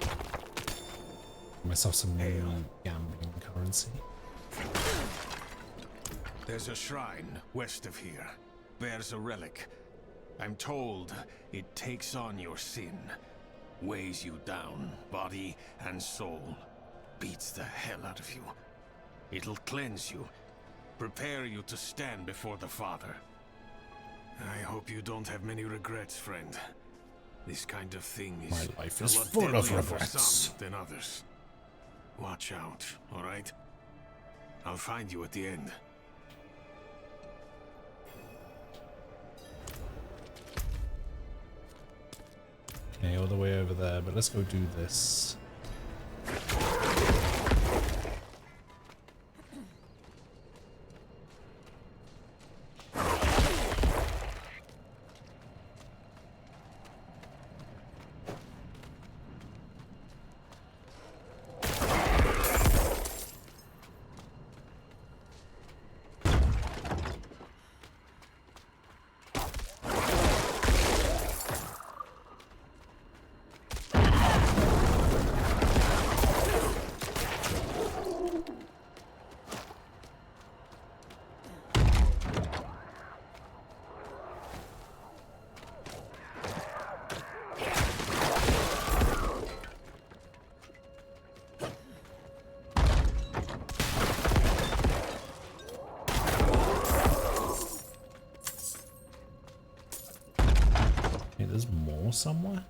Speaker 1: Get myself some new gambling currency.
Speaker 5: There's a shrine west of here. Bears a relic. I'm told it takes on your sin. Weighs you down, body and soul. Beats the hell out of you. It'll cleanse you. Prepare you to stand before the Father. I hope you don't have many regrets, friend. This kind of thing is
Speaker 1: My life is
Speaker 5: a lot
Speaker 1: full of
Speaker 5: deadlier for
Speaker 1: regrets.
Speaker 5: some than others. Watch out, alright? I'll find you at the end.
Speaker 1: Okay, all the way over there, but let's go do this. Okay, there's more somewhere.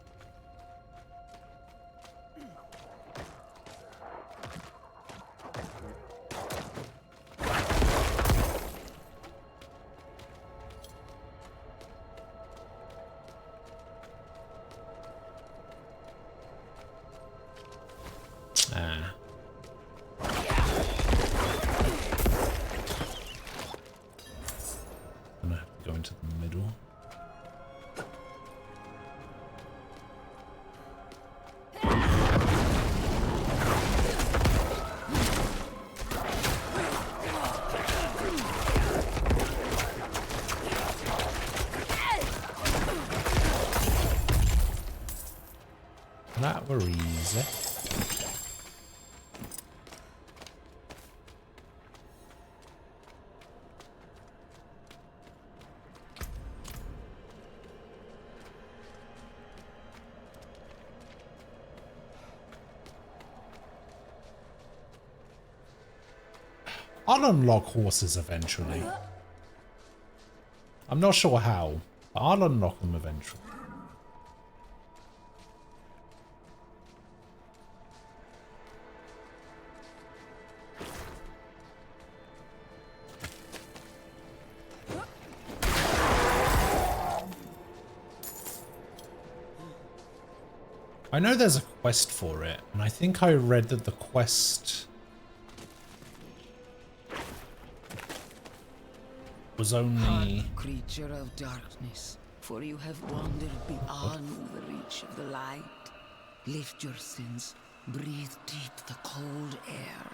Speaker 9: That were easy. I'll unlock horses eventually. I'm not sure how, but I'll unlock them eventually. I know there's a quest for it, and I think I read that the quest was only...
Speaker 7: Creature of darkness, for you have wandered beyond the reach of the light. Lift your sins, breathe deep the cold air.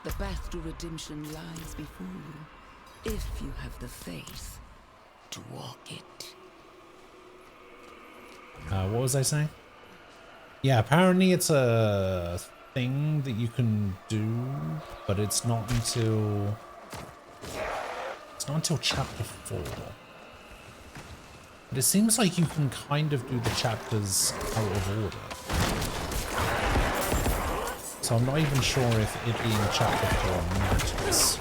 Speaker 7: The path to redemption lies before you, if you have the faith to walk it.
Speaker 9: What was I saying? Yeah, apparently it's a thing that you can do, but it's not until chapter 4. But it seems like you can kind of do the chapters out of order. So I'm not even sure if it being chapter 4 matters.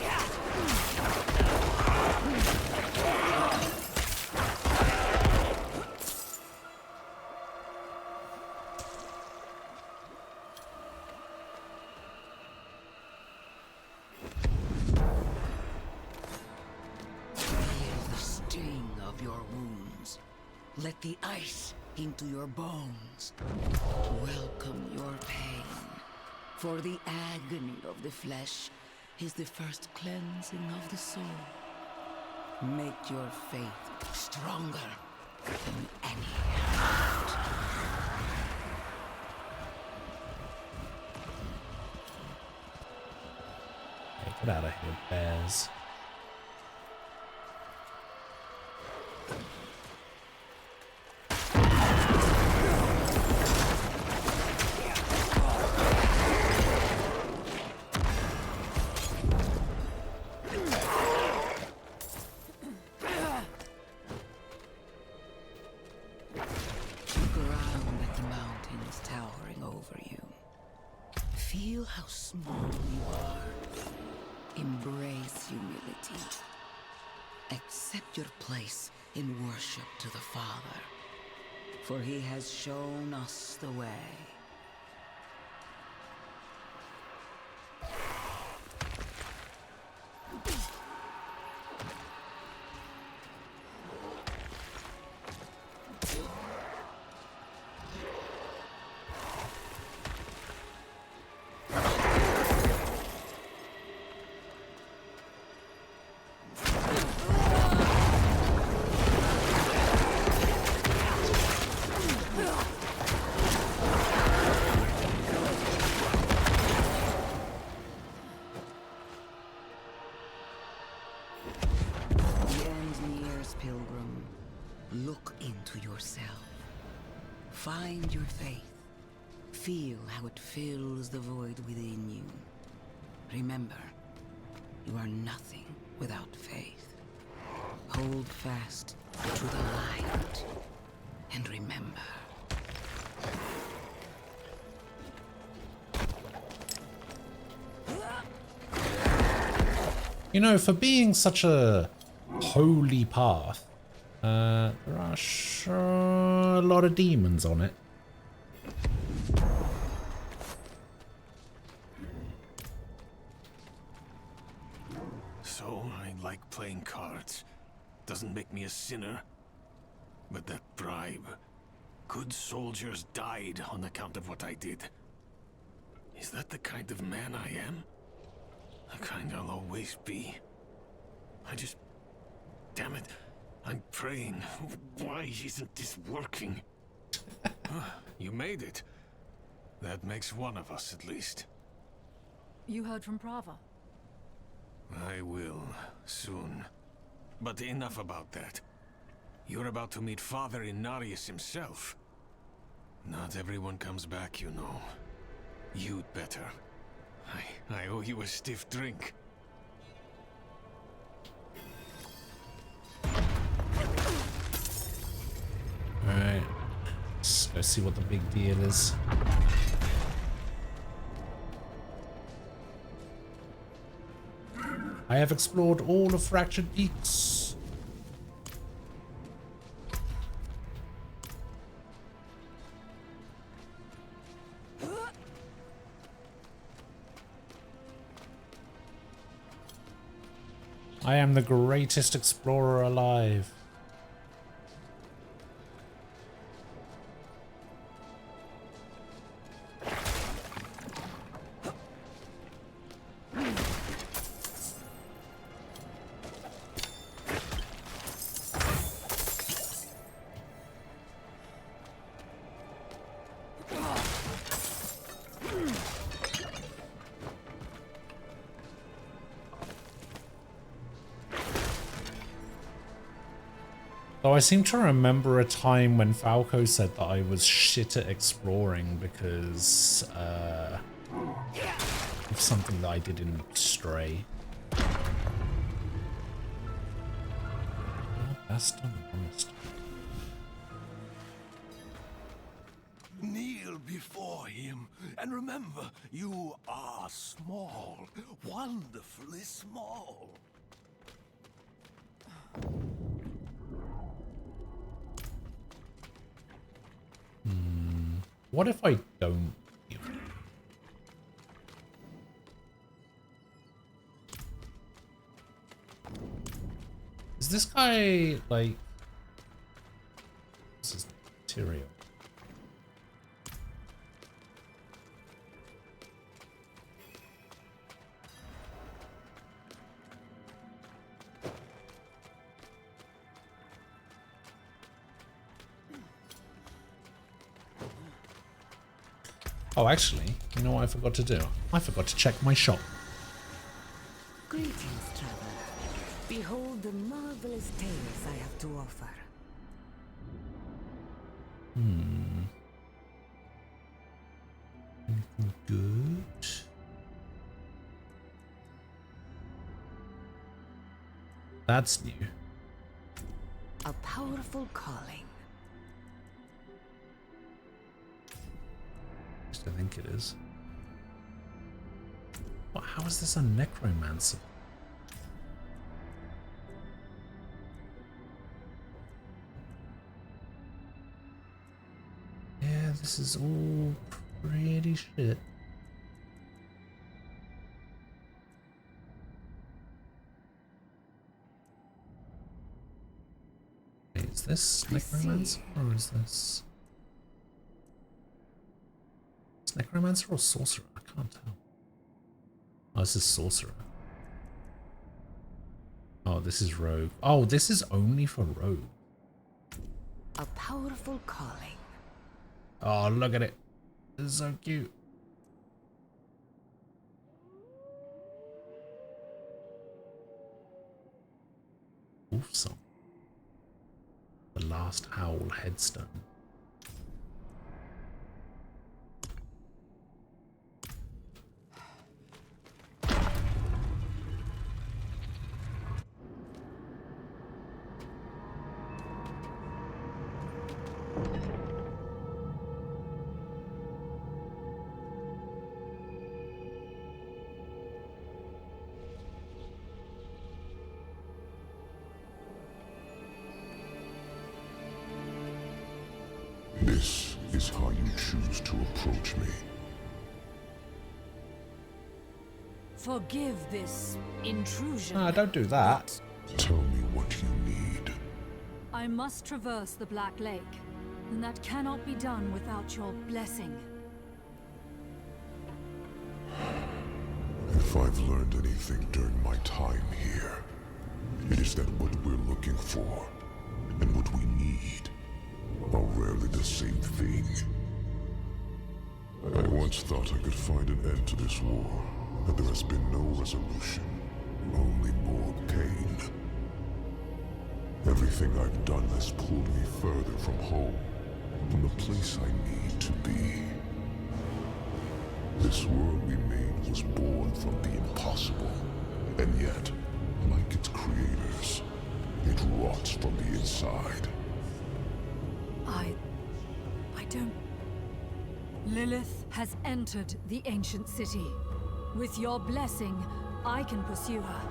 Speaker 7: Let the ice into your bones. Welcome your pain. For the agony of the flesh is the first cleansing of the soul. Make your faith stronger than any hurt.
Speaker 9: Hey, get out of here, bears.
Speaker 7: How small you are. Embrace humility. Accept your place in worship to the Father, for he has shown us the way. Find your faith. Feel how it fills the void within you. Remember, you are nothing without faith. Hold fast to the light and remember.
Speaker 9: You know, for being such a holy path, there are sure a lot of demons on it.
Speaker 5: So, I like playing cards. Doesn't make me a sinner. But that bribe. Good soldiers died on account of what I did. Is that the kind of man I am? The kind I'll always be. Damn it. I'm praying. Why isn't this working? You made it. That makes one of us, at least.
Speaker 2: You heard from Prava?
Speaker 5: I will, soon. But enough about that. You're about to meet Father Inarius himself. Not everyone comes back, you know. You'd better. I owe you a stiff drink.
Speaker 9: Alright. Let's go see what the big deal is. I have explored all of Fractured Peaks. I am the greatest explorer alive. Though I seem to remember a time when Falco said that I was shit at exploring because of something that I did in Stray. Best and honest.
Speaker 14: Kneel before him, and remember, you are small, wonderfully small.
Speaker 9: What if I don't? Is this guy like? This is material. Oh, actually, you know what I forgot to do? I forgot to check my shop.
Speaker 7: Greetings, traveler. Behold the marvelous tales I have to offer.
Speaker 9: Anything good? That's new.
Speaker 7: A powerful calling.
Speaker 9: I think it is. What? How is this a necromancer? Yeah, this is all pretty shit. Wait, is this necromancer or is this? Necromancer or sorcerer? I can't tell. Oh, this is sorcerer. Oh, this is rogue. Oh, this is only for rogue.
Speaker 7: A powerful calling.
Speaker 9: Oh, look at it. This is so cute. Wolf song. The Last Howl headstone.
Speaker 20: This is how you choose to approach me.
Speaker 2: Forgive this intrusion.
Speaker 9: Ah, don't do that.
Speaker 20: Tell me what you need.
Speaker 2: I must traverse the Black Lake, and that cannot be done without your blessing.
Speaker 20: If I've learned anything during my time here, it is that what we're looking for and what we need are rarely the same thing. I once thought I could find an end to this war, but there has been no resolution, only more pain. Everything I've done has pulled me further from home, in the place I need to be. This world we made was born from the impossible, and yet, like its creators, it rots from the inside.
Speaker 2: I don't... Lilith has entered the ancient city. With your blessing, I can pursue her.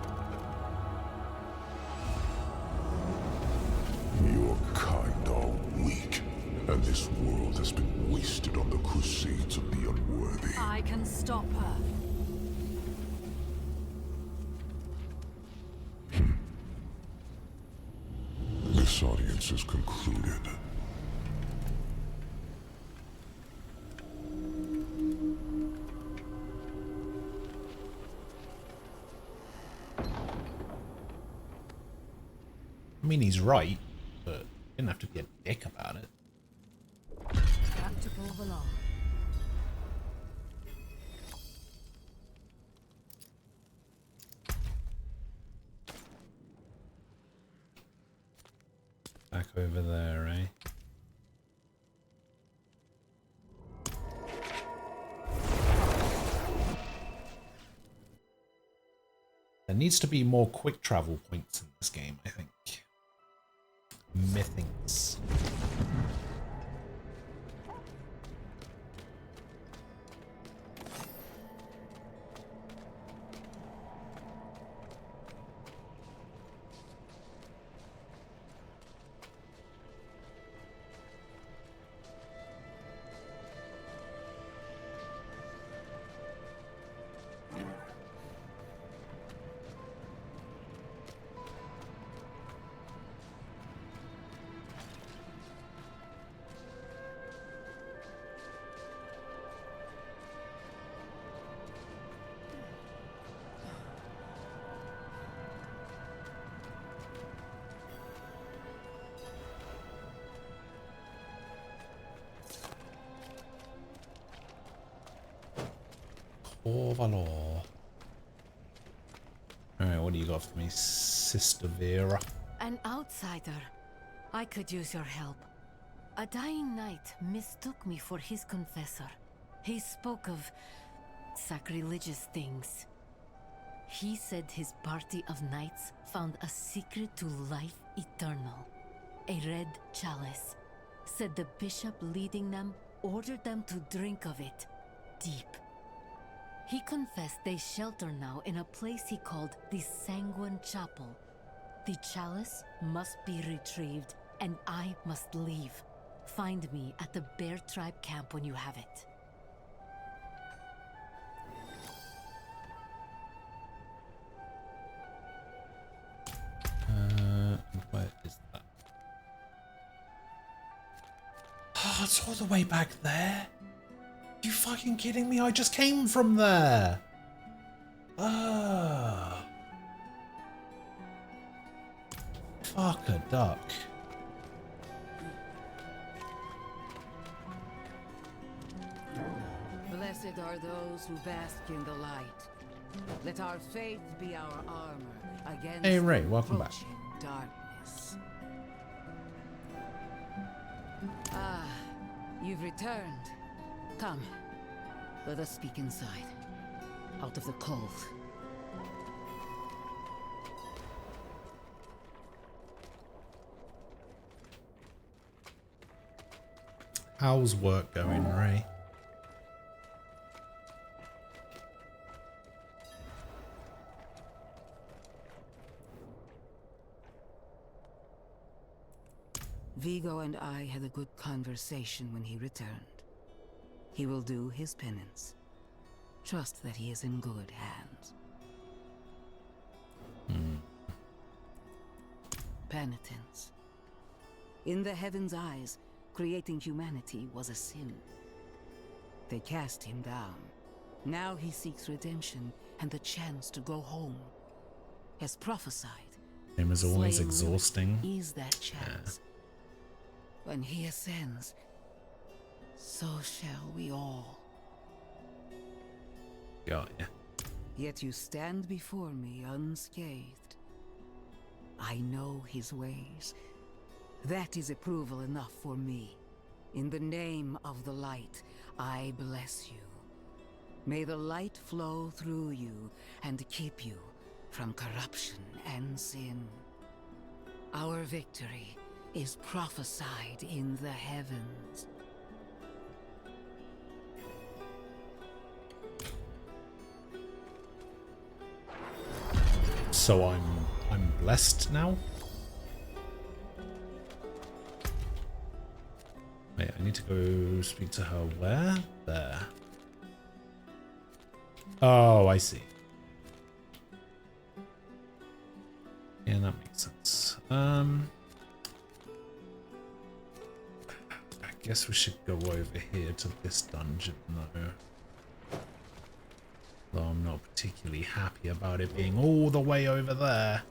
Speaker 20: Your kind are weak, and this world has been wasted on the crusades of the unworthy.
Speaker 2: I can stop her.
Speaker 20: This audience is concluded.
Speaker 9: I mean, he's right, but you didn't have to be a dick about it.
Speaker 2: Back to Beauvalon.
Speaker 9: Back over there, eh? There needs to be more quick travel points in this game, I think. Methinks. Valor. Alright, what do you got for me, Sister Vera?
Speaker 4: An outsider. I could use your help. A dying knight mistook me for his confessor. He spoke of sacrilegious things. He said his party of knights found a secret to life eternal. A red chalice. Said the bishop leading them ordered them to drink of it. Deep. He confessed they shelter now in a place he called the Sanguine Chapel. The chalice must be retrieved, and I must leave. Find me at the Bear Tribe camp when you have it.
Speaker 9: Where is that? Oh, it's all the way back there. You fucking kidding me? I just came from there. Ah. Fuck a duck.
Speaker 7: Blessed are those who bask in the light. Let our faith be our armor against
Speaker 9: Hey Ray, welcome back.
Speaker 7: darkness. Ah, you've returned. Come, let us speak inside, out of the cold.
Speaker 9: How's work going, Ray?
Speaker 7: Vigo and I had a good conversation when he returned. He will do his penance. Trust that he is in good hands. Penitence. In the heavens' eyes, creating humanity was a sin. They cast him down. Now he seeks redemption and the chance to go home. As prophesied,
Speaker 9: Him is always
Speaker 7: slaying
Speaker 9: exhausting.
Speaker 7: Lilith is that chance. When he ascends, so shall we all.
Speaker 9: Got ya.
Speaker 7: Yet you stand before me unscathed. I know his ways. That is approval enough for me. In the name of the light, I bless you. May the light flow through you and keep you from corruption and sin. Our victory is prophesied in the heavens.
Speaker 9: So I'm blessed now? Wait, I need to go speak to her where? There. Oh, I see. Yeah, that makes sense. I guess we should go over here to this dungeon though. Though I'm not particularly happy about it being all the way over there.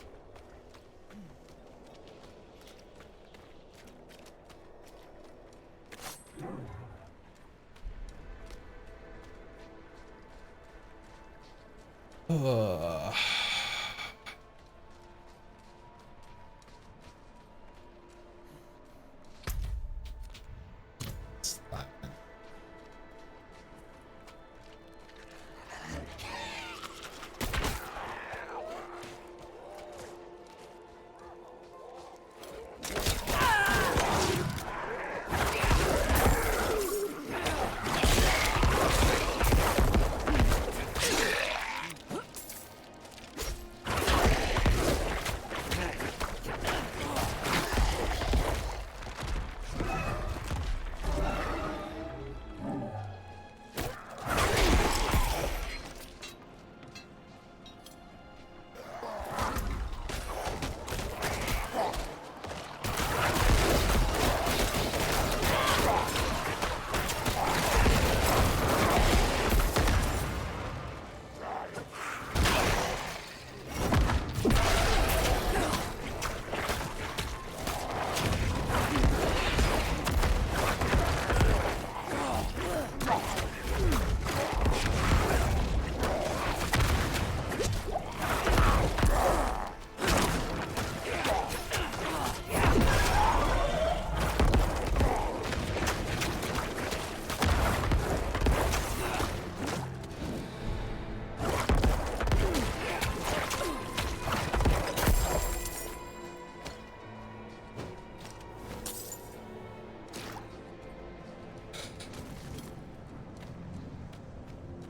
Speaker 9: Ugh. What's that then?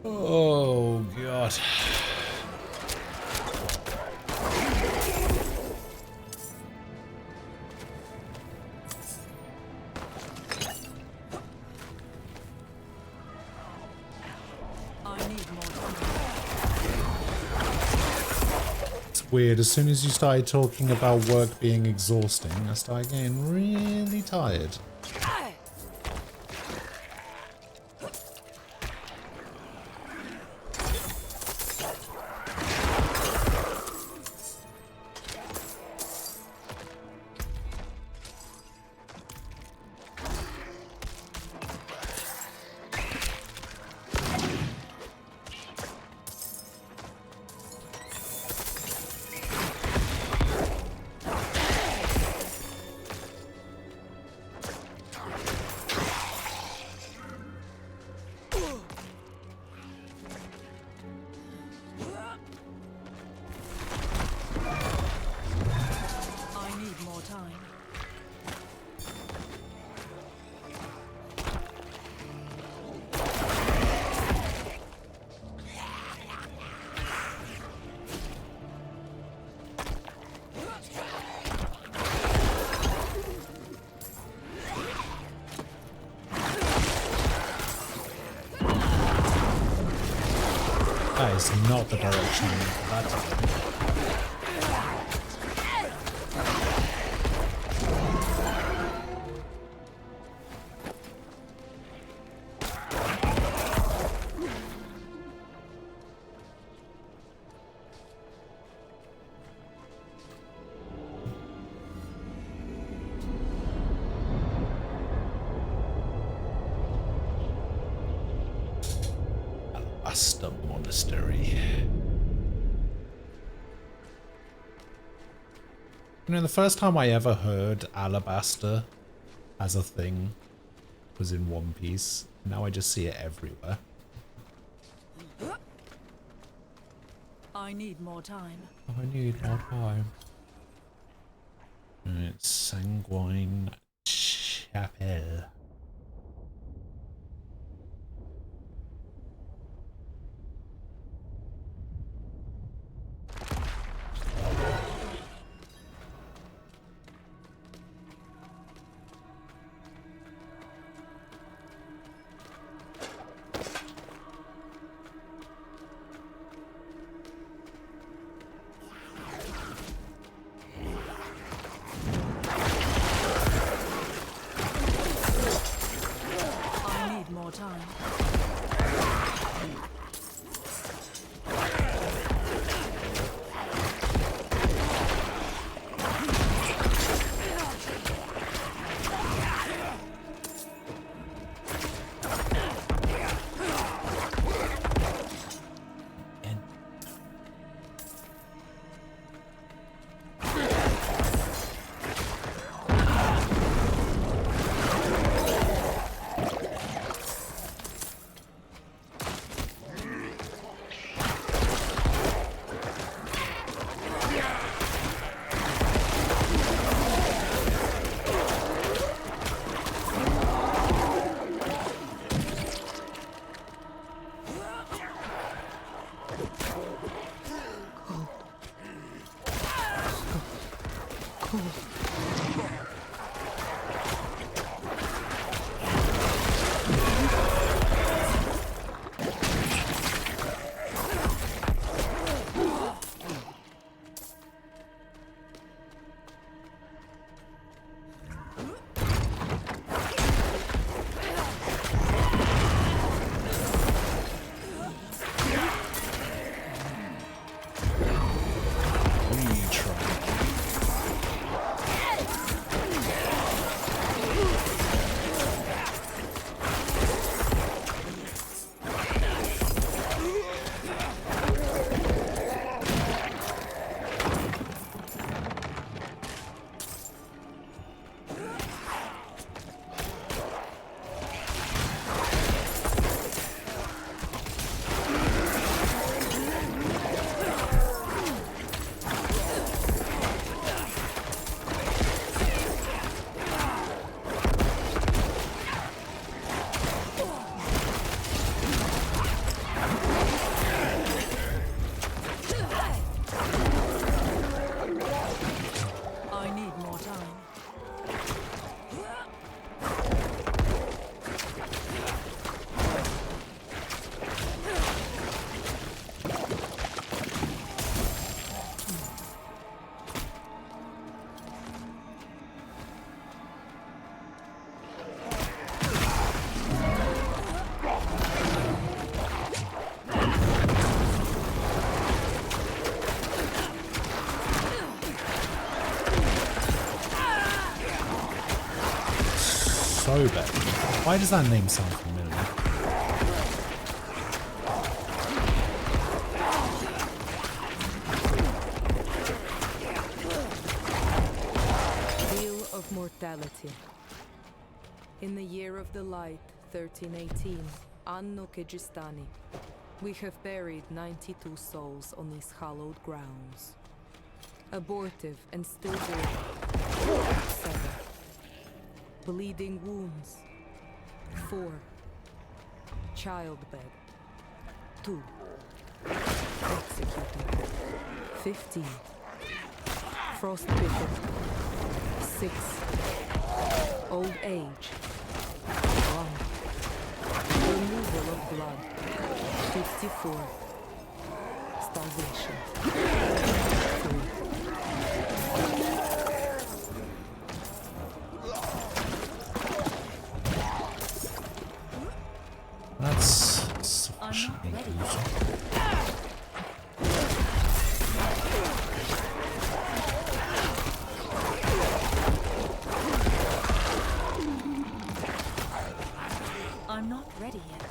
Speaker 9: Oh god. It's weird, as soon as you started talking about work being exhausting, I started getting really tired. That is not the direction I need for that to go. Alabaster Monastery. You know, the first time I ever heard Alabaster as a thing was in one piece. Now I just see it everywhere.
Speaker 2: I need more time.
Speaker 9: I need more time. It's Sanguine Chapel.
Speaker 2: More time.
Speaker 9: Sober. Why does that name sound familiar?
Speaker 11: Wheel of Mortality. In the year of the light, 1318, Anno Kegistani, we have buried 92 souls on these hallowed grounds. Abortive and stillborn. 7. Bleeding wounds. 4. Childbed. 2. Executed. 15. Frostbitten. 6. Old age. 1. Removal of blood. 54. Starvation. 3.
Speaker 9: That's sufficiently gruesome.
Speaker 10: I'm not ready yet.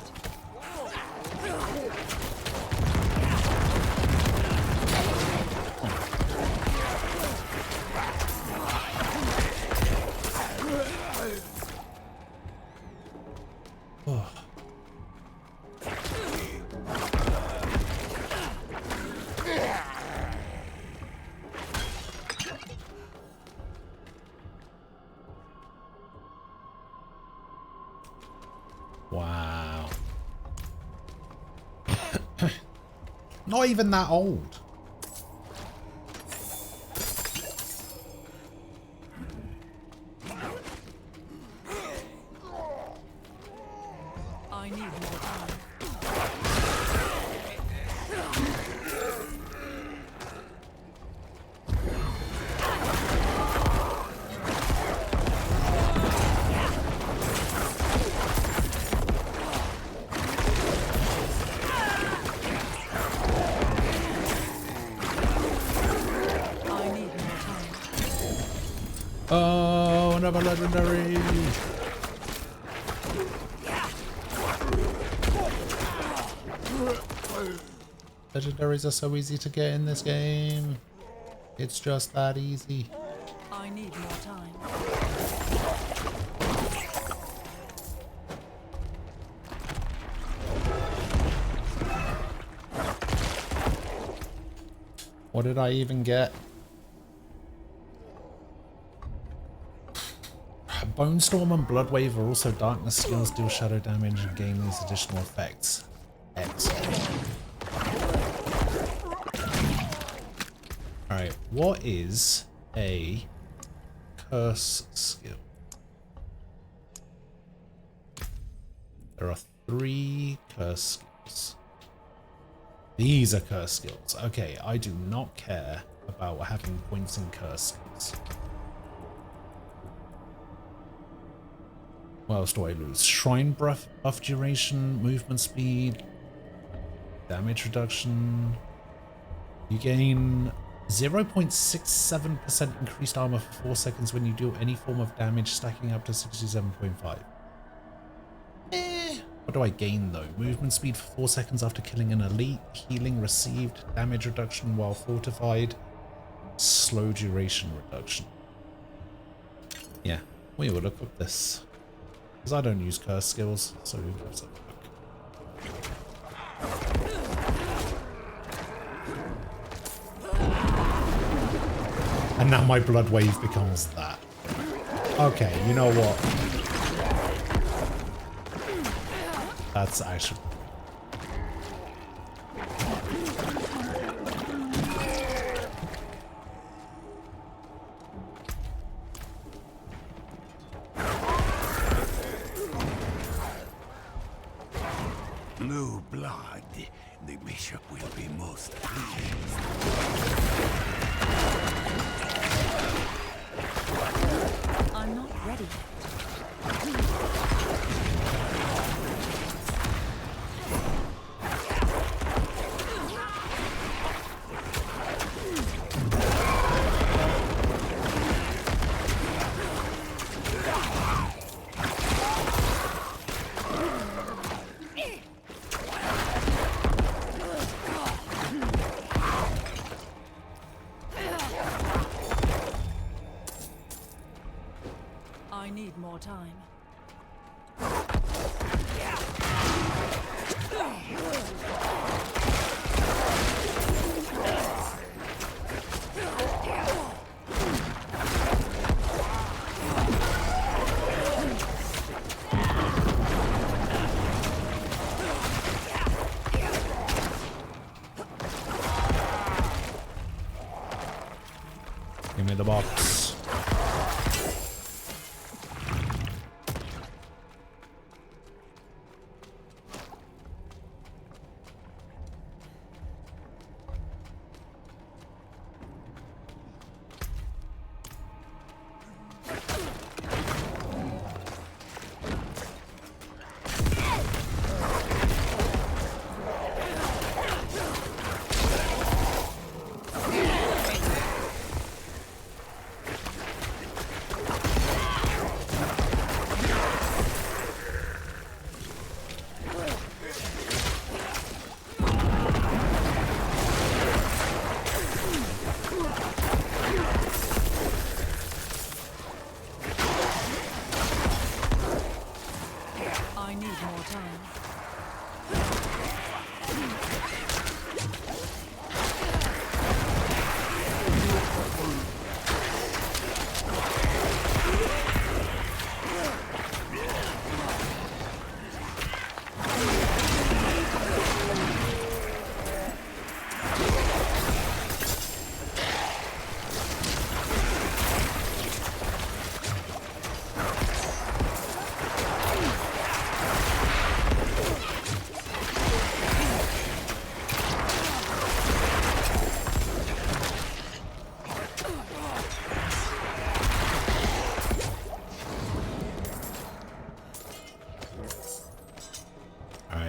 Speaker 9: Oh. Wow. Not even that old.
Speaker 2: I need more time.
Speaker 9: Oh, another legendary. Legendaries are so easy to get in this game. It's just that easy.
Speaker 2: I need more time.
Speaker 9: What did I even get? Bone Storm and Bloodwave are also darkness skills, deal shadow damage, and gain these additional effects. Excellent. Alright, what is a curse skill? There are 3 curse skills. These are curse skills. Okay, I do not care about having points in curse skills. What else do I lose? Shrine buff duration, movement speed, damage reduction. You gain 0.67% increased armor for 4 seconds when you do any form of damage, stacking up to 67.5. What do I gain though? Movement speed for 4 seconds after killing an elite, healing received, damage reduction while fortified, slow duration reduction. Yeah, we will look up this. Because I don't use curse skills, so who gives a fuck. And now my blood wave becomes that. Okay, you know what? That's actually...
Speaker 19: New blood. The bishop will be most pleased.
Speaker 2: I'm not ready. I need more time.
Speaker 9: Give me the box.
Speaker 2: I need more time.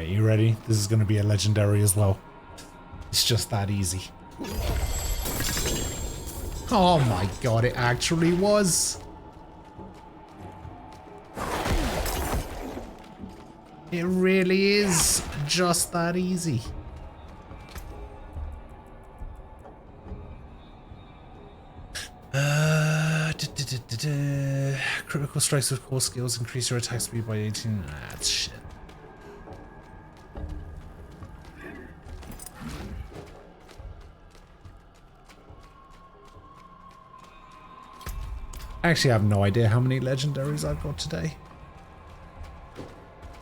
Speaker 9: You ready? This is going to be a legendary as well. It's just that easy. Oh my god, it actually was. It really is just that easy. Critical strikes with core skills increase your attack speed by 18. That's shit. I actually have no idea how many legendaries I've got today.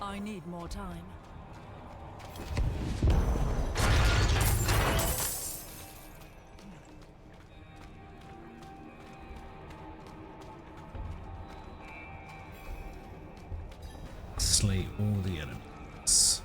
Speaker 2: I need more time.
Speaker 9: Slay all the enemies.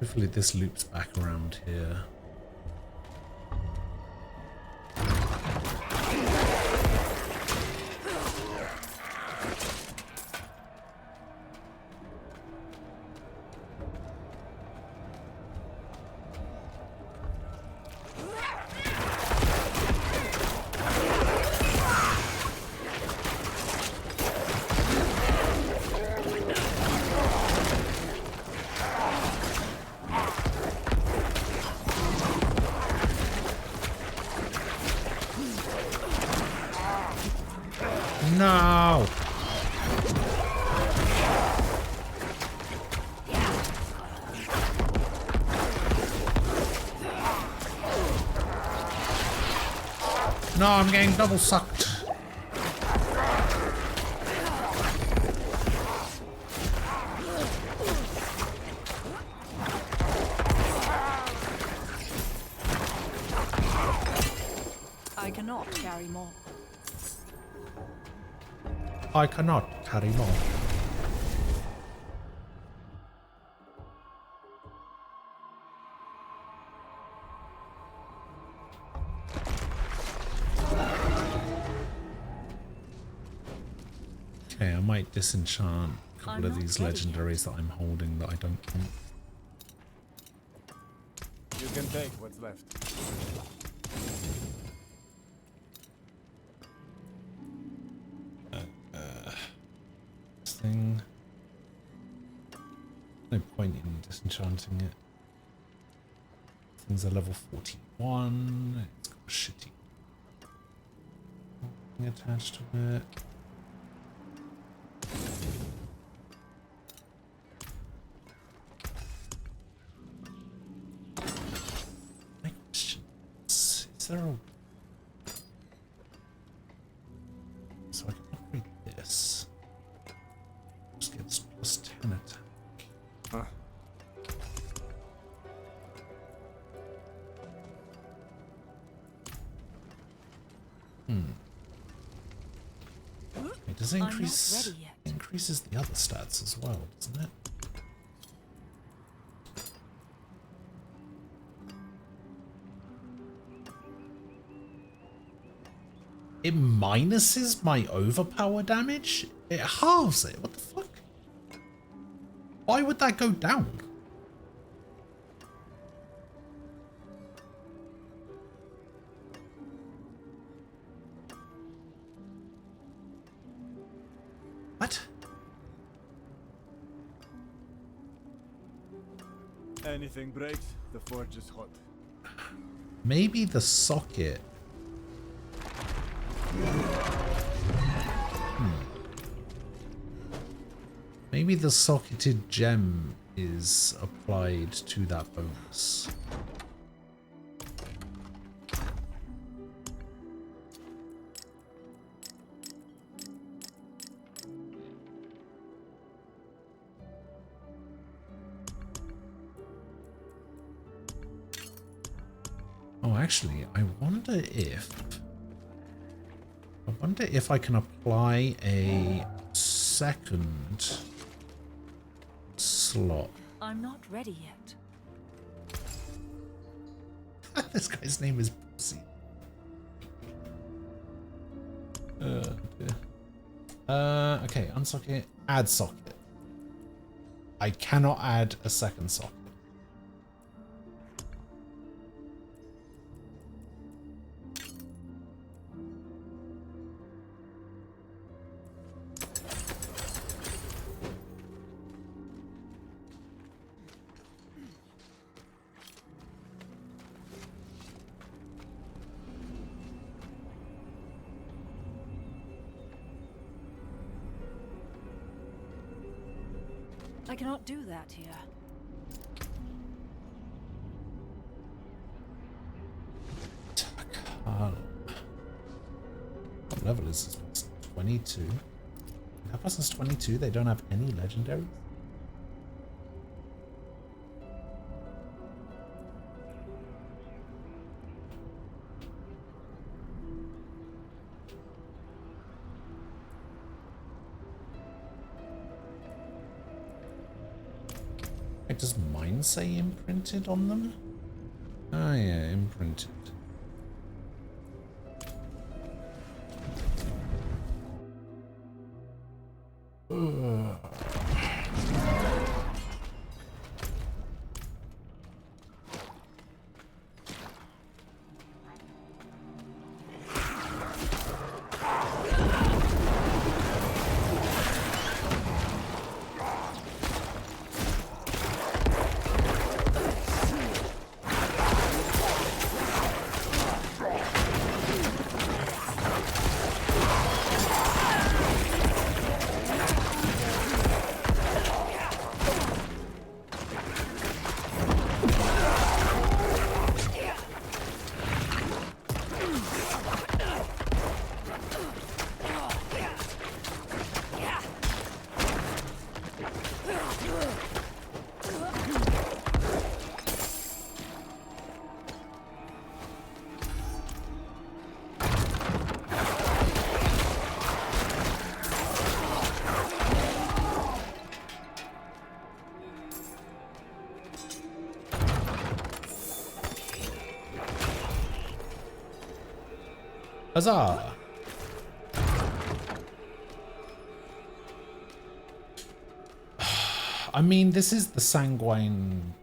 Speaker 9: Hopefully this loops back around here. No! No, I'm getting double sucked.
Speaker 2: I cannot carry more.
Speaker 9: I cannot carry more. Okay, I might disenchant a couple of these legendaries that I'm holding that I don't want.
Speaker 6: You can take what's left.
Speaker 9: This thing. No point in disenchanting it. Things are level 41. It's got a shitty thing attached to it. My question is there a... So I can upgrade this. Just gets plus 10 attack.
Speaker 6: Huh.
Speaker 9: It does increase increases the other stats as well, doesn't it? It minuses my overpower damage? It halves it. What the fuck? Why would that go down? What?
Speaker 6: Anything breaks, the forge is hot.
Speaker 9: Maybe the socket. Maybe the socketed gem is applied to that bonus. Oh, actually, I wonder if I can apply a second slot.
Speaker 2: I'm not ready yet.
Speaker 9: This guy's name is Pussy. Okay, unsocket, add socket. I cannot add a second socket.
Speaker 2: I cannot do that here.
Speaker 9: What level is this? It's 22. That person's 22. They don't have any legendaries. Does mine say imprinted on them? Oh yeah, imprinted. Huzzah! I mean, this is the Sanguine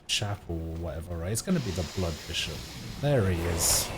Speaker 9: Chapel or whatever, right? It's gonna be the Blood Bishop. There he is.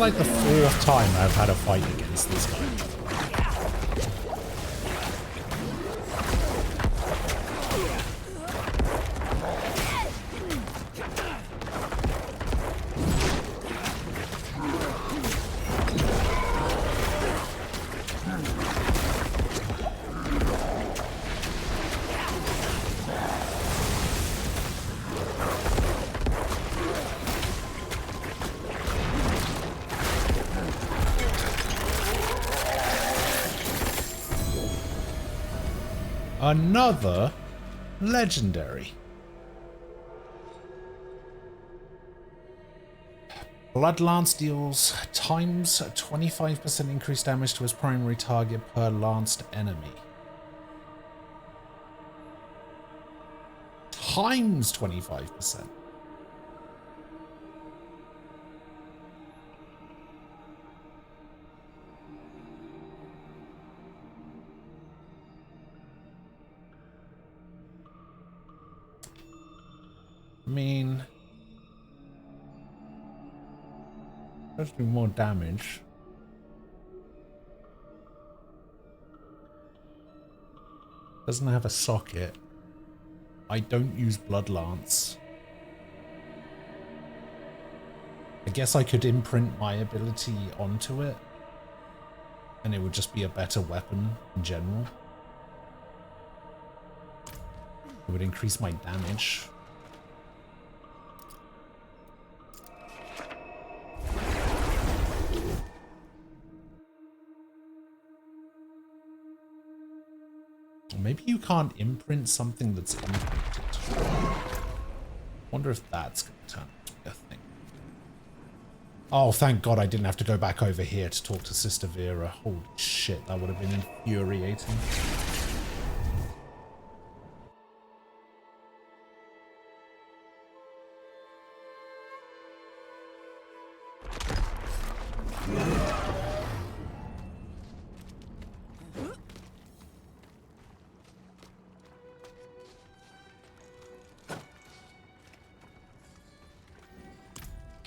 Speaker 9: like the 4th time I've had a fight against this guy. Another legendary. Bloodlance deals times 25% increased damage to his primary target per lanced enemy. Times 25%. I mean, let's do more damage. Doesn't have a socket. I don't use Bloodlance. I guess I could imprint my ability onto it, and it would just be a better weapon in general. It would increase my damage. Maybe you can't imprint something that's imprinted. Wonder if that's going to turn out to be a thing. Oh, thank God I didn't have to go back over here to talk to Sister Vera. Holy shit, that would have been infuriating.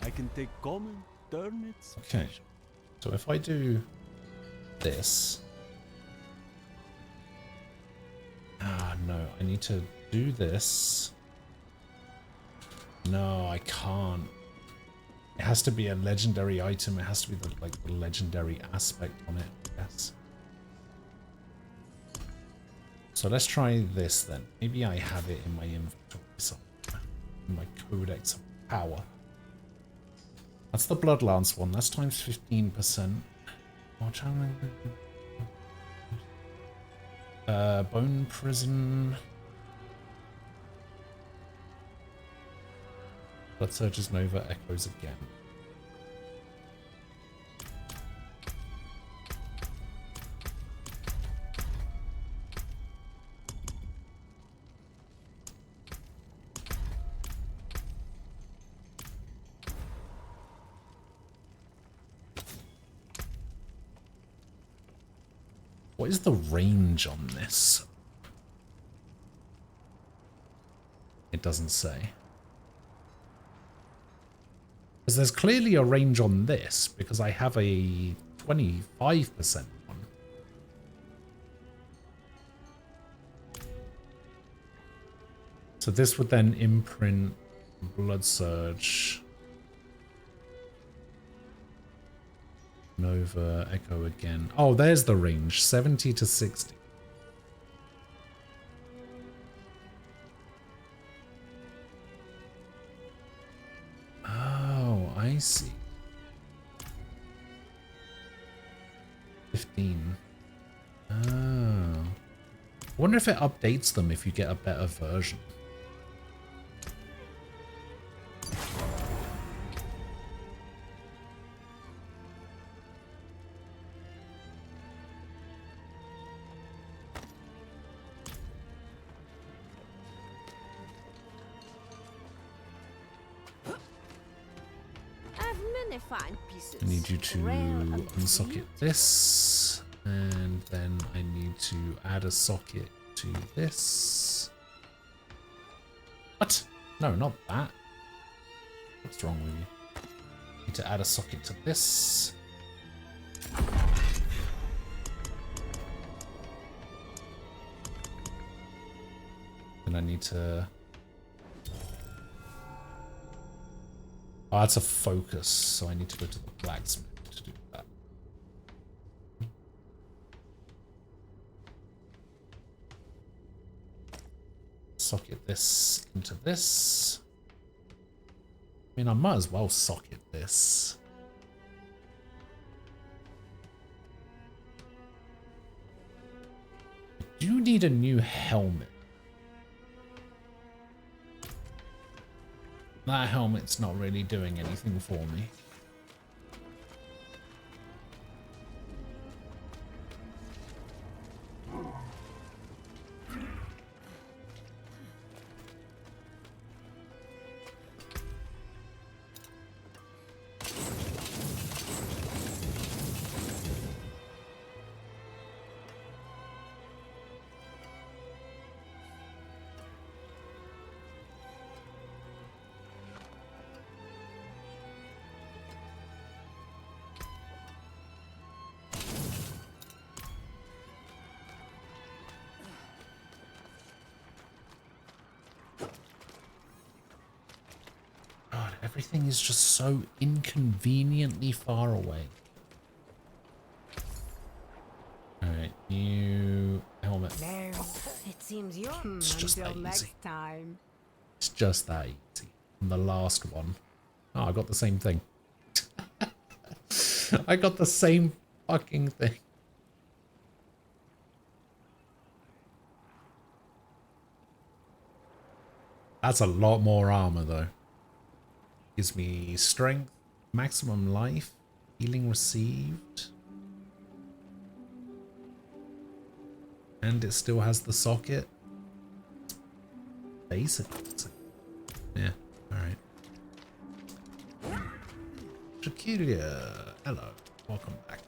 Speaker 6: I can take common, turn it.
Speaker 9: Okay, so if I do this... Ah, no, I need to do this. No, I can't. It has to be a legendary item. It has to be the, like, the legendary aspect on it, I guess. So let's try this then. Maybe I have it in my inventory somewhere. In my Codex of Power. That's the Bloodlance one. That's times 15%. Bone Prison. Blood Surges Nova echoes again. What is the range on this? It doesn't say. Because there's clearly a range on this, because I have a 25% one. So this would then imprint Blood Surge. Nova, Echo again. Oh, there's the range. 70 to 60. Oh, I see. 15. Oh. I wonder if it updates them if you get a better version.
Speaker 17: Fine pieces.
Speaker 9: I need you to unsocket this, and then I need to add a socket to this. What? No, not that. What's wrong with you? Need to add a socket to this. And I need to... Oh, that's a focus, so I need to go to the blacksmith to do that. Socket this into this. I mean, I might as well socket this. I do need a new helmet. That helmet's not really doing anything for me. Everything is just so inconveniently far away. Alright, new helmet.
Speaker 17: There. It seems you're
Speaker 9: It's just that
Speaker 17: until
Speaker 9: easy.
Speaker 17: next time.
Speaker 9: It's just that easy. And the last one. Oh, I got the same thing. I got the same fucking thing. That's a lot more armor though. Gives me strength, maximum life, healing received. And it still has the socket. Basically. Yeah, alright. Draculia, hello, welcome back.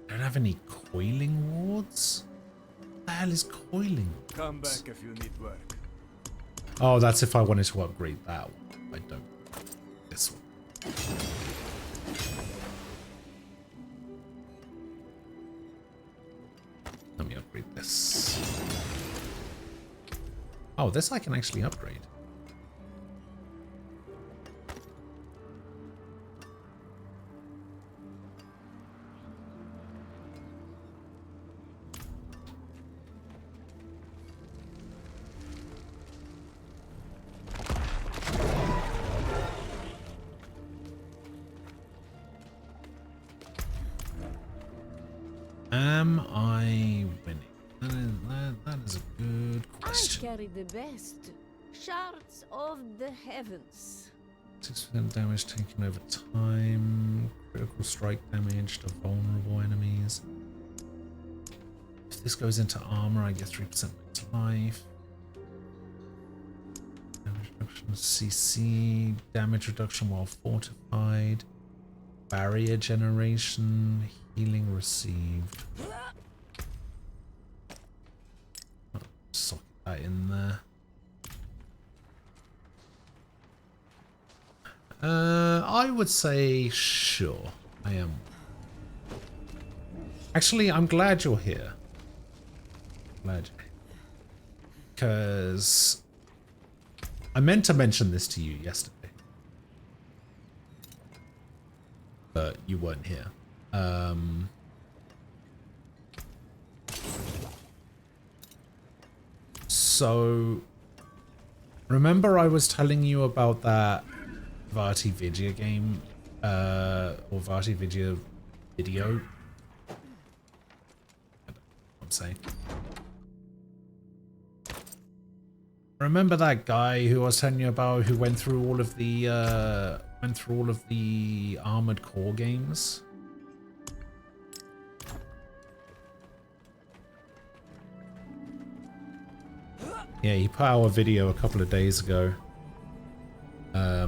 Speaker 9: Don't have any coiling wards? What the hell is coiling wards?
Speaker 6: Come back if you need work.
Speaker 9: Oh, that's if I wanted to upgrade that one. I don't. This one. Let me upgrade this. Oh, this I can actually upgrade. Am I winning? That is a good question.
Speaker 17: I carry the best shards of the heavens.
Speaker 9: 6% damage taken over time. Critical strike damage to vulnerable enemies. If this goes into armor, I get 3% max life. Damage reduction CC. Damage reduction while fortified. Barrier generation. Healing received. Oh, sock that in there. I would say sure. I am. Actually, I'm glad you're here. Glad. Because I meant to mention this to you yesterday. But you weren't here. So remember I was telling you about that Vati Vidya game, or Vati Vidya video? I don't know what I'm saying. Remember that guy who I was telling you about who went through all of the Armored Core games? Yeah, he put out a video a couple of days ago I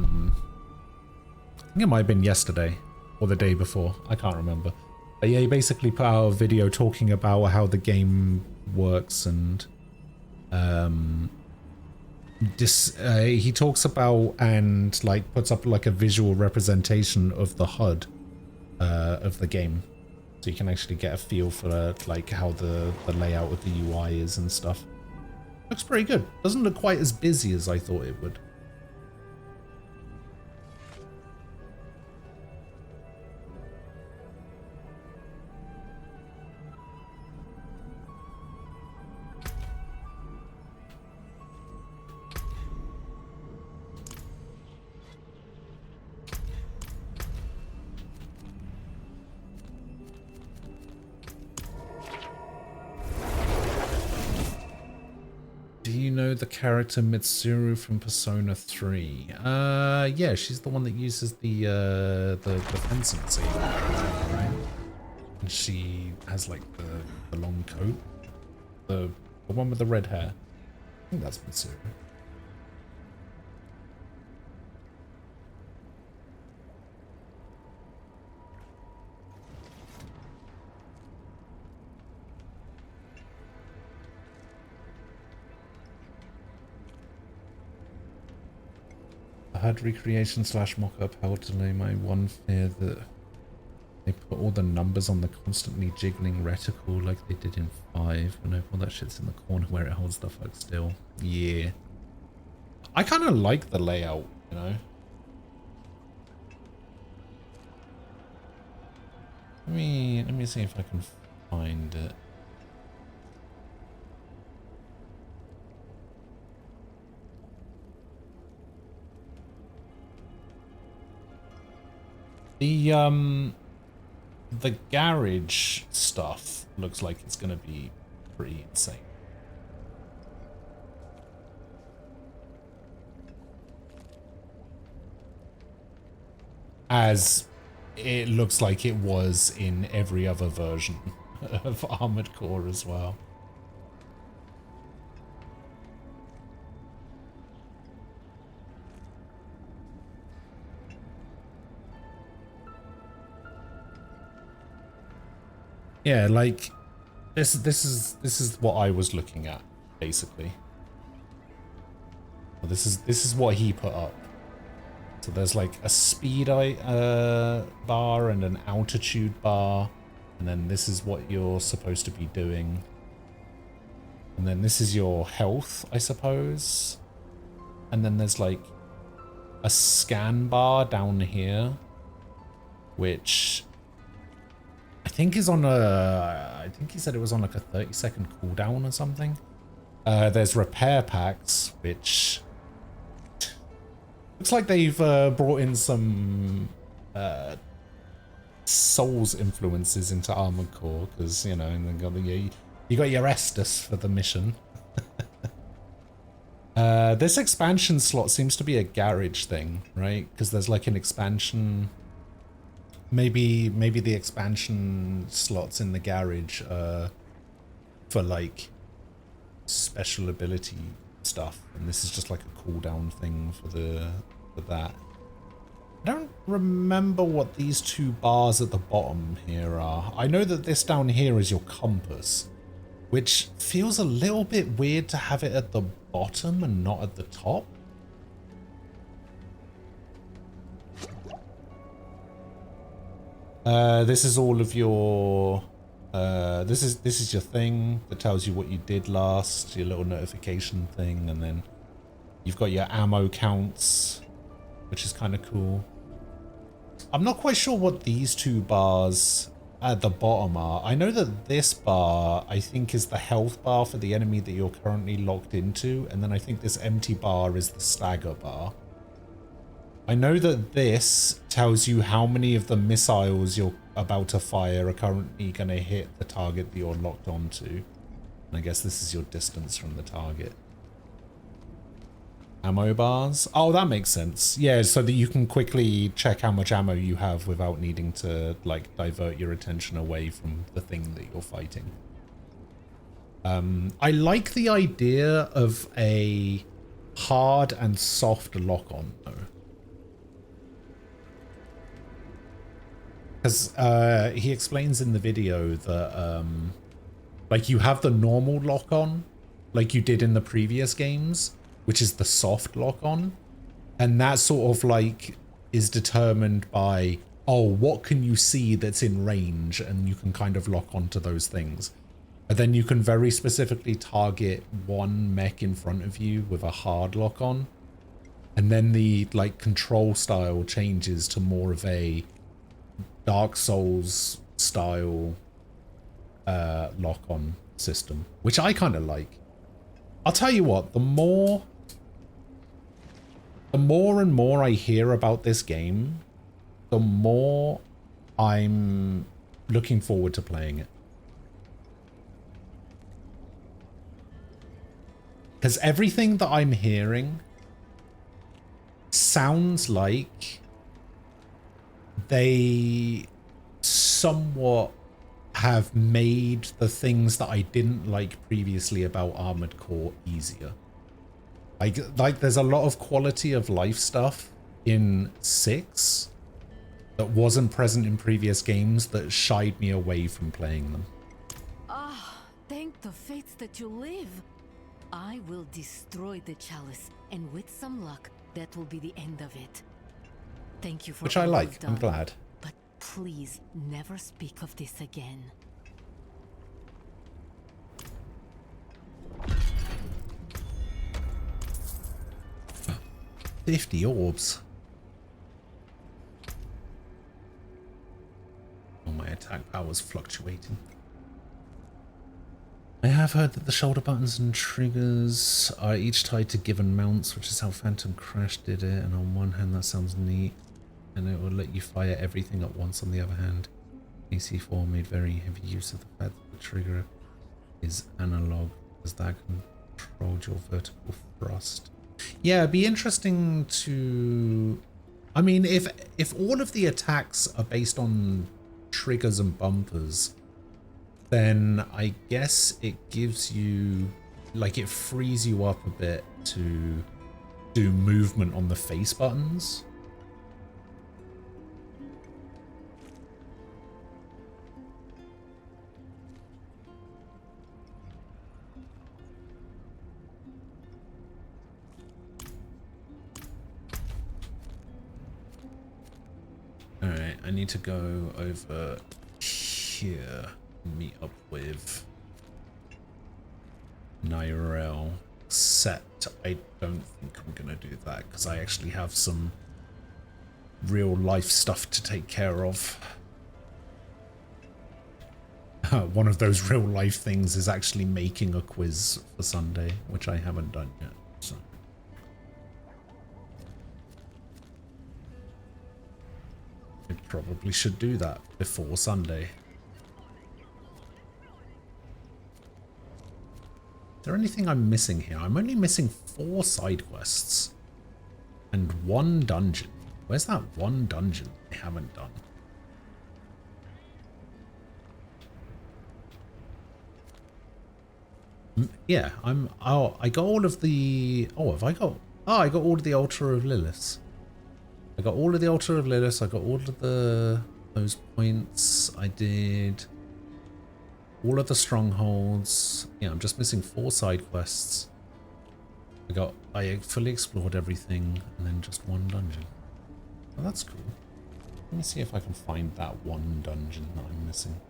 Speaker 9: think it might have been yesterday or the day before. I can't remember. But yeah, he basically put out a video talking about how the game works, and he talks about and like puts up like a visual representation of the HUD of the game, so you can actually get a feel for like how the layout of the UI is and stuff. Looks pretty good. Doesn't look quite as busy as I thought it would. Do you know the character Mitsuru from Persona 3? Yeah, she's the one that uses the fencing scene, right? And she has like the long coat, the one with the red hair. I think that's Mitsuru. HUD recreation / mock-up helped delay my one fear that they put all the numbers on the constantly jiggling reticle like they did in 5, and all that shit's in the corner where it holds the fuck still. Yeah. I kind of like the layout, you know? Let me see if I can find it. The garage stuff looks like it's gonna be pretty insane. As it looks like it was in every other version of Armored Core as well. Yeah, like this is what I was looking at, basically. This is what he put up. So there's like a speed bar and an altitude bar, and then this is what you're supposed to be doing. And then this is your health, I suppose. And then there's like a scan bar down here, which I think is on a, I think he said it was on like a 30-second cooldown or something. There's repair packs, which looks like they've brought in some Souls influences into Armored Core, because, you know, and you got your Estus for the mission. This expansion slot seems to be a garage thing, right? Because there's like an expansion. Maybe the expansion slots in the garage for like special ability stuff, and this is just like a cooldown thing for that. I don't remember what these two bars at the bottom here are. I know that this down here is your compass, which feels a little bit weird to have it at the bottom and not at the top. This is all of your this is your thing that tells you what you did last, your little notification thing, and then you've got your ammo counts, which is kind of cool. I'm not quite sure what these two bars at the bottom are. I know that this bar, I think, is the health bar for the enemy that you're currently locked into, and then I think this empty bar is the stagger bar. I know that this tells you how many of the missiles you're about to fire are currently going to hit the target that you're locked onto. And I guess this is your distance from the target. Ammo bars? Oh, that makes sense. Yeah, so that you can quickly check how much ammo you have without needing to, like, divert your attention away from the thing that you're fighting. I like the idea of a hard and soft lock-on, though. Because he explains in the video that, like, you have the normal lock-on, like you did in the previous games, which is the soft lock-on. And that sort of, like, is determined by, oh, what can you see that's in range? And you can kind of lock onto those things. And then you can very specifically target one mech in front of you with a hard lock-on. And then the, like, control style changes to more of a Dark Souls style lock-on system, which I kind of like. I'll tell you what, the more and more I hear about this game, the more I'm looking forward to playing it. Because everything that I'm hearing sounds like they somewhat have made the things that I didn't like previously about Armored Core easier. Like there's a lot of quality of life stuff in 6 that wasn't present in previous games that shied me away from playing them.
Speaker 4: Ah, thank the fates that you live. I will destroy the chalice, and with some luck, that will be the end of it. Thank you for
Speaker 9: Which I
Speaker 4: all
Speaker 9: like,
Speaker 4: you've done,
Speaker 9: I'm glad.
Speaker 4: but please never speak of this again.
Speaker 9: 50 orbs. Oh, my attack power's fluctuating. I have heard that the shoulder buttons and triggers are each tied to given mounts, which is how Phantom Crash did it, and on one hand that sounds neat, and it will let you fire everything at once on the other hand. AC4 made very heavy use of the fact that the trigger is analog, as that controlled your vertical thrust. Yeah, it'd be interesting to... I mean, if all of the attacks are based on triggers and bumpers, then I guess it gives you, like, it frees you up a bit to do movement on the face buttons. Alright, I need to go over here, meet up with Nyrel, except I don't think I'm gonna do that because I actually have some real life stuff to take care of. One of those real life things is actually making a quiz for Sunday, which I haven't done yet. So. I probably should do that before Sunday. Is there anything I'm missing here? I'm only missing 4 side quests and 1 dungeon. Where's that 1 dungeon I haven't done? Yeah, I got all of the... Oh, have I got... Oh, I got all of the Altar of Lilith. I got all of the Altar of Lilith. I got all of those points. I did all of the strongholds. Yeah, I'm just missing 4 side quests. I fully explored everything, and then just 1 dungeon. Oh, that's cool. Let me see if I can find that 1 dungeon that I'm missing.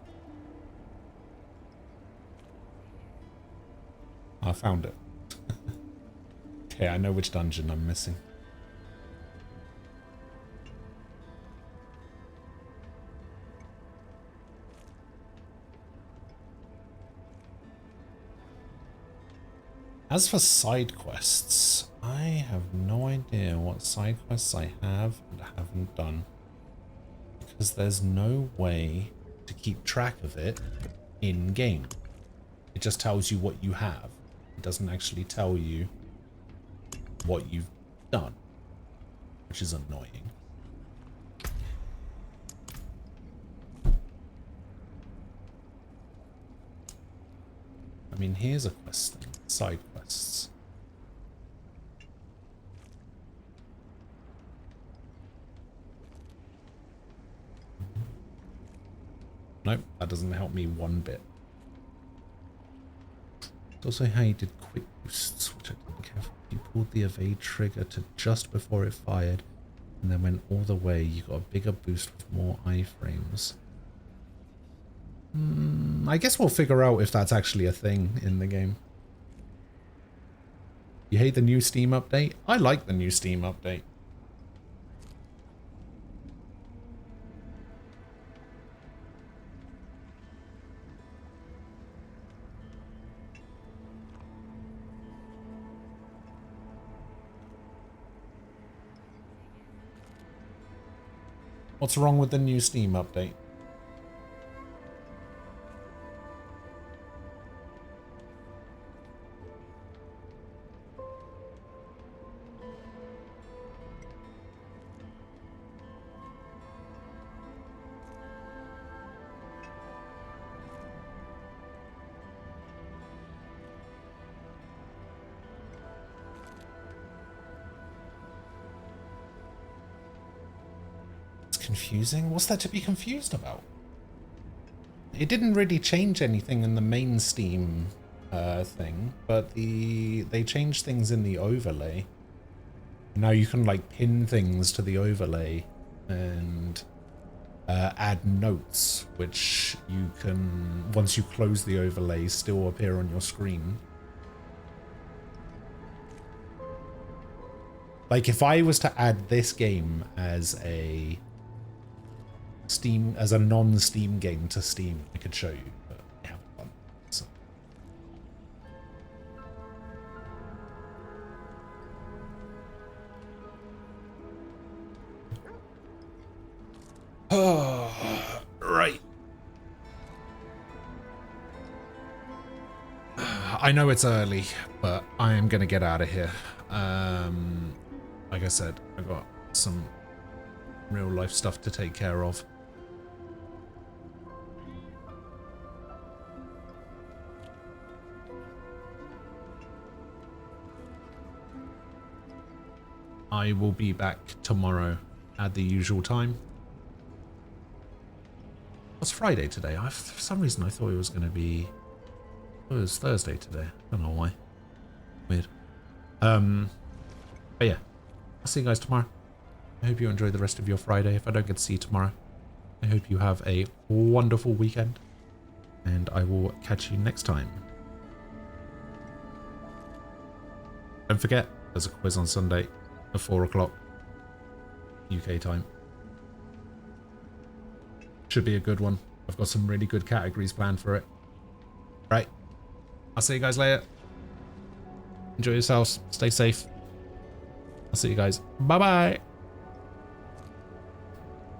Speaker 9: I found it. Okay, I know which dungeon I'm missing. As for side quests, I have no idea what side quests I have and haven't done. Because there's no way to keep track of it in-game. It just tells you what you have. It doesn't actually tell you what you've done, which is annoying. I mean, here's a quest thing. Side quests. Nope, that doesn't help me one bit. It's also how you did quick boosts, which I didn't care for. You pulled the evade trigger to just before it fired, and then went all the way. You got a bigger boost with more iframes. I guess we'll figure out if that's actually a thing in the game. You hate the new Steam update? I like the new Steam update. What's wrong with the new Steam update? Confusing? What's that to be confused about? It didn't really change anything in the main Steam thing, but they changed things in the overlay. Now you can like pin things to the overlay and add notes, which you can, once you close the overlay, still appear on your screen. Like if I was to add this game as a Steam, as a non-Steam game to Steam, I could show you, but I haven't done it, so. Oh, right. I know it's early, but I am gonna get out of here. Like I said, I got some real life stuff to take care of. I will be back tomorrow at the usual time. It's Friday today. For some reason I thought it was going to be... It was Thursday today. I don't know why. Weird. But yeah, I'll see you guys tomorrow. I hope you enjoy the rest of your Friday. If I don't get to see you tomorrow, I hope you have a wonderful weekend. And I will catch you next time. Don't forget, there's a quiz on Sunday at 4 o'clock UK time. Should be a good one. I've got some really good categories planned for it. Right. I'll see you guys later. Enjoy yourselves. Stay safe. I'll see you guys. Bye-bye.